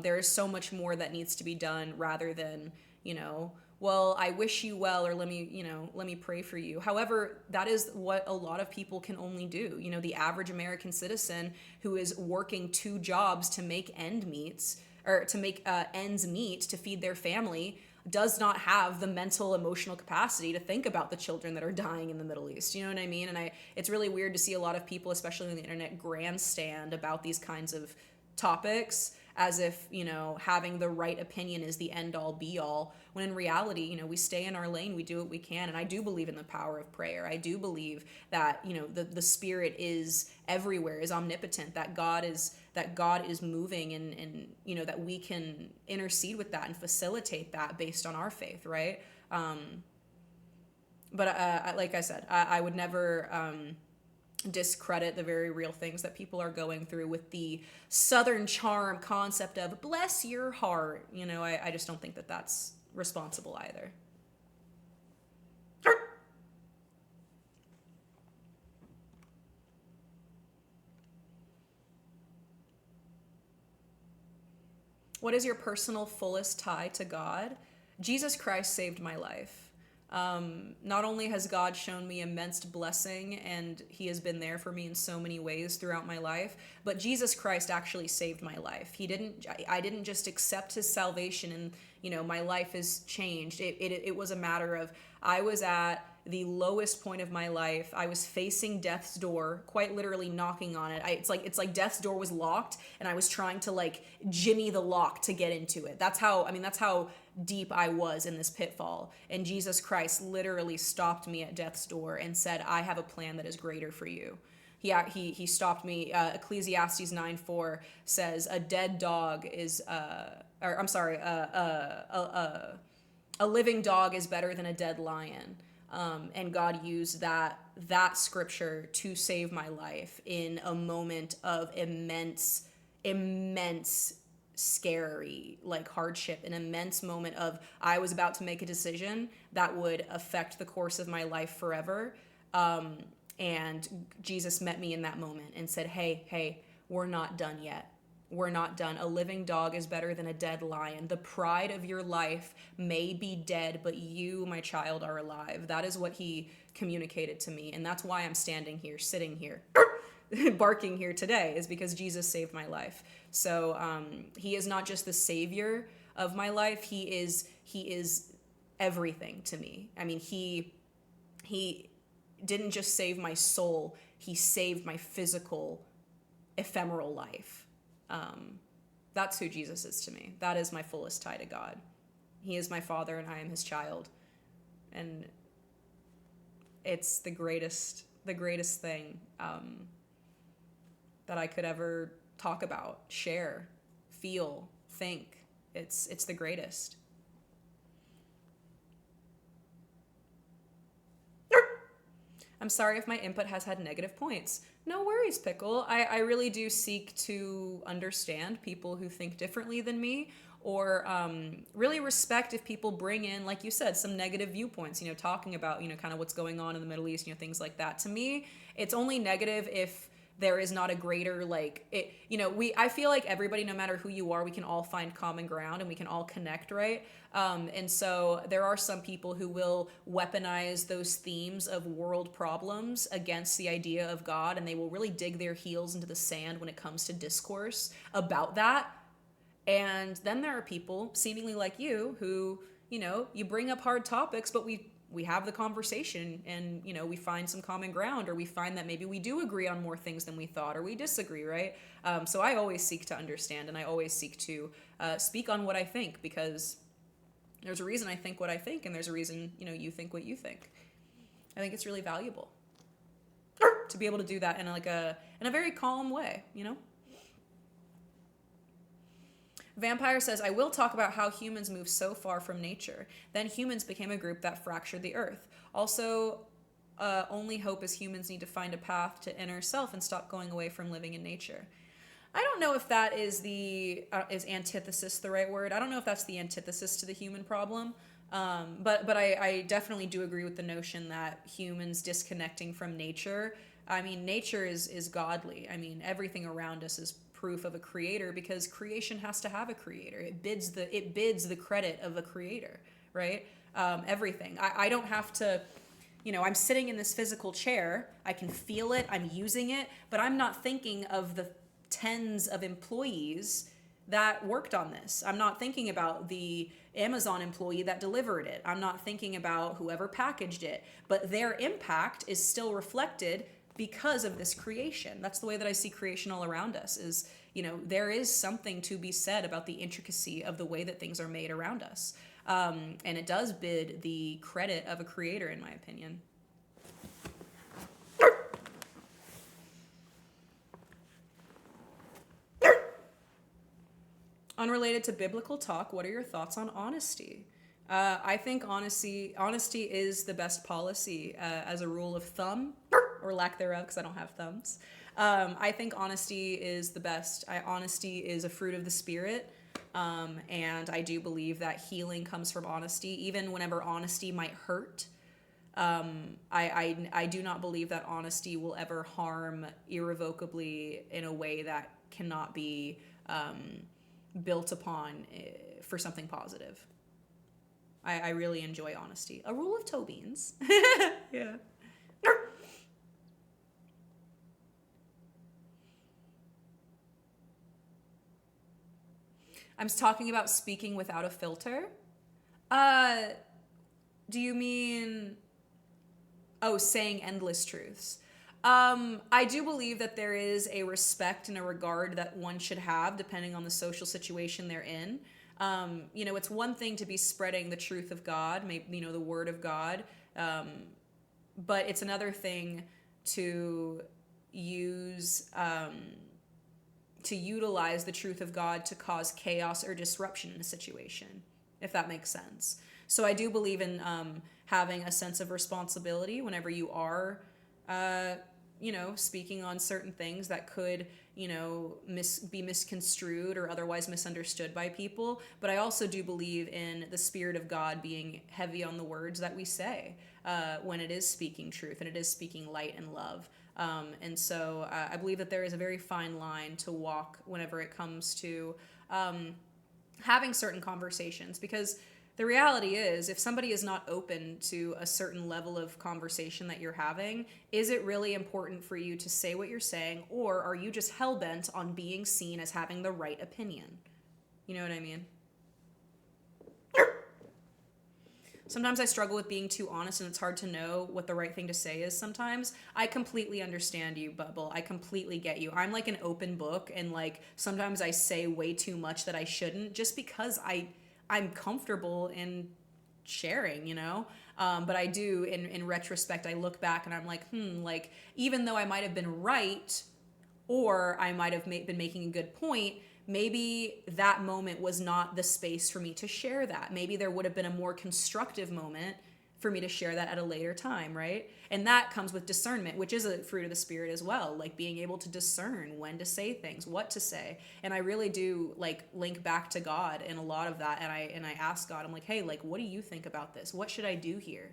there is so much more that needs to be done rather than, well, I wish you well, or let me pray for you. However, that is what a lot of people can only do. The average American citizen who is working 2 jobs to make ends meet to feed their family does not have the mental, emotional capacity to think about the children that are dying in the Middle East. You know what I mean? And it's really weird to see a lot of people, especially on the internet, grandstand about these kinds of topics as if, having the right opinion is the end all be all, when in reality, we stay in our lane, we do what we can. And I do believe in the power of prayer. I do believe that, the Spirit is everywhere, is omnipotent, that God is moving, and that we can intercede with that and facilitate that based on our faith, right? But like I said, I would never discredit the very real things that people are going through with the Southern charm concept of bless your heart. I just don't think that that's responsible either. What is your personal fullest tie to God? Jesus Christ saved my life. Not only has God shown me immense blessing, and he has been there for me in so many ways throughout my life, but Jesus Christ actually saved my life. I didn't just accept his salvation and, my life is changed. It was a matter of, I was at the lowest point of my life. I was facing death's door, quite literally knocking on it. It's like death's door was locked and I was trying to like jimmy the lock to get into it. That's how deep I was in this pitfall. And Jesus Christ literally stopped me at death's door and said, I have a plan that is greater for you. He stopped me. Ecclesiastes 9:4 says, a dead dog is, a living dog is better than a dead lion. And God used that scripture to save my life in a moment of immense scary like hardship, an immense moment of I was about to make a decision that would affect the course of my life forever. And Jesus met me in that moment and said, hey, we're not done yet. We're not done. A living dog is better than a dead lion. The pride of your life may be dead, but you, my child, are alive. That is what he communicated to me. And that's why I'm standing here, sitting here, barking here today, is because Jesus saved my life. So he is not just the savior of my life. He is everything to me. I mean, he didn't just save my soul. He saved my physical, ephemeral life. That's who Jesus is to me. That is my fullest tie to God. He is my father and I am his child. And it's the greatest thing that I could ever talk about, share, feel, think. It's the greatest. I'm sorry if my input has had negative points. No worries, Pickle. I really do seek to understand people who think differently than me, or really respect if people bring in, like you said, some negative viewpoints, talking about, kind of what's going on in the Middle East, things like that. To me, it's only negative if there is not a greater, I feel like everybody, no matter who you are, we can all find common ground and we can all connect, right? And so there are some people who will weaponize those themes of world problems against the idea of God, and they will really dig their heels into the sand when it comes to discourse about that. And then there are people seemingly like you who, you bring up hard topics, but we have the conversation and, we find some common ground, or we find that maybe we do agree on more things than we thought, or we disagree, right? So I always seek to understand, and I always seek to speak on what I think, because there's a reason I think what I think, and there's a reason, you think what you think. I think it's really valuable to be able to do that in a very calm way, Vampire says, I will talk about how humans move so far from nature. Then humans became a group that fractured the earth. Also, only hope is humans need to find a path to inner self and stop going away from living in nature. I don't know if that is is antithesis the right word. I don't know if that's the antithesis to the human problem. But I definitely do agree with the notion that humans disconnecting from nature, I mean, nature is godly. I mean, everything around us is proof of a creator, because creation has to have a creator. It bids the credit of a creator, right? Everything. I don't have to, I'm sitting in this physical chair. I can feel it. I'm using it, but I'm not thinking of the tens of employees that worked on this. I'm not thinking about the Amazon employee that delivered it. I'm not thinking about whoever packaged it, but their impact is still reflected because of this creation. That's the way that I see creation all around us is, there is something to be said about the intricacy of the way that things are made around us. And it does bid the credit of a creator, in my opinion. Unrelated to biblical talk, what are your thoughts on honesty? I think honesty is the best policy as a rule of thumb, or lack thereof, because I don't have thumbs. I think honesty is the best. Honesty is a fruit of the spirit, and I do believe that healing comes from honesty, even whenever honesty might hurt. I do not believe that honesty will ever harm irrevocably in a way that cannot be built upon for something positive. I really enjoy honesty. A rule of toe beans. Yeah. I'm talking about speaking without a filter. Do you mean, saying endless truths? I do believe that there is a respect and a regard that one should have depending on the social situation they're in. It's one thing to be spreading the truth of God, maybe, the word of God, but it's another thing to utilize the truth of God to cause chaos or disruption in a situation, if that makes sense. So I do believe in having a sense of responsibility whenever you are, speaking on certain things that could, be misconstrued or otherwise misunderstood by people. But I also do believe in the Spirit of God being heavy on the words that we say when it is speaking truth and it is speaking light and love. And so I believe that there is a very fine line to walk whenever it comes to having certain conversations, because the reality is, if somebody is not open to a certain level of conversation that you're having, is it really important for you to say what you're saying, or are you just hell-bent on being seen as having the right opinion? You know what I mean? Sometimes I struggle with being too honest, and it's hard to know what the right thing to say is sometimes. I completely understand you, Bubble. I completely get you. I'm like an open book, and like sometimes I say way too much that I shouldn't just because I'm comfortable in sharing, but I do, in retrospect, I look back and I'm like, even though I might have been right, or I might have been making a good point, maybe that moment was not the space for me to share that. Maybe there would have been a more constructive moment for me to share that at a later time, right? And that comes with discernment, which is a fruit of the Spirit as well, like being able to discern when to say things, what to say. And I really do link back to God in a lot of that, and I ask God, I'm like, hey, what do you think about this? What should I do here,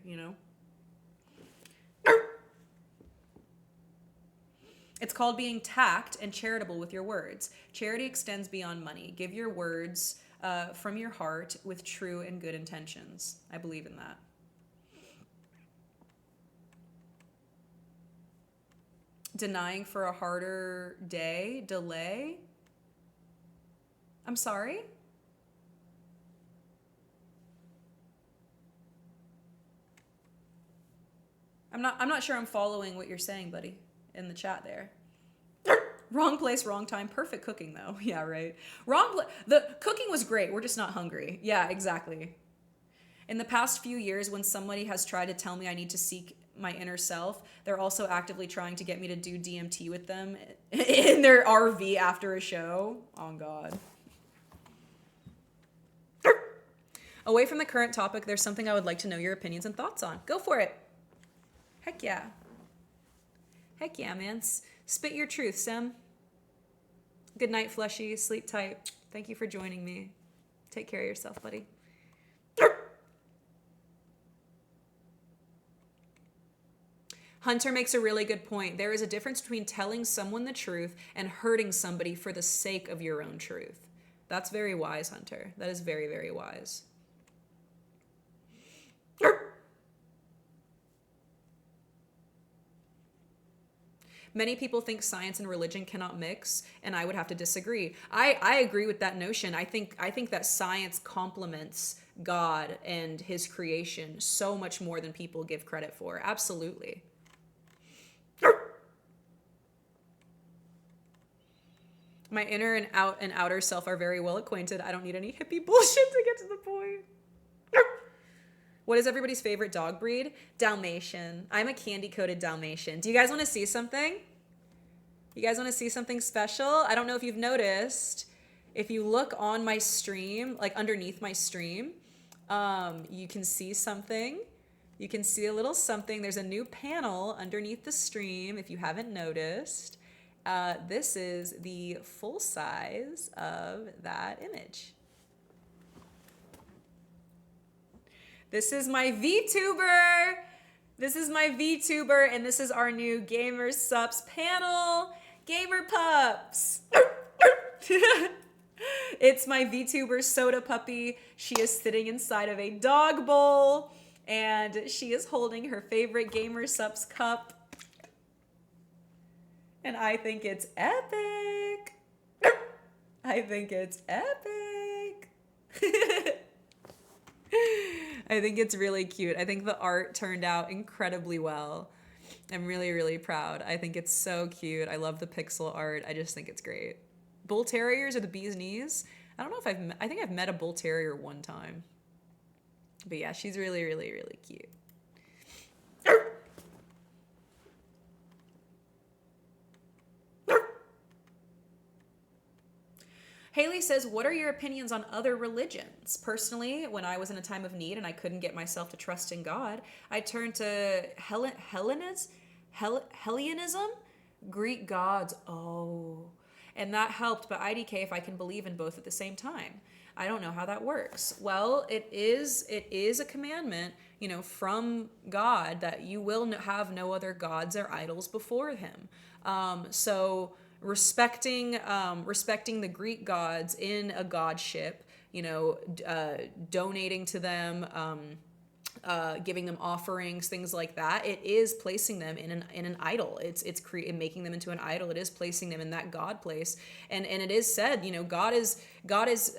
It's called being tact and charitable with your words. Charity extends beyond money. Give your words from your heart with true and good intentions. I believe in that. Denying for a harder day, delay. I'm sorry? I'm not sure I'm following what you're saying, buddy, in the chat there. Wrong place, wrong time. Perfect cooking, though. Yeah, right. The cooking was great. We're just not hungry. Yeah, exactly. In the past few years, when somebody has tried to tell me I need to seek my inner self, they're also actively trying to get me to do DMT with them in their RV after a show. Oh, God. Away from the current topic, there's something I would like to know your opinions and thoughts on. Go for it. Heck yeah. Heck yeah, man. Spit your truth, Sim. Good night, Fleshy. Sleep tight. Thank you for joining me. Take care of yourself, buddy. Hunter makes a really good point. There is a difference between telling someone the truth and hurting somebody for the sake of your own truth. That's very wise, Hunter. That is very, very wise. Many people think science and religion cannot mix, and I would have to disagree. I agree with that notion. I think that science complements God and his creation so much more than people give credit for. Absolutely. My inner and outer self are very well acquainted. I don't need any hippie bullshit to get to the point. What is everybody's favorite dog breed? Dalmatian. I'm a candy-coated Dalmatian. Do you guys want to see something? You guys want to see something special? I don't know if you've noticed. If you look on my stream, like underneath my stream, you can see something. You can see a little something. There's a new panel underneath the stream, if you haven't noticed. This is the full size of that image. This is my VTuber. This is my VTuber, and this is our new Gamer Sups panel. Gamer Pups. It's my VTuber soda puppy. She is sitting inside of a dog bowl, and she is holding her favorite Gamer Supps cup. And I think it's epic. I think it's epic. I think it's really cute. I think the art turned out incredibly well. I'm really, really proud. I think it's so cute. I love the pixel art. I just think it's great. Bull terriers are the bee's knees. I don't know if I think I've met a bull terrier one time. But yeah, she's really, really, really cute. Haley says, what are your opinions on other religions? Personally, when I was in a time of need and I couldn't get myself to trust in God, I turned to Hellenism, Greek gods. Oh, and that helped, but IDK if I can believe in both at the same time. I don't know how that works. Well, it is a commandment, from God that you will have no other gods or idols before him. So respecting the Greek gods in a godship, donating to them, giving them offerings, things like that. It is placing them in an idol. It's making them into an idol. It is placing them in that God place. And it is said, God is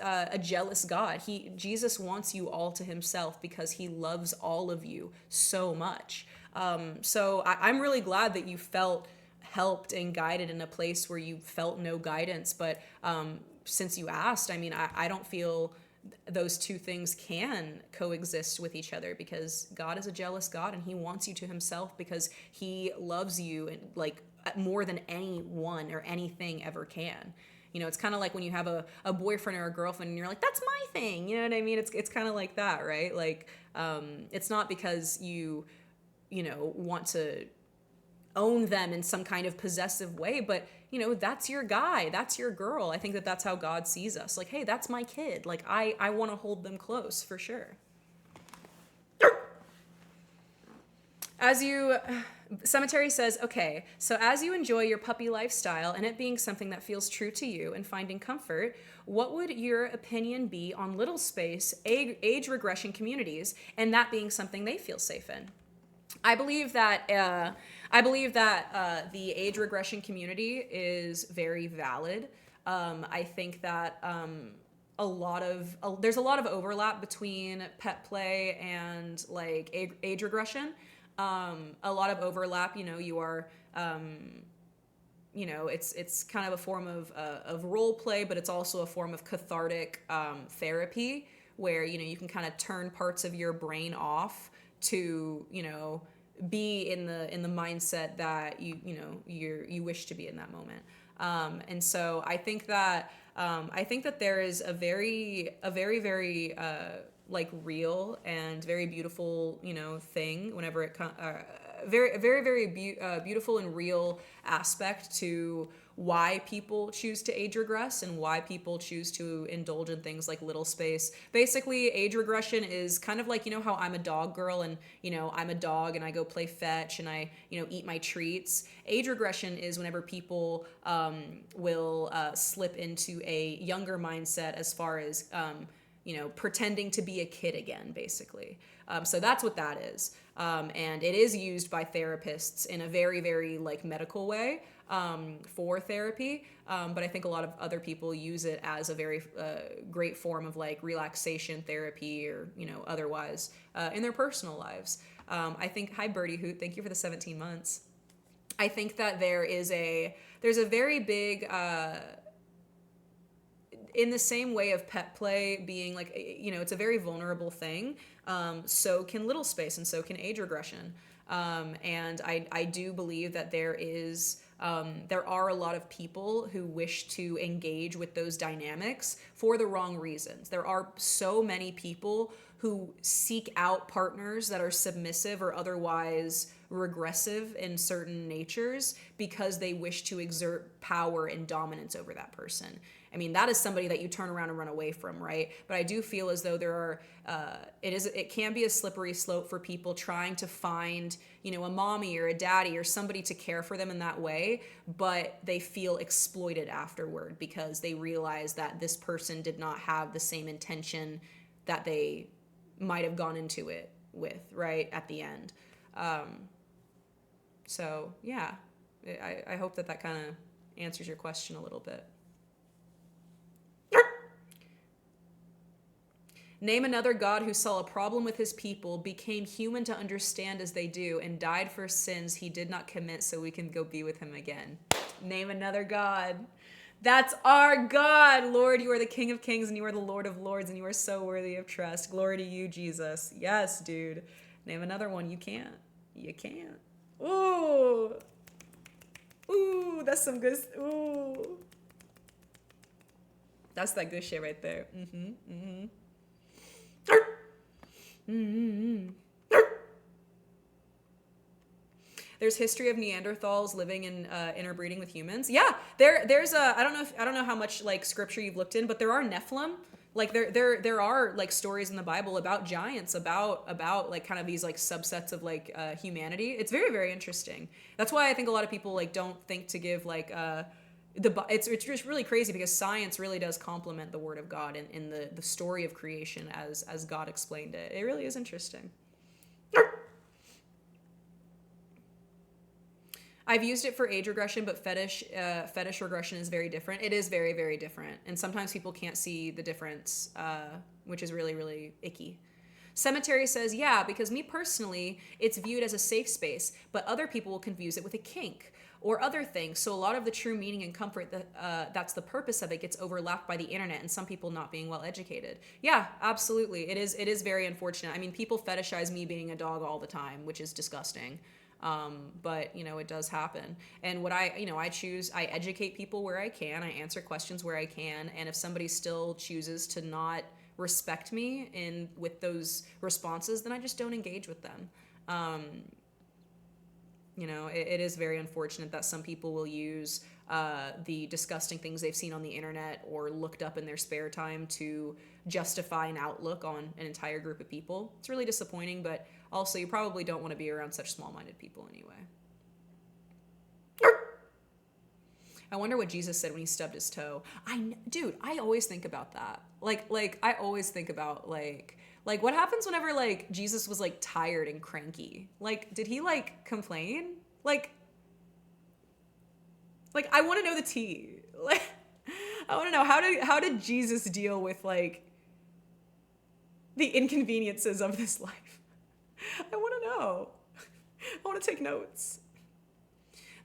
a jealous God. Jesus wants you all to himself because he loves all of you so much. So I'm really glad that you felt helped and guided in a place where you felt no guidance. But since you asked, I don't feel those two things can coexist with each other, because God is a jealous God and he wants you to himself because he loves you and more than anyone or anything ever can. It's kind of like when you have a boyfriend or a girlfriend and you're like, that's my thing. You know what I mean? It's kind of like that, right? It's not because you want to own them in some kind of possessive way, but that's your guy, that's your girl. I think that's how God sees us. Hey, that's my kid. I want to hold them close for sure. Cemetery says, okay, so as you enjoy your puppy lifestyle and it being something that feels true to you and finding comfort, what would your opinion be on little space age regression communities and that being something they feel safe in? I believe that the age regression community is very valid. I think that there's a lot of overlap between pet play and age regression. A lot of overlap. You are, it's kind of a form of role play, but it's also a form of cathartic therapy where you can kind of turn parts of your brain off to be in the mindset that you wish to be in that moment. And so I think that there is a very real and very beautiful thing whenever it comes very beautiful and real aspect to why people choose to age regress and why people choose to indulge in things like little space. Basically, age regression is kind of like, how I'm a dog girl and, I'm a dog and I go play fetch and I, eat my treats. Age regression is whenever people will slip into a younger mindset as far as, pretending to be a kid again, basically. So that's what that is. And it is used by therapists in a very, very medical way for therapy. But I think a lot of other people use it as a very great form of relaxation therapy or, otherwise in their personal lives. I think, hi Birdie Hoot, thank you for the 17 months. I think that there's a very big, in the same way of pet play being it's a very vulnerable thing. So can little space and so can age regression. And I do believe that there are a lot of people who wish to engage with those dynamics for the wrong reasons. There are so many people who seek out partners that are submissive or otherwise regressive in certain natures because they wish to exert power and dominance over that person. I mean, that is somebody that you turn around and run away from, right? But I do feel as though there are, it can be a slippery slope for people trying to find, you know, a mommy or a daddy or somebody to care for them in that way, but they feel exploited afterward because they realize that this person did not have the same intention that they might have gone into it with, right, at the end. So, yeah, I hope that kind of answers your question a little bit. Name another God who saw a problem with his people, became human to understand as they do, and died for sins he did not commit so we can go be with him again. Name another God. That's our God. Lord, you are the King of Kings and you are the Lord of Lords and you are so worthy of trust. Glory to you, Jesus. Yes, dude. Name another one. You can't. You can't. Ooh. Ooh, that's some good. Ooh. That's that good shit right there. Mm-hmm. Mm-hmm. Mm-hmm. There's history of Neanderthals living in interbreeding with humans. Yeah, there's I don't know how much like scripture you've looked in, but there are Nephilim. Like there are like stories in the Bible about giants, about like kind of these like subsets of like humanity. It's very, very interesting. That's why I think a lot of people like don't think to give like it's just really crazy because science really does complement the Word of God in the story of creation as God explained it. It really is interesting. I've used it for age regression, but fetish regression is very different. It is very, very different. And sometimes people can't see the difference, which is really, really icky. Cemetery says, yeah, because me personally, it's viewed as a safe space, but other people will confuse it with a kink or other things. So a lot of the true meaning and comfort that's the purpose of it gets overlapped by the internet and some people not being well educated. Yeah, absolutely. It is very unfortunate. I mean, people fetishize me being a dog all the time, which is disgusting. But you know, it does happen. And what I educate people where I can, I answer questions where I can. And if somebody still chooses to not respect me with those responses, then I just don't engage with them. You know, it is very unfortunate that some people will use the disgusting things they've seen on the internet or looked up in their spare time to justify an outlook on an entire group of people. It's really disappointing, but also you probably don't want to be around such small-minded people anyway. I wonder what Jesus said when he stubbed his toe. Dude, I always think about that. Like I always think about like what happens whenever like Jesus was like tired and cranky? Like, did he like complain? Like I want to know the tea. Like, I want to know how did Jesus deal with like the inconveniences of this life? I want to know. I want to take notes.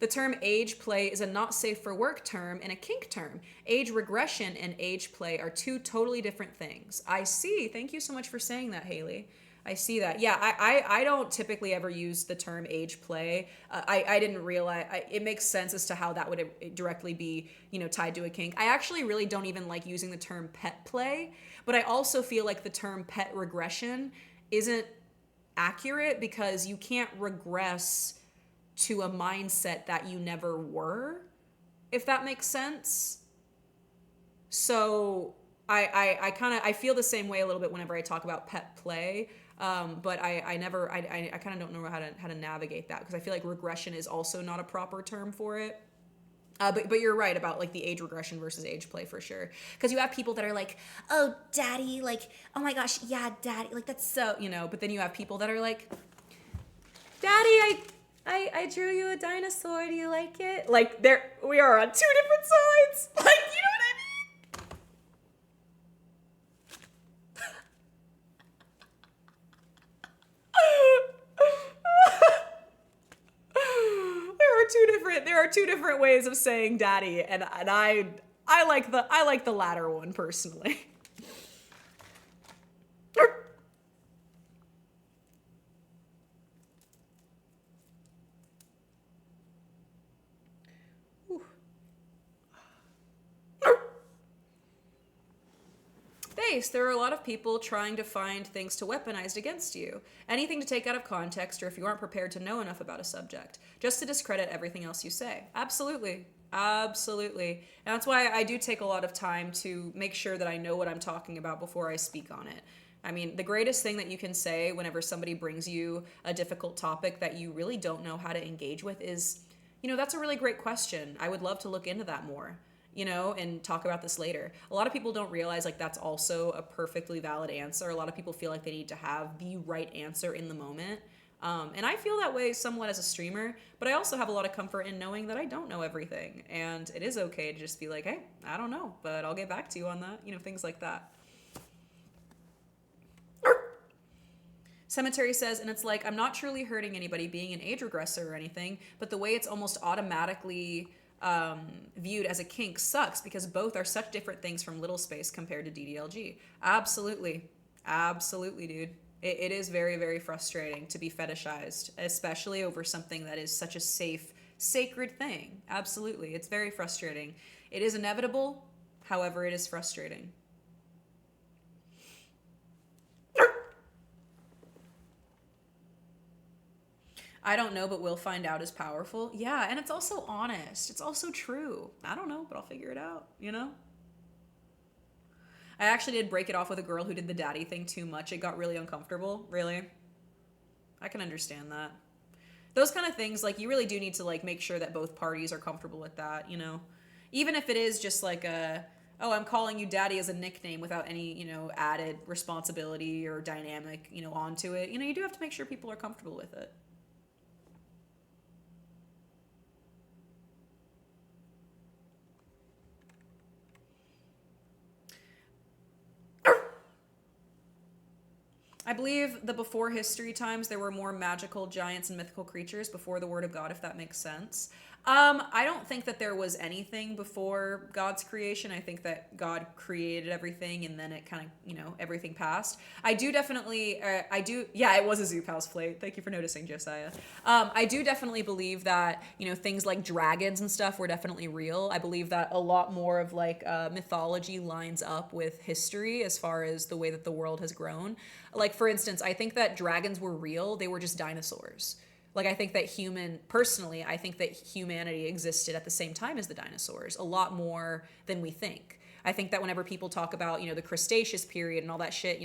The term age play is a not safe for work term and a kink term. Age regression and age play are two totally different things. I see. Thank you so much for saying that, Haley. I see that. Yeah, I don't typically ever use the term age play. I didn't realize, it makes sense as to how that would directly be, you know, tied to a kink. I actually really don't even like using the term pet play, but I also feel like the term pet regression isn't accurate because you can't regress to a mindset that you never were, if that makes sense. So I feel the same way a little bit whenever I talk about pet play, but I kind of don't know how to navigate that because I feel like regression is also not a proper term for it. But you're right about like the age regression versus age play for sure. Because you have people that are like, oh, daddy, like, oh my gosh, yeah, daddy, like that's so, you know. But then you have people that are like, daddy, I drew you a dinosaur. Do you like it? Like we are on two different sides. Like, you know what I mean? There are two different ways of saying daddy, and I like the latter one personally. face. There are a lot of people trying to find things to weaponize against you. Anything to take out of context, or if you aren't prepared to know enough about a subject, just to discredit everything else you say. Absolutely. Absolutely. And that's why I do take a lot of time to make sure that I know what I'm talking about before I speak on it. I mean, the greatest thing that you can say whenever somebody brings you a difficult topic that you really don't know how to engage with is, that's a really great question. I would love to look into that more, and talk about this later. A lot of people don't realize that's also a perfectly valid answer. A lot of people feel like they need to have the right answer in the moment. And I feel that way somewhat as a streamer, but I also have a lot of comfort in knowing that I don't know everything. And it is okay to just be like, hey, I don't know, but I'll get back to you on that, things like that. Cemetery says, and it's like, I'm not truly hurting anybody being an age regressor or anything, but the way it's almost automatically viewed as a kink sucks because both are such different things from Little Space compared to DDLG. Absolutely. Absolutely, dude. It is very, very frustrating to be fetishized, especially over something that is such a safe, sacred thing. Absolutely. It's very frustrating. It is inevitable. However, it is frustrating. I don't know, but we'll find out is powerful. Yeah, and it's also honest. It's also true. I don't know, but I'll figure it out, I actually did break it off with a girl who did the daddy thing too much. It got really uncomfortable. Really? I can understand that. Those kind of things, you really do need to, make sure that both parties are comfortable with that, Even if it is just oh, I'm calling you daddy as a nickname without any, added responsibility or dynamic, onto it. You do have to make sure people are comfortable with it. I believe the before history times, there were more magical giants and mythical creatures before the word of God, if that makes sense. I don't think that there was anything before God's creation. I think that God created everything and then it kind of, everything passed. I do definitely, yeah, it was a Zoop House plate. Thank you for noticing, Josiah. I do definitely believe that, things like dragons and stuff were definitely real. I believe that a lot more of mythology lines up with history as far as the way that the world has grown. For instance, I think that dragons were real. They were just dinosaurs. I think that personally, I think that humanity existed at the same time as the dinosaurs, a lot more than we think. I think that whenever people talk about, the Cretaceous period and all that shit,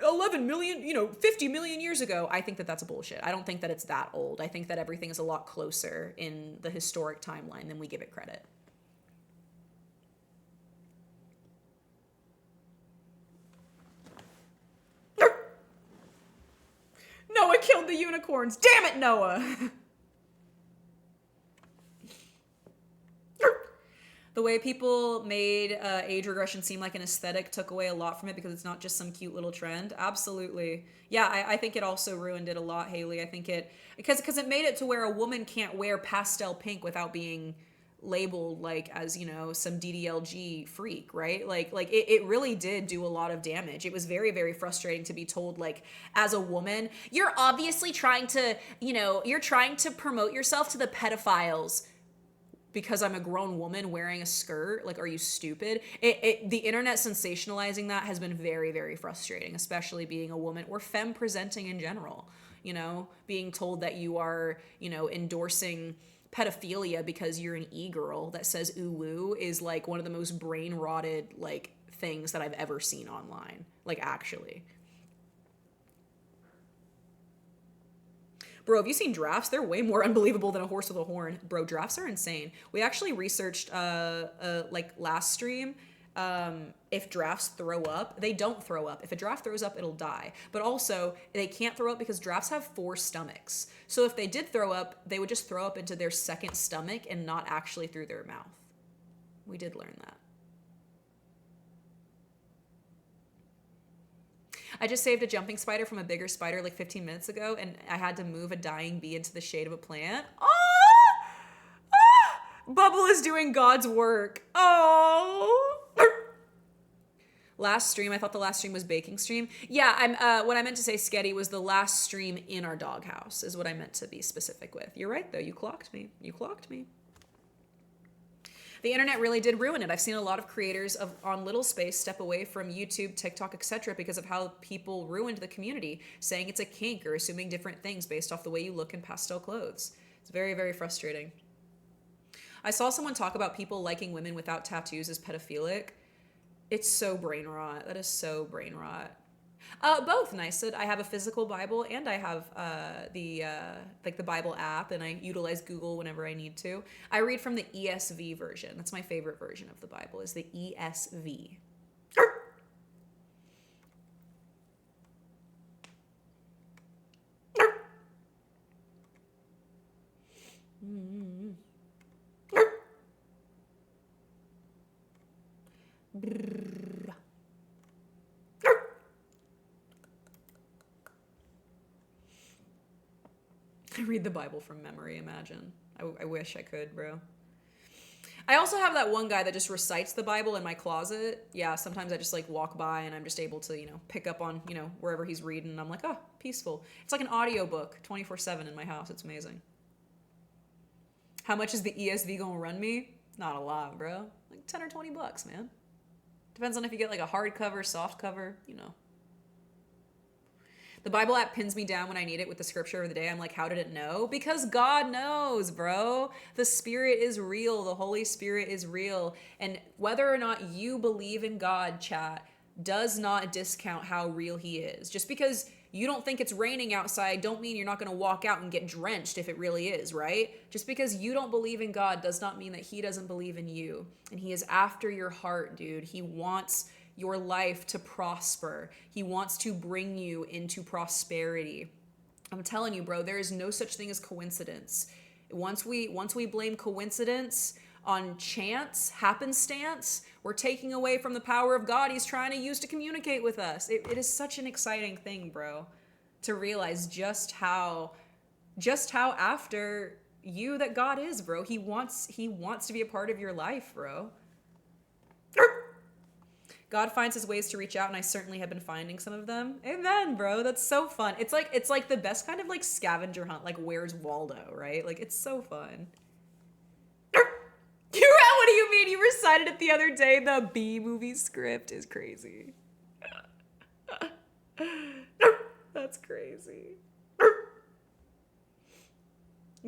11 million, 50 million years ago, I think that that's a bullshit. I don't think that it's that old. I think that everything is a lot closer in the historic timeline than we give it credit. Noah killed the unicorns. Damn it, Noah. The way people made age regression seem like an aesthetic took away a lot from it because it's not just some cute little trend. Absolutely. Yeah, I think it also ruined it a lot, Haley. I think because it made it to where a woman can't wear pastel pink without being labeled as some DDLG freak, right? It really did do a lot of damage. It was very, very frustrating to be told as a woman, you're obviously trying to you're trying to promote yourself to the pedophiles because I'm a grown woman wearing a skirt. Are you stupid? The internet sensationalizing that has been very, very frustrating, especially being a woman or femme presenting in general, being told that you are endorsing pedophilia because you're an e-girl that says ooh woo is one of the most brain rotted things that I've ever seen online. Actually. Bro, have you seen drafts? They're way more unbelievable than a horse with a horn. Bro, drafts are insane. We actually researched last stream if drafts throw up. They don't throw up. If a draft throws up, it'll die. But also, they can't throw up because drafts have 4 stomachs. So if they did throw up, they would just throw up into their second stomach and not actually through their mouth. We did learn that. I just saved a jumping spider from a bigger spider 15 minutes ago, and I had to move a dying bee into the shade of a plant. Bubble is doing God's work. Oh. Last stream, I thought the last stream was baking stream. Yeah, what I meant to say, Sketty, was the last stream in our doghouse is what I meant to be specific with. You're right, though. You clocked me. The internet really did ruin it. I've seen a lot of creators on Little Space step away from YouTube, TikTok, etc. because of how people ruined the community, saying it's a kink or assuming different things based off the way you look in pastel clothes. It's very, very frustrating. I saw someone talk about people liking women without tattoos as pedophilic. It's so brain rot. That is so brain rot. Both, Nice. I have a physical Bible and I have the Bible app, and I utilize Google whenever I need to. I read from the ESV version. That's my favorite version of the Bible, is the ESV. I read the Bible from memory, imagine. I wish I could, bro. I also have that one guy that just recites the Bible in my closet. Yeah, sometimes I just like walk by and I'm just able to, pick up on, wherever he's reading. And I'm like, oh, peaceful. It's like an audiobook 24/7 in my house. It's amazing. How much is the ESV gonna run me? Not a lot, bro. Like 10 or 20 bucks, man. Depends on if you get like a hardcover, soft cover, The Bible app pins me down when I need it with the scripture of the day. I'm like, how did it know? Because God knows, bro. The Spirit is real. The Holy Spirit is real. And whether or not you believe in God, chat, does not discount how real he is. Just because you don't think it's raining outside don't mean you're not going to walk out and get drenched if it really is, right? Just because you don't believe in God does not mean that he doesn't believe in you. And he is after your heart, dude. He wants your life to prosper. He wants to bring you into prosperity. I'm telling you, bro, there is no such thing as coincidence. Once we blame coincidence on chance, happenstance, we're taking away from the power of God he's trying to use to communicate with us. It is such an exciting thing, bro, to realize just how after you that God is, bro. He wants to be a part of your life, bro. God finds his ways to reach out, and I certainly have been finding some of them. Amen, bro. That's so fun. It's like the best kind of like scavenger hunt, like Where's Waldo, right? Like it's so fun. What do you mean? You recited it the other day. The B movie script is crazy. That's crazy.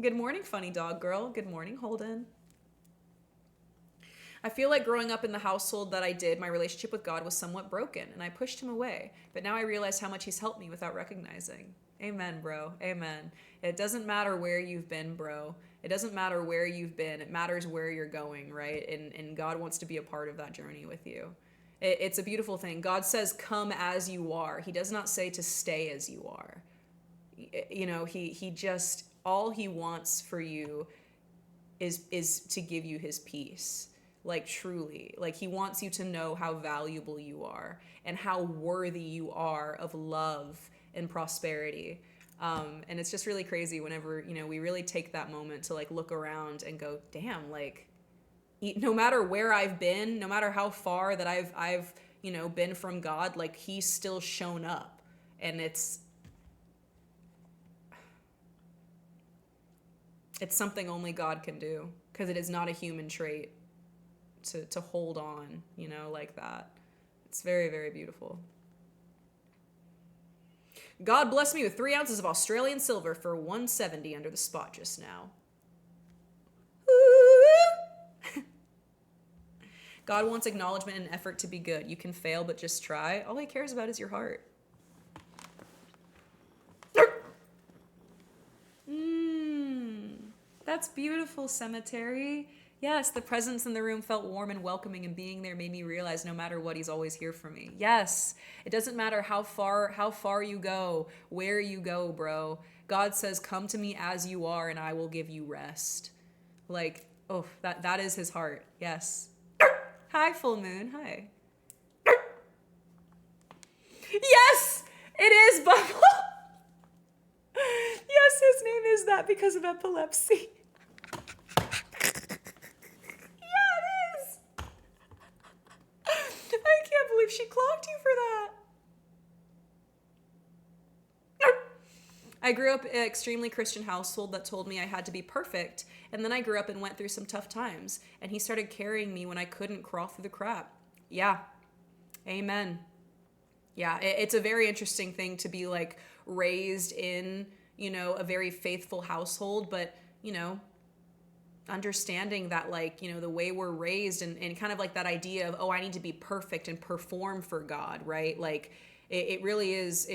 Good morning, funny dog girl. Good morning, Holden. I feel like growing up in the household that I did, my relationship with God was somewhat broken, and I pushed him away. But now I realize how much he's helped me without recognizing. Amen, bro. Amen. It doesn't matter where you've been, bro. It doesn't matter where you've been. It matters where you're going, right? And God wants to be a part of that journey with you. It's a beautiful thing. God says, come as you are. He does not say to stay as you are. He just, all he wants for you is to give you his peace. Like truly, like he wants you to know how valuable you are and how worthy you are of love and prosperity. And it's just really crazy whenever, we really take that moment to like look around and go, damn, like no matter where I've been, no matter how far that I've been from God, like he's still shown up. And it's something only God can do, because it is not a human trait to hold on, like that. It's very, very beautiful. God bless me with 3 ounces of Australian silver for $170 under the spot just now. God wants acknowledgement and effort to be good. You can fail, but just try. All he cares about is your heart. That's beautiful, Cemetery. Yes, the presence in the room felt warm and welcoming, and being there made me realize no matter what, he's always here for me. Yes, it doesn't matter how far you go, where you go, bro. God says, come to me as you are, and I will give you rest. Like, oh, that is his heart. Yes. Hi, full moon. Hi. Yes, it is Bubble. Yes, his name is that because of epilepsy. I can't believe she clocked you for that. I grew up in an extremely Christian household that told me I had to be perfect. And then I grew up and went through some tough times. And he started carrying me when I couldn't crawl through the crap. Yeah. Amen. Yeah, it's a very interesting thing to be like raised in, you know, a very faithful household, but, you know, understanding that, like, you know, the way we're raised and kind of like that idea of, oh, I need to be perfect and perform for God, right? Like it really is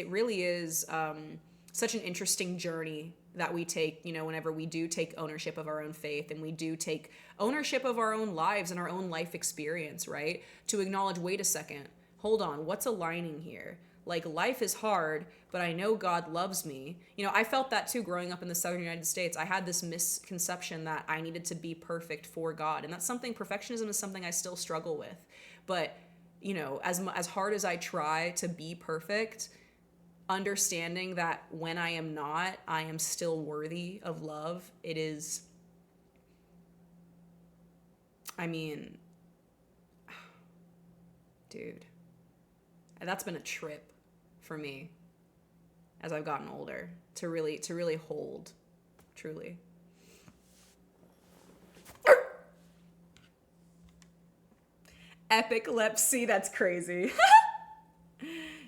such an interesting journey that we take, you know, whenever we do take ownership of our own faith and we do take ownership of our own lives and our own life experience, right? To acknowledge, wait a second, hold on, what's aligning here? Like, life is hard, but I know God loves me. You know, I felt that too growing up in the Southern United States. I had this misconception that I needed to be perfect for God. And that's something, perfectionism is something I still struggle with. But, you know, as hard as I try to be perfect, understanding that when I am not, I am still worthy of love. It is, I mean, dude, that's been a trip for me as I've gotten older to really hold, truly. Epilepsy, that's crazy.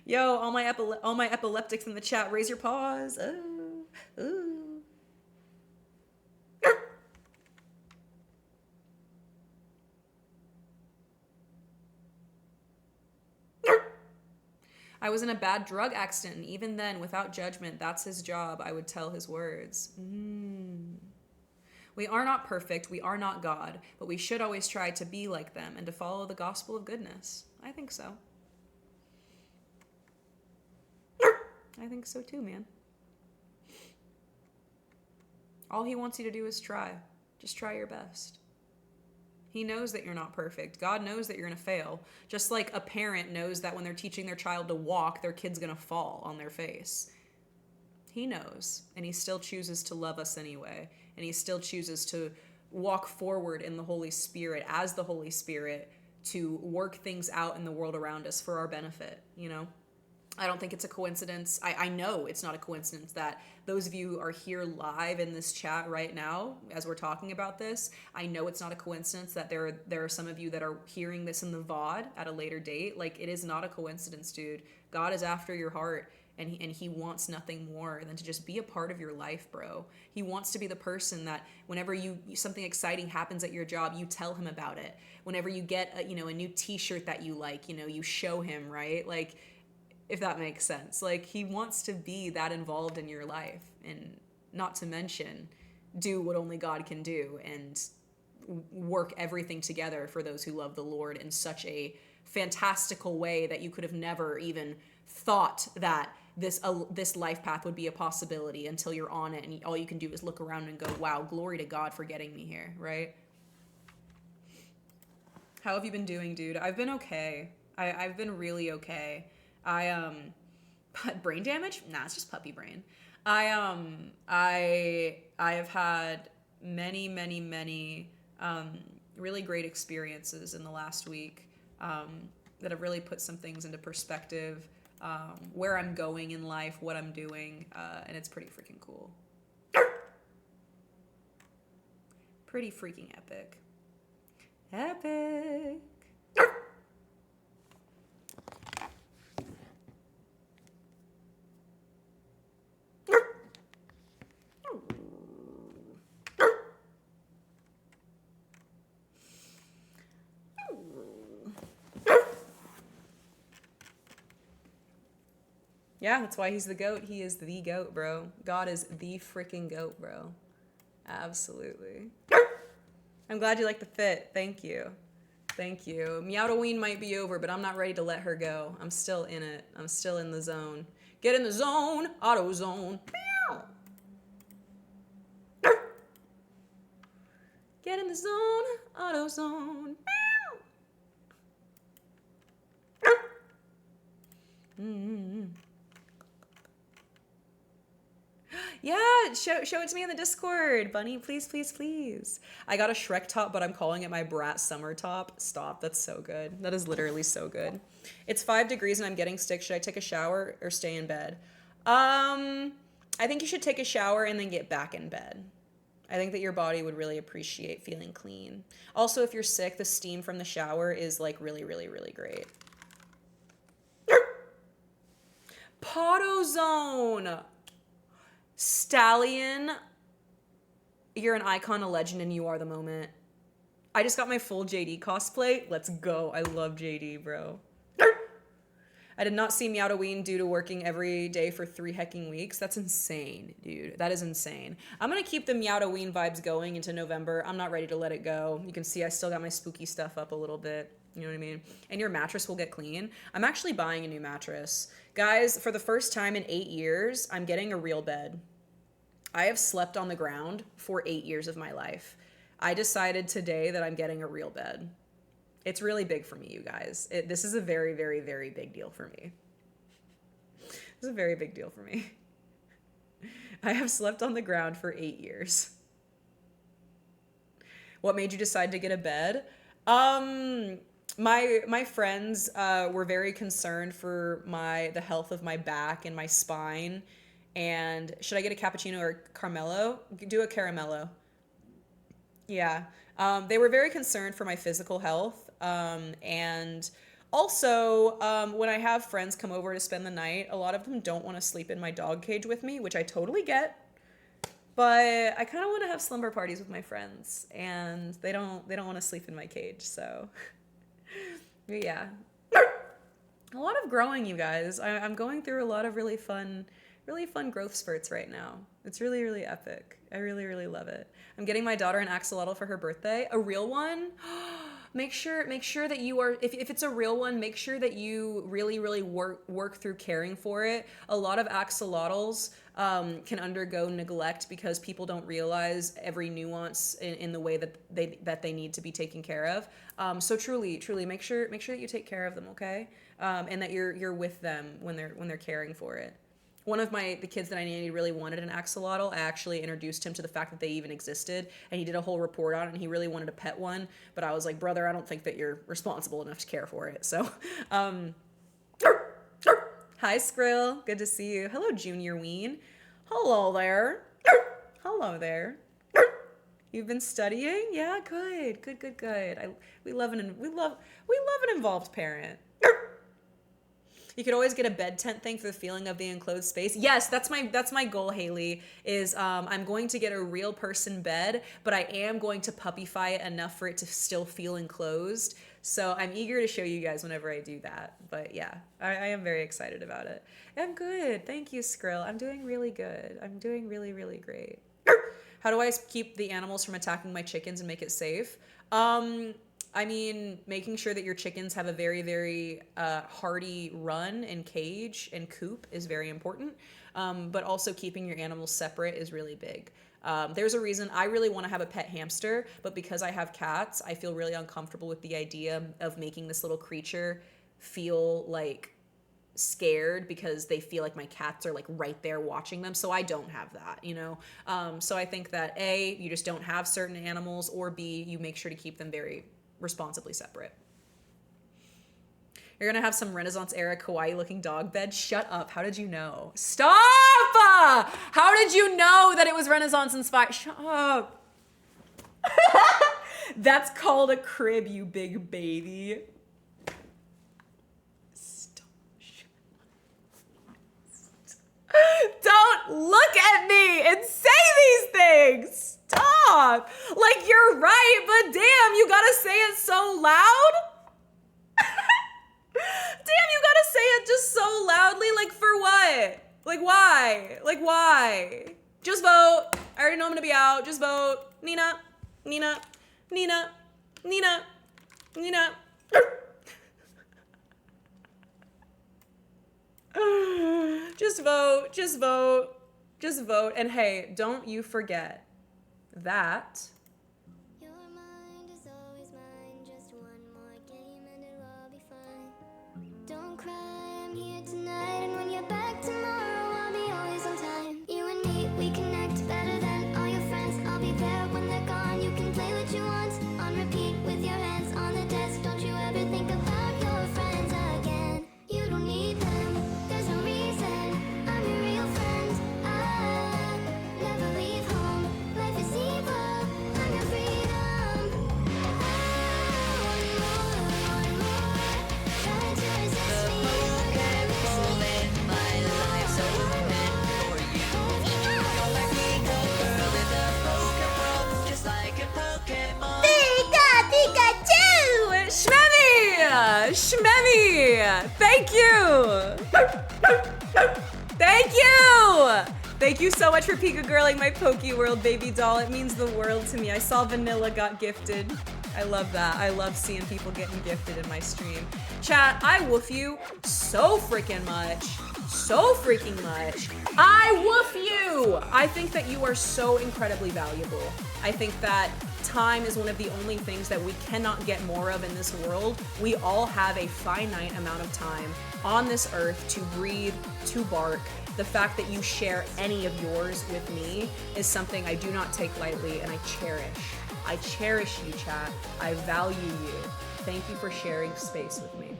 Yo, all my epileptics in the chat, raise your paws. Oh, ooh. I was in a bad drug accident, and even then, without judgment, that's his job. I would tell his words. We are not perfect, we are not God, but we should always try to be like them and to follow the gospel of goodness. I think so. I think so too, man. All he wants you to do is try. Just try your best. He knows that you're not perfect. God knows that you're going to fail. Just like a parent knows that when they're teaching their child to walk, their kid's going to fall on their face. He knows, and he still chooses to love us anyway. And he still chooses to walk forward in the Holy Spirit, as the Holy Spirit, to work things out in the world around us for our benefit, you know? I don't think it's a coincidence. I know it's not a coincidence that those of you who are here live in this chat right now, as we're talking about this, I know it's not a coincidence that there are some of you that are hearing this in the VOD at a later date. Like, it is not a coincidence, dude. God is after your heart, and he wants nothing more than to just be a part of your life, bro. He wants to be the person that whenever something exciting happens at your job, you tell him about it. Whenever you get a new t-shirt that you like, you show him, right? Like, if that makes sense. Like, he wants to be that involved in your life, and not to mention do what only God can do and work everything together for those who love the Lord in such a fantastical way that you could have never even thought that this life path would be a possibility until you're on it, and all you can do is look around and go, wow, glory to God for getting me here, right? How have you been doing, dude? I've been okay. I've been really okay. Brain damage? Nah, it's just puppy brain. I have had many really great experiences in the last week that have really put some things into perspective, where I'm going in life, what I'm doing, and it's pretty freaking cool. Pretty freaking epic. Epic. Yeah, that's why he's the GOAT. He is the GOAT, bro. God is the freaking GOAT, bro. Absolutely. I'm glad you like the fit. Thank you. Thank you. MEOWDALYN'S might be over, but I'm not ready to let her go. I'm still in it. I'm still in the zone. Get in the zone. Auto zone. Meow. Get in the zone. Auto zone. Meow. Yeah, show it to me in the Discord, Bunny. Please, please, please. I got a Shrek top, but I'm calling it my Brat Summer top. Stop. That's so good. That is literally so good. It's 5 degrees and I'm getting sick. Should I take a shower or stay in bed? I think you should take a shower and then get back in bed. I think that your body would really appreciate feeling clean. Also, if you're sick, the steam from the shower is like really, really, really great. Potozone. Stallion, you're an icon, a legend, and you are the moment. I just got my full JD cosplay. Let's go. I love JD, bro. I did not see MEOWDALYN due to working every day for 3 hecking weeks. That's insane, dude. That is insane. I'm gonna keep the MEOWDALYN vibes going into November. I'm not ready to let it go. You can see I still got my spooky stuff up a little bit. You know what I mean? And your mattress will get clean. I'm actually buying a new mattress. Guys, for the first time in 8 years, I'm getting a real bed. I have slept on the ground for 8 years of my life. I decided today that I'm getting a real bed. It's really big for me, you guys. This is a very, very, very big deal for me. It's a very big deal for me. I have slept on the ground for 8 years. What made you decide to get a bed? My friends were very concerned for the health of my back and my spine. And should I get a cappuccino or Carmelo? Do a caramello. Yeah. They were very concerned for my physical health. And also, when I have friends come over to spend the night, a lot of them don't want to sleep in my dog cage with me, which I totally get. But I kind of want to have slumber parties with my friends, and they don't want to sleep in my cage. So, yeah. A lot of growing, you guys. I'm going through a lot of really fun growth spurts right now. It's really, really epic. I really, really love it. I'm getting my daughter an axolotl for her birthday. A real one. Make sure that you are, if it's a real one, make sure that you really, really work through caring for it. A lot of axolotls can undergo neglect because people don't realize every nuance in the way that they need to be taken care of. So truly, make sure that you take care of them, okay? And that you're with them when they're caring for it. One of the kids that I nannied really wanted an axolotl. I actually introduced him to the fact that they even existed, and he did a whole report on it, and he really wanted to pet one, but I was like, brother, I don't think that you're responsible enough to care for it. So, hi, Skrill. Good to see you. Hello, Junior Ween. Hello there. Hello there. You've been studying? Yeah, good. We love an involved parent. You could always get a bed tent thing for the feeling of the enclosed space. Yes, that's my goal, Haley, is I'm going to get a real person bed, but I am going to puppyfy it enough for it to still feel enclosed. So I'm eager to show you guys whenever I do that. But yeah, I am very excited about it. I'm good. Thank you, Skrill. I'm doing really good. I'm doing really, really great. How do I keep the animals from attacking my chickens and make it safe? I mean, making sure that your chickens have a very, very hardy run and cage and coop is very important. But also keeping your animals separate is really big. There's a reason I really want to have a pet hamster, but because I have cats, I feel really uncomfortable with the idea of making this little creature feel like scared because they feel like my cats are like right there watching them. So I don't have that, you know? So I think that A, you just don't have certain animals, or B, you make sure to keep them very responsibly separate. You're gonna have some Renaissance era kawaii looking dog bed. Shut up. How did you know? Stop! How did you know that it was Renaissance inspired? Shut up. That's called a crib, you big baby. Stop. Don't look at me and say these things. Stop! Like, you're right, but damn, you gotta say it so loud? Damn, you gotta say it just so loudly? Like, for what? Like, why? Like, why? Just vote. I already know I'm gonna be out. Just vote. Nina. Nina. Nina. Nina. Nina. Just vote. Just vote. Just vote. And hey, don't you forget that your mind is always mine. Just one more game and it'll all be fine. Don't cry, I'm here tonight, and when you're back tomorrow, I'll be always on time. You and me, we connect better than all your friends. I'll be there when they're gone. You can play what you want on repeat with your hands on the desk. Don't you ever think about your friends again. You don't need them. There's no reason. I'm your real friend. Shmemi! Thank you! Thank you! Thank you so much for Pika Girling my Poke World baby doll. It means the world to me. I saw Vanilla got gifted. I love that. I love seeing people getting gifted in my stream. Chat, I woof you so freaking much. So freaking much. I woof you! I think that you are so incredibly valuable. I think that time is one of the only things that we cannot get more of in this world. We all have a finite amount of time on this earth to breathe, to bark. The fact that you share any of yours with me is something I do not take lightly, and I cherish. I cherish you, chat. I value you. Thank you for sharing space with me.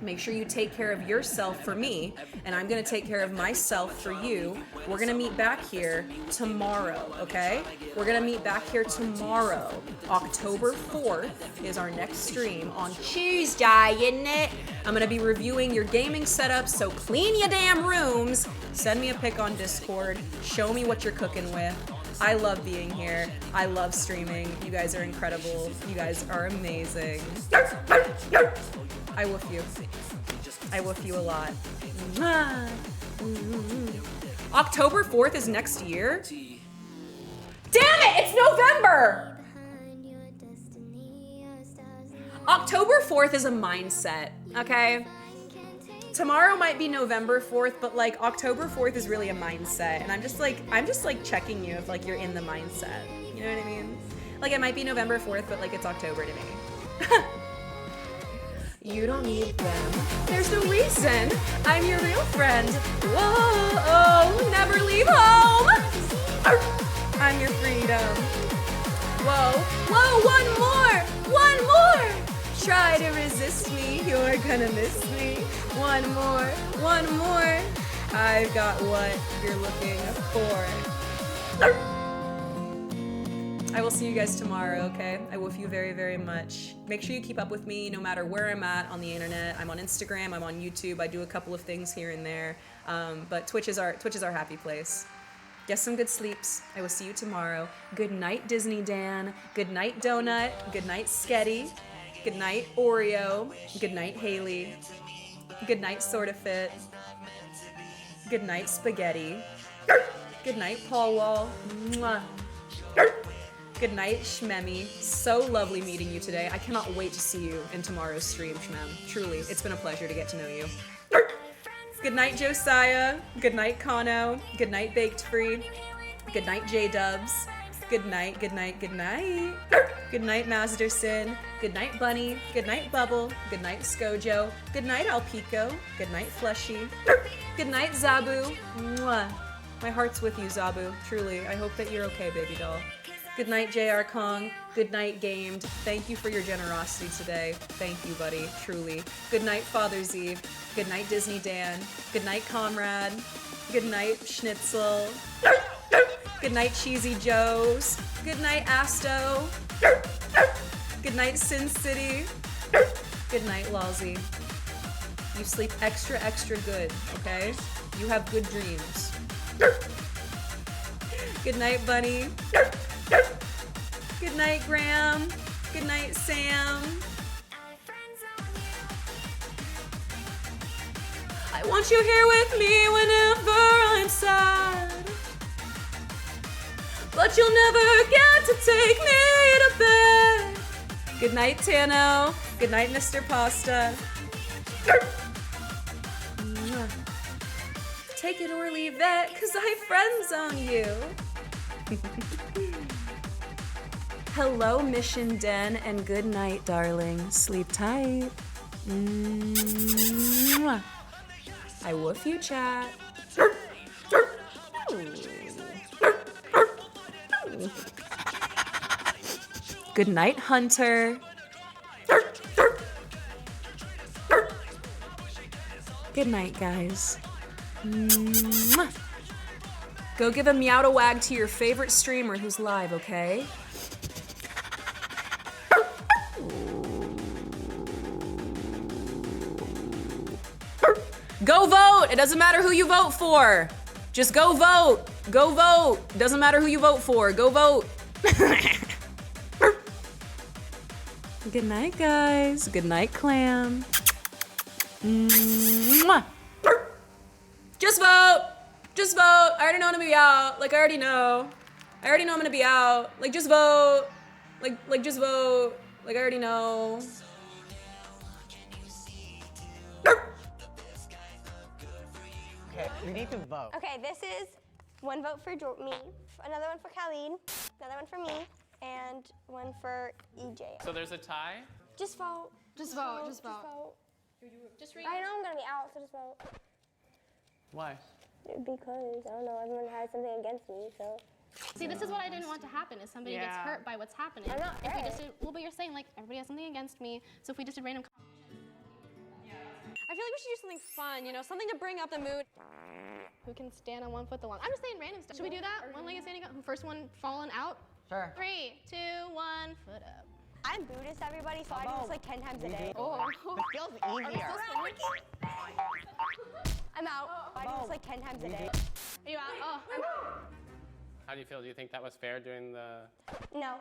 Make sure you take care of yourself for me, and I'm gonna take care of myself for you. We're gonna meet back here tomorrow, okay? We're gonna meet back here tomorrow. October 4th is our next stream on Tuesday, isn't it? I'm gonna be reviewing your gaming setup, so clean your damn rooms. Send me a pic on Discord. Show me what you're cooking with. I love being here. I love streaming. You guys are incredible. You guys are amazing. I woof you. I woof you a lot. October 4th is next year? Damn it, it's November! October 4th is a mindset, okay? Tomorrow might be November 4th, but like October 4th is really a mindset. And I'm just like checking you if like you're in the mindset. You know what I mean? Like it might be November 4th, but like it's October to me. You don't need them. There's no reason. I'm your real friend. Whoa, never leave home. I'm your freedom. Whoa, one more. Try to resist me, you're gonna miss me. One more. I've got what you're looking for. I will see you guys tomorrow, okay? I woof you very, very much. Make sure you keep up with me no matter where I'm at on the internet. I'm on Instagram, I'm on YouTube, I do a couple of things here and there. But Twitch is our happy place. Get some good sleeps. I will see you tomorrow. Good night, Disney Dan. Good night, Donut. Good night, Sketty. Good night, Oreo. Good night, Haley. Good night, Sorta Fit. Good night, Spaghetti. Good night, Paul Wall. Mwah. Good night, Shmemi. So lovely meeting you today. I cannot wait to see you in tomorrow's stream, Shmem. Truly, it's been a pleasure to get to know you. Good night, Josiah. Good night, Kano. Good night, Baked Free. Good night, J-Dubs. Good night, good night, good night. Good night, Masterson. Good night, Bunny. Good night, Bubble. Good night, Skojo. Good night, Alpico. Good night, Fleshy. Good night, Zabu. Mwah. My heart's with you, Zabu. Truly, I hope that you're okay, baby doll. Good night, JR Kong. Good night, Gamed. Thank you for your generosity today. Thank you, buddy. Truly. Good night, Father's Eve. Good night, Disney Dan. Good night, Comrade. Good night, Schnitzel. Good night, Cheesy Joes. Good night, Asto. Good night, Sin City. Good night, Lawsy. You sleep extra, extra good, okay? You have good dreams. Good night, Bunny. Good night, Graham. Good night, Sam. I want you here with me whenever I'm sad. But you'll never get to take me to bed. Good night, Tano. Good night, Mr. Pasta. Take it or leave it, 'cause I friend zone you. Hello, Mission Den, and good night, darling. Sleep tight. Mwah. I woof you, chat. Good night, Hunter. Good night, guys. Mwah. Go give a meow-to-wag to your favorite streamer who's live, okay? Go vote! It doesn't matter who you vote for. Just go vote. Go vote. Doesn't matter who you vote for. Go vote. Good night, guys. Good night, clam. Mwah. Just vote. Just vote. I already know I'm gonna be out. Like, I already know. I already know I'm gonna be out. Like, just vote. Like, just vote. Like, I already know. Okay, we need to vote. Okay, this is one vote for me, another one for Colleen, another one for me, and one for EJ. So there's a tie? Just vote. Just vote. Just vote. Just read. I know I'm gonna be out, so just vote. Why? Because, I don't know, everyone has something against me, so. See, this is what I didn't want to happen, is somebody gets hurt by what's happening. I'm not If we hurt. just did, well, but you're saying, like, everybody has something against me, so if we just did random I feel like we should do something fun, you know, something to bring up the mood. who can stand on one foot the longest. I'm just saying random stuff. Should we do that? One-legged standing up, first one falling out? Sure. 3, 2, 1, foot up. I'm Buddhist, everybody, so I do this like 10 times a day. Oh. It feels easier. I'm out. I do this like 10 times a day. Are you out? Oh, How do you feel? Do you think that was fair doing the... No.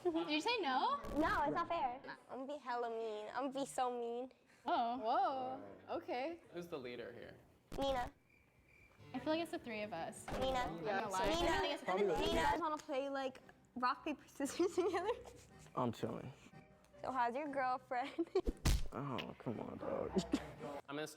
Did you say no? No, it's not fair. I'm gonna be hella mean. I'm gonna be so mean. Oh. Whoa. Okay. Who's the leader here? Nina. I feel like it's the three of us. Nina. I'm not lying. Nina. I think it's Nina. You guys wanna play like rock, paper, scissors together? I'm chilling. So how's your girlfriend? Oh, come on, dog. I'm gonna start.